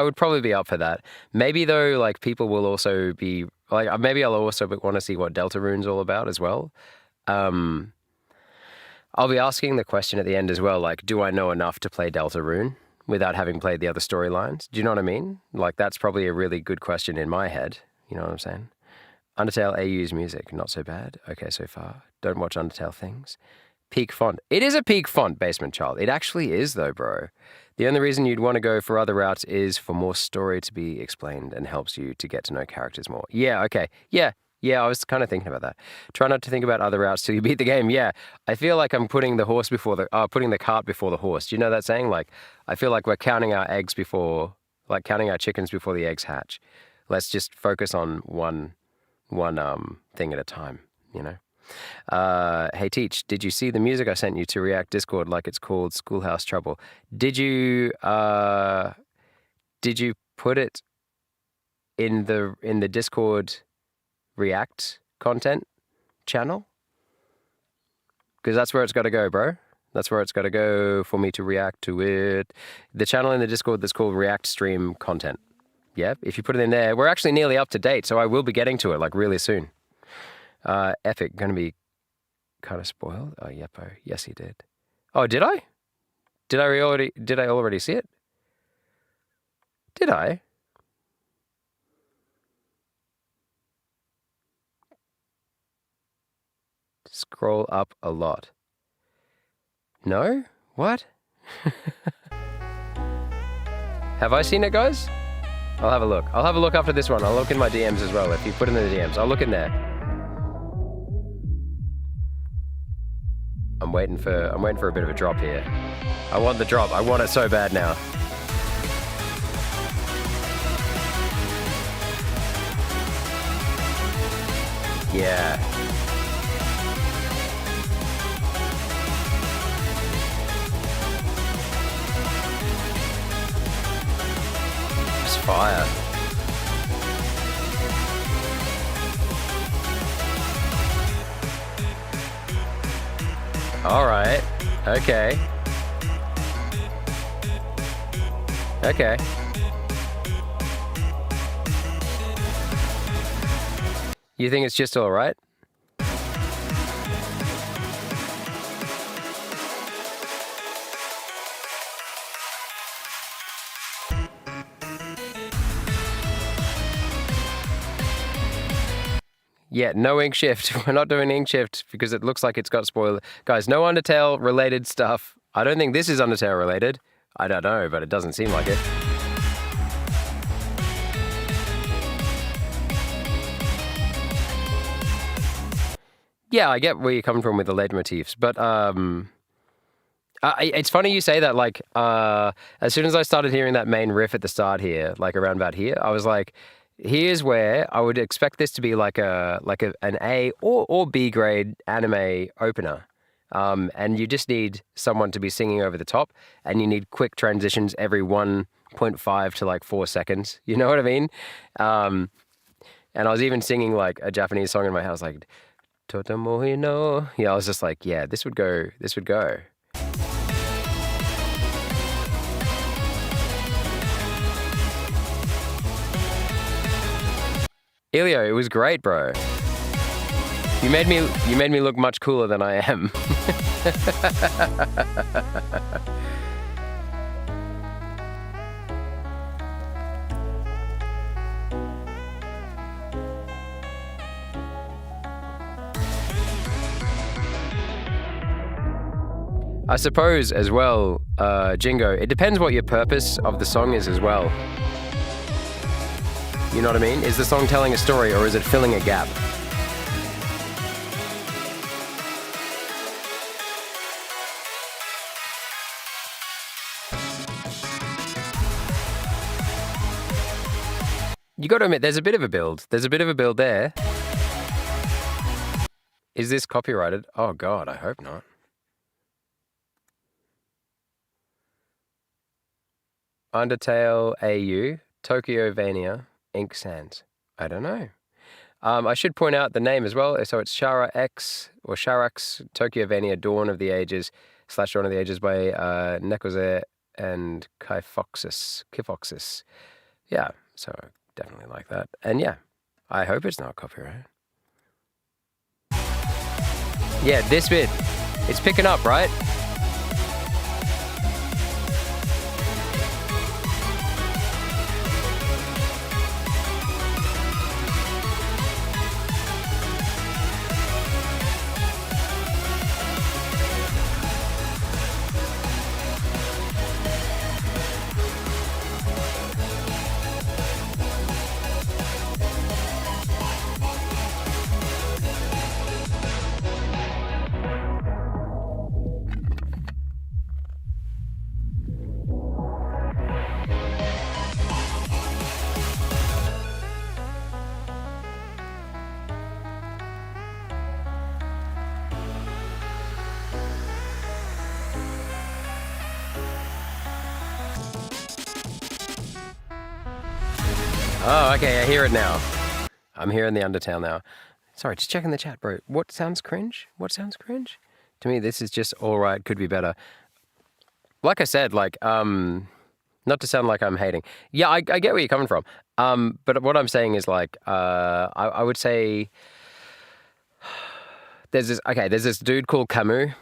would probably be up for that. Maybe though, like people will also be like, maybe I'll also want to see what Deltarune's all about as well. I'll be asking the question at the end as well, like, do I know enough to play Deltarune without having played the other storylines? Do you know what I mean? Like, that's probably a really good question in my head. You know what I'm saying? Undertale AU's music, not so bad. Okay, so far. Don't watch Undertale things. Peak font. It is a peak font, Basement Child. It actually is though, bro. The only reason you'd want to go for other routes is for more story to be explained and helps you to get to know characters more. Yeah, okay. Yeah, I was kind of thinking about that. Try not to think about other routes till you beat the game. Yeah, I feel like I'm putting the cart before the horse. Do you know that saying? Like, I feel like we're counting our chickens before the eggs hatch. Let's just focus on one thing at a time, you know? Hey Teach, did you see the music I sent you to React Discord, like it's called Schoolhouse Trouble? Did you put it in the Discord React content channel? Because that's where it's got to go, bro. That's where it's got to go for me to react to it. The channel in the Discord that's called React Stream Content. Yeah, if you put it in there, we're actually nearly up to date, so I will be getting to it like really soon. Epic, going to be kind of spoiled. Oh, yepo. Yes, he did. Oh, did I? Did I already see it? Did I? Scroll up a lot. No? What? Have I seen it, guys? I'll have a look. I'll have a look after this one. I'll look in my DMs as well. If you put in the DMs, I'll look in there. I'm waiting for a bit of a drop here. I want the drop. I want it so bad now. Yeah. It's fire. All right. Okay. Okay. You think it's just all right? Yeah, no ink shift. We're not doing ink shift because it looks like it's got spoiled. Guys, no Undertale related stuff. I don't think this is Undertale related. I don't know, but it doesn't seem like it. Yeah, I get where you're coming from with the leitmotifs, but it's funny you say that. Like, as soon as I started hearing that main riff at the start here, like around about here, I was like, here's where I would expect this to be like an A or B grade anime opener. And you just need someone to be singing over the top, and you need quick transitions every 1.5 to like 4 seconds. You know what I mean? And I was even singing like a Japanese song in my house, like Totemo hino. Yeah, I was just like, yeah, this would go. This would go. Elio, it was great, bro. You made me look much cooler than I am. I suppose as well, Jingo, it depends what your purpose of the song is as well. You know what I mean? Is the song telling a story or is it filling a gap? You got to admit, there's a bit of a build. There's a bit of a build there. Is this copyrighted? Oh God, I hope not. Undertale AU, Tokyo Vania, Ink Sans. I don't know. I should point out the name as well. So it's Shara X or Sharax Tokyo Vania Dawn of the Ages / Dawn of the Ages by Nekoze and Kyphoxis. Yeah, so definitely like that. And yeah, I hope it's not copyright. Yeah, this bit, it's picking up, right? Oh, okay, I hear it now. I'm hearing the Undertale now. Sorry, just checking the chat, bro. What sounds cringe? What sounds cringe? To me, this is just all right, could be better. Like I said, like, not to sound like I'm hating. Yeah, I get where you're coming from. But what I'm saying is like, I would say there's this dude called Camus.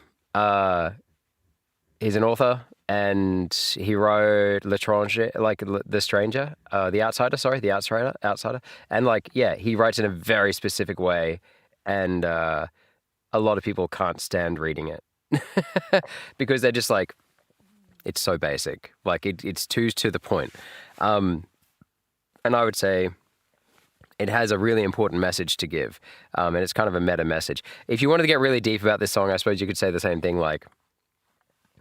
He's an author. And he wrote L'Étranger, like The Stranger, The Outsider. And like, yeah, he writes in a very specific way. And a lot of people can't stand reading it because they're just like, it's so basic. Like it's too to the point. And I would say it has a really important message to give. And it's kind of a meta message. If you wanted to get really deep about this song, I suppose you could say the same thing, like,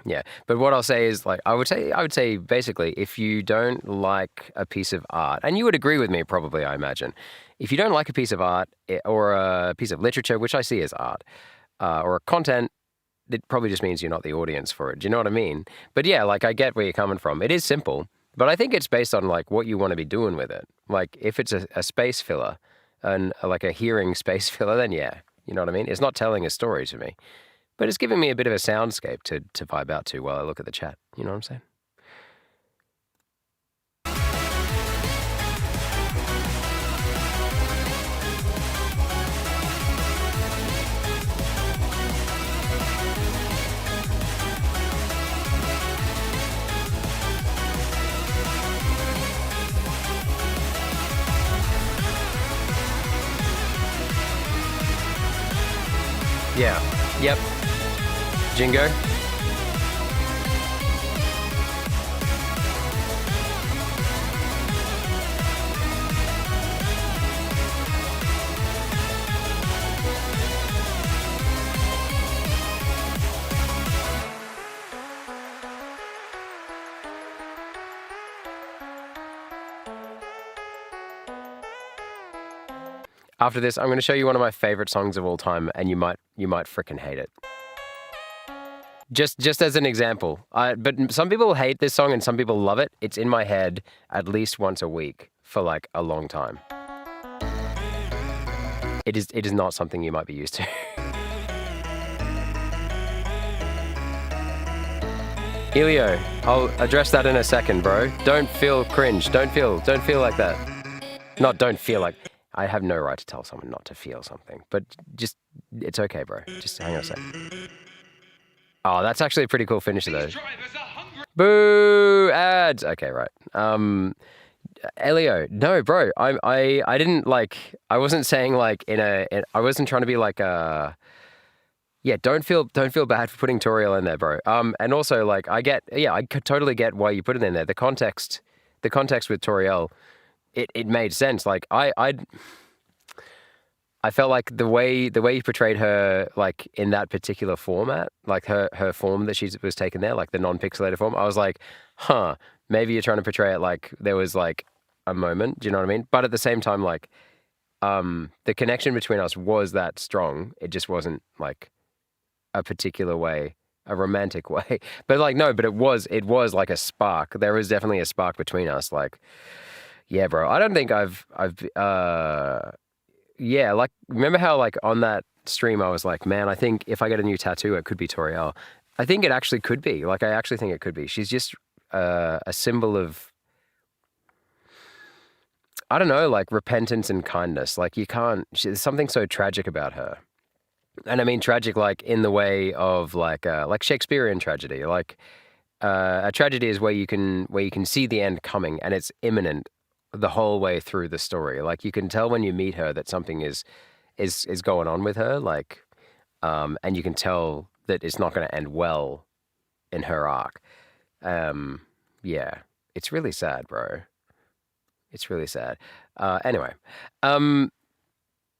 yeah. But what I'll say is, like, I would say basically, if you don't like a piece of art, and you would agree with me probably, I imagine, if you don't like a piece of art or a piece of literature, which I see as art, or a content, it probably just means you're not the audience for it. Do you know what I mean? But yeah, like, I get where you're coming from. It is simple, but I think it's based on like what you want to be doing with it. Like if it's a space filler and like a hearing space filler, then yeah, you know what I mean? It's not telling a story to me, but it's giving me a bit of a soundscape to vibe out to while I look at the chat. You know what I'm saying? Yeah. Yep. Jingo. After this, I'm going to show you one of my favorite songs of all time, and you might freaking hate it. Just as an example. But some people hate this song and some people love it. It's in my head at least once a week for like a long time. It is not something you might be used to. Elio, I'll address that in a second, bro. Don't feel cringe. Don't feel like that. Not don't feel like... I have no right to tell someone not to feel something, but just, it's okay, bro. Just hang on a sec. Oh, that's actually a pretty cool finisher, though. Boo! Ads! Okay, right. Elio, no, bro. I didn't, like, I wasn't saying, like, I wasn't trying to be, like, yeah, don't feel bad for putting Toriel in there, bro. And also, like, I totally get why you put it in there. The context with Toriel, it made sense. Like I felt like the way you portrayed her, like in that particular format, like her form that she was taken there, like the non-pixelated form, I was like, huh, maybe you're trying to portray it like there was like a moment. Do you know what I mean? But at the same time, like the connection between us was that strong. It just wasn't like a particular way, a romantic way. But like no, but it was like a spark. There was definitely a spark between us. Like. Yeah, bro. I don't think yeah, like, remember how, like, on that stream I was like, man, I think if I get a new tattoo, it could be Toriel. I think it actually could be. Like, I actually think it could be. She's just a symbol of, I don't know, like, repentance and kindness. Like, there's something so tragic about her. And I mean tragic, like, in the way of, like Shakespearean tragedy. Like, a tragedy is where you can see the end coming and it's imminent the whole way through the story. Like you can tell when you meet her that something is going on with her, like, and you can tell that it's not going to end well in her arc. Yeah, it's really sad, bro. It's really sad. Anyway,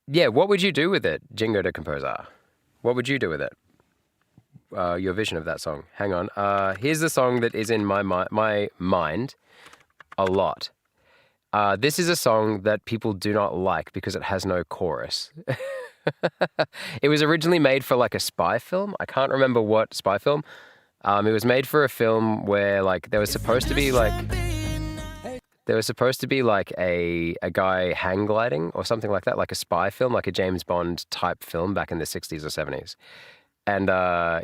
yeah, what would you do with it, Jingo de Composer? What would you do with it? Your vision of that song. Hang on. Here's the song that is in my mind a lot. This is a song that people do not like because it has no chorus. It was originally made for like a spy film. I can't remember what spy film. It was made for a film where like there was supposed to be like a guy hang gliding or something like that, like a spy film, like a James Bond type film back in the 60s or 70s. And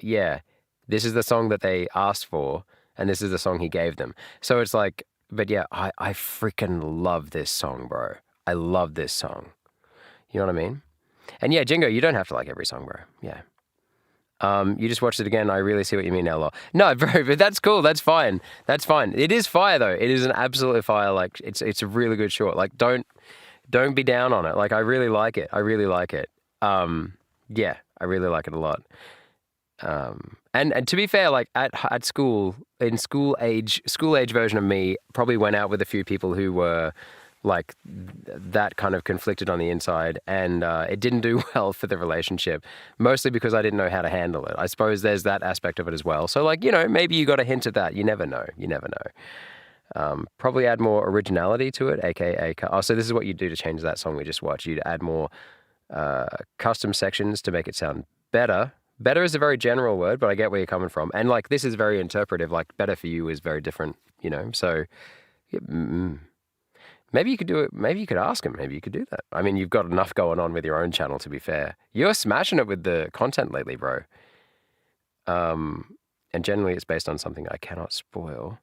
yeah, this is the song that they asked for, and this is the song he gave them. So it's like, but yeah, I freaking love this song, bro. I love this song. You know what I mean? And yeah, Jingo, you don't have to like every song, bro. Yeah. You just watched it again. I really see what you mean now, lol. No, bro, but that's cool. That's fine. That's fine. It is fire though. It is an absolute fire. Like it's a really good short. Like don't be down on it. Like I really like it. I really like it. Yeah, I really like it a lot. And to be fair, like at school, in school age version of me probably went out with a few people who were like that kind of conflicted on the inside, and it didn't do well for the relationship, mostly because I didn't know how to handle it. I suppose there's that aspect of it as well. So like, you know, maybe you got a hint at that. You never know. Probably add more originality to it, aka so this is what you do to change that song we just watched. You'd add more custom sections to make it sound better. Better is a very general word, but I get where you're coming from. And like, this is very interpretive. Like, better for you is very different, you know? So maybe you could do it. Maybe you could ask him. Maybe you could do that. I mean, you've got enough going on with your own channel, to be fair. You're smashing it with the content lately, bro. And generally it's based on something I cannot spoil.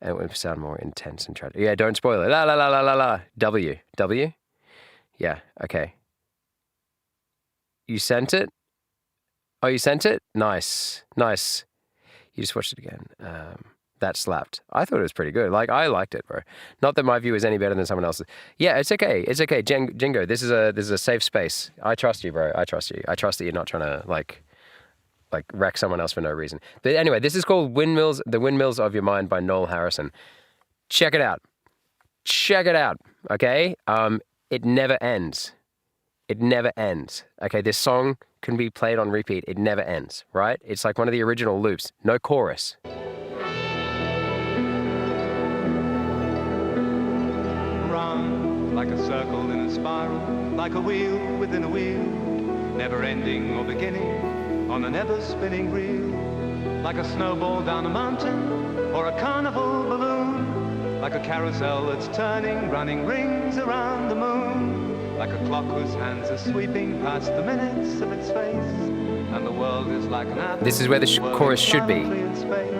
And it would sound more intense and tragic. Yeah, don't spoil it. La, la, la, la, la, la. W? Yeah, okay. You sent it? Oh, you sent it? Nice. You just watched it again. That slapped. I thought it was pretty good. Like, I liked it, bro. Not that my view is any better than someone else's. Yeah, it's okay. Jingo, this is a safe space. I trust you, bro. I trust you. I trust that you're not trying to like wreck someone else for no reason. But anyway, this is called Windmills, The Windmills of Your Mind by Noel Harrison. Check it out. Okay? It never ends. Okay, this song can be played on repeat. It never ends, right? It's like one of the original loops. No chorus. Run like a circle in a spiral, like a wheel within a wheel, never ending or beginning on an ever spinning reel, like a snowball down a mountain or a carnival balloon, like a carousel that's turning, running rings around the moon. Like a clock whose hands are sweeping past the minutes of its face, and the world is like an apple. This is where the chorus should be. In space,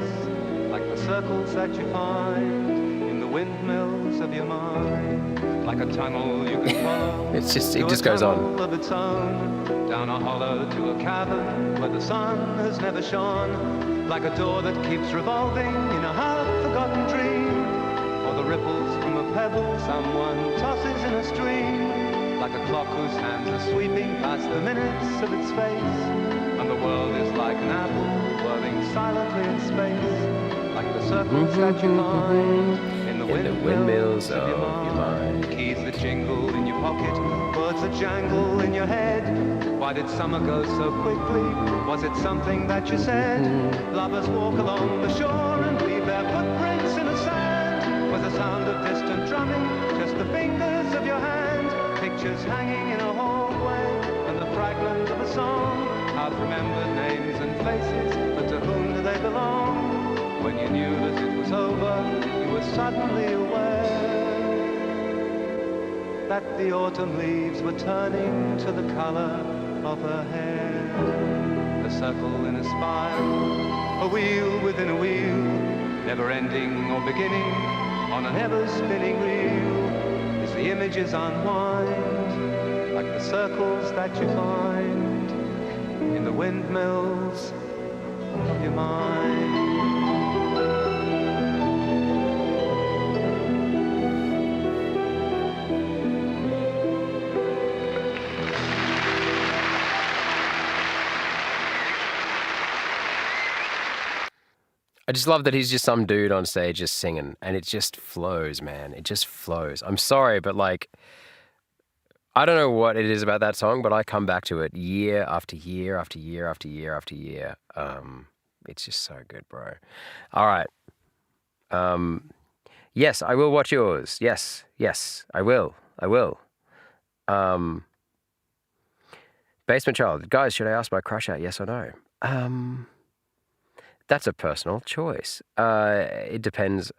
like the circles that you find in the windmills of your mind, like a tunnel you can follow. It just goes on. Of its own, down a hollow to a cavern where the sun has never shone, like a door that keeps revolving in a half-forgotten dream, or the ripples from a pebble someone tosses in a stream. Like a clock whose hands are sweeping past the minutes of its face, and the world is like an apple whirling silently in space, like the circles that you find in the windmills of your mind. Keys that jingle in your pocket, words that jangle in your head. Why did summer go so quickly? Was it something that you said? Lovers walk along the shore and leave their footprints in the sand. Was the sound of distant drumming just the fingers of your hand? Pictures hanging in a hallway, and the fragment of a song, half-remembered names and faces, but to whom do they belong? When you knew that it was over, you were suddenly aware that the autumn leaves were turning to the color of her hair. A circle in a spiral, a wheel within a wheel, never ending or beginning on an ever-spinning reel. The images unwind, like the circles that you find in the windmills of your mind. I just love that he's just some dude on stage just singing, and it just flows, man. It just flows. I'm sorry, but like, I don't know what it is about that song, but I come back to it year after year after year after year after year. It's just so good, bro. All right. Yes, I will watch yours. Yes, I will. Basement Child. Guys, should I ask my crush out? Yes or no? That's a personal choice. It depends.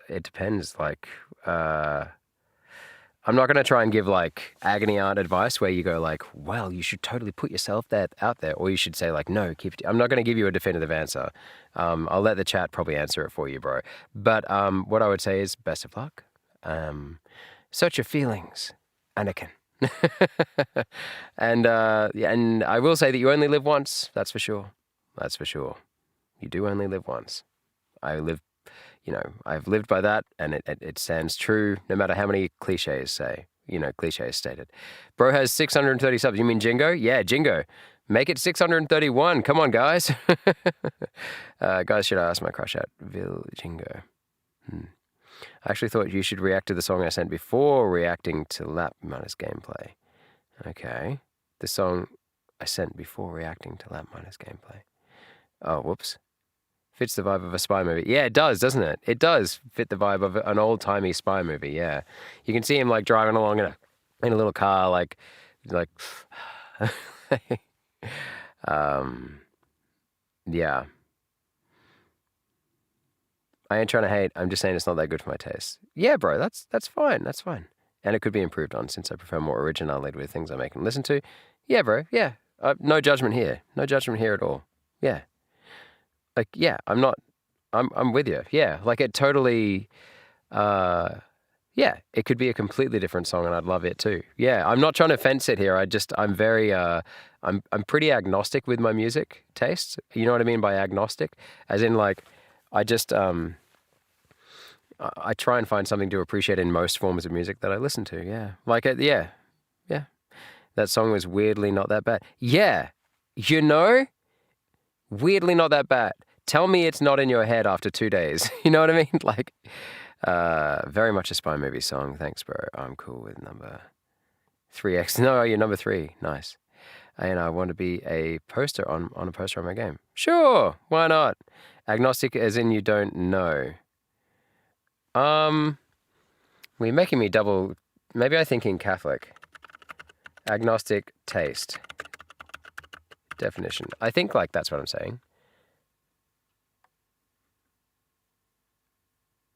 Like, I'm not going to try and give like agony aunt advice where you go like, well, you should totally put yourself out there. Or you should say like, no, I'm not going to give you a definitive answer. I'll let the chat probably answer it for you, bro. But what I would say is best of luck. Search your feelings, Anakin. And I will say that you only live once. That's for sure. You do only live once. I've lived by that, and it stands true no matter how many cliches say, cliches stated. Bro has 630 subs. You mean Jingo? Yeah, Jingo. Make it 631. Come on, guys. Guys, should I ask my crush out? Viljingo. I actually thought you should react to the song I sent before reacting to Lap Minus gameplay. Okay. The song I sent before reacting to Lap Minus gameplay. Oh, whoops. Fits the vibe of a spy movie. Yeah, it does, doesn't it? It does fit the vibe of an old-timey spy movie, yeah. You can see him, like, driving along in a little car, like... yeah. I ain't trying to hate. I'm just saying it's not that good for my taste. Yeah, bro, that's fine. That's fine. And it could be improved on since I prefer more originality with things I make and listen to. Yeah, bro. Yeah. No judgment here. No judgment here at all. Yeah. Like, yeah, I'm with you. Yeah. Like it totally, yeah, it could be a completely different song and I'd love it too. Yeah. I'm not trying to fence it here. I'm very, I'm pretty agnostic with my music tastes. You know what I mean by agnostic? As in like, I try and find something to appreciate in most forms of music that I listen to. Yeah. Like, yeah. That song was weirdly not that bad. Yeah. You know, weirdly not that bad. Tell me it's not in your head after 2 days. You know what I mean? Like, very much a spy movie song. Thanks, bro. I'm cool with number 3X. No, you're number 3. Nice. And I want to be a poster on a poster on my game. Sure. Why not? Agnostic as in you don't know. We're making me double. Maybe I'm thinking Catholic. Agnostic taste. Definition. I think like that's what I'm saying.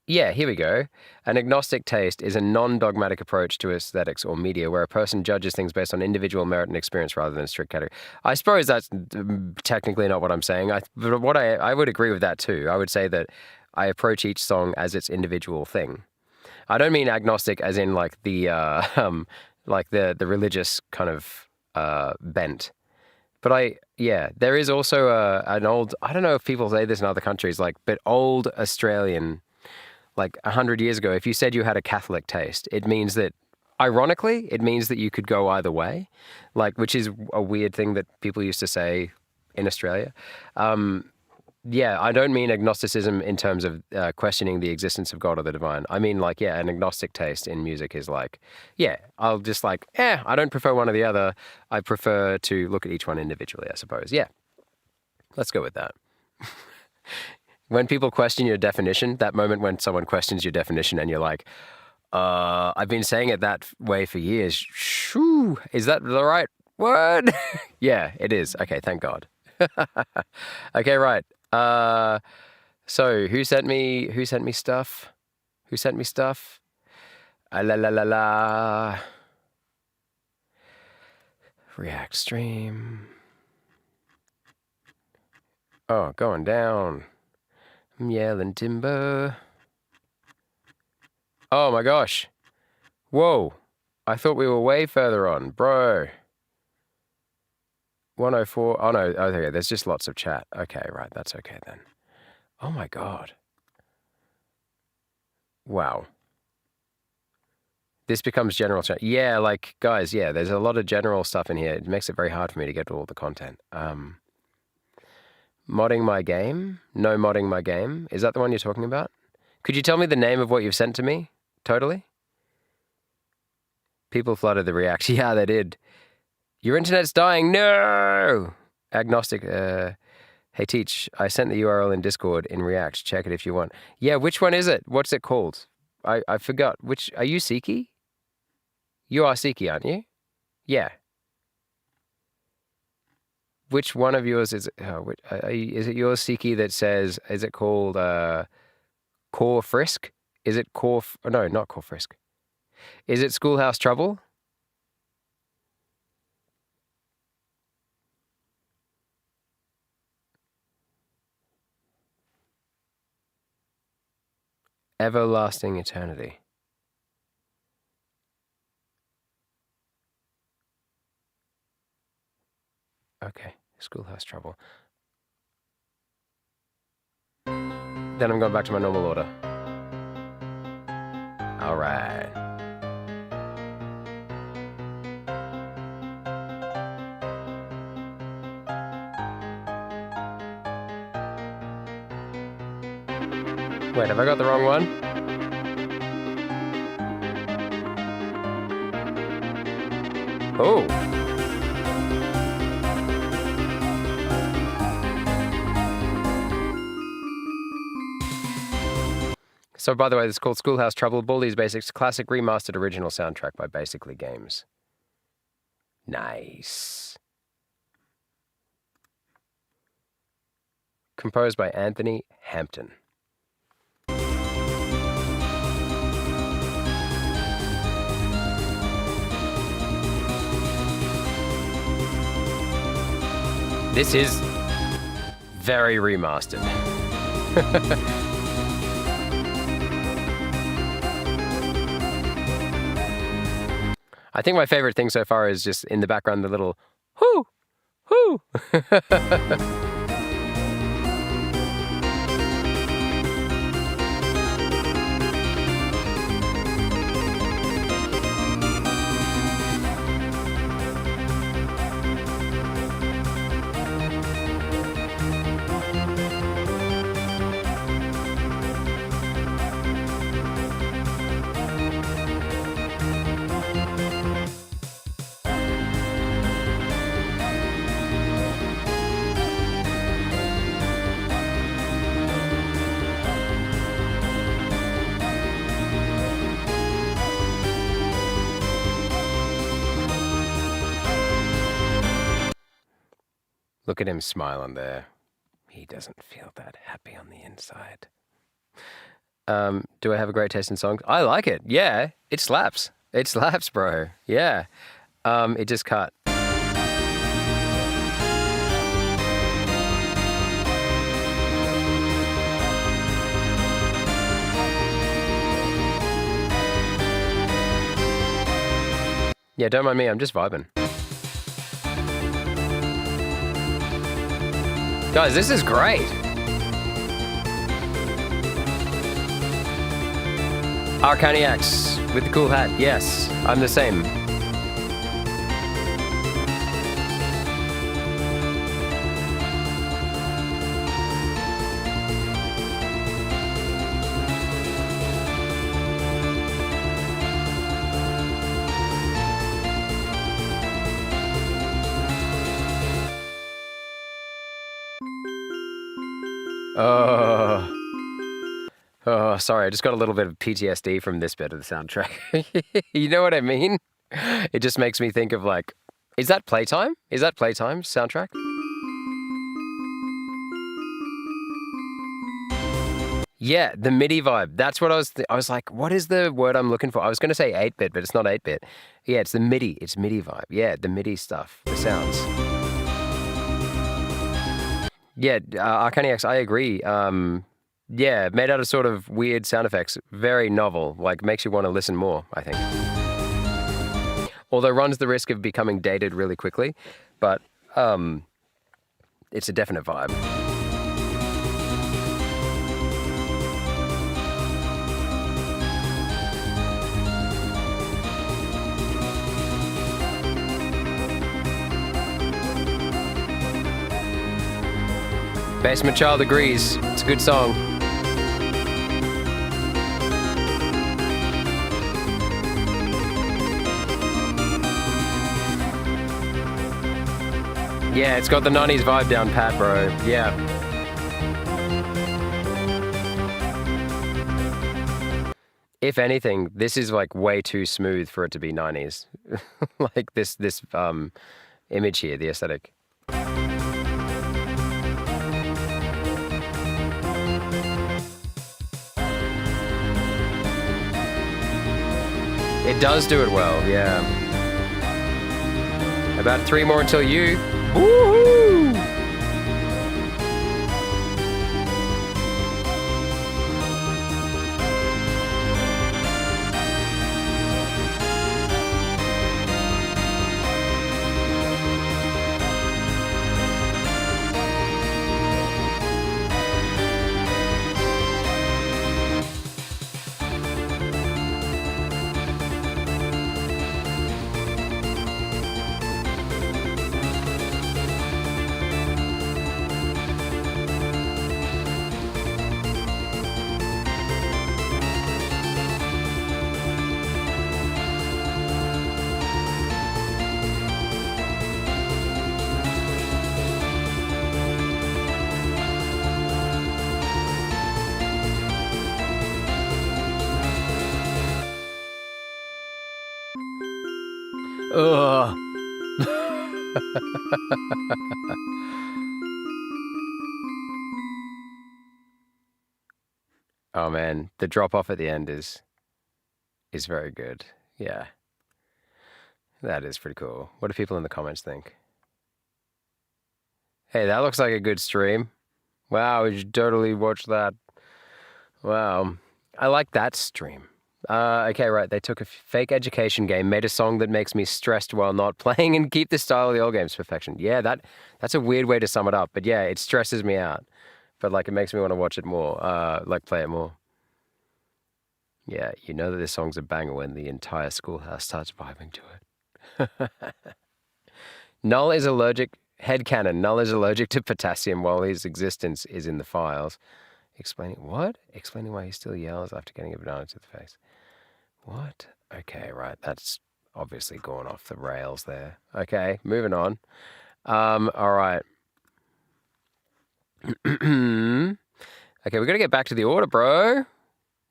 Yeah, here we go. An agnostic taste is a non-dogmatic approach to aesthetics or media where a person judges things based on individual merit and experience rather than a strict category. I suppose that's technically not what I'm saying. But what I would agree with that too. I would say that I approach each song as its individual thing. I don't mean agnostic as in like the religious kind of bent. But there is also an old, I don't know if people say this in other countries, like, but old Australian, like 100 years ago, if you said you had a Catholic taste, it means that, ironically, it means that you could go either way, like, which is a weird thing that people used to say in Australia. Yeah, I don't mean agnosticism in terms of questioning the existence of God or the divine. I mean, like, yeah, an agnostic taste in music is like, yeah, I'll just like, I don't prefer one or the other. I prefer to look at each one individually, I suppose. Yeah, let's go with that. When people question your definition, that moment when someone questions your definition and you're like, I've been saying it that way for years. Shoo, is that the right word? Yeah, it is. Okay, thank God. Okay, right. So who sent me stuff? Who sent me stuff? La la la la. React stream. Oh, going down. I'm yelling timber. Oh my gosh. Whoa. I thought we were way further on, bro. 104. Oh no, okay, there's just lots of chat. Okay, right, that's okay then. Oh my God. Wow. This becomes general chat. Yeah, like, guys, yeah, there's a lot of general stuff in here. It makes it very hard for me to get to all the content. Modding my game? No modding my game? Is that the one you're talking about? Could you tell me the name of what you've sent to me? Totally? People flooded the React. Yeah, they did. Your internet's dying. No! Agnostic. Hey, Teach, I sent the URL in Discord in React. Check it if you want. Yeah, which one is it? What's it called? I forgot. Which, are you Siki? You are Siki, aren't you? Yeah. Which one of yours is it? Is it yours, Siki, that says, is it called Core Frisk? Is it Core... no, not Core Frisk. Is it Schoolhouse Trouble? Everlasting Eternity. Okay, Schoolhouse Trouble. Then I'm going back to my normal order. All right. Wait, have I got the wrong one? Oh. So, by the way, this is called Schoolhouse Trouble. Baldi's Basics, classic remastered original soundtrack by Basically Games. Nice. Composed by Anthony Hampton. This is very remastered. I think my favorite thing so far is just in the background the little whoo, whoo. Look at him smiling there. He doesn't feel that happy on the inside. Do I have a great taste in songs? I like it. Yeah, it slaps. It slaps, bro. Yeah. It just cut. Yeah, don't mind me. I'm just vibing. Guys, this is great. Arcaniacs with the cool hat. Yes, I'm the same. Oh, sorry. I just got a little bit of PTSD from this bit of the soundtrack. You know what I mean? It just makes me think of like, is that Playtime? Is that Playtime's soundtrack? Yeah, the MIDI vibe. That's what I was like, what is the word I'm looking for? I was going to say 8-bit, but it's not 8-bit. Yeah, it's the MIDI. It's MIDI vibe. Yeah, the MIDI stuff, the sounds. Yeah, Arcaniacs, I agree. Yeah, made out of sort of weird sound effects. Very novel. Like, makes you want to listen more, I think. Although runs the risk of becoming dated really quickly. But it's a definite vibe. Basement Child agrees. It's a good song. Yeah, it's got the 90s vibe down pat, bro. Yeah. If anything, this is like way too smooth for it to be 90s. Like this image here, the aesthetic. It does do it well, yeah. About 3 more until you. Woohoo! Ugh. Oh man, the drop off at the end is very good. Yeah. That is pretty cool. What do people in the comments think? Hey, that looks like a good stream. Wow, we should totally watch that. Wow. I like that stream. Okay, right. They took a fake education game, made a song that makes me stressed while not playing, and keep the style of the old games to perfection. Yeah, that's a weird way to sum it up. But yeah, it stresses me out. But like, it makes me want to watch it more, like play it more. Yeah, you know that this song's a banger when the entire schoolhouse starts vibing to it. Null is allergic, headcanon, Null is allergic to potassium while his existence is in the files. Explaining what? Explaining why he still yells after getting a banana to the face. What? Okay, right. That's obviously gone off the rails there. Okay, moving on. All right. Okay, we got to get back to the order, bro.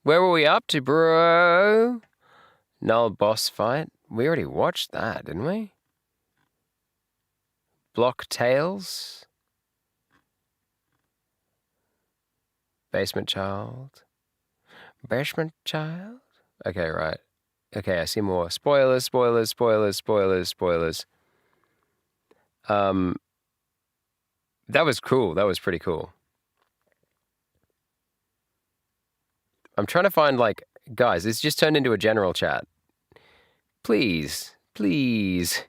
Where were we up to, bro? Null boss fight. We already watched that, didn't we? Block tails. Basement child. Basement child? Okay, right. Okay, I see more. Spoilers, spoilers, spoilers, spoilers, spoilers. That was cool. That was pretty cool. I'm trying to find, like, guys, this just turned into a general chat. Please, please,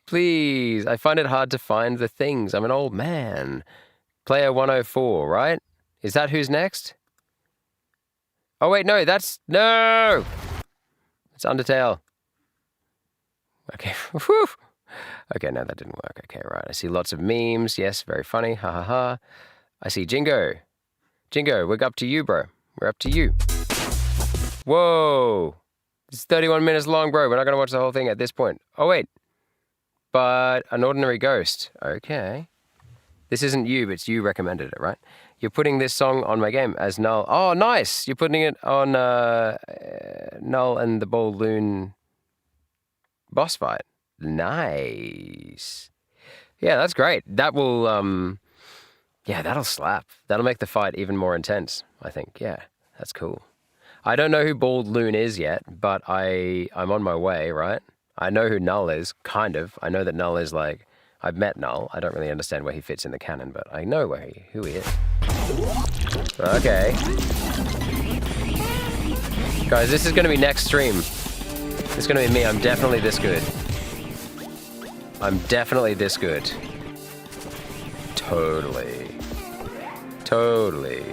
please. I find it hard to find the things. I'm an old man. Player 104, right? Is that who's next? Oh, wait, no, no! It's Undertale. Okay, whew. Okay, no, that didn't work. Okay, right. I see lots of memes. Yes, very funny. Ha ha ha. I see Jingo. Jingo, we're up to you, bro. We're up to you. Whoa. It's 31 minutes long, bro. We're not going to watch the whole thing at this point. Oh, wait. But an ordinary ghost. Okay. This isn't you, but you recommended it, right? You're putting this song on my game as Null. Oh, nice. You're putting it on Null and the Balloon boss fight. Nice. Yeah, that's great. That will, yeah, that'll slap. That'll make the fight even more intense, I think. Yeah, that's cool. I don't know who Bald Loon is yet, but I'm on my way, right? I know who Null is, kind of. I know that Null is like, I've met Null. I don't really understand where he fits in the canon, but I know who he is. Okay. Guys, this is going to be next stream. It's going to be me. I'm definitely this good. I'm definitely this good. Totally. Totally.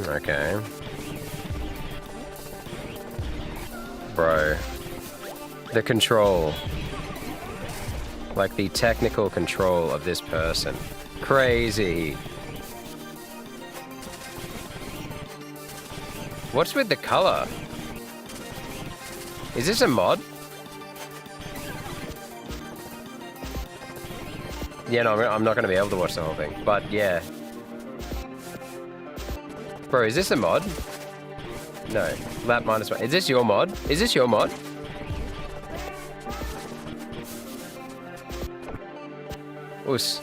Okay. Bro. The control. Like the technical control of this person. Crazy. What's with the color? Is this a mod? Yeah, no, I'm not going to be able to watch the whole thing, but yeah. Bro, is this a mod? No. Lap -1. Is this your mod? Is this your mod? Oos.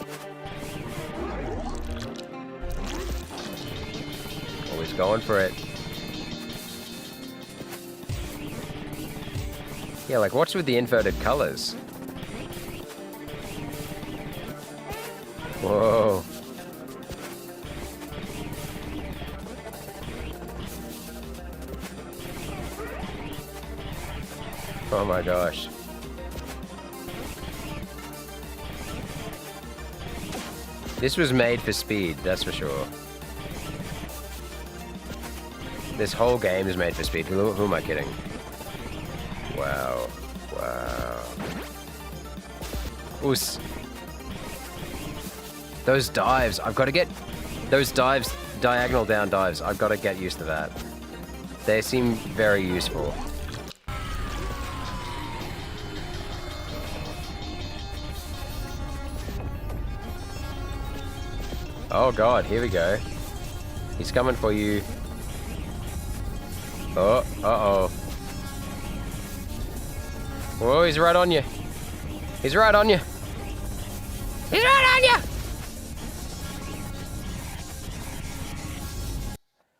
Always going for it. Yeah, like what's with the inverted colors? Whoa. Oh my gosh. This was made for speed, that's for sure. This whole game is made for speed. Who am I kidding? Wow. Wow. Oos. Those dives, I've got to get... Those dives, diagonal down dives, I've got to get used to that. They seem very useful. Oh god, here we go. He's coming for you. Oh, uh-oh. Whoa, he's right on you. He's right on you. He's right on you!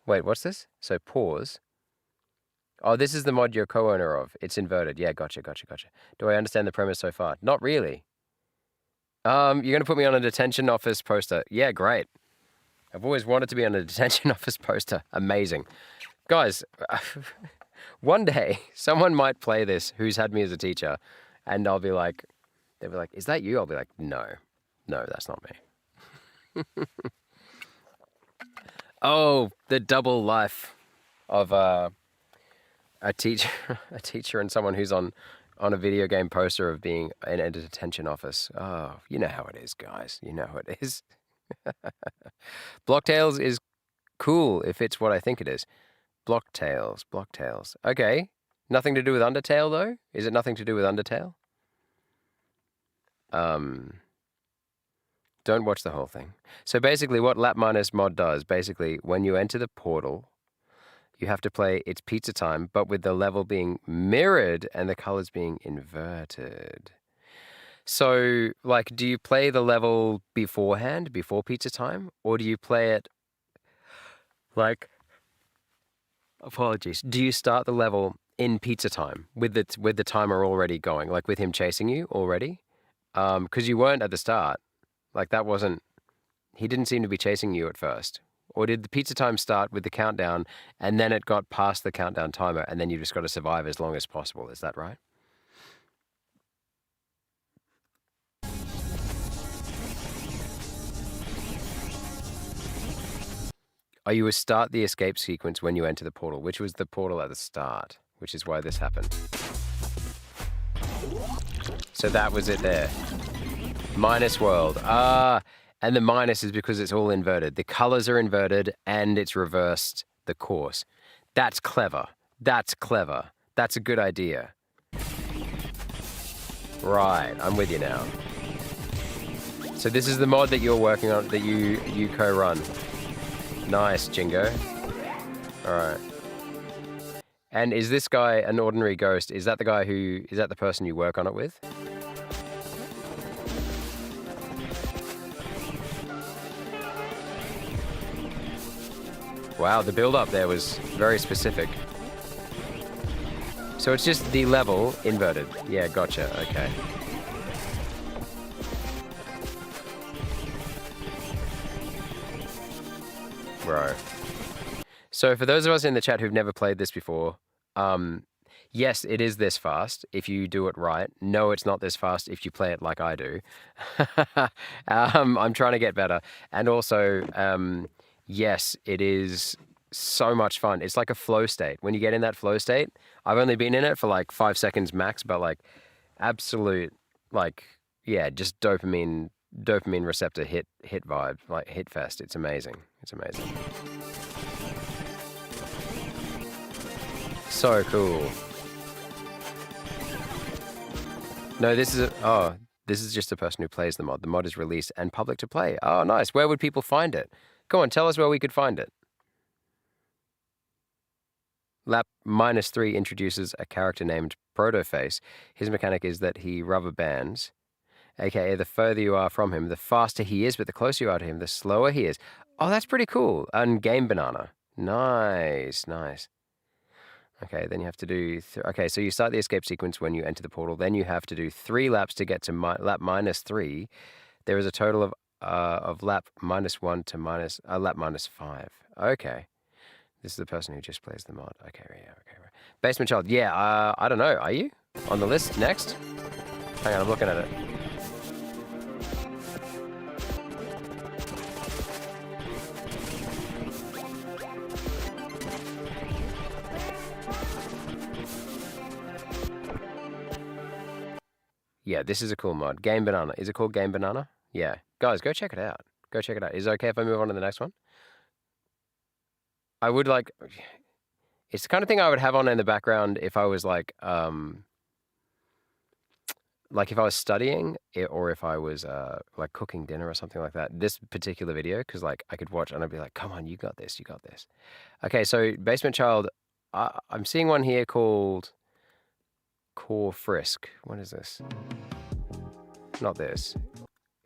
Wait, what's this? So pause. Oh, this is the mod you're co-owner of. It's inverted. Yeah, gotcha. Do I understand the premise so far? Not really. You're going to put me on a detention office poster. Yeah, great. I've always wanted to be on a detention office poster. Amazing. Guys, one day someone might play this who's had me as a teacher, and they'll be like, is that you? I'll be like, no, that's not me. Oh, the double life of a teacher and someone who's on a video game poster of being in a detention office. Oh, you know how it is, guys. You know how it is. Blocktails is cool if it's what I think it is. Blocktails. Okay. Nothing to do with Undertale, though? Is it nothing to do with Undertale? Don't watch the whole thing. So basically what Lap Minus mod does, basically when you enter the portal, you have to play It's Pizza Time, but with the level being mirrored and the colors being inverted. So, like, do you play the level beforehand, before Pizza Time? Or do you play it, like, apologies, do you start the level in Pizza Time with the timer already going, like with him chasing you already? Because you weren't at the start. Like, that wasn't, he didn't seem to be chasing you at first. Or did the Pizza Time start with the countdown and then it got past the countdown timer and then you just got to survive as long as possible? Is that right? Are you start the escape sequence when you enter the portal, which was the portal at the start, which is why this happened. So that was it there. Minus world. And the minus is because it's all inverted. The colors are inverted and it's reversed the course. That's clever. That's a good idea. Right, I'm with you now. So this is the mod that you're working on, that you co-run. Nice, Jingo. All right. And is this guy an ordinary ghost? Is that the person you work on it with? Wow, the build-up there was very specific. So it's just the level inverted. Yeah, gotcha, okay. Bro. So for those of us in the chat who've never played this before, yes, it is this fast if you do it right. No, it's not this fast if you play it like I do. I'm trying to get better. And also, yes, it is so much fun. It's like a flow state. When you get in that flow state, I've only been in it for like 5 seconds max, but like absolute, like, yeah, just dopamine receptor hit vibe, like hit fest. It's amazing. It's amazing. So cool. No, this is just a person who plays the mod. The mod is released and public to play. Oh, nice. Where would people find it? Come on, tell us where we could find it. Lap -3 introduces a character named Protoface. His mechanic is that he rubber bands, aka the further you are from him, the faster he is, but the closer you are to him, the slower he is. Oh, that's pretty cool. And Game Banana. Nice. Okay, then you have to do... okay, so you start the escape sequence when you enter the portal. Then you have to do 3 laps to get to lap -3. There is a total of lap -1 to lap -5. Okay. This is the person who just plays the mod. Okay, yeah, okay. Right. Basement Child. Yeah, I don't know. Are you on the list next? Hang on, I'm looking at it. Yeah, this is a cool mod. Game Banana. Is it called Game Banana? Yeah. Guys, go check it out. Go check it out. Is it okay if I move on to the next one? I would like... it's the kind of thing I would have on in the background if I was like like if I was studying or if I was like cooking dinner or something like that, this particular video, because like I could watch and I'd be like, come on, you got this, you got this. Okay, so Basement Child, I'm seeing one here called Core Frisk. What is this? Not this.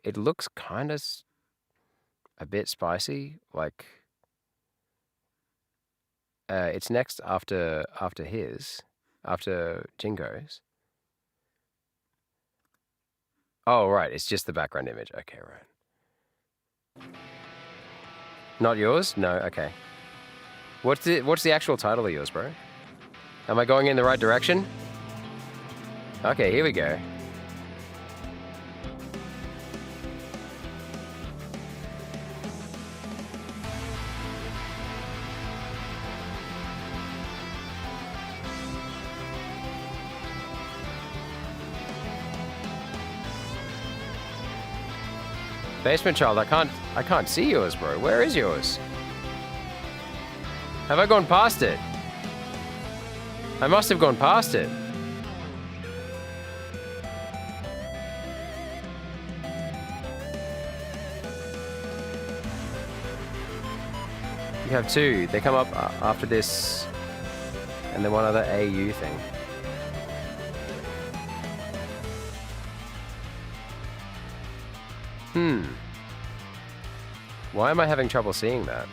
It looks kind of a bit spicy, like it's next after Jingo's. Oh, right. It's just the background image. Okay, right. Not yours? No. Okay. What's the actual title of yours, bro? Am I going in the right direction? Okay, here we go. Basement Child, I can't see yours, bro. Where is yours? Have I gone past it? I must have gone past it. You have two. They come up after this, and then one other AU thing. Why am I having trouble seeing that?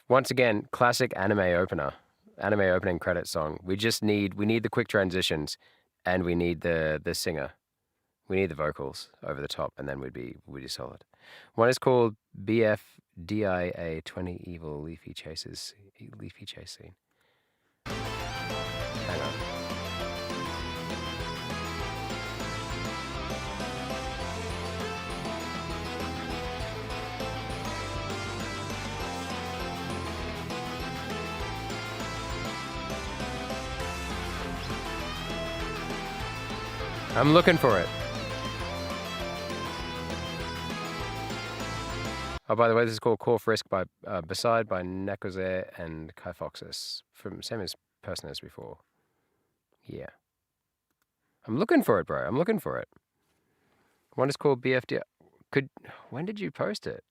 Once again, classic anime opener. Anime opening credit song. We need the quick transitions and we need the singer. We need the vocals over the top, and then we'd be solid. One is called BFDIA 20 Evil Leafy Chase Scene. Hang on. I'm looking for it. Oh, by the way, this is called Core Frisk by Beside by Nekoze and Kyphoxis from same as person as before. Yeah. I'm looking for it, bro. I'm looking for it. One is called BFD. When did you post it?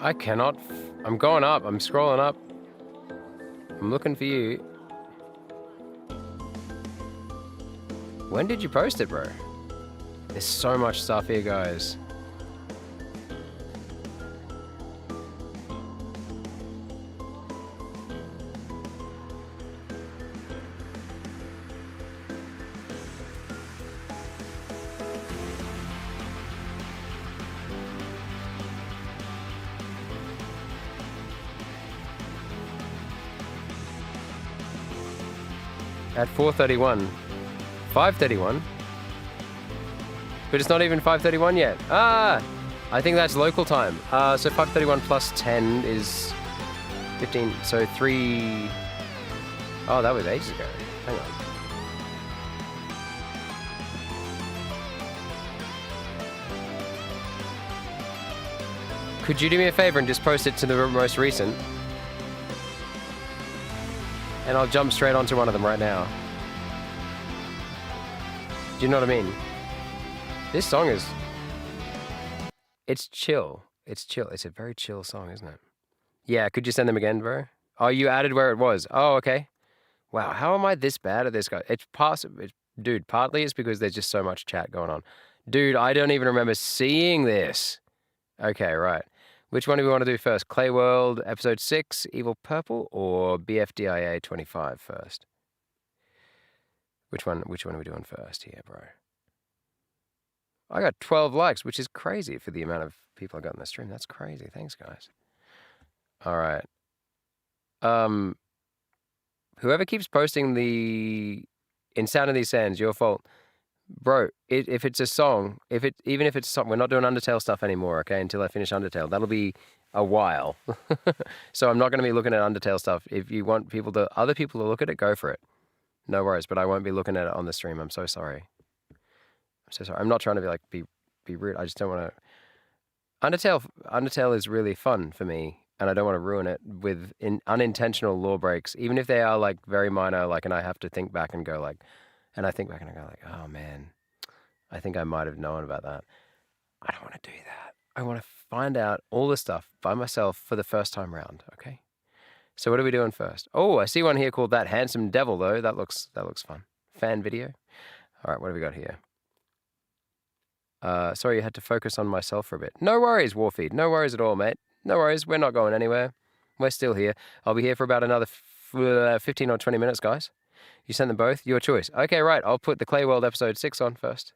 I cannot. I'm going up. I'm scrolling up. I'm looking for you. When did you post it, bro? There's so much stuff here, guys. At 4:31. 5:31? But it's not even 5:31 yet. Ah! I think that's local time. So 5:31 plus 10 is 15. So 3... Oh, that was ages ago. Hang on. Could you do me a favor and just post it to the most recent? And I'll jump straight onto one of them right now. Do you know what I mean? This song is... It's chill. It's chill. It's a very chill song, isn't it? Yeah, could you send them again, bro? Oh, you added where it was. Oh, okay. Wow, how am I this bad at this guy? It's possible. Dude, partly it's because there's just so much chat going on. Dude, I don't even remember seeing this. Okay, right. Which one do we want to do first? Clay World Episode 6, Evil Purple, or BFDIA 25 first? Which one are we doing first here, bro? I got 12 likes, which is crazy for the amount of people I got in the stream. That's crazy. Thanks, guys. All right. Whoever keeps posting the Insanity Sands, your fault. Bro, if it's a song, even if it's a song, we're not doing Undertale stuff anymore, okay, until I finish Undertale. That'll be a while. So I'm not going to be looking at Undertale stuff. If you want other people to look at it, go for it. No worries, but I won't be looking at it on the stream. I'm so sorry. I'm so sorry. I'm not trying to be rude. I just don't want to. Undertale is really fun for me, and I don't want to ruin it with unintentional law breaks, even if they are like very minor, and I have to think back and go like, oh man, I think I might have known about that. I don't want to do that. I want to find out all the stuff by myself for the first time round, okay? So what are we doing first? Oh, I see one here called That Handsome Devil, though. That looks fun. Fan video. All right, what have we got here? Sorry, you had to focus on myself for a bit. No worries, Warfeed. No worries at all, mate. No worries. We're not going anywhere. We're still here. I'll be here for about another 15 or 20 minutes, guys. You send them both? Your choice. Okay, right. I'll put the Clay World Episode 6 on first.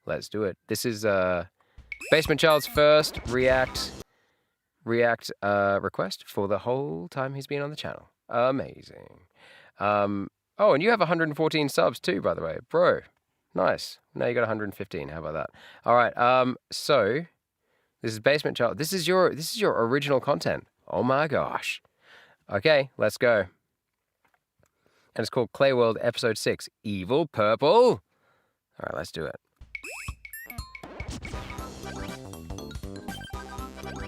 Let's do it. This is Basement Child's first React request for the whole time he's been on the channel. Amazing. Oh, and you have 114 subs too, by the way. Bro, nice. Now you got 115. How about that? All right. So this is Basement Child. This is your original content. Oh my gosh. Okay, let's go. And it's called Clay World Episode 6, Evil Purple. All right, let's do it.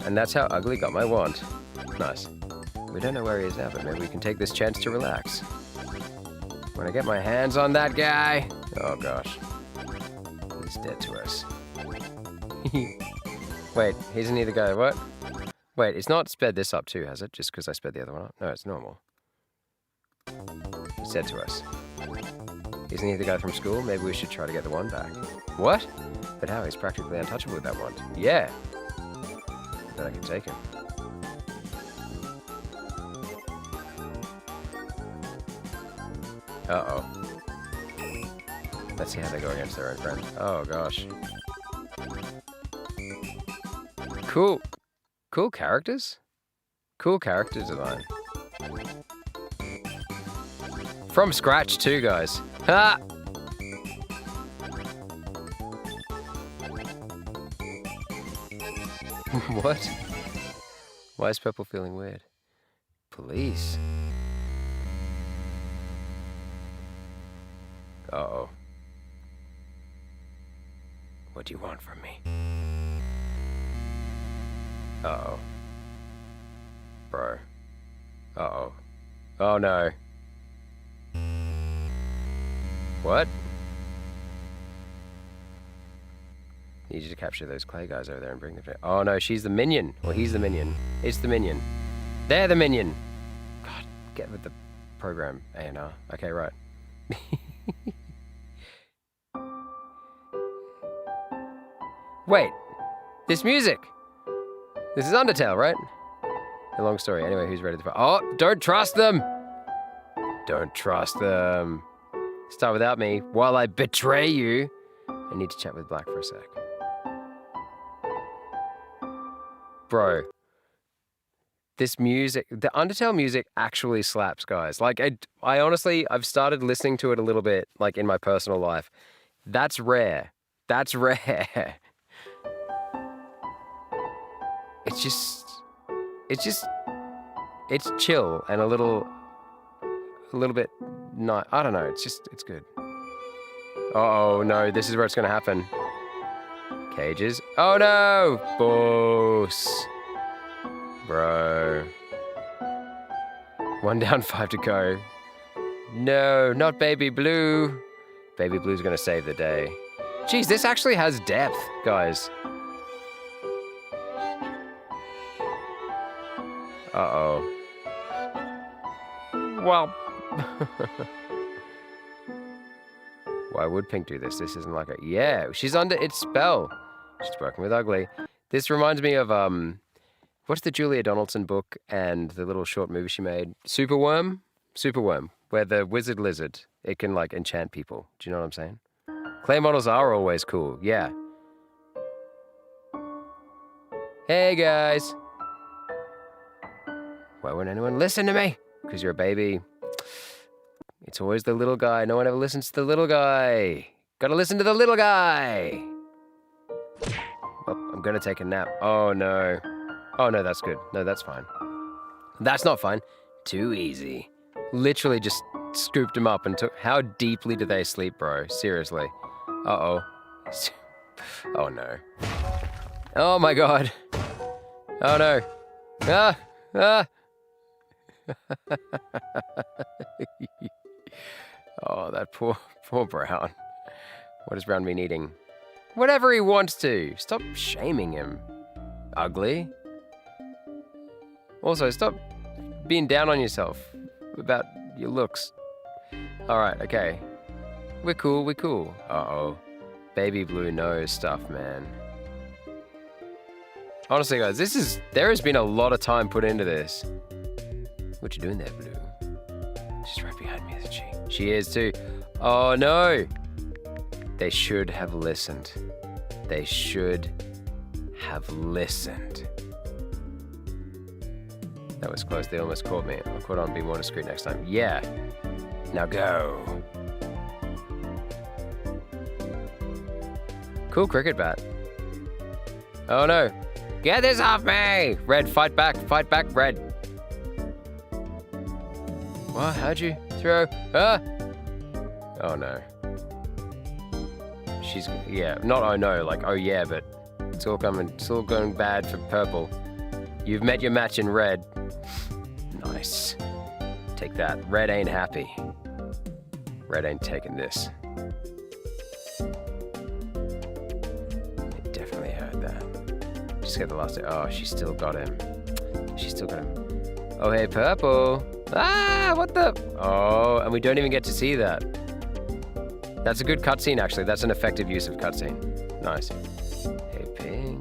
And that's how Ugly got my wand. Nice. We don't know where he is now, but maybe we can take this chance to relax. When I get my hands on that guy... Oh, gosh. He's dead to us. Wait, isn't he the guy? What? Wait, it's not sped this up too, has it? Just because I sped the other one up? No, it's normal. He's dead to us. Isn't he the guy from school? Maybe we should try to get the wand back. What? But how? He's practically untouchable with that wand. Yeah. I bet I can take him. Uh-oh. Let's see how they go against their own friend. Oh, gosh. Cool. Cool characters? Cool character design. From scratch, too, guys. Ha! What? Why is Purple feeling weird? Police. Uh-oh. What do you want from me? Uh-oh. Bro. Uh-oh. Oh, no. What? Need you to capture those clay guys over there and bring them to... Oh, no, she's the minion. Or he's the minion. It's the minion. They're the minion. God, get with the program, A&R. Okay, right. Wait. This music. This is Undertale, right? A long story. Anyway, who's ready to fight? Oh, don't trust them! Don't trust them. Start without me while I betray you. I need to chat with Black for a sec. Bro. This music, the Undertale music actually slaps, guys. Like, I honestly, I've started listening to it a little bit, like, in my personal life. That's rare. That's rare. It's chill and a little bit not, I don't know, it's good. Oh no, this is where it's gonna happen. Cages. Oh no! Boss. Bro. 1 down, 5 to go. No, not Baby Blue. Baby Blue's gonna save the day. Jeez, this actually has depth, guys. Uh-oh. Well. Why would Pink do this? This isn't like a... Yeah, she's under its spell. She's working with Ugly. This reminds me of, what's the Julia Donaldson book and the little short movie she made? Superworm? Superworm, where the wizard lizard, it can, like, enchant people. Do you know what I'm saying? Clay models are always cool, yeah. Hey, guys. Why won't anyone listen to me? Because you're a baby. It's always the little guy. No one ever listens to the little guy. Gotta listen to the little guy. Oh, I'm gonna take a nap. Oh, no. Oh, no, that's good. No, that's fine. That's not fine. Too easy. Literally just scooped him up and took... How deeply do they sleep, bro? Seriously. Uh-oh. Oh, no. Oh, my God. Oh, no. Ah! Ah! Oh, that poor Brown. What has Brown been eating? Whatever he wants to. Stop shaming him. Ugly. Also, stop being down on yourself about your looks. Alright, okay. We're cool, we're cool. Uh-oh. Baby Blue knows stuff, man. Honestly, guys, there has been a lot of time put into this. What you doing there, Blue? She's right behind me, isn't she? She is too. Oh, no. They should have listened. They should have listened. That was close. They almost caught me. I'll caught on, be more discreet next time. Yeah. Now go. Cool cricket bat. Oh, no. Get this off me! Red, fight back, Red. What? How'd you throw? Ah! Oh, no. She's, yeah, not oh no, like oh yeah, but it's all going bad for Purple. You've met your match in Red. Nice. Take that. Red ain't happy. Red ain't taking this. They definitely heard that. Just get the last. Oh, she still got him. She still got him. Oh, hey, Purple. Ah, what the? Oh, and we don't even get to see that. That's a good cutscene, actually. That's an effective use of cutscene. Nice. Hey, Pink.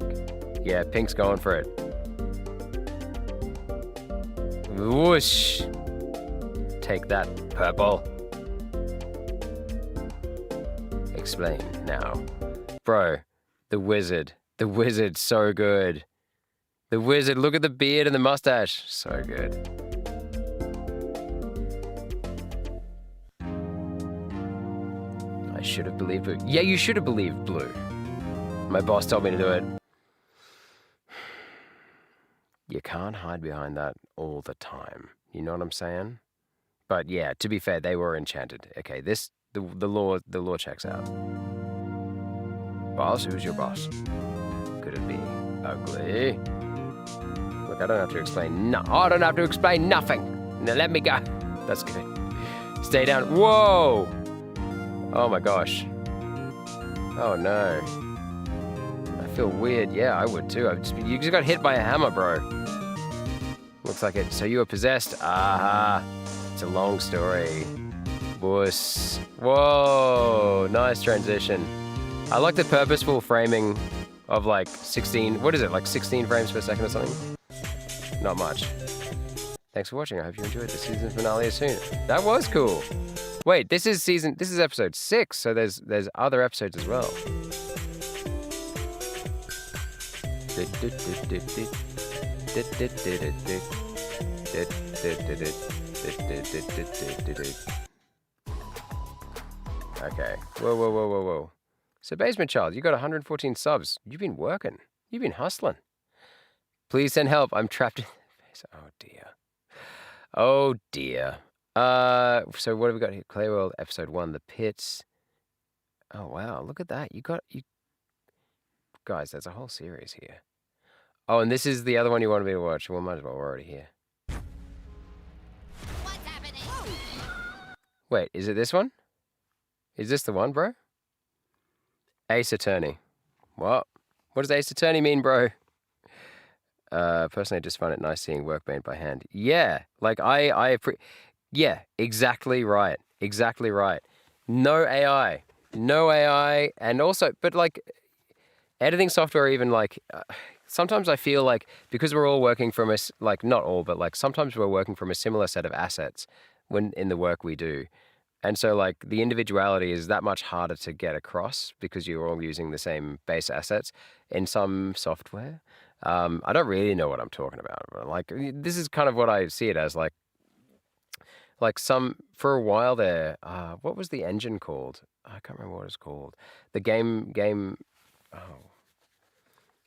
Yeah, Pink's going for it. Whoosh. Take that, Purple. Explain now. Bro, the wizard. The wizard's so good. The wizard, look at the beard and the mustache. So good. I should have believed Blue. Yeah, you should have believed Blue. My boss told me to do it. You can't hide behind that all the time. You know what I'm saying? But yeah, to be fair, they were enchanted. Okay, the law checks out. Boss, who's your boss? Could it be Ugly? Look, I don't have to explain. No, I don't have to explain nothing. Now let me go. That's good. Stay down. Whoa! Oh my gosh. Oh no. I feel weird. Yeah, I would too. You just got hit by a hammer, bro. Looks like it. So you were possessed. Aha. It's a long story. Wuss. Whoa. Nice transition. I like the purposeful framing of like 16. What is it? Like 16 frames per second or something? Not much. Thanks for watching. I hope you enjoyed. The season finale is soon. That was cool. Wait, this is episode 6, so there's other episodes as well. Okay. Whoa. So Basement Child, you got 114 subs. You've been working. You've been hustling. Please send help. I'm trapped in the face. Oh dear. Oh dear. So what have we got here? Clayworld, episode 1, The Pits. Oh wow, look at that. You guys, there's a whole series here. Oh, and this is the other one you wanted me to watch. Well, might as well, we're already here. What's happening? Wait, is it this one? Is this the one, bro? Ace Attorney. What? What does Ace Attorney mean, bro? Personally, I just find it nice seeing work made by hand. Yeah, like yeah, exactly right. Exactly right. No AI. no AI, and also, but like editing software, even like sometimes I feel like because we're all working from like not all, but like sometimes we're working from a similar set of assets when in the work we do. And so like the individuality is that much harder to get across because you're all using the same base assets in some software. I don't really know what I'm talking about, but like this is kind of what I see it as, like some, for a while there, what was the engine called? I can't remember what it's called. The game,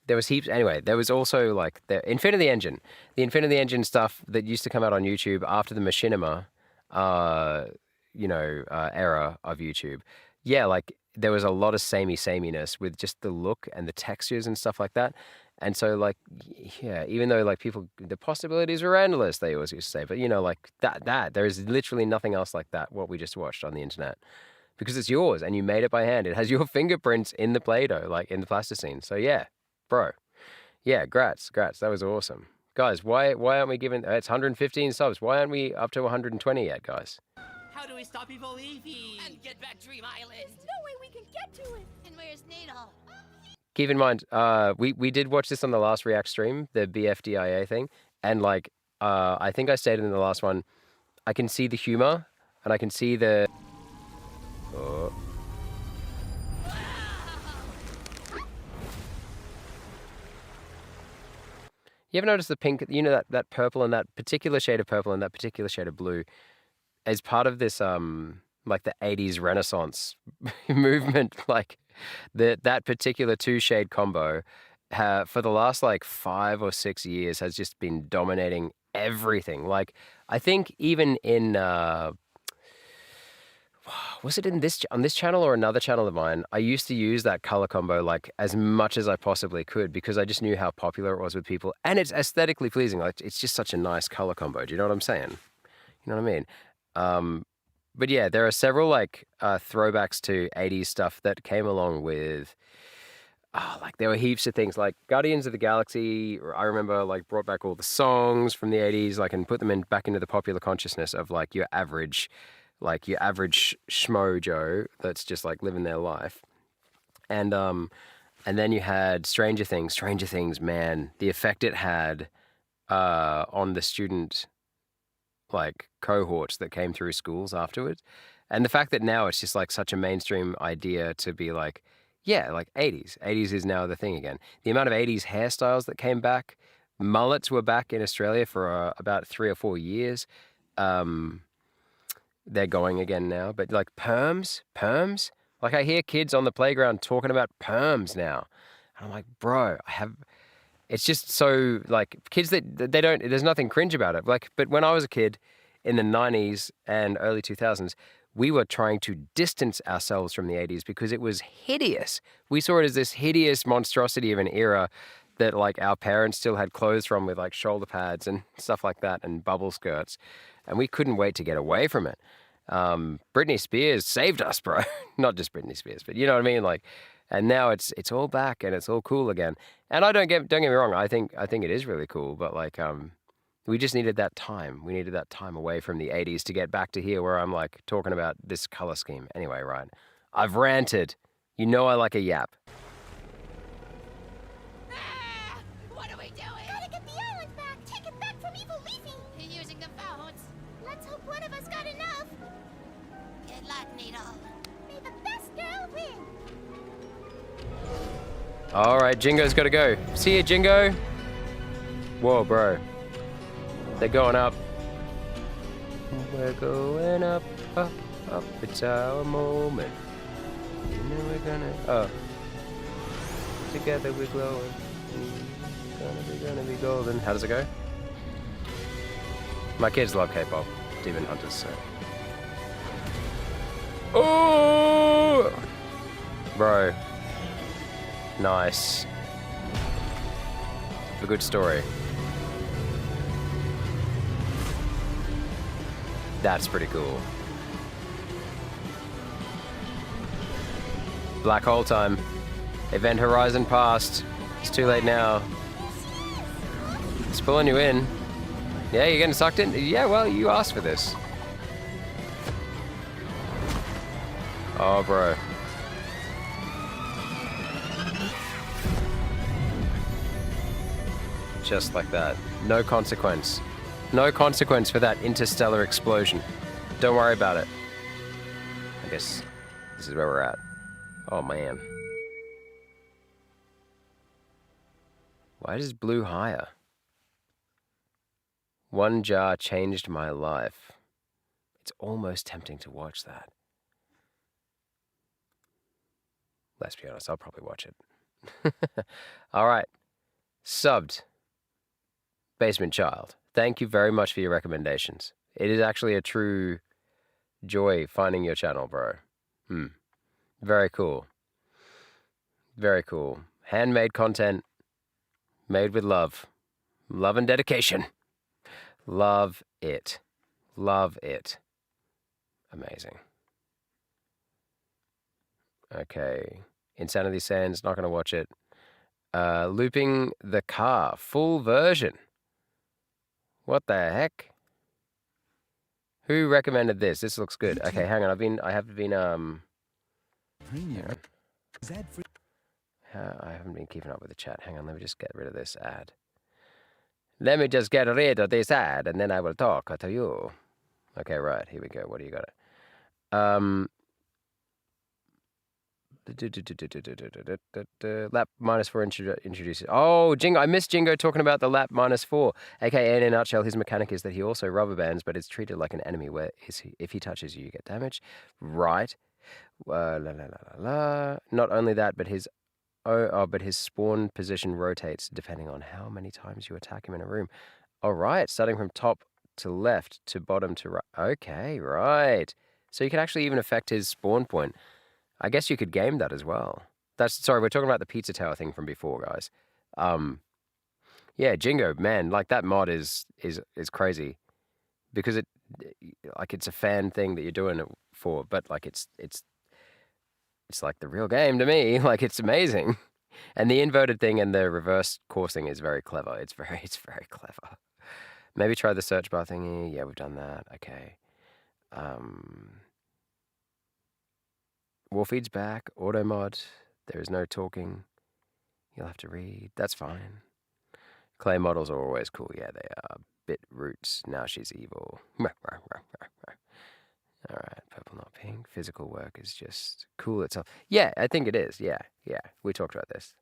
there was heaps. Anyway, there was also like the Infinity Engine stuff that used to come out on YouTube after the Machinima, era of YouTube. Yeah, like there was a lot of sameness with just the look and the textures and stuff like that. And so like, yeah, even though like the possibilities were endless, they always used to say, but like that there is literally nothing else like that, what we just watched on the internet, because it's yours and you made it by hand. It has your fingerprints in the Play-Doh, like in the plasticine. So yeah, bro. Yeah, grats. That was awesome. Guys, why aren't we giving, it's 115 subs. Why aren't we up to 120 yet, guys? How do we stop evil leaving? And get back Dream Island. There's no way we can get to it. And where's Needle? Keep in mind, we did watch this on the last React stream, the BFDIA thing, and like, I think I stated in the last one, I can see the humor, and I can see the... Oh. You ever notice the pink, that purple and that particular shade of purple and that particular shade of blue as part of this, like the 80s Renaissance movement, like that particular two-shade combo for the last like 5 or 6 years has just been dominating everything. Like I think even in, was it on this channel or another channel of mine, I used to use that color combo like as much as I possibly could because I just knew how popular it was with people and it's aesthetically pleasing. Like it's just such a nice color combo. Do you know what I'm saying? You know what I mean? But yeah, there are several like throwbacks to 80s stuff that came along with, like there were heaps of things like Guardians of the Galaxy. I remember like brought back all the songs from the 80s, like and put them back into the popular consciousness of like your average schmo Joe that's just like living their life. And then you had Stranger Things, man, the effect it had on the student like cohorts that came through schools afterwards. And the fact that now it's just like such a mainstream idea to be like, yeah, like 80s is now the thing again. The amount of 80s hairstyles that came back, mullets were back in Australia for about 3 or 4 years. They're going again now, but like perms, like I hear kids on the playground talking about perms now. And I'm like, bro, it's just so like kids that they don't, there's nothing cringe about it. Like, but when I was a kid in the 90s and early 2000s, we were trying to distance ourselves from the 80s because it was hideous. We saw it as this hideous monstrosity of an era that like our parents still had clothes from with like shoulder pads and stuff like that and bubble skirts. And we couldn't wait to get away from it. Britney Spears saved us, bro. Not just Britney Spears, but you know what I mean? Like, and now it's all back and it's all cool again. And don't get me wrong. I think it is really cool, but like, we just needed that time. We needed that time away from the 80s to get back to here where I'm like talking about this color scheme. Anyway, right. I've ranted. You know I like a yap. What are we doing? Gotta get the island back. Take it back from evil Leafy. You're using the phones. Let's hope one of us got enough. Good luck, Needle. May the best girl win. All right, Jingo's got to go. See you, Jingo. Whoa, bro. They're going up. We're going up, up, up. It's our moment. And then we're gonna, together we're glowing. Gonna be golden. How does it go? My kids love K-pop. Demon Hunters, so. Oh! Bro. Nice. A good story. That's pretty cool. Black hole time. Event horizon passed. It's too late now. It's pulling you in. Yeah, you're getting sucked in? Yeah, well, you asked for this. Oh, bro. Just like that. No consequence. No consequence for that interstellar explosion. Don't worry about it. I guess this is where we're at. Oh, man. Why does blue higher? One jar changed my life. It's almost tempting to watch that. Let's be honest, I'll probably watch it. All right. Subbed. Basement Child. Thank you very much for your recommendations. It is actually a true joy finding your channel, bro. Very cool. Very cool. Handmade content made with love. Love and dedication. Love it. Love it. Amazing. Okay. Insanity Sands, not going to watch it. Looping the Car, full version. What the heck? Who recommended this? This looks good. Okay, hang on. I haven't been keeping up with the chat. Hang on, let me just get rid of this ad. Let me just get rid of this ad, and then I will talk to you. Okay, right. Here we go. What do you got? Lap -4 introduces. Oh, Jingo. I missed Jingo talking about the lap -4. AKA, in a nutshell, his mechanic is that he also rubber bands, but it's treated like an enemy where if he touches you, you get damage. Right. Not only that, but his spawn position rotates depending on how many times you attack him in a room. All right, starting from top to left to bottom to right. Okay, right. So you can actually even affect his spawn point. I guess you could game that as well. Sorry, we're talking about the pizza tower thing from before, guys. Yeah, Jingo, man, like that mod is crazy because it's a fan thing that you're doing it for, but like it's like the real game to me. Like it's amazing. And the inverted thing and the reverse coursing is very clever. It's very clever. Maybe try the search bar thingy. Yeah, we've done that. Okay. Warfeed's back. Auto mod. There is no talking. You'll have to read. That's fine. Clay models are always cool. Yeah, they are. Bit roots. Now she's evil. All right, purple not pink. Physical work is just cool itself. Yeah, I think it is. Yeah. We talked about this.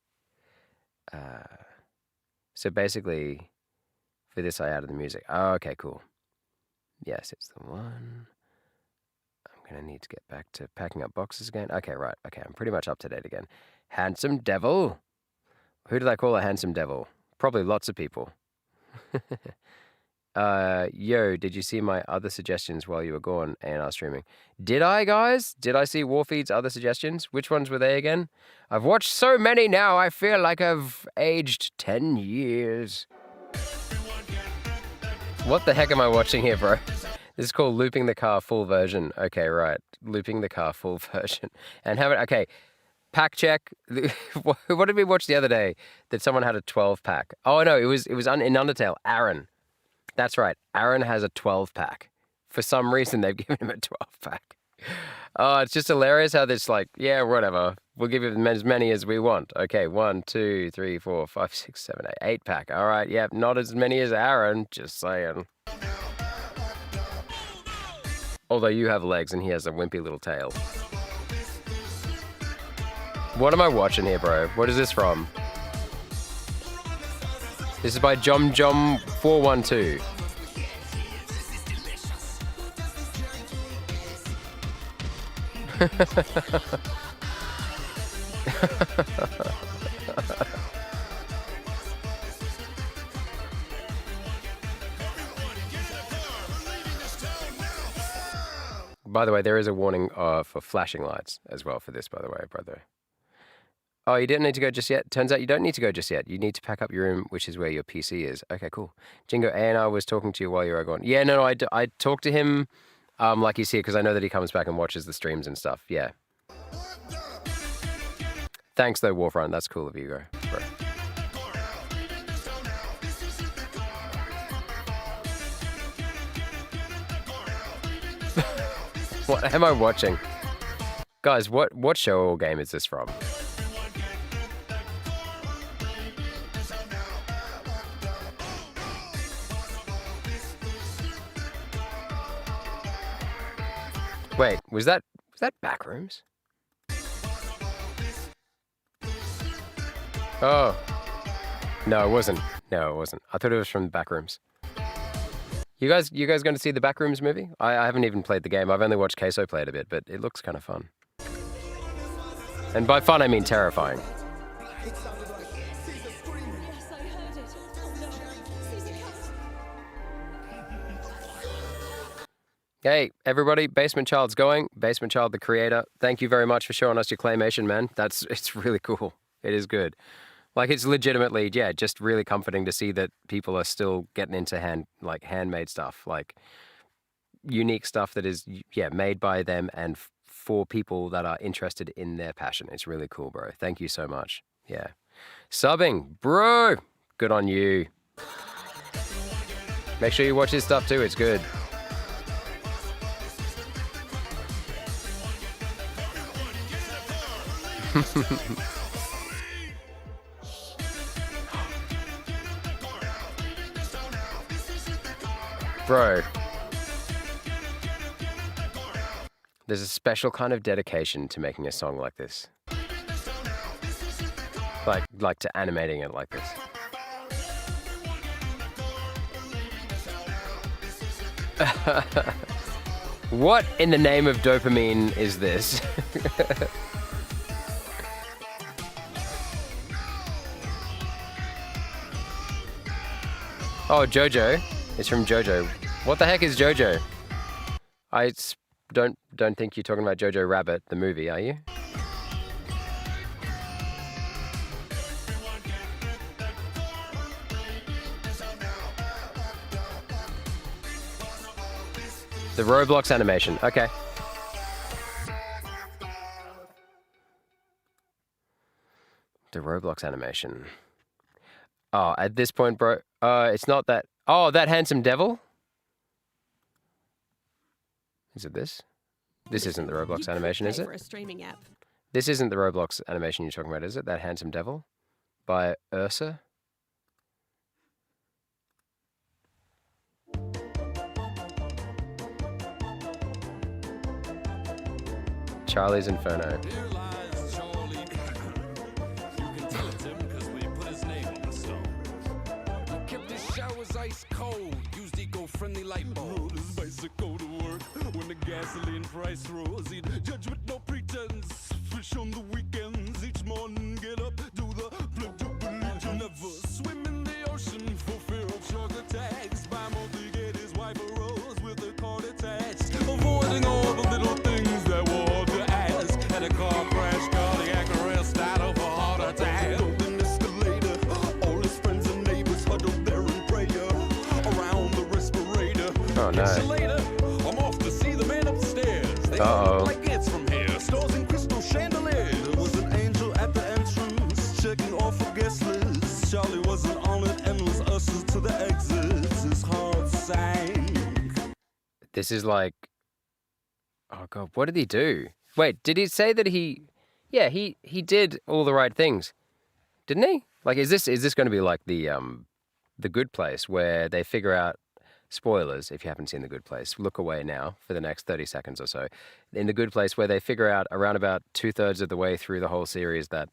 So basically, for this I added the music. Oh, okay, cool. Yes, it's the one. I'm going to need to get back to packing up boxes again. Okay, right. Okay, I'm pretty much up to date again. Handsome devil. Who did I call a handsome devil? Probably lots of people. Yo, did you see my other suggestions while you were gone A&R streaming? Did I, guys? Did I see Warfeed's other suggestions? Which ones were they again? I've watched so many now, I feel like I've aged 10 years. What the heck am I watching here, bro? This is called Looping the Car full version. Okay, right. Looping the Car full version. And okay. Pack check. What did we watch the other day that someone had a 12-pack? Oh, no, it was in Undertale. Aaron. That's right. Aaron has a 12-pack. For some reason, they've given him a 12-pack. Oh, it's just hilarious how this yeah, whatever. We'll give him as many as we want. Okay, 1, 2, 3, 4, 5, 6, 7, 8. 8-pack. All right, yeah, not as many as Aaron. Just saying. Although you have legs and he has a wimpy little tail. What am I watching here, bro? What is this from? This is by JomJom412. By the way, there is a warning for flashing lights as well for this, by the way, brother. Oh, you didn't need to go just yet? Turns out you don't need to go just yet. You need to pack up your room, which is where your PC is. Okay, cool. Jingo, A&R was talking to you while you were gone. Yeah, no, I talked to him like he's here because I know that he comes back and watches the streams and stuff. Yeah. Thanks, though, Warfront. That's cool of you, bro. What am I watching? Guys, what show or game is this from? Wait, was that Backrooms? Oh. No, it wasn't. No, it wasn't. I thought it was from Backrooms. You guys going to see the Backrooms movie? I haven't even played the game. I've only watched Queso play it a bit, but it looks kind of fun. And by fun, I mean terrifying. Hey, everybody, Basement Child's going. Basement Child, the creator. Thank you very much for showing us your claymation, man. It's really cool. It is good. Like, it's legitimately, yeah, just really comforting to see that people are still getting into handmade stuff, like unique stuff that is, yeah, made by them and for people that are interested in their passion. It's really cool, bro. Thank you so much. Yeah. Subbing, bro. Good on you. Make sure you watch his stuff too. It's good. Bro, there's a special kind of dedication to making a song like this. Like to animating it like this. What in the name of dopamine is this? Oh, Jojo. It's from Jojo. What the heck is Jojo? I don't think you're talking about Jojo Rabbit, the movie, are you? The Roblox animation. Okay. The Roblox animation. Oh, at this point, bro, it's not that. Oh, that handsome devil? Is it this? This isn't the Roblox animation, is it? For a streaming app. This isn't the Roblox animation you're talking about, is it? That handsome devil? By Ursa? Charlie's Inferno. Ice cold, used eco-friendly light bulbs. Rode his bicycle to work when the gasoline price rose. He'd judge with no pretense, fish on the weekends. Each morning get up, do the pledge. Never swim in the ocean for fear of shark attacks. By monthly get his wife a rose with a cord attached. Avoiding all the little things that were hard to ask. Had a car crash, cardiac arrest, died of a heart attack. Golden escalator, all his friends and neighbors huddled there in prayer around the respirator. Oh no. Later, I'm off to see the man upstairs. They Uh-oh. like it's from here. Stores and crystal chandeliers. There was an angel at the entrance, checking off a guest list. Charlie wasn't on it and was ushered to the exits. His heart sank. This is like, oh god, what did he do? Wait, did he say that he did all the right things, didn't he? Like, is this going to be like the Good Place, where they figure out, spoilers if you haven't seen The Good Place, look away now for the next 30 seconds or so. In The Good Place, where they figure out around about 2/3 of the way through the whole series that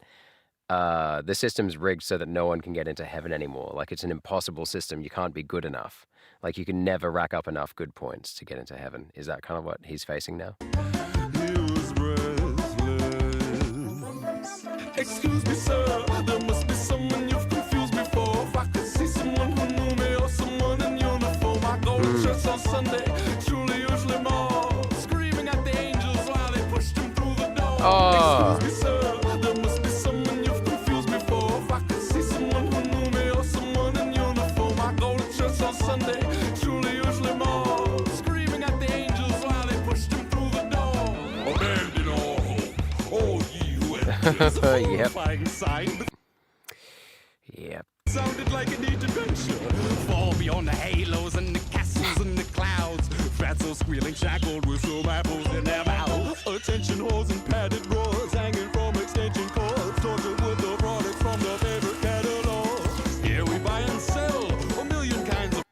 the system's rigged so that no one can get into heaven anymore. Like, it's an impossible system. You can't be good enough. Like, you can never rack up enough good points to get into heaven. Is that kind of what he's facing now? Excuse me, sir, there must be someone you've confused me for. If I could see someone who knew me or someone in uniform, I go to church on Sunday, truly usually more. Screaming at the angels while they pushed him through the door. Oh. Excuse me, sir, there must be someone you've confused me for. If I could see someone who knew me or someone in uniform, I go to church on Sunday, truly usually more. Screaming at the angels while they pushed him through the door. Abandon all hope, all ye who Yep. Yep. Sounded like an adventure. Fall beyond the halos and the castles and the clouds. Fatso squealing, shackled with some apples in their mouth. Attention whores and padded roars hanging from extension cords. Tortured with the products from the favorite catalog. Here we buy and sell a million kinds of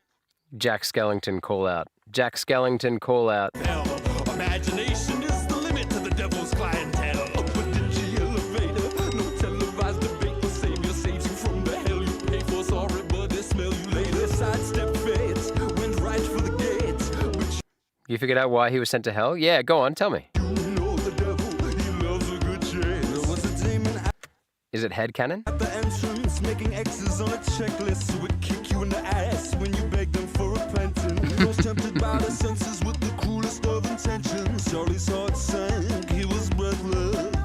Jack Skellington call out. Jack Skellington call out. hell. Imagine Imagination is the limit to the devil's clientele. Up a dingy elevator, no televised debate. The savior saves you from the hell you pay for. Sorry, but they smell you later. Sidestep fate, went right for the gates. But You figured out why he was sent to hell? Yeah, go on, tell me. you know the devil, he loves a good chase. There was a demon Is it headcanon? at the entrance, making X's on a checklist. Who would kick you in the ass when you begged them for repentance. He was tempted by the senses with the cruelest of intentions. Charlie's heart sank, he was breathless.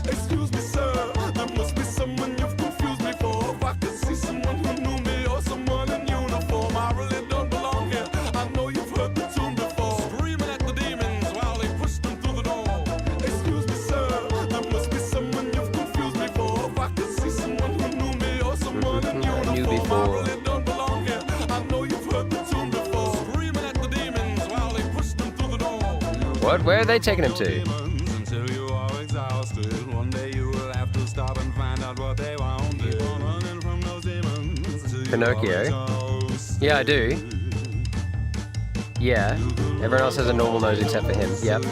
Excuse me, sir, there must be someone you've confused me for. If I could see someone who knew me or someone in uniform, I really don't belong here. I know you've heard the tune before. Screaming at the demons while they pushed them through the door. Excuse me, sir, there must be someone you've confused me for. If I could see someone who knew me or someone in uniform, I really don't belong here. I know you've heard the tune before. Screaming at the demons while they pushed them through the door. What? Where are they taking him to? Until you are exhausted, one day you will have to stop and find out what they want. Keep on running from those demons until you Pinocchio? are exhausted. Yeah, I do. Yeah. Everyone else has a normal nose except for him. Yep.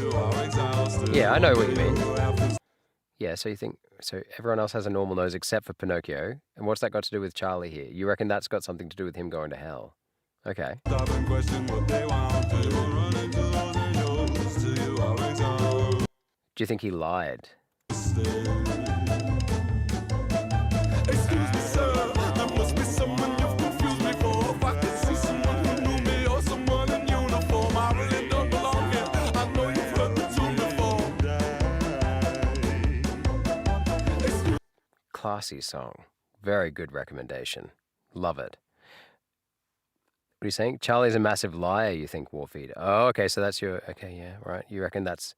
Yeah, I know what you mean. Yeah, so you think... So everyone else has a normal nose except for Pinocchio. And what's that got to do with Charlie here? You reckon that's got something to do with him going to hell? Okay. Stop and question what they want. Keep on running to those angels till you are exhausted. Do you think he lied? Excuse me, sir, there must be someone you've confused me for. If I could see someone who knew me or someone in uniform, I really don't belong here. I know you've heard the tune before. Classy song. Very good recommendation. Love it. What are you saying? Charlie's a massive liar, you think, Warfeed? Oh, okay, so that's your... Okay, yeah, right. You reckon that's...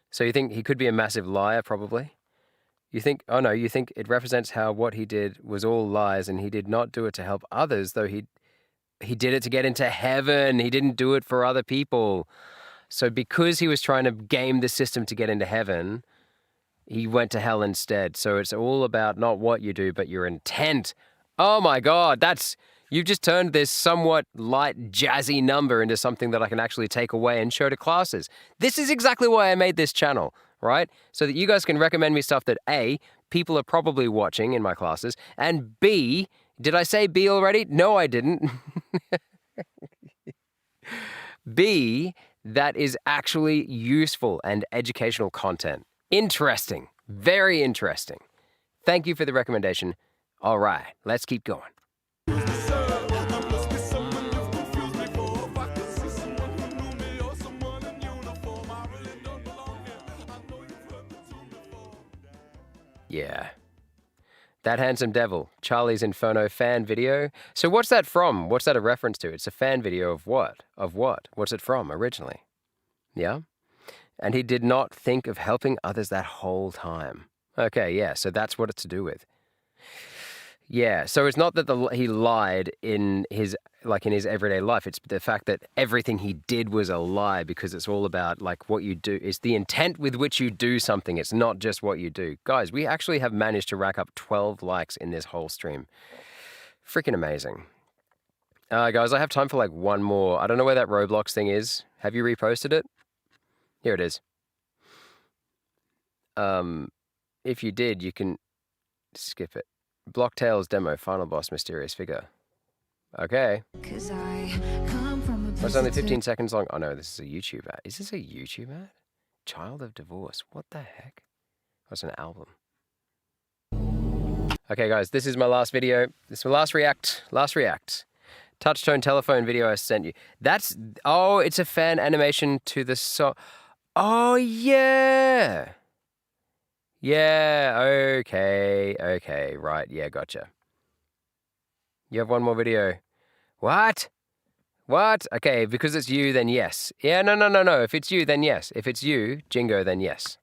So you think he could be a massive liar, probably? You think... Oh, no, you think it represents how what he did was all lies and he did not do it to help others, though he did it to get into heaven. He didn't do it for other people. So because he was trying to game the system to get into heaven, he went to hell instead. So it's all about not what you do, but your intent. Oh, my God, that's... You've just turned this somewhat light, jazzy number into something that I can actually take away and show to classes. This is exactly why I made this channel, right? So that you guys can recommend me stuff that A, people are probably watching in my classes, and B, did I say B already? No, I didn't. B, that is actually useful and educational content. Interesting. Very interesting. Thank you for the recommendation. All right, let's keep going. Yeah. That Handsome Devil, Charlie's Inferno fan video. So what's that from? What's that a reference to? It's a fan video of what? Of what? What's it from originally? Yeah? And he did not think of helping others that whole time. Okay, yeah, so that's what it's to do with. Yeah, so it's not that he lied in his everyday life. It's the fact that everything he did was a lie, because it's all about like what you do. It's the intent with which you do something. It's not just what you do. Guys, we actually have managed to rack up 12 likes in this whole stream. Freaking amazing. Guys, I have time for like one more. I don't know where that Roblox thing is. Have you reposted it? Here it is. If you did, you can skip it. Blocktails demo, final boss, mysterious figure. Okay. It's only 15 seconds long. Oh no, this is a YouTube ad. Is this a YouTube ad? Child of Divorce. What the heck? That's an album. Okay, guys, this is my last video. This is my last react. Touchtone telephone video I sent you. That's... Oh, it's a fan animation to the song. Oh, yeah. Yeah, okay, right, yeah, gotcha. You have one more video. What? Okay, because it's you, then yes. Yeah, no. If it's you, then yes. If it's you, Jingo, then yes.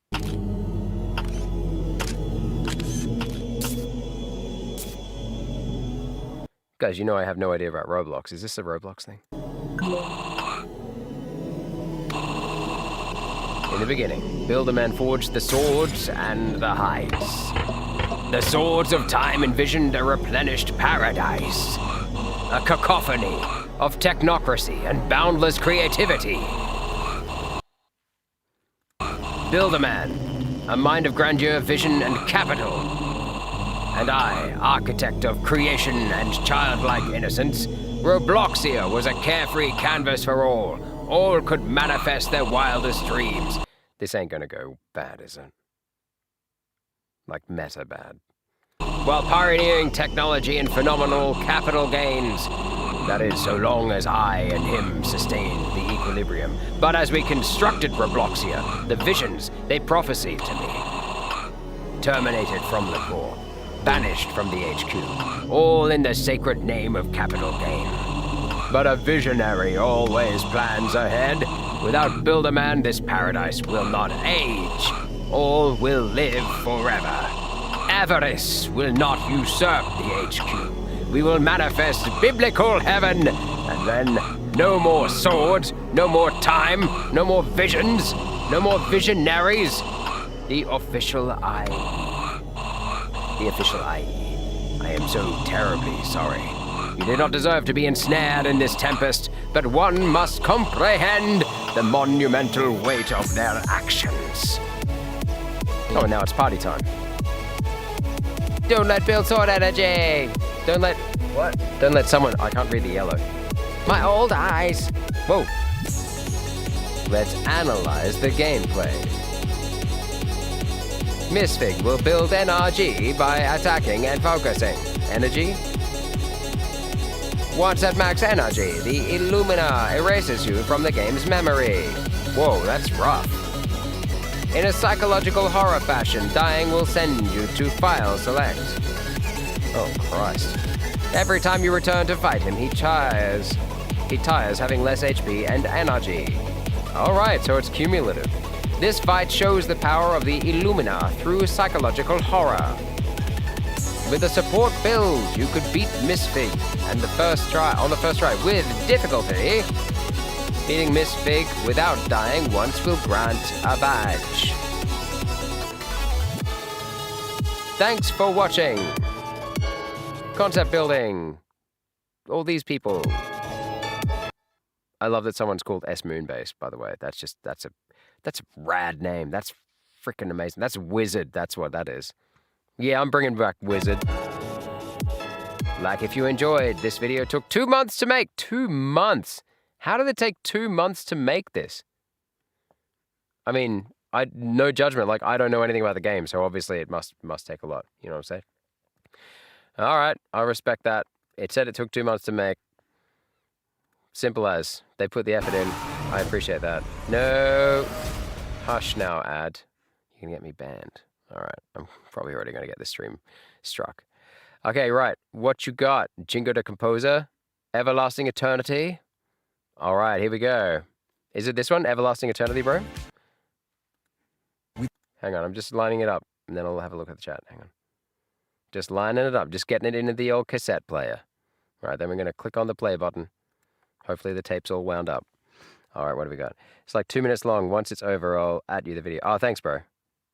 Guys, you know I have no idea about Roblox. Is this a Roblox thing? In the beginning, Builderman forged the swords and the hides. The swords of time envisioned a replenished paradise. A cacophony of technocracy and boundless creativity. Builderman, a mind of grandeur, vision, and capital. And I, architect of creation and childlike innocence, Robloxia was a carefree canvas for all. All could manifest their wildest dreams. This ain't gonna go bad, is it? Like meta bad. While pioneering technology and phenomenal capital gains. That is, so long as I and him sustained the equilibrium. But as we constructed Robloxia, the visions they prophesied to me. Terminated from the core. Banished from the HQ. All in the sacred name of capital gain. But a visionary always plans ahead. Without Builderman, this paradise will not age. All will live forever. Avarice will not usurp the HQ. We will manifest biblical heaven, and then no more swords, no more time, no more visions, no more visionaries. The official IE. The official IE. I am so terribly sorry. You do not deserve to be ensnared in this tempest, but one must comprehend the monumental weight of their actions. Oh, and now it's party time. Don't let build sword energy! Don't let... What? Don't let someone... I can't read the yellow. My old eyes! Whoa. Let's analyze the gameplay. Misfig will build NRG by attacking and focusing. Energy? Once at max energy, the Illumina erases you from the game's memory. Whoa, that's rough. In a psychological horror fashion, dying will send you to file select. Oh, Christ. Every time you return to fight him, he tires having less HP and energy. Alright, so it's cumulative. This fight shows the power of the Illumina through psychological horror. With a support build, you could beat Misfig on the first try with difficulty. Beating Misfig without dying once will grant a badge. Thanks for watching. Concept building. All these people. I love that someone's called S Moonbase, by the way. That's a rad name. That's freaking amazing. That's Wizard. That's what that is. Yeah, I'm bringing back Wizard. Like if you enjoyed, this video took 2 months to make. 2 months. How did it take 2 months to make this? I mean, no judgment. Like, I don't know anything about the game, so obviously it must take a lot. You know what I'm saying? All right, I respect that. It said it took 2 months to make. Simple as. They put the effort in. I appreciate that. No. Hush now, ad. You can get me banned. All right, I'm probably already going to get this stream struck. Okay, right. What you got? Jingo the Composer? Everlasting Eternity? All right, here we go. Is it this one? Everlasting Eternity, bro? Hang on, I'm just lining it up, and then I'll have a look at the chat. Hang on. Just lining it up, just getting it into the old cassette player. All right, then we're going to click on the play button. Hopefully the tape's all wound up. All right, what do we got? It's like 2 minutes long. Once it's over, I'll add you the video. Oh, thanks, bro.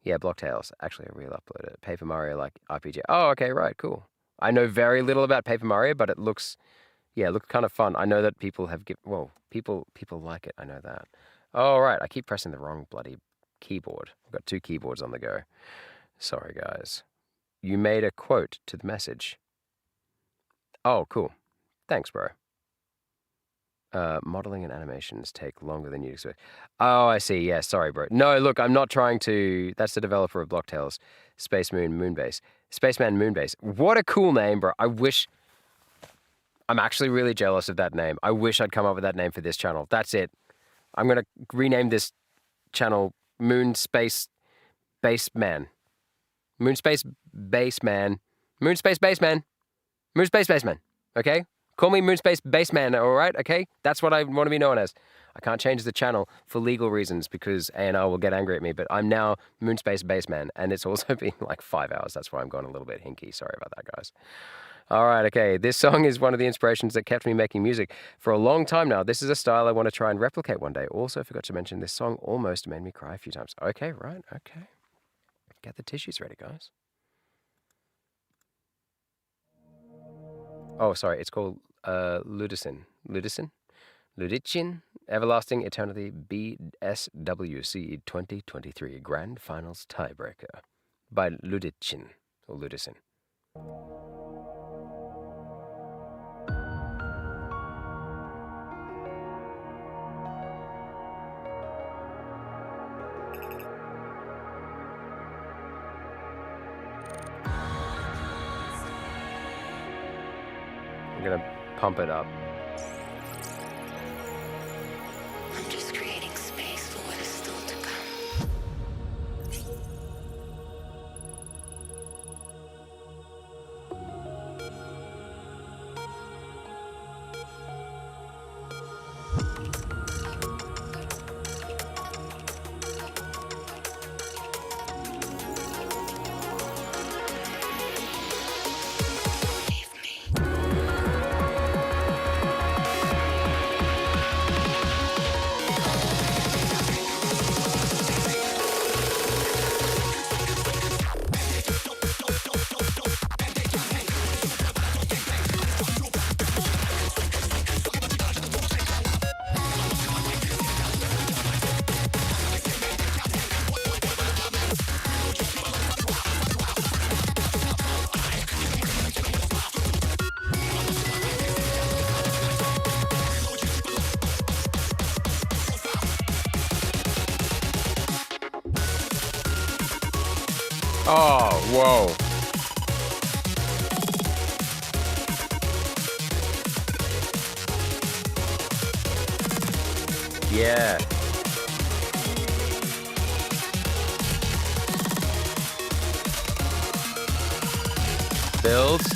Yeah, Blocktails. Actually, I will upload it. Paper Mario, like RPG. Oh, okay, right, cool. I know very little about Paper Mario, but it looks... Yeah, it looked kind of fun. I know that people have people like it. I know that. All right, I keep pressing the wrong bloody keyboard. I've got 2 keyboards on the go. Sorry, guys. You made a quote to the message. Oh, cool. Thanks, bro. Modeling and animations take longer than you'd expect. Oh, I see. Yeah, sorry, bro. No, look, I'm not trying to... That's the developer of Blocktails. Spaceman Moonbase. What a cool name, bro. I wish... I'm actually really jealous of that name. I wish I'd come up with that name for this channel. That's it. I'm going to rename this channel Moonspace Baseman. Moonspace Baseman. Moonspace Baseman. Moonspace Baseman. Okay? Call me Moonspace Baseman, all right? Okay? That's what I want to be known as. I can't change the channel for legal reasons because A&R will get angry at me, but I'm now Moonspace Baseman, and it's also been like 5 hours. That's why I'm going a little bit hinky. Sorry about that, guys. All right, okay. This song is one of the inspirations that kept me making music for a long time now. This is a style I want to try and replicate one day. Also forgot to mention this song almost made me cry a few times. Okay, right, okay. Get the tissues ready, guys. Oh, sorry, it's called Ludicin. Ludicin? Ludicin? Everlasting Eternity BSWC 2023 Grand Finals Tiebreaker by Ludicin. Or Ludicin. I'm gonna pump it up. I'm just creating space for what is still to come. Oh, whoa. Yeah. Builds.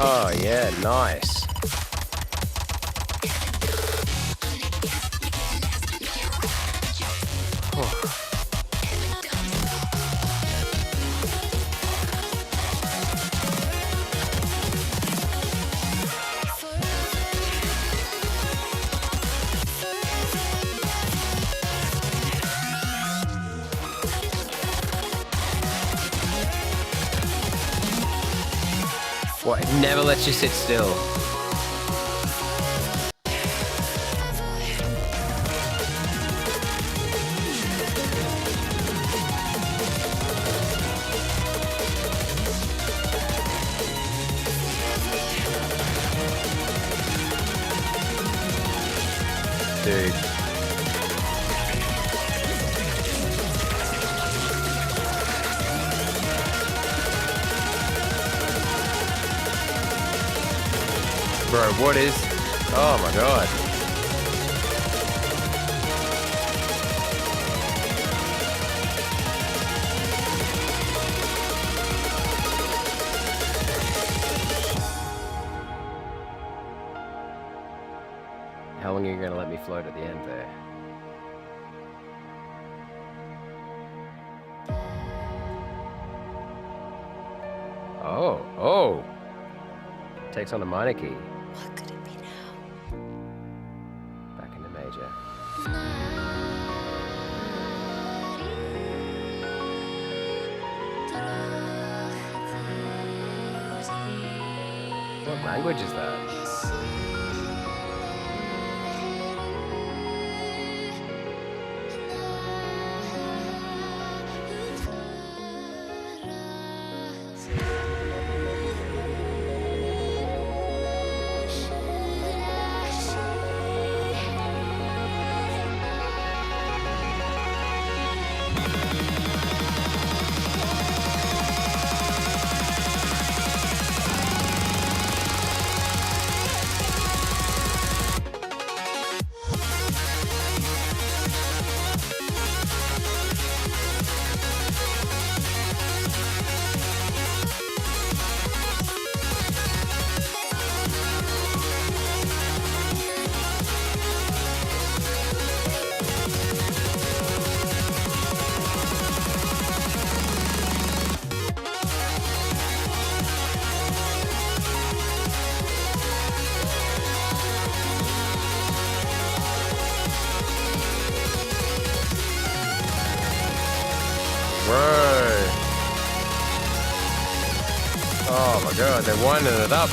Oh, yeah, nice. What? It never lets you sit still. Dude. Bro, what is... Oh my god. How long are you going to let me float at the end there? Oh, oh! Takes on a minor key. What could it be now? Back into major. What language is that? Oh my god, they're winding it up.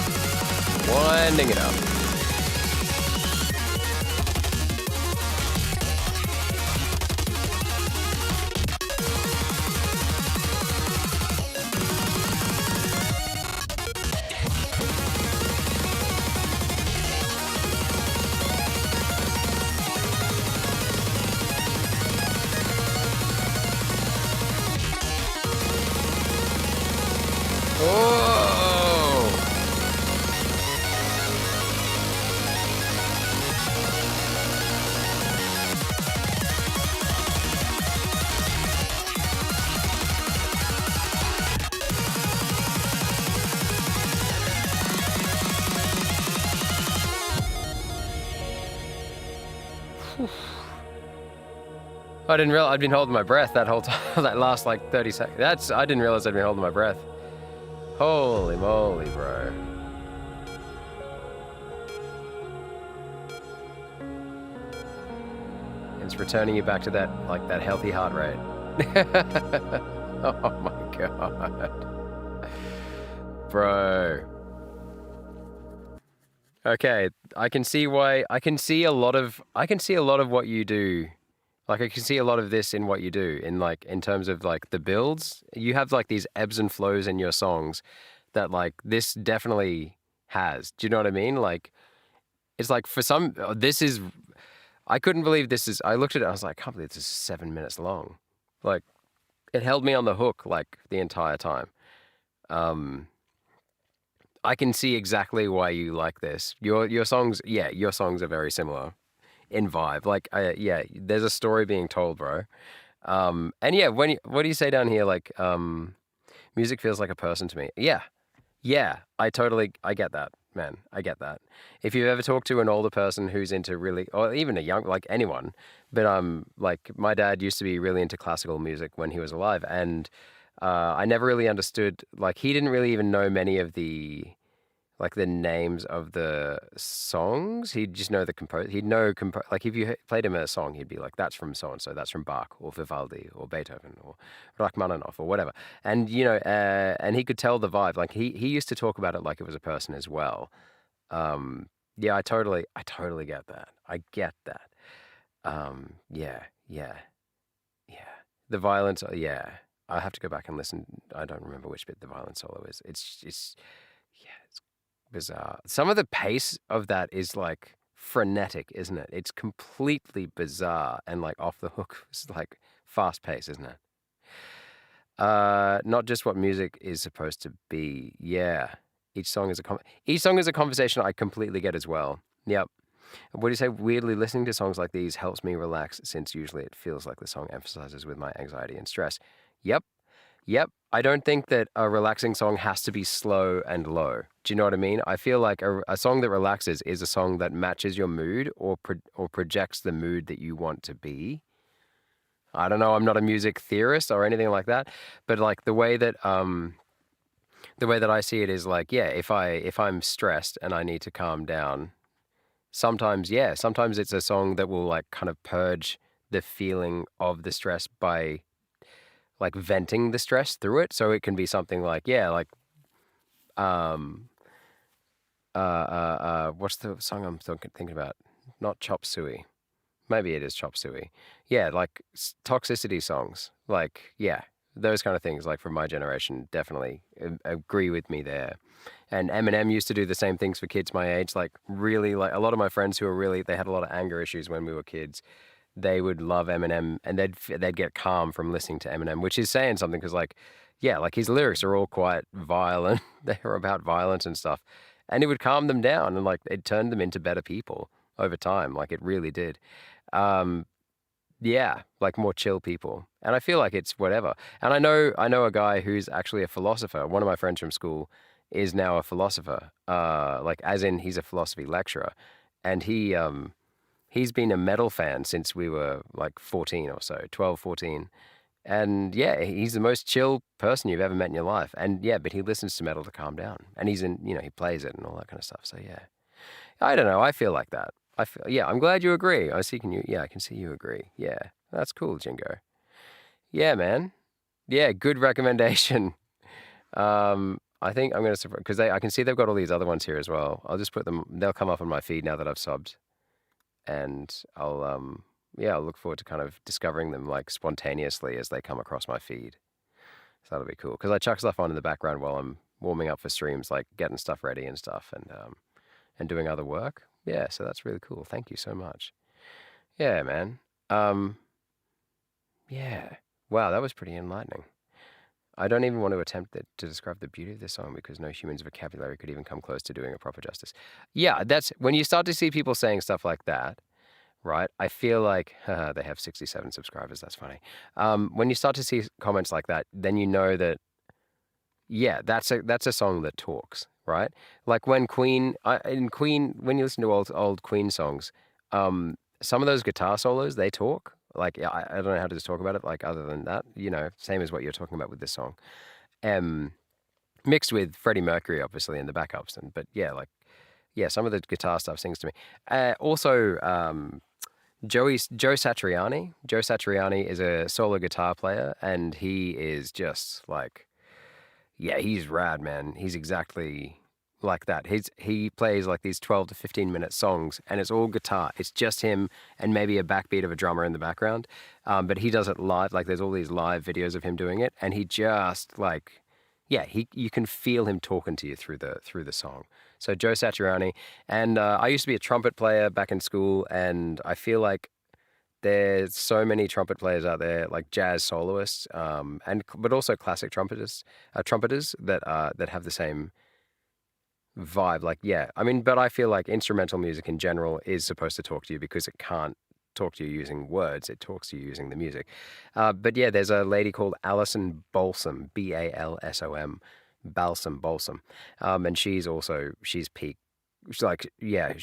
Winding it up. I didn't realize I'd been holding my breath that whole time. That last like 30 seconds. I didn't realize I'd been holding my breath. Holy moly, bro. It's returning you back to that healthy heart rate. Oh my god. Bro. Okay, I can see a lot of what you do. Like, I can see a lot of this in what you do, in terms of, like, the builds. You have, like, these ebbs and flows in your songs that, like, this definitely has. Do you know what I mean? Like, it's like, for some, I couldn't believe this is, I looked at it, I was like, I can't believe this is 7 minutes long. Like, it held me on the hook, like, the entire time. I can see exactly why you like this. Your songs are very similar in vibe. Like, there's a story being told, bro. And yeah, what do you say down here? Like, music feels like a person to me. Yeah, I get that, man. I get that. If you've ever talked to an older person who's into really, or even a young, like anyone, but like my dad used to be really into classical music when he was alive, and I never really understood, like, he didn't really even know many of the names of the songs. He'd just know like, if you played him a song, he'd be like, that's from so-and-so, that's from Bach or Vivaldi or Beethoven or Rachmaninoff or whatever. And, and he could tell the vibe. Like, he used to talk about it like it was a person as well. Yeah, I totally get that. I get that. Yeah. The violence, yeah. I have to go back and listen. I don't remember which bit the violin solo is. It's bizarre. Some of the pace of that is like frenetic, isn't it? It's completely bizarre and like off the hook. It's like fast pace, isn't it? Not just what music is supposed to be. Yeah. Each song is a conversation I completely get as well. Yep. What do you say? Weirdly, listening to songs like these helps me relax, since usually it feels like the song emphasizes with my anxiety and stress. Yep. I don't think that a relaxing song has to be slow and low. Do you know what I mean? I feel like a song that relaxes is a song that matches your mood or projects the mood that you want to be. I don't know. I'm not a music theorist or anything like that, but like the way that I see it is like, yeah, if I'm stressed and I need to calm down, sometimes it's a song that will like kind of purge the feeling of the stress by like venting the stress through it. So it can be something like, what's the song I'm thinking about? Not Chop Suey. Maybe it is Chop Suey. Yeah, like toxicity songs. Like, yeah, those kind of things, like from my generation, definitely agree with me there. And Eminem used to do the same things for kids my age. Like, really, like a lot of my friends who were really, they had a lot of anger issues when we were kids. They would love Eminem, and they'd get calm from listening to Eminem, which is saying something, because like, yeah, like his lyrics are all quite violent. They're about violence and stuff, and it would calm them down, and like it turned them into better people over time. Like, it really did. Yeah, like more chill people. And I feel like it's whatever. And I know a guy who's actually a philosopher. One of my friends from school is now a philosopher. Like, as in, he's a philosophy lecturer, and he's been a metal fan since we were like 14 or so, 12, 14. And yeah, he's the most chill person you've ever met in your life. And yeah, but he listens to metal to calm down. And he plays it and all that kind of stuff. So yeah, I don't know. I feel like that. I'm glad you agree. I can see you agree. Yeah, that's cool, Jingo. Yeah, man. Yeah, good recommendation. I think I'm going to, because I can see they've got all these other ones here as well. I'll just put them, they'll come up on my feed now that I've subbed. And I'll look forward to kind of discovering them like spontaneously as they come across my feed. So that'll be cool. Because I chuck stuff on in the background while I'm warming up for streams, like getting stuff ready and stuff and doing other work. Yeah, so that's really cool. Thank you so much. Yeah, man. Yeah. Wow, that was pretty enlightening. I don't even want to attempt to describe the beauty of this song because no human's vocabulary could even come close to doing it proper justice. Yeah, that's when you start to see people saying stuff like that, right? I feel like they have 67 subscribers. That's funny. When you start to see comments like that, then you know that, yeah, that's a song that talks, right? Like when Queen, when you listen to old Queen songs, some of those guitar solos, they talk. Like, yeah, I don't know how to just talk about it, like, other than that, same as what you're talking about with this song. Mixed with Freddie Mercury, obviously, in the backups. Some of the guitar stuff sings to me. Also, Joe Satriani. Joe Satriani is a solo guitar player, and he is just, like, yeah, he's rad, man. He's exactly like that. He plays like these 12 to 15 minute songs and it's all guitar. It's just him and maybe a backbeat of a drummer in the background. But he does it live. Like there's all these live videos of him doing it and he just like, yeah, you can feel him talking to you through the song. So Joe Satriani. And I used to be a trumpet player back in school and I feel like there's so many trumpet players out there, like jazz soloists, but also classic trumpeters that have the same vibe. Like, yeah, I mean, but I feel like instrumental music in general is supposed to talk to you because it can't talk to you using words. It talks to you using the music. But yeah, there's a lady called Alison Balsom, Balsom, Balsom. And she's peak. She's like, yeah,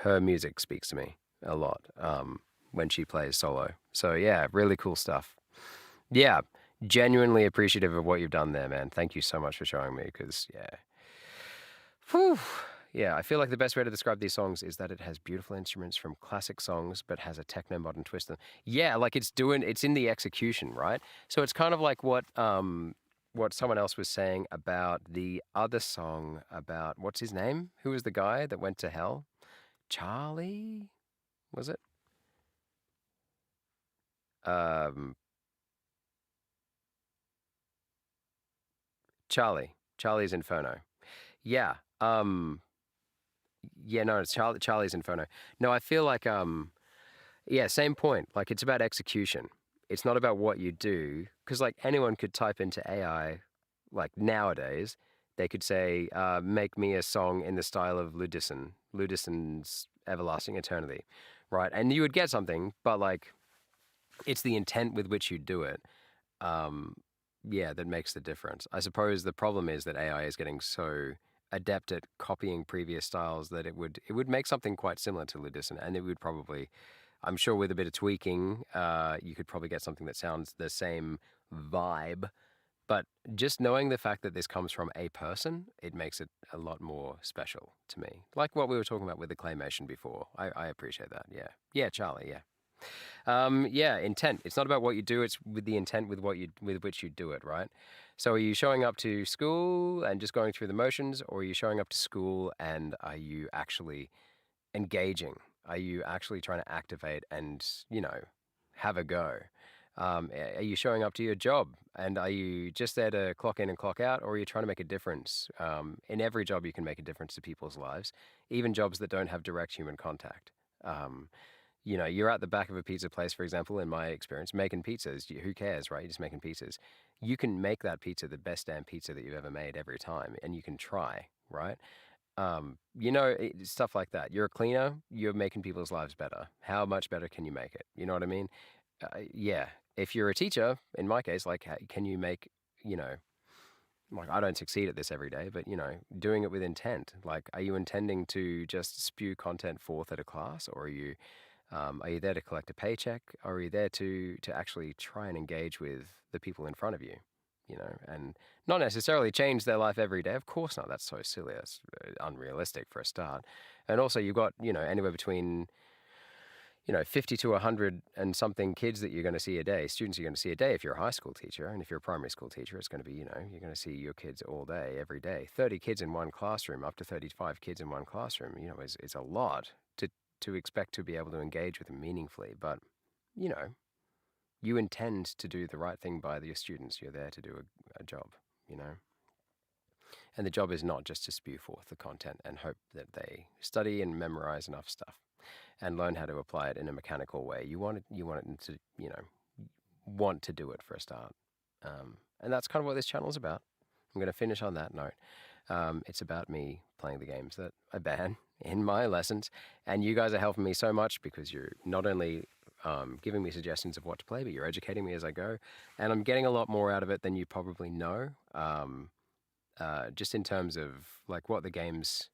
her music speaks to me a lot when she plays solo. So yeah, really cool stuff. Yeah, genuinely appreciative of what you've done there, man. Thank you so much for showing me because, yeah. Whew. Yeah, I feel like the best way to describe these songs is that it has beautiful instruments from classic songs, but has a techno-modern twist. Yeah, like it's in the execution, right? So it's kind of like what someone else was saying about the other song about, what's his name? Who was the guy that went to hell? Charlie? Was it? Charlie's Inferno. Yeah. Yeah, no, it's Charlie's Inferno. No, I feel like, yeah, same point. Like, it's about execution. It's not about what you do. Because, like, anyone could type into AI, like, nowadays, they could say, make me a song in the style of Ludison's Everlasting Eternity, right? And you would get something, but, like, it's the intent with which you do it, yeah, that makes the difference. I suppose the problem is that AI is getting so adept at copying previous styles that it would make something quite similar to Ludison, and it would probably, I'm sure with a bit of tweaking, you could probably get something that sounds the same vibe. But just knowing the fact that this comes from a person, it makes it a lot more special to me. Like what we were talking about with the claymation before. I appreciate that. Yeah. Yeah, Charlie, yeah. Yeah, intent. It's not about what you do, it's with the intent with which you do it, right? So are you showing up to school and just going through the motions, or are you showing up to school and are you actually engaging? Are you actually trying to activate and, have a go? Are you showing up to your job and are you just there to clock in and clock out, or are you trying to make a difference? In every job you can make a difference to people's lives, even jobs that don't have direct human contact. You're at the back of a pizza place, for example, in my experience, making pizzas. Who cares, right? You're just making pizzas. You can make that pizza the best damn pizza that you've ever made every time, and you can try, right? Stuff like that. You're a cleaner, you're making people's lives better. How much better can you make it? You know what I mean? Yeah. If you're a teacher, in my case, like, can you make, like, I don't succeed at this every day, but, doing it with intent. Like, are you intending to just spew content forth at a class, or are you there to collect a paycheck, or are you there to actually try and engage with the people in front of you, and not necessarily change their life every day? Of course not. That's so silly. That's unrealistic for a start. And also you've got, anywhere between, 50 to 100 and something kids that you're going to see a day, students you're going to see a day if you're a high school teacher. And if you're a primary school teacher, it's going to be, you're going to see your kids all day, every day. 30 kids in one classroom, up to 35 kids in one classroom, is a lot to expect to be able to engage with them meaningfully. But, you intend to do the right thing by your students. You're there to do a job, And the job is not just to spew forth the content and hope that they study and memorize enough stuff and learn how to apply it in a mechanical way. You want it to, want to do it for a start. And that's kind of what this channel is about. I'm going to finish on that note. It's about me playing the games that I ban in my lessons. And you guys are helping me so much because you're not only giving me suggestions of what to play, but you're educating me as I go. And I'm getting a lot more out of it than you probably know. Just in terms of like what the games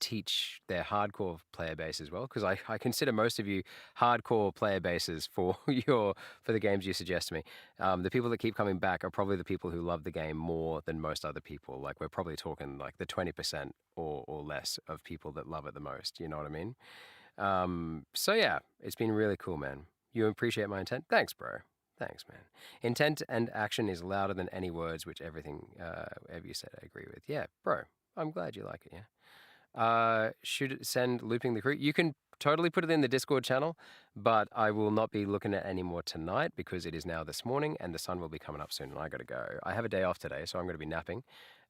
teach their hardcore player base as well, because I consider most of you hardcore player bases for the games you suggest to me. The people that keep coming back are probably the people who love the game more than most other people. Like we're probably talking like the 20% or less of people that love it the most. You know what I mean? So yeah, it's been really cool, man. You appreciate my intent? Thanks, bro. Thanks, man. Intent and action is louder than any words, which everything ever you said I agree with. Yeah, bro. I'm glad you like it, yeah. Should send Looping the Crew. You can totally put it in the Discord channel, but I will not be looking at it anymore tonight because it is now this morning and the sun will be coming up soon and I got to go. I have a day off today, so I'm going to be napping.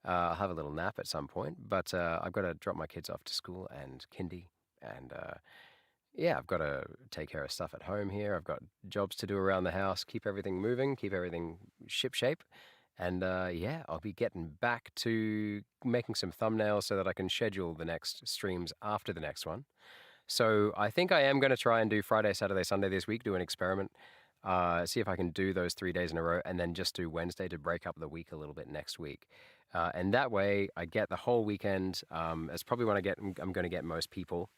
I'll have a little nap at some point, but I've got to drop my kids off to school and kindy and I've got to take care of stuff at home here. I've got jobs to do around the house, keep everything moving, keep everything shipshape. And I'll be getting back to making some thumbnails so that I can schedule the next streams after the next one. So I think I am going to try and do Friday, Saturday, Sunday this week, do an experiment, see if I can do those 3 days in a row and then just do Wednesday to break up the week a little bit next week. And that way I get the whole weekend. It's probably when I'm going to get most people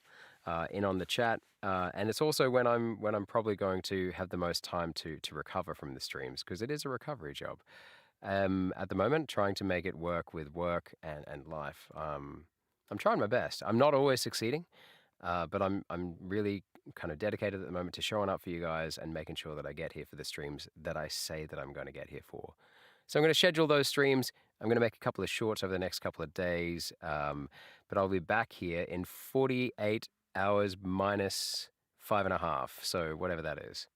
in on the chat. And it's also when I'm probably going to have the most time to recover from the streams because it is a recovery job. At the moment, trying to make it work with work and life. I'm trying my best. I'm not always succeeding, but I'm really kind of dedicated at the moment to showing up for you guys and making sure that I get here for the streams that I say that I'm going to get here for. So I'm going to schedule those streams. I'm going to make a couple of shorts over the next couple of days, but I'll be back here in 48 hours minus 5.5, so whatever that is.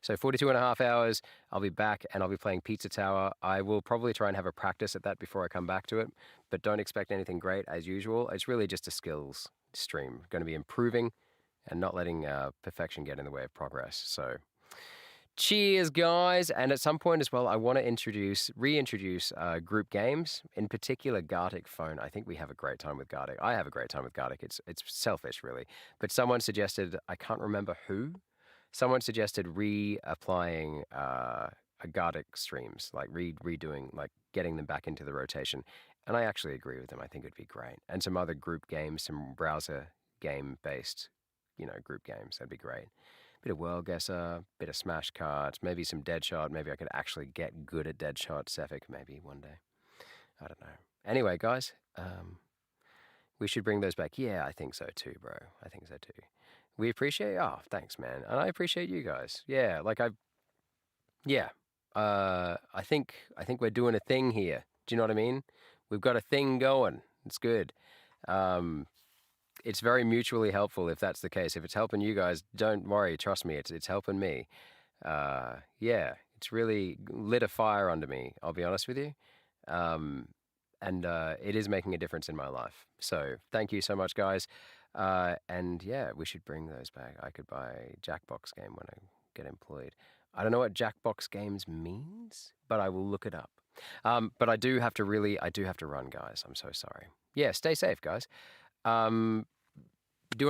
So 42 and a half hours, I'll be back and I'll be playing Pizza Tower. I will probably try and have a practice at that before I come back to it, but don't expect anything great as usual. It's really just a skills stream. Going to be improving and not letting perfection get in the way of progress. So cheers, guys. And at some point as well, I want to reintroduce group games, in particular Gartic Phone. I think we have a great time with Gartic. I have a great time with Gartic. It's selfish, really. But someone suggested, I can't remember who, someone suggested reapplying Gartic streams, like redoing, like getting them back into the rotation. And I actually agree with them. I think it'd be great. And some other group games, some browser game-based, group games. That'd be great. Bit of World Guesser, bit of Smash Cards, maybe some Deadshot. Maybe I could actually get good at Deadshot, Cephik, maybe one day. I don't know. Anyway, guys, we should bring those back. Yeah, I think so too, bro. I think so too. We appreciate, thanks, man. And I appreciate you guys. Yeah, I think we're doing a thing here. Do you know what I mean? We've got a thing going. It's good. It's very mutually helpful if that's the case. If it's helping you guys, don't worry. Trust me, it's helping me. It's really lit a fire under me, I'll be honest with you. And it is making a difference in my life. So thank you so much, guys. We should bring those back. I could buy Jackbox game when I get employed. I don't know what Jackbox Games means, but I will look it up. But I do have to run, guys. I'm so sorry. Yeah, stay safe, guys. Doing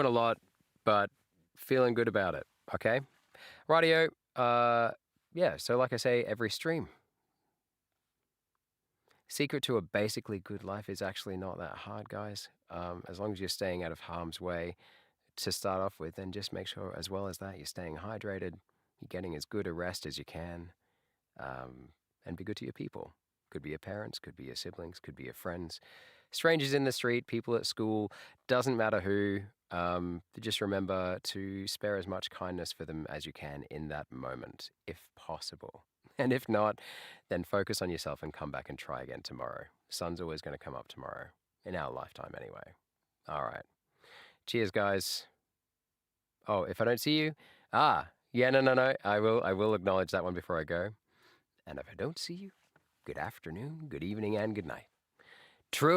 a lot, but feeling good about it. Okay? Rightio. So like I say, every stream. Secret to a basically good life is actually not that hard, guys. As long as you're staying out of harm's way to start off with, and just make sure as well as that you're staying hydrated, you're getting as good a rest as you can, and be good to your people. Could be your parents, could be your siblings, could be your friends, strangers in the street, people at school, doesn't matter who. Just remember to spare as much kindness for them as you can in that moment, if possible. And if not, then focus on yourself and come back and try again tomorrow. The sun's always going to come up tomorrow, in our lifetime anyway. All right. Cheers, guys. Oh, if I don't see you? Yeah, no. I will acknowledge that one before I go. And if I don't see you, good afternoon, good evening, and good night.